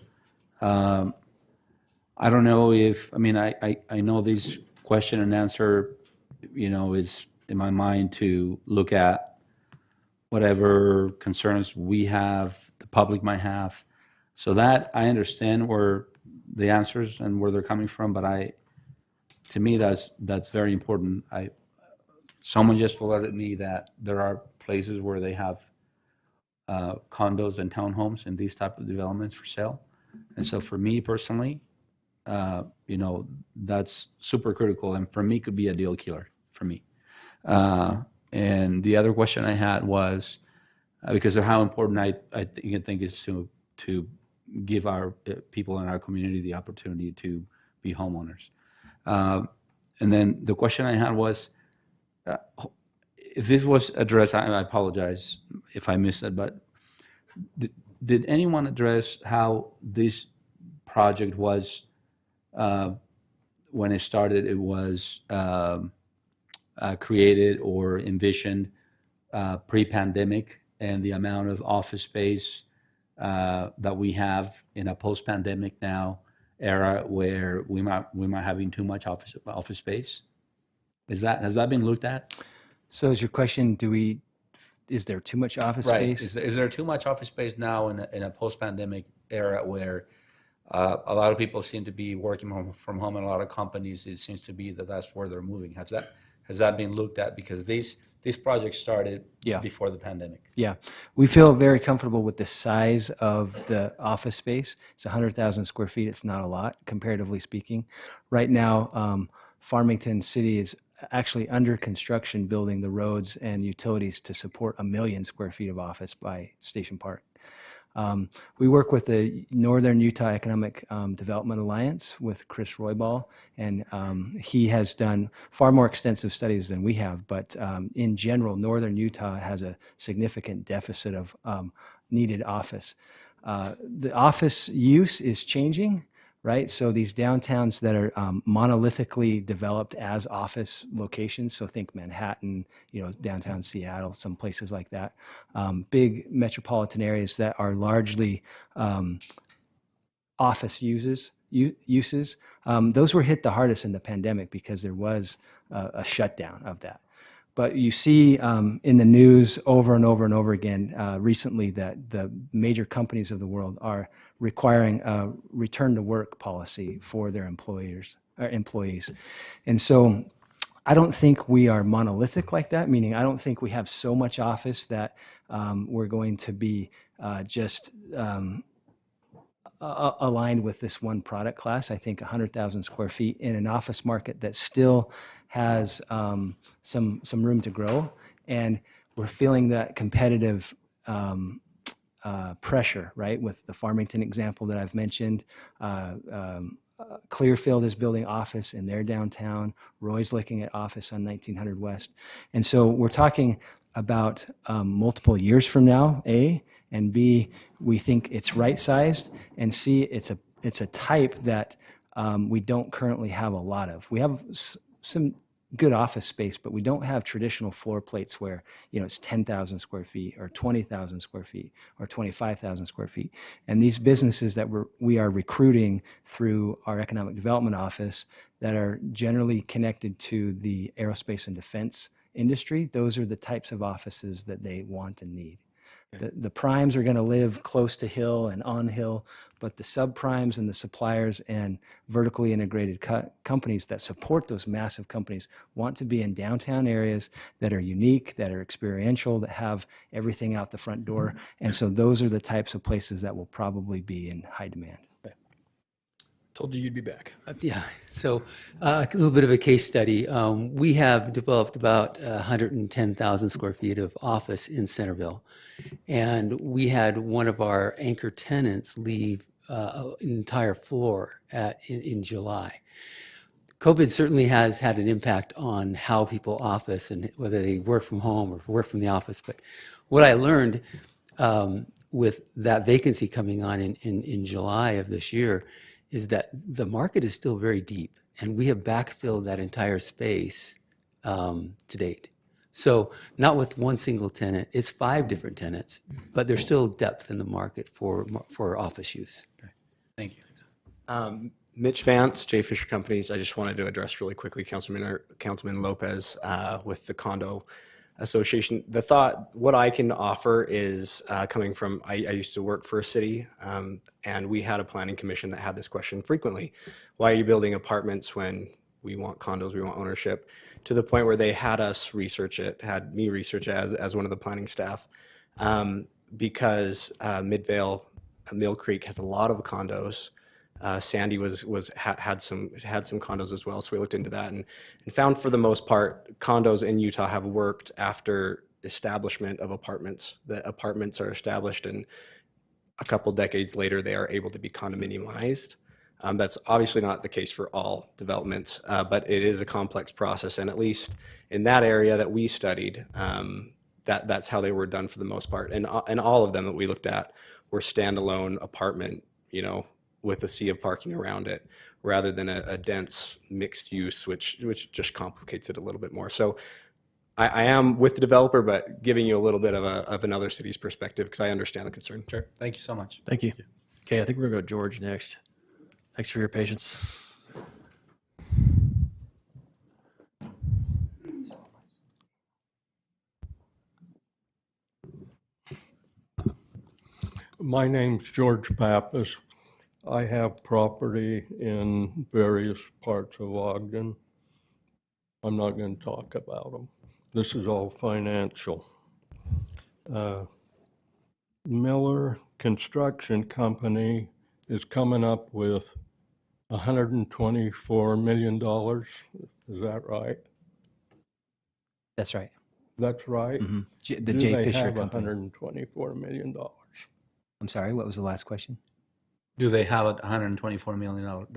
I don't know if I know this question and answer, is in my mind to look at whatever concerns we have, the public might have. So that I understand where the answers and where they're coming from, but to me, that's very important. Someone just alerted me that there are places where they have condos and townhomes and these type of developments for sale. And so for me personally, that's super critical, and for me could be a deal killer for me. And the other question I had was because of how important I think is to give our people in our community the opportunity to be homeowners. And then the question I had was, if this was addressed, I apologize if I missed it, but did anyone address how this project was, when it started, it was created or envisioned pre-pandemic, and the amount of office space that we have in a post-pandemic now era where we might having too much office space? Has that been looked at? So is your question, is there too much office Right. space? Is there too much office space now in a post-pandemic era where A lot of people seem to be working from home, and a lot of companies, it seems to be that that's where they're moving. Has that been looked at? Because these projects started before the pandemic. Yeah, we feel very comfortable with the size of the office space. It's 100,000 square feet. It's not a lot, comparatively speaking. Right now, Farmington City is actually under construction, building the roads and utilities to support 1 million square feet of office by Station Park. We work with the Northern Utah Economic Development Alliance with Chris Roybal, and he has done far more extensive studies than we have, but in general, Northern Utah has a significant deficit of needed office. The office use is changing, right? So these downtowns that are monolithically developed as office locations, so think Manhattan, downtown Seattle, some places like that, big metropolitan areas that are largely office uses, those were hit the hardest in the pandemic because there was a shutdown of that. But you see in the news over and over and over again recently that the major companies of the world are requiring a return to work policy for their employees. And so I don't think we are monolithic like that, meaning I don't think we have so much office that we're going to be just aligned with this one product class. I think 100,000 square feet in an office market that still has some room to grow, and we're feeling that competitive pressure, right? With the Farmington example that I've mentioned, Clearfield is building office in their downtown. Roy's looking at office on 1900 West, and so we're talking about multiple years from now, A, and B, we think it's right-sized, and C, it's a type that we don't currently have a lot of. We have some good office space, but we don't have traditional floor plates where it's 10,000 square feet or 20,000 square feet or 25,000 square feet. And these businesses that we are recruiting through our economic development office that are generally connected to the aerospace and defense industry, those are the types of offices that they want and need. The primes are going to live close to hill and on hill, but the subprimes and the suppliers and vertically integrated companies that support those massive companies want to be in downtown areas that are unique, that are experiential, that have everything out the front door. And so those are the types of places that will probably be in high demand. Told you you'd be back. Yeah, so a little bit of a case study. We have developed about 110,000 square feet of office in Centerville, and we had one of our anchor tenants leave an entire floor in July. COVID certainly has had an impact on how people office and whether they work from home or work from the office. But what I learned with that vacancy coming on in July of this year is that the market is still very deep, and we have backfilled that entire space to date. So not with one single tenant, it's 5 different tenants, but there's still depth in the market for office use. Thank you. Mitch Vance, J. Fisher Companies. I just wanted to address really quickly Councilman Lopez with the condo association. The thought, what I can offer is coming from, I used to work for a city, and we had a planning commission that had this question frequently. Why are you building apartments when we want condos, we want ownership? To the point where they had us research it, had me research it as one of the planning staff, because Midvale, Mill Creek has a lot of condos. Sandy had some condos as well, so we looked into that and found for the most part condos in Utah have worked after establishment of apartments. The apartments are established, and a couple decades later they are able to be condominiumized. That's obviously not the case for all developments, but it is a complex process, and at least in that area that we studied, that's how they were done for the most part. And all of them that we looked at were standalone apartment, with a sea of parking around it, rather than a dense mixed use, which just complicates it a little bit more. So I am with the developer, but giving you a little bit of another city's perspective, because I understand the concern. Sure. Thank you so much. Thank you. Okay, I think we're going to go to George next. Thanks for your patience. My name's George Pappas. I have property in various parts of Ogden. I'm not going to talk about them. This is all financial. Miller Construction Company is coming up with $124 million. Is that right? That's right. That's right? Mhm. The Do J. they Fisher have companies. $124 million? I'm sorry, what was the last question? Do they have $124 million?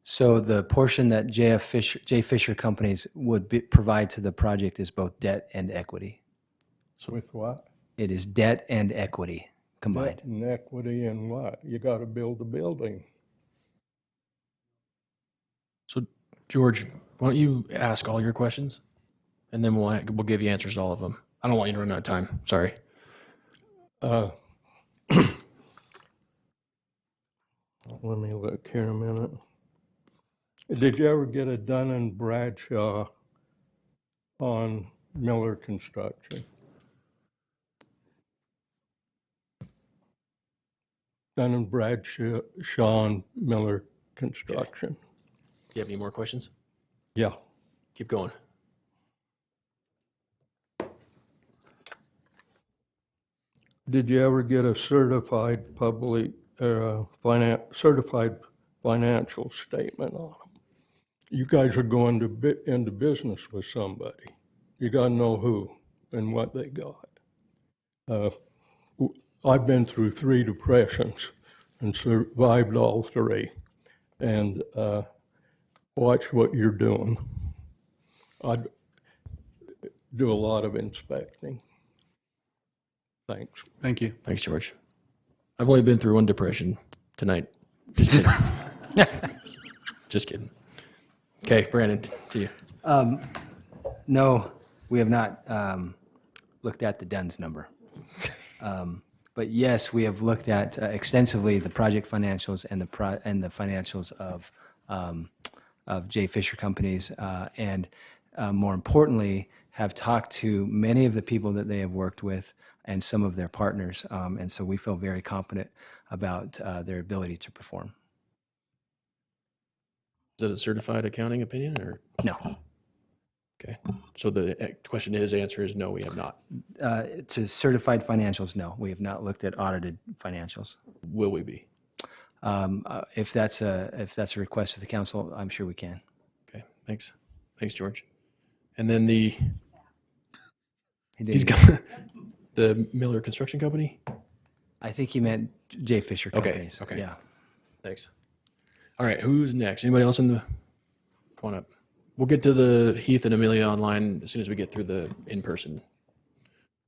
So the portion that J. Fisher companies would provide to the project is both debt and equity. So with what? It is debt and equity combined. Debt and equity and what? You got to build a building. So, George, why don't you ask all your questions, and then we'll give you answers to all of them. I don't want you to run out of time. Sorry. Let me look here a minute. Did you ever get a Dun & Bradshaw on Miller Construction? Dun & Bradshaw on Miller Construction. Do you have any more questions? Yeah. Keep going. Did you ever get a certified certified financial statement on them? You guys are going into business with somebody. You got to know who and what they got. I've been through 3 depressions and survived all 3. And watch what you're doing. I'd do a lot of inspecting. Thanks. Thank you. Thanks, George. I've only been through 1 depression tonight. Just kidding. Just kidding. Okay, Brandon, to you. No, we have not looked at the DUNS number. But yes, we have looked at extensively the project financials and the financials of J. Fisher companies, and more importantly, have talked to many of the people that they have worked with and some of their partners, and so we feel very confident about their ability to perform. Is it a certified accounting opinion or no? Okay, so the answer is no, we have not. To certified financials, no, we have not looked at audited financials. Will we be? If that's a request of the council, I'm sure we can. Okay, thanks, George. And then He's got the Miller Construction Company. I think he meant J. Fisher companies. Okay. Yeah. Thanks. All right, who's next? Anybody else in the? Come on up. We'll get to the Heath and Amelia online as soon as we get through the in-person.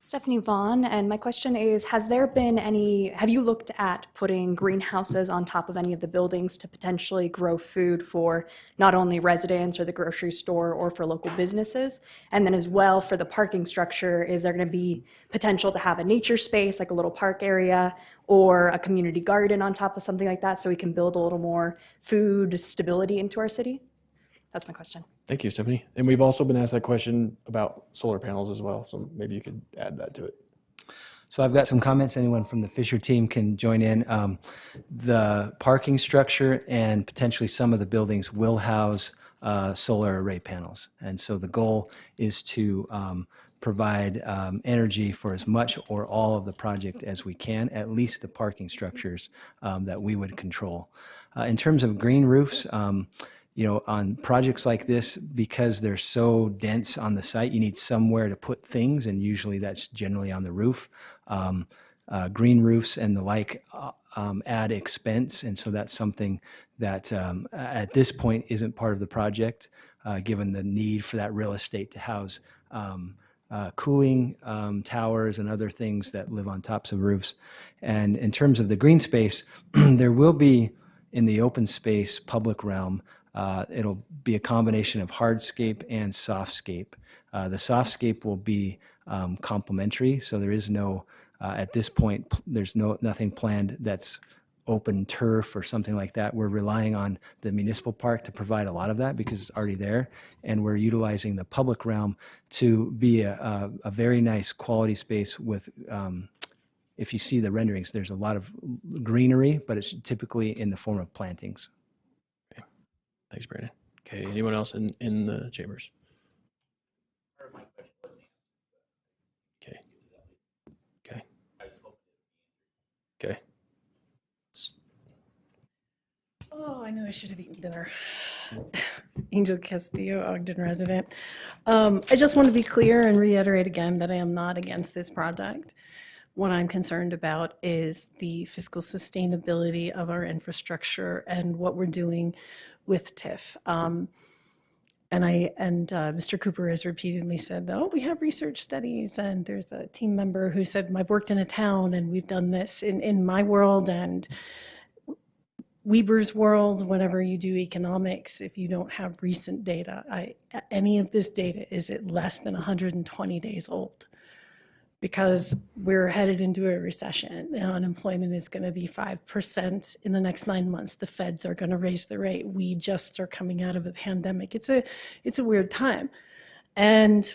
Stephanie Vaughn, and my question is, have you looked at putting greenhouses on top of any of the buildings to potentially grow food for not only residents or the grocery store or for local businesses? And then as well for the parking structure, is there going to be potential to have a nature space, like a little park area, or a community garden on top of something like that so we can build a little more food stability into our city? That's my question. Thank you, Stephanie. And we've also been asked that question about solar panels as well, so maybe you could add that to it. So I've got some comments. Anyone from the Fisher team can join in. The parking structure and potentially some of the buildings will house solar array panels. And so the goal is to provide energy for as much or all of the project as we can, at least the parking structures that we would control. In terms of green roofs, on projects like this, because they're so dense on the site, you need somewhere to put things, and usually that's generally on the roof. Green roofs and the like add expense, and so that's something that at this point isn't part of the project, given the need for that real estate to house cooling towers and other things that live on tops of roofs. And in terms of the green space, there will be, in the open space public realm, it'll be a combination of hardscape and softscape. The softscape will be complementary, so there is no, at this point, there's nothing planned that's open turf or something like that. We're relying on the municipal park to provide a lot of that because it's already there, and we're utilizing the public realm to be a very nice quality space with if you see the renderings, there's a lot of greenery, but it's typically in the form of plantings. Thanks, Brandon. Okay, anyone else in the chambers? Okay. Okay. Okay. Oh, I know I should have eaten dinner. Angel Castillo, Ogden resident. I just want to be clear and reiterate again that I am not against this project. What I'm concerned about is the fiscal sustainability of our infrastructure and what we're doing with TIF. Mr. Cooper has repeatedly said, oh, we have research studies, and there's a team member who said, I've worked in a town and we've done this in my world and Weber's world. Whenever you do economics, if you don't have recent data, any of this data is at less than 120 days old, because we're headed into a recession and unemployment is going to be 5% in the next 9 months. The feds are going to raise the rate. We just are coming out of a pandemic. It's a weird time. And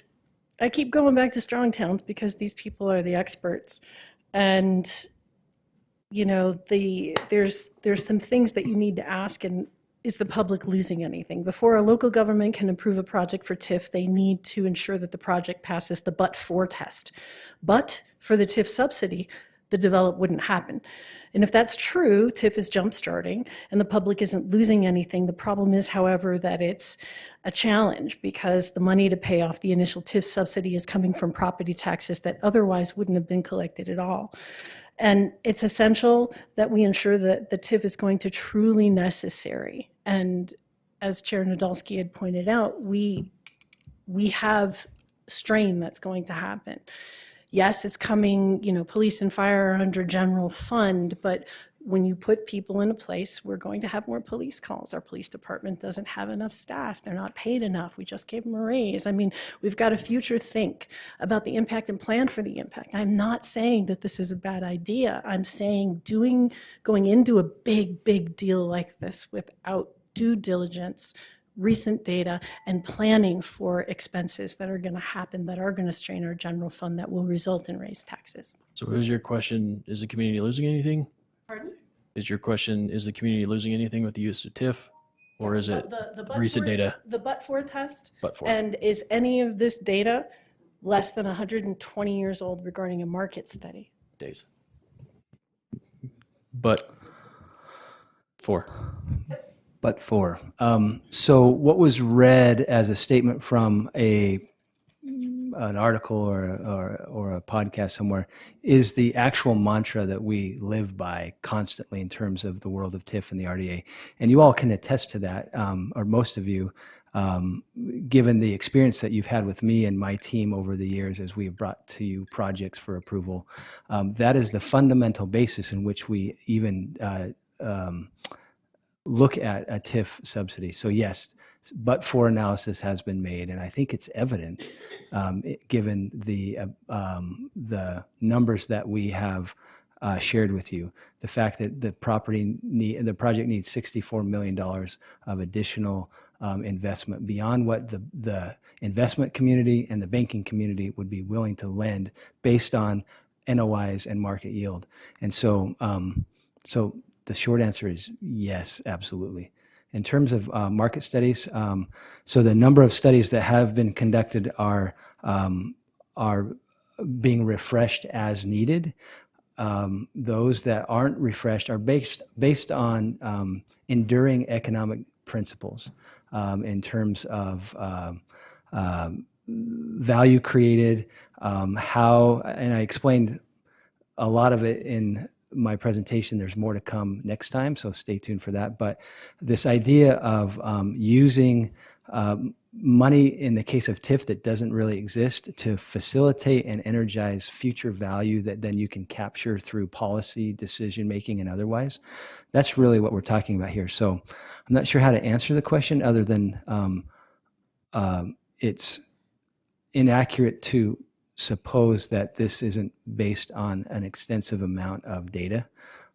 I keep going back to strong towns because these people are the experts. And you know, there's some things that you need to ask, and is the public losing anything? Before a local government can approve a project for TIF, they need to ensure that the project passes the but-for test. But for the TIF subsidy, the develop wouldn't happen. And if that's true, TIF is jump-starting and the public isn't losing anything. The problem is, however, that it's a challenge because the money to pay off the initial TIF subsidy is coming from property taxes that otherwise wouldn't have been collected at all. And it's essential that we ensure that the TIF is going to truly necessary. And as Chair Nadolski had pointed out, we have strain that's going to happen. Yes, it's coming, you know, police and fire are under general fund, but when you put people in a place, we're going to have more police calls. Our police department doesn't have enough staff. They're not paid enough. We just gave them a raise. I mean, we've got to future think about the impact and plan for the impact. I'm not saying that this is a bad idea. I'm saying going into a big deal like this without due diligence, recent data, and planning for expenses that are going to happen, that are going to strain our general fund, that will result in raised taxes. So is your question, is the community losing anything? Pardon? Is your question, is the community losing anything with the use of TIF? Or is it recent data? The but-for test. But-for. And is any of this data less than 120 years old regarding a market study? Days. But for. But for. So what was read as a statement from an article or a podcast somewhere is the actual mantra that we live by constantly in terms of the world of TIF and the RDA. And you all can attest to that, or most of you, given the experience that you've had with me and my team over the years as we have brought to you projects for approval. That is the fundamental basis in which we even look at a TIF subsidy. So yes, but for analysis has been made, and I think it's evident given the numbers that we have shared with you. The fact that the project needs $64 million of additional investment beyond what the investment community and the banking community would be willing to lend based on NOIs and market yield. And so, so the short answer is yes, absolutely. In terms of market studies, so the number of studies that have been conducted are being refreshed as needed. Those that aren't refreshed are based on enduring economic principles in terms of value created, how, and I explained a lot of it in my presentation. There's more to come next time, so stay tuned for that. But this idea of using money in the case of TIF that doesn't really exist to facilitate and energize future value that then you can capture through policy decision making and otherwise, that's really what we're talking about here. So I'm not sure how to answer the question other than it's inaccurate to suppose that this isn't based on an extensive amount of data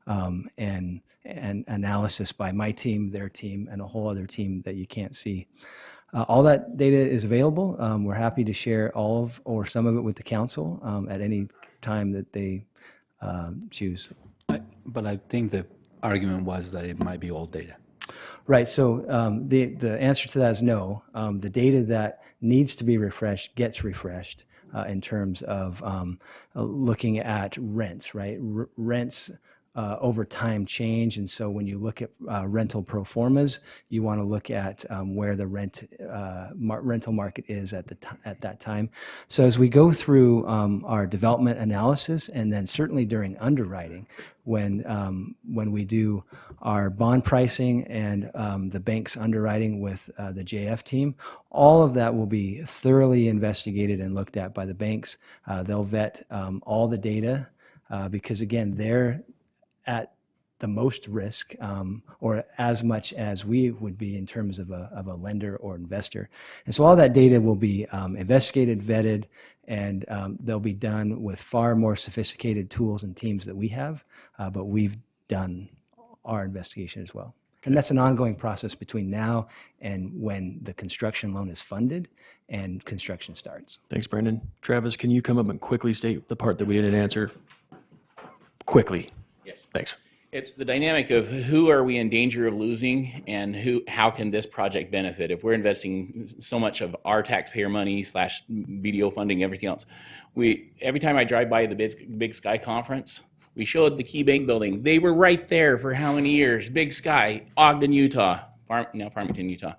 and analysis by my team, their team, and a whole other team that you can't see. All that data is available. We're happy to share all of or some of it with the council at any time that they choose. But I think the argument was that it might be old data. Right. So the answer to that is no. The data that needs to be refreshed gets refreshed in terms of looking at rents. Right. Rents over time change, and so when you look at rental pro formas, you want to look at where the rental market is at that time. So as we go through our development analysis, and then certainly during underwriting, when we do our bond pricing and the bank's underwriting with the JF team, all of that will be thoroughly investigated and looked at by the banks. They'll vet all the data because, again, they're at the most risk, or as much as we would be in terms of a lender or investor. And so all that data will be investigated, vetted, and they'll be done with far more sophisticated tools and teams that we have, but we've done our investigation as well. And that's an ongoing process between now and when the construction loan is funded and construction starts. Thanks, Brandon. Travis, can you come up and quickly state the part that we didn't answer? Quickly. Yes. Thanks. It's the dynamic of who are we in danger of losing, and how can this project benefit? If we're investing so much of our taxpayer money / BDO funding, everything else, every time I drive by the Big Sky conference, we showed the Key Bank building. They were right there for how many years? Big Sky, Ogden, Utah, now Farmington, Utah.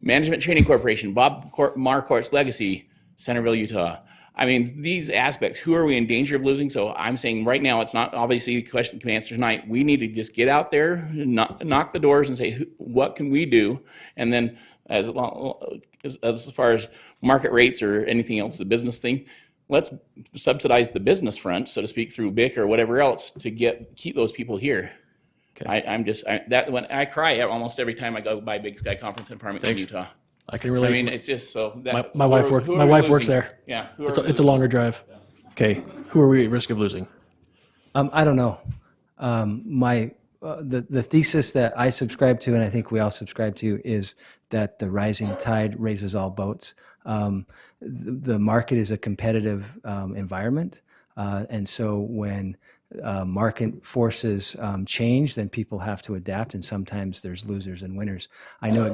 Management Training Corporation, Bob Marquardt's legacy, Centerville, Utah. I mean, these aspects, who are we in danger of losing? So I'm saying right now, it's not obviously a question can answer tonight. We need to just get out there, knock the doors and say, what can we do? And then as far as market rates or anything else, the business thing, let's subsidize the business front, so to speak, through BIC or whatever else to keep those people here. Okay. When I cry almost every time I go by Big Sky Conference in Farmington, Utah. I can relate. I mean, it's just so that my wife works there. Yeah, it's a longer drive. Okay, who are we at risk of losing? I don't know. The thesis that I subscribe to, and I think we all subscribe to, is that the rising tide raises all boats. The market is a competitive environment, and so when market forces change, then people have to adapt, and sometimes there's losers and winners. I know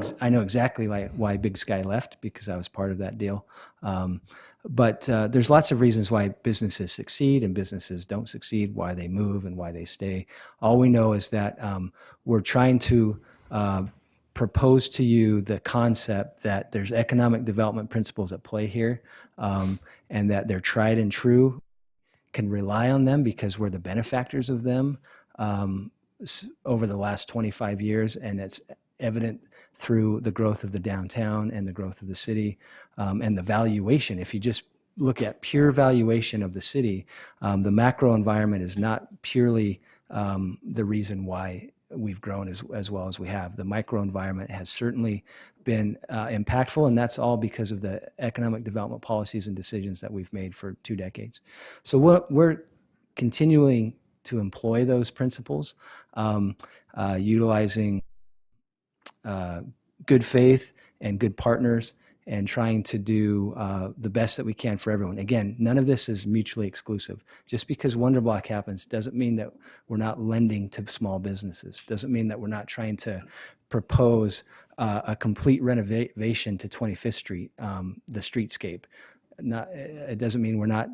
exactly why Big Sky left, because I was part of that deal. But there's lots of reasons why businesses succeed and businesses don't succeed, why they move and why they stay. All we know is that we're trying to propose to you the concept that there's economic development principles at play here, and that they're tried and true, can rely on them because we're the benefactors of them over the last 25 years, and it's evident through the growth of the downtown and the growth of the city, and the valuation. If you just look at pure valuation of the city, the macro environment is not purely the reason why we've grown as well as we have. The micro environment has certainly been impactful, and that's all because of the economic development policies and decisions that we've made for 2 decades. So we're continuing to employ those principles, utilizing good faith and good partners, and trying to do the best that we can for everyone. Again, none of this is mutually exclusive. Just because WonderBlock happens doesn't mean that we're not lending to small businesses. Doesn't mean that we're not trying to propose a complete renovation to 25th Street, the streetscape. It doesn't mean we're not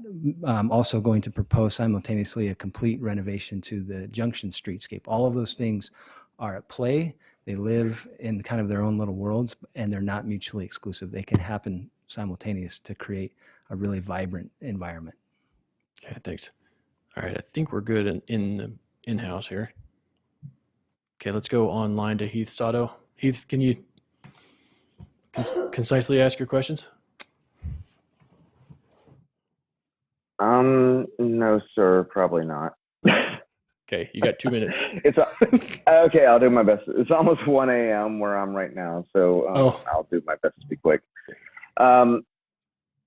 also going to propose simultaneously a complete renovation to the Junction streetscape. All of those things are at play. They live in kind of their own little worlds, and they're not mutually exclusive. They can happen simultaneous to create a really vibrant environment. Okay, thanks. All right, I think we're good in-house here. Okay, let's go online to Heath Sato. Heath, can you concisely ask your questions? No, sir, probably not. Okay, you got 2 minutes. Okay, I'll do my best. It's almost 1 a.m. where I'm right now, so I'll do my best to be quick. I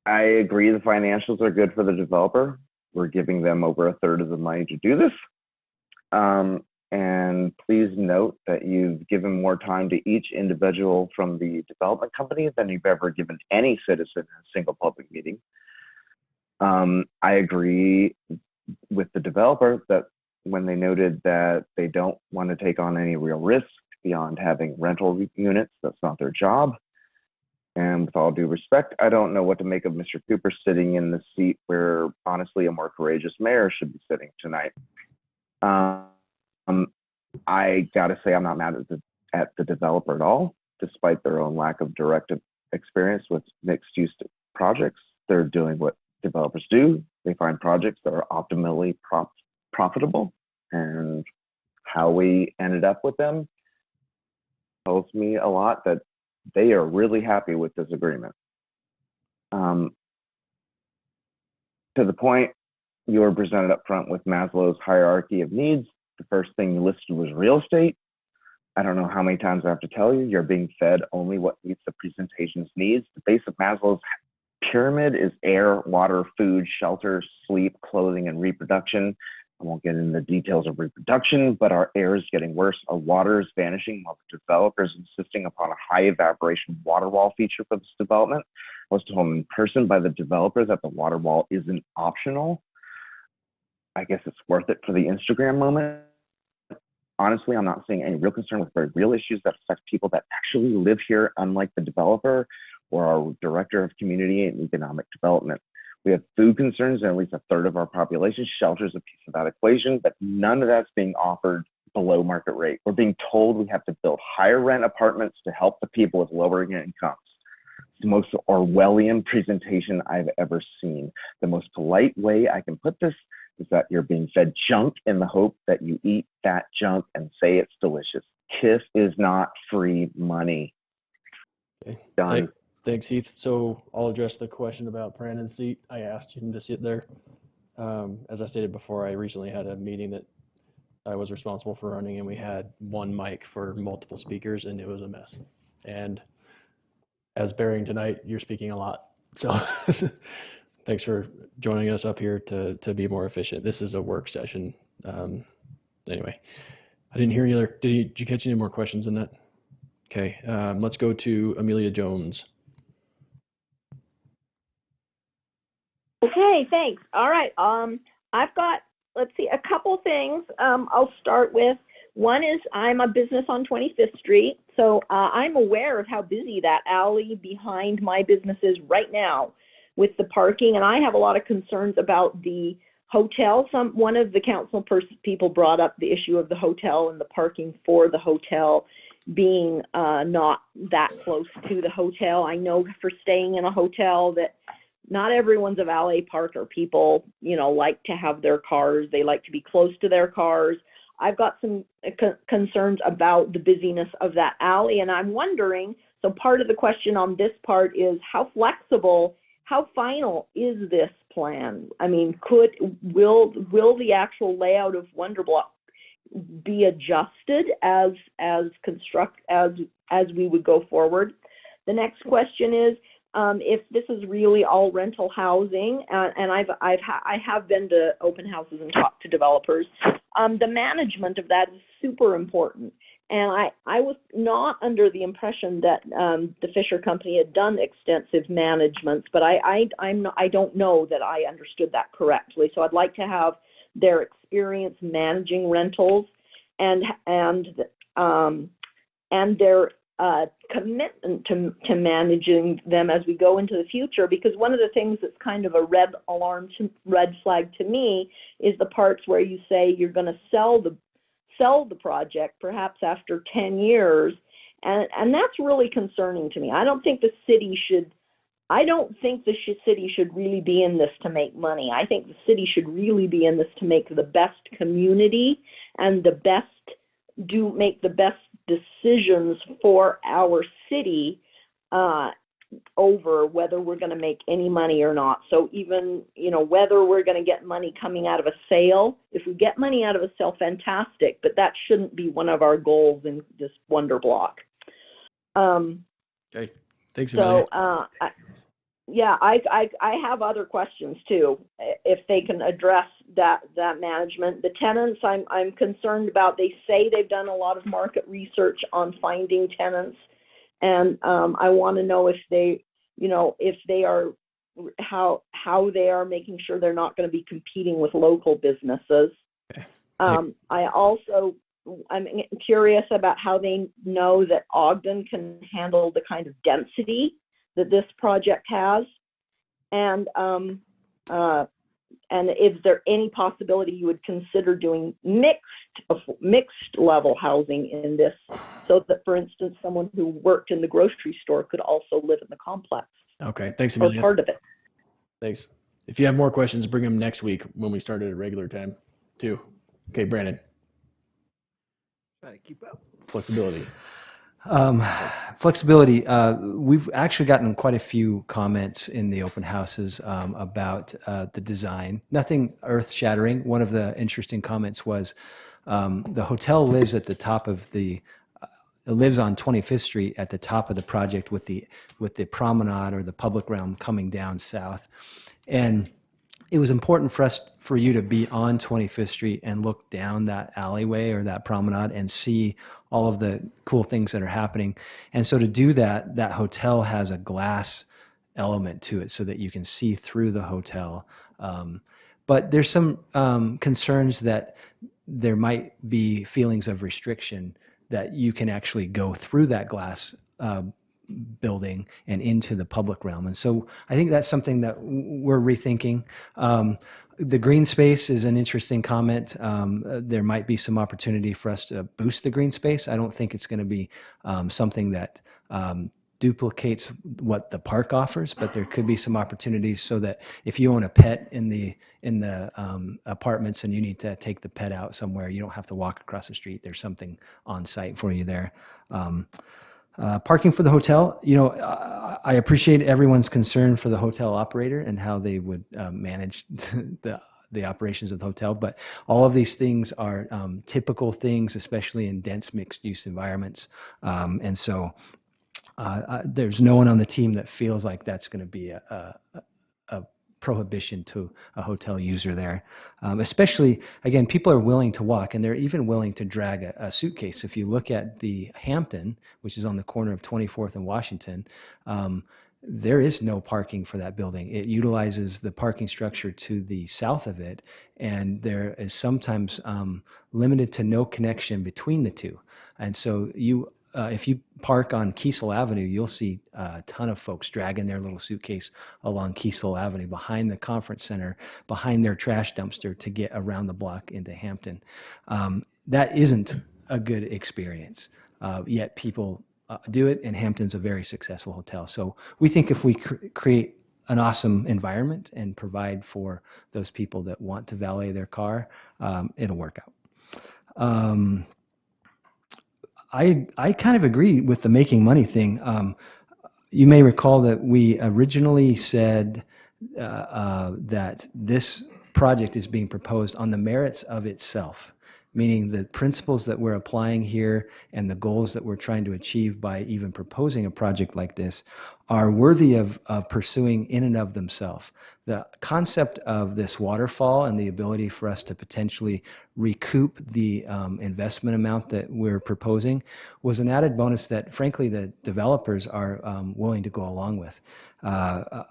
agree the financials are good for the developer. We're giving them over 1/3 of the money to do this. And please note that you've given more time to each individual from the development company than you've ever given any citizen in a single public meeting. I agree with the developer that when they noted that they don't want to take on any real risk beyond having rental units, that's not their job. And with all due respect, I don't know what to make of Mr. Cooper sitting in the seat where honestly a more courageous mayor should be sitting tonight. I gotta say I'm not mad at the developer at all, despite their own lack of direct experience with mixed-use projects. They're doing what developers do. They find projects that are optimally profitable, and how we ended up with them tells me a lot that they are really happy with this agreement. To the point, you were presented up front with Maslow's hierarchy of needs. The first thing you listed was real estate. I don't know how many times I have to tell you, you're being fed only what meets the presentation's needs. The base of Maslow's pyramid is air, water, food, shelter, sleep, clothing, and reproduction. I won't get into the details of reproduction, but our air is getting worse. Our water is vanishing while the developer is insisting upon a high evaporation water wall feature for this development. I was told in person by the developer that the water wall isn't optional. I guess it's worth it for the Instagram moment. Honestly, I'm not seeing any real concern with very real issues that affect people that actually live here, unlike the developer or our director of community and economic development. We have food concerns in at least a third of our population. Shelter is a piece of that equation, but none of that's being offered below market rate. We're being told we have to build higher rent apartments to help the people with lower incomes. It's the most Orwellian presentation I've ever seen. The most polite way I can put this is that you're being fed junk in the hope that you eat that junk and say it's delicious. KISS is not free money. Okay. Done. Thanks, Heath. So I'll address the question about Brandon's seat. I asked him to sit there. As I stated before, I recently had a meeting that I was responsible for running, and we had one mic for multiple speakers, and it was a mess. And as bearing tonight, you're speaking a lot. So thanks for joining us up here to be more efficient. This is a work session. Anyway, I didn't hear you. Did you catch any more questions in that? Okay, let's go to Amelia Jones. Okay, thanks. All right. I've got, let's see, a couple things I'll start with. One is I'm a business on 25th Street, so I'm aware of how busy that alley behind my business is right now with the parking, and I have a lot of concerns about the hotel. One of the council people brought up the issue of the hotel and the parking for the hotel being not that close to the hotel. I know for staying in a hotel that not everyone's a valet park, or people, like to have their cars. They like to be close to their cars. I've got some concerns about the busyness of that alley, and I'm wondering, so part of the question on this part is how flexible, how final is this plan? I mean, will the actual layout of WonderBlock be adjusted as we would go forward? The next question is, if this is really all rental housing, and I have been to open houses and talked to developers, the management of that is super important. And I was not under the impression that the Fisher Company had done extensive managements, but I don't know that I understood that correctly. So I'd like to have their experience managing rentals and their commitment to managing them as we go into the future, because one of the things that's kind of a red flag to me is the parts where you say you're going to sell the project perhaps after 10 years, and that's really concerning to me. I don't think the city should really be in this to make money. I think the city should really be in this to make the best community and make the best decisions for our city over whether we're going to make any money or not. So even, whether we're going to get money coming out of a sale, if we get money out of a sale, fantastic, but that shouldn't be one of our goals in this WonderBlock. Okay, thanks, Amelia. So, I have other questions too, if they can address that management. The tenants, I'm concerned about. They say they've done a lot of market research on finding tenants, and I want to know if they are how they are making sure they're not going to be competing with local businesses. I'm curious about how they know that Ogden can handle the kind of density that this project has, and is there any possibility you would consider doing mixed level housing in this, so that, for instance, someone who worked in the grocery store could also live in the complex? Okay, thanks, Or Amelia. part of it. Thanks. If you have more questions, bring them next week when we start at a regular time, too. Okay, Brandon. Try to keep up. Flexibility. Flexibility. We've actually gotten quite a few comments in the open houses about the design. Nothing earth-shattering. One of the interesting comments was the hotel lives at the top of it lives on 25th Street at the top of the project with the promenade or the public realm coming down south. And it was important for you to be on 25th Street and look down that alleyway or that promenade and see all of the cool things that are happening. And so to do that, that hotel has a glass element to it so that you can see through the hotel. But there's some concerns that there might be feelings of restriction that you can actually go through that glass building and into the public realm. And so I think that's something that we're rethinking. The green space is an interesting comment. There might be some opportunity for us to boost the green space. I don't think it's going to be something that duplicates what the park offers, but there could be some opportunities so that if you own a pet in the apartments and you need to take the pet out somewhere, you don't have to walk across the street. There's something on site for you there. Parking for the hotel, I appreciate everyone's concern for the hotel operator and how they would manage the operations of the hotel, but all of these things are typical things, especially in dense mixed-use environments. And so there's no one on the team that feels like that's going to be a prohibition to a hotel user there. Especially, again, people are willing to walk, and they're even willing to drag a suitcase. If you look at the Hampton, which is on the corner of 24th and Washington, there is no parking for that building. It utilizes the parking structure to the south of it, and there is sometimes limited to no connection between the two. And so if you park on Kiesel Avenue, you'll see a ton of folks dragging their little suitcase along Kiesel Avenue behind the conference center, behind their trash dumpster to get around the block into Hampton. That isn't a good experience, yet people do it, and Hampton's a very successful hotel. So we think if we create an awesome environment and provide for those people that want to valet their car, it'll work out. I kind of agree with the making money thing. You may recall that we originally said that this project is being proposed on the merits of itself, meaning the principles that we're applying here and the goals that we're trying to achieve by even proposing a project like this are worthy of pursuing in and of themselves. The concept of this waterfall and the ability for us to potentially recoup the investment amount that we're proposing was an added bonus that, frankly, the developers are willing to go along with.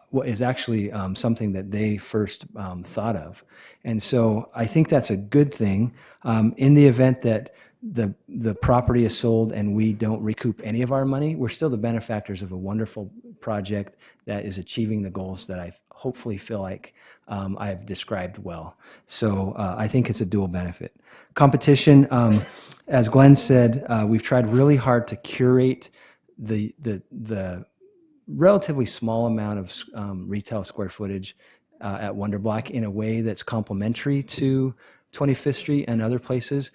What is actually something that they first thought of. And so I think that's a good thing. In the event that the property is sold and we don't recoup any of our money, we're still the benefactors of a wonderful project that is achieving the goals that I hopefully feel like I've described well. So I think it's a dual benefit. Competition, as Glenn said, we've tried really hard to curate the relatively small amount of retail square footage at WonderBlock in a way that's complementary to 25th Street and other places.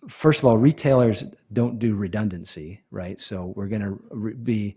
First of all, retailers don't do redundancy, right? So we're going to be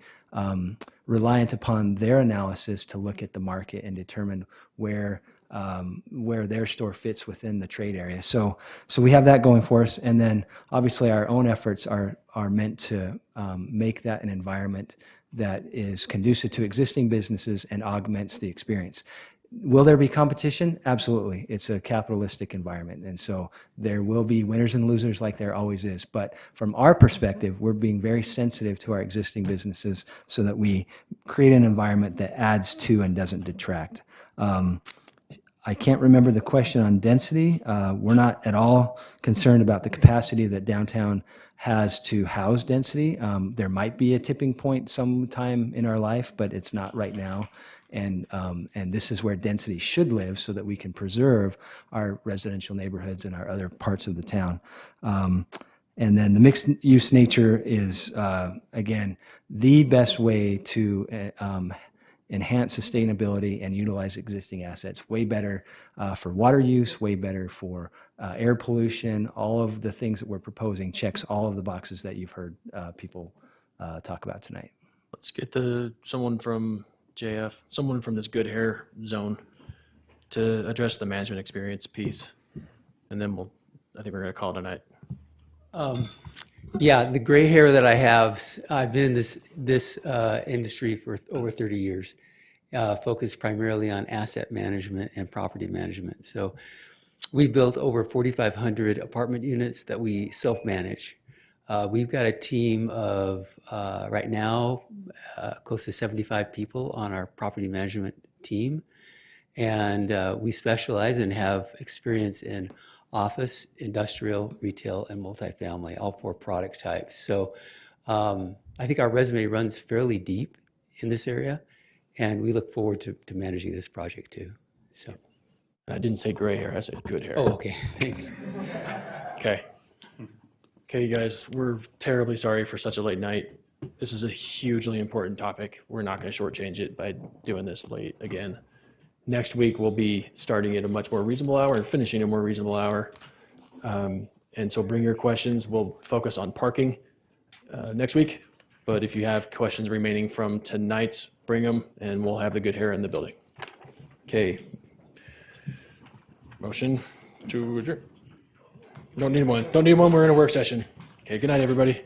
reliant upon their analysis to look at the market and determine where their store fits within the trade area. So we have that going for us, and then obviously our own efforts are meant to make that an environment that is conducive to existing businesses and augments the experience. Will there be competition? Absolutely. It's a capitalistic environment. And so there will be winners and losers like there always is. But from our perspective, we're being very sensitive to our existing businesses so that we create an environment that adds to and doesn't detract. I can't remember the question on density. We're not at all concerned about the capacity that downtown has to house density. There might be a tipping point sometime in our life, but it's not right now. And this is where density should live so that we can preserve our residential neighborhoods and our other parts of the town. And then the mixed use nature is, again, the best way to enhance sustainability and utilize existing assets. Way better for water use, way better for air pollution. All of the things that we're proposing checks all of the boxes that you've heard people talk about tonight. Let's get someone from JF, someone from this good hair zone to address the management experience piece. And then I think we're going to call it a night. Yeah, the gray hair that I have, I've been in this industry for over 30 years, focused primarily on asset management and property management. So we built over 4,500 apartment units that we self-manage. We've got a team of, right now, close to 75 people on our property management team. And we specialize and have experience in office, industrial, retail, and multifamily, all 4 product types. So I think our resume runs fairly deep in this area, and we look forward to managing this project too. So I didn't say gray hair, I said good hair. Oh, okay, thanks. Okay. Okay, you guys, we're terribly sorry for such a late night. This is a hugely important topic. We're not going to shortchange it by doing this late again. Next week, we'll be starting at a much more reasonable hour and finishing at a more reasonable hour. And so bring your questions. We'll focus on parking next week. But if you have questions remaining from tonight's, bring them, and we'll have the good hair in the building. Okay. Motion to adjourn. Don't need one. Don't need one. We're in a work session. Okay, good night, everybody.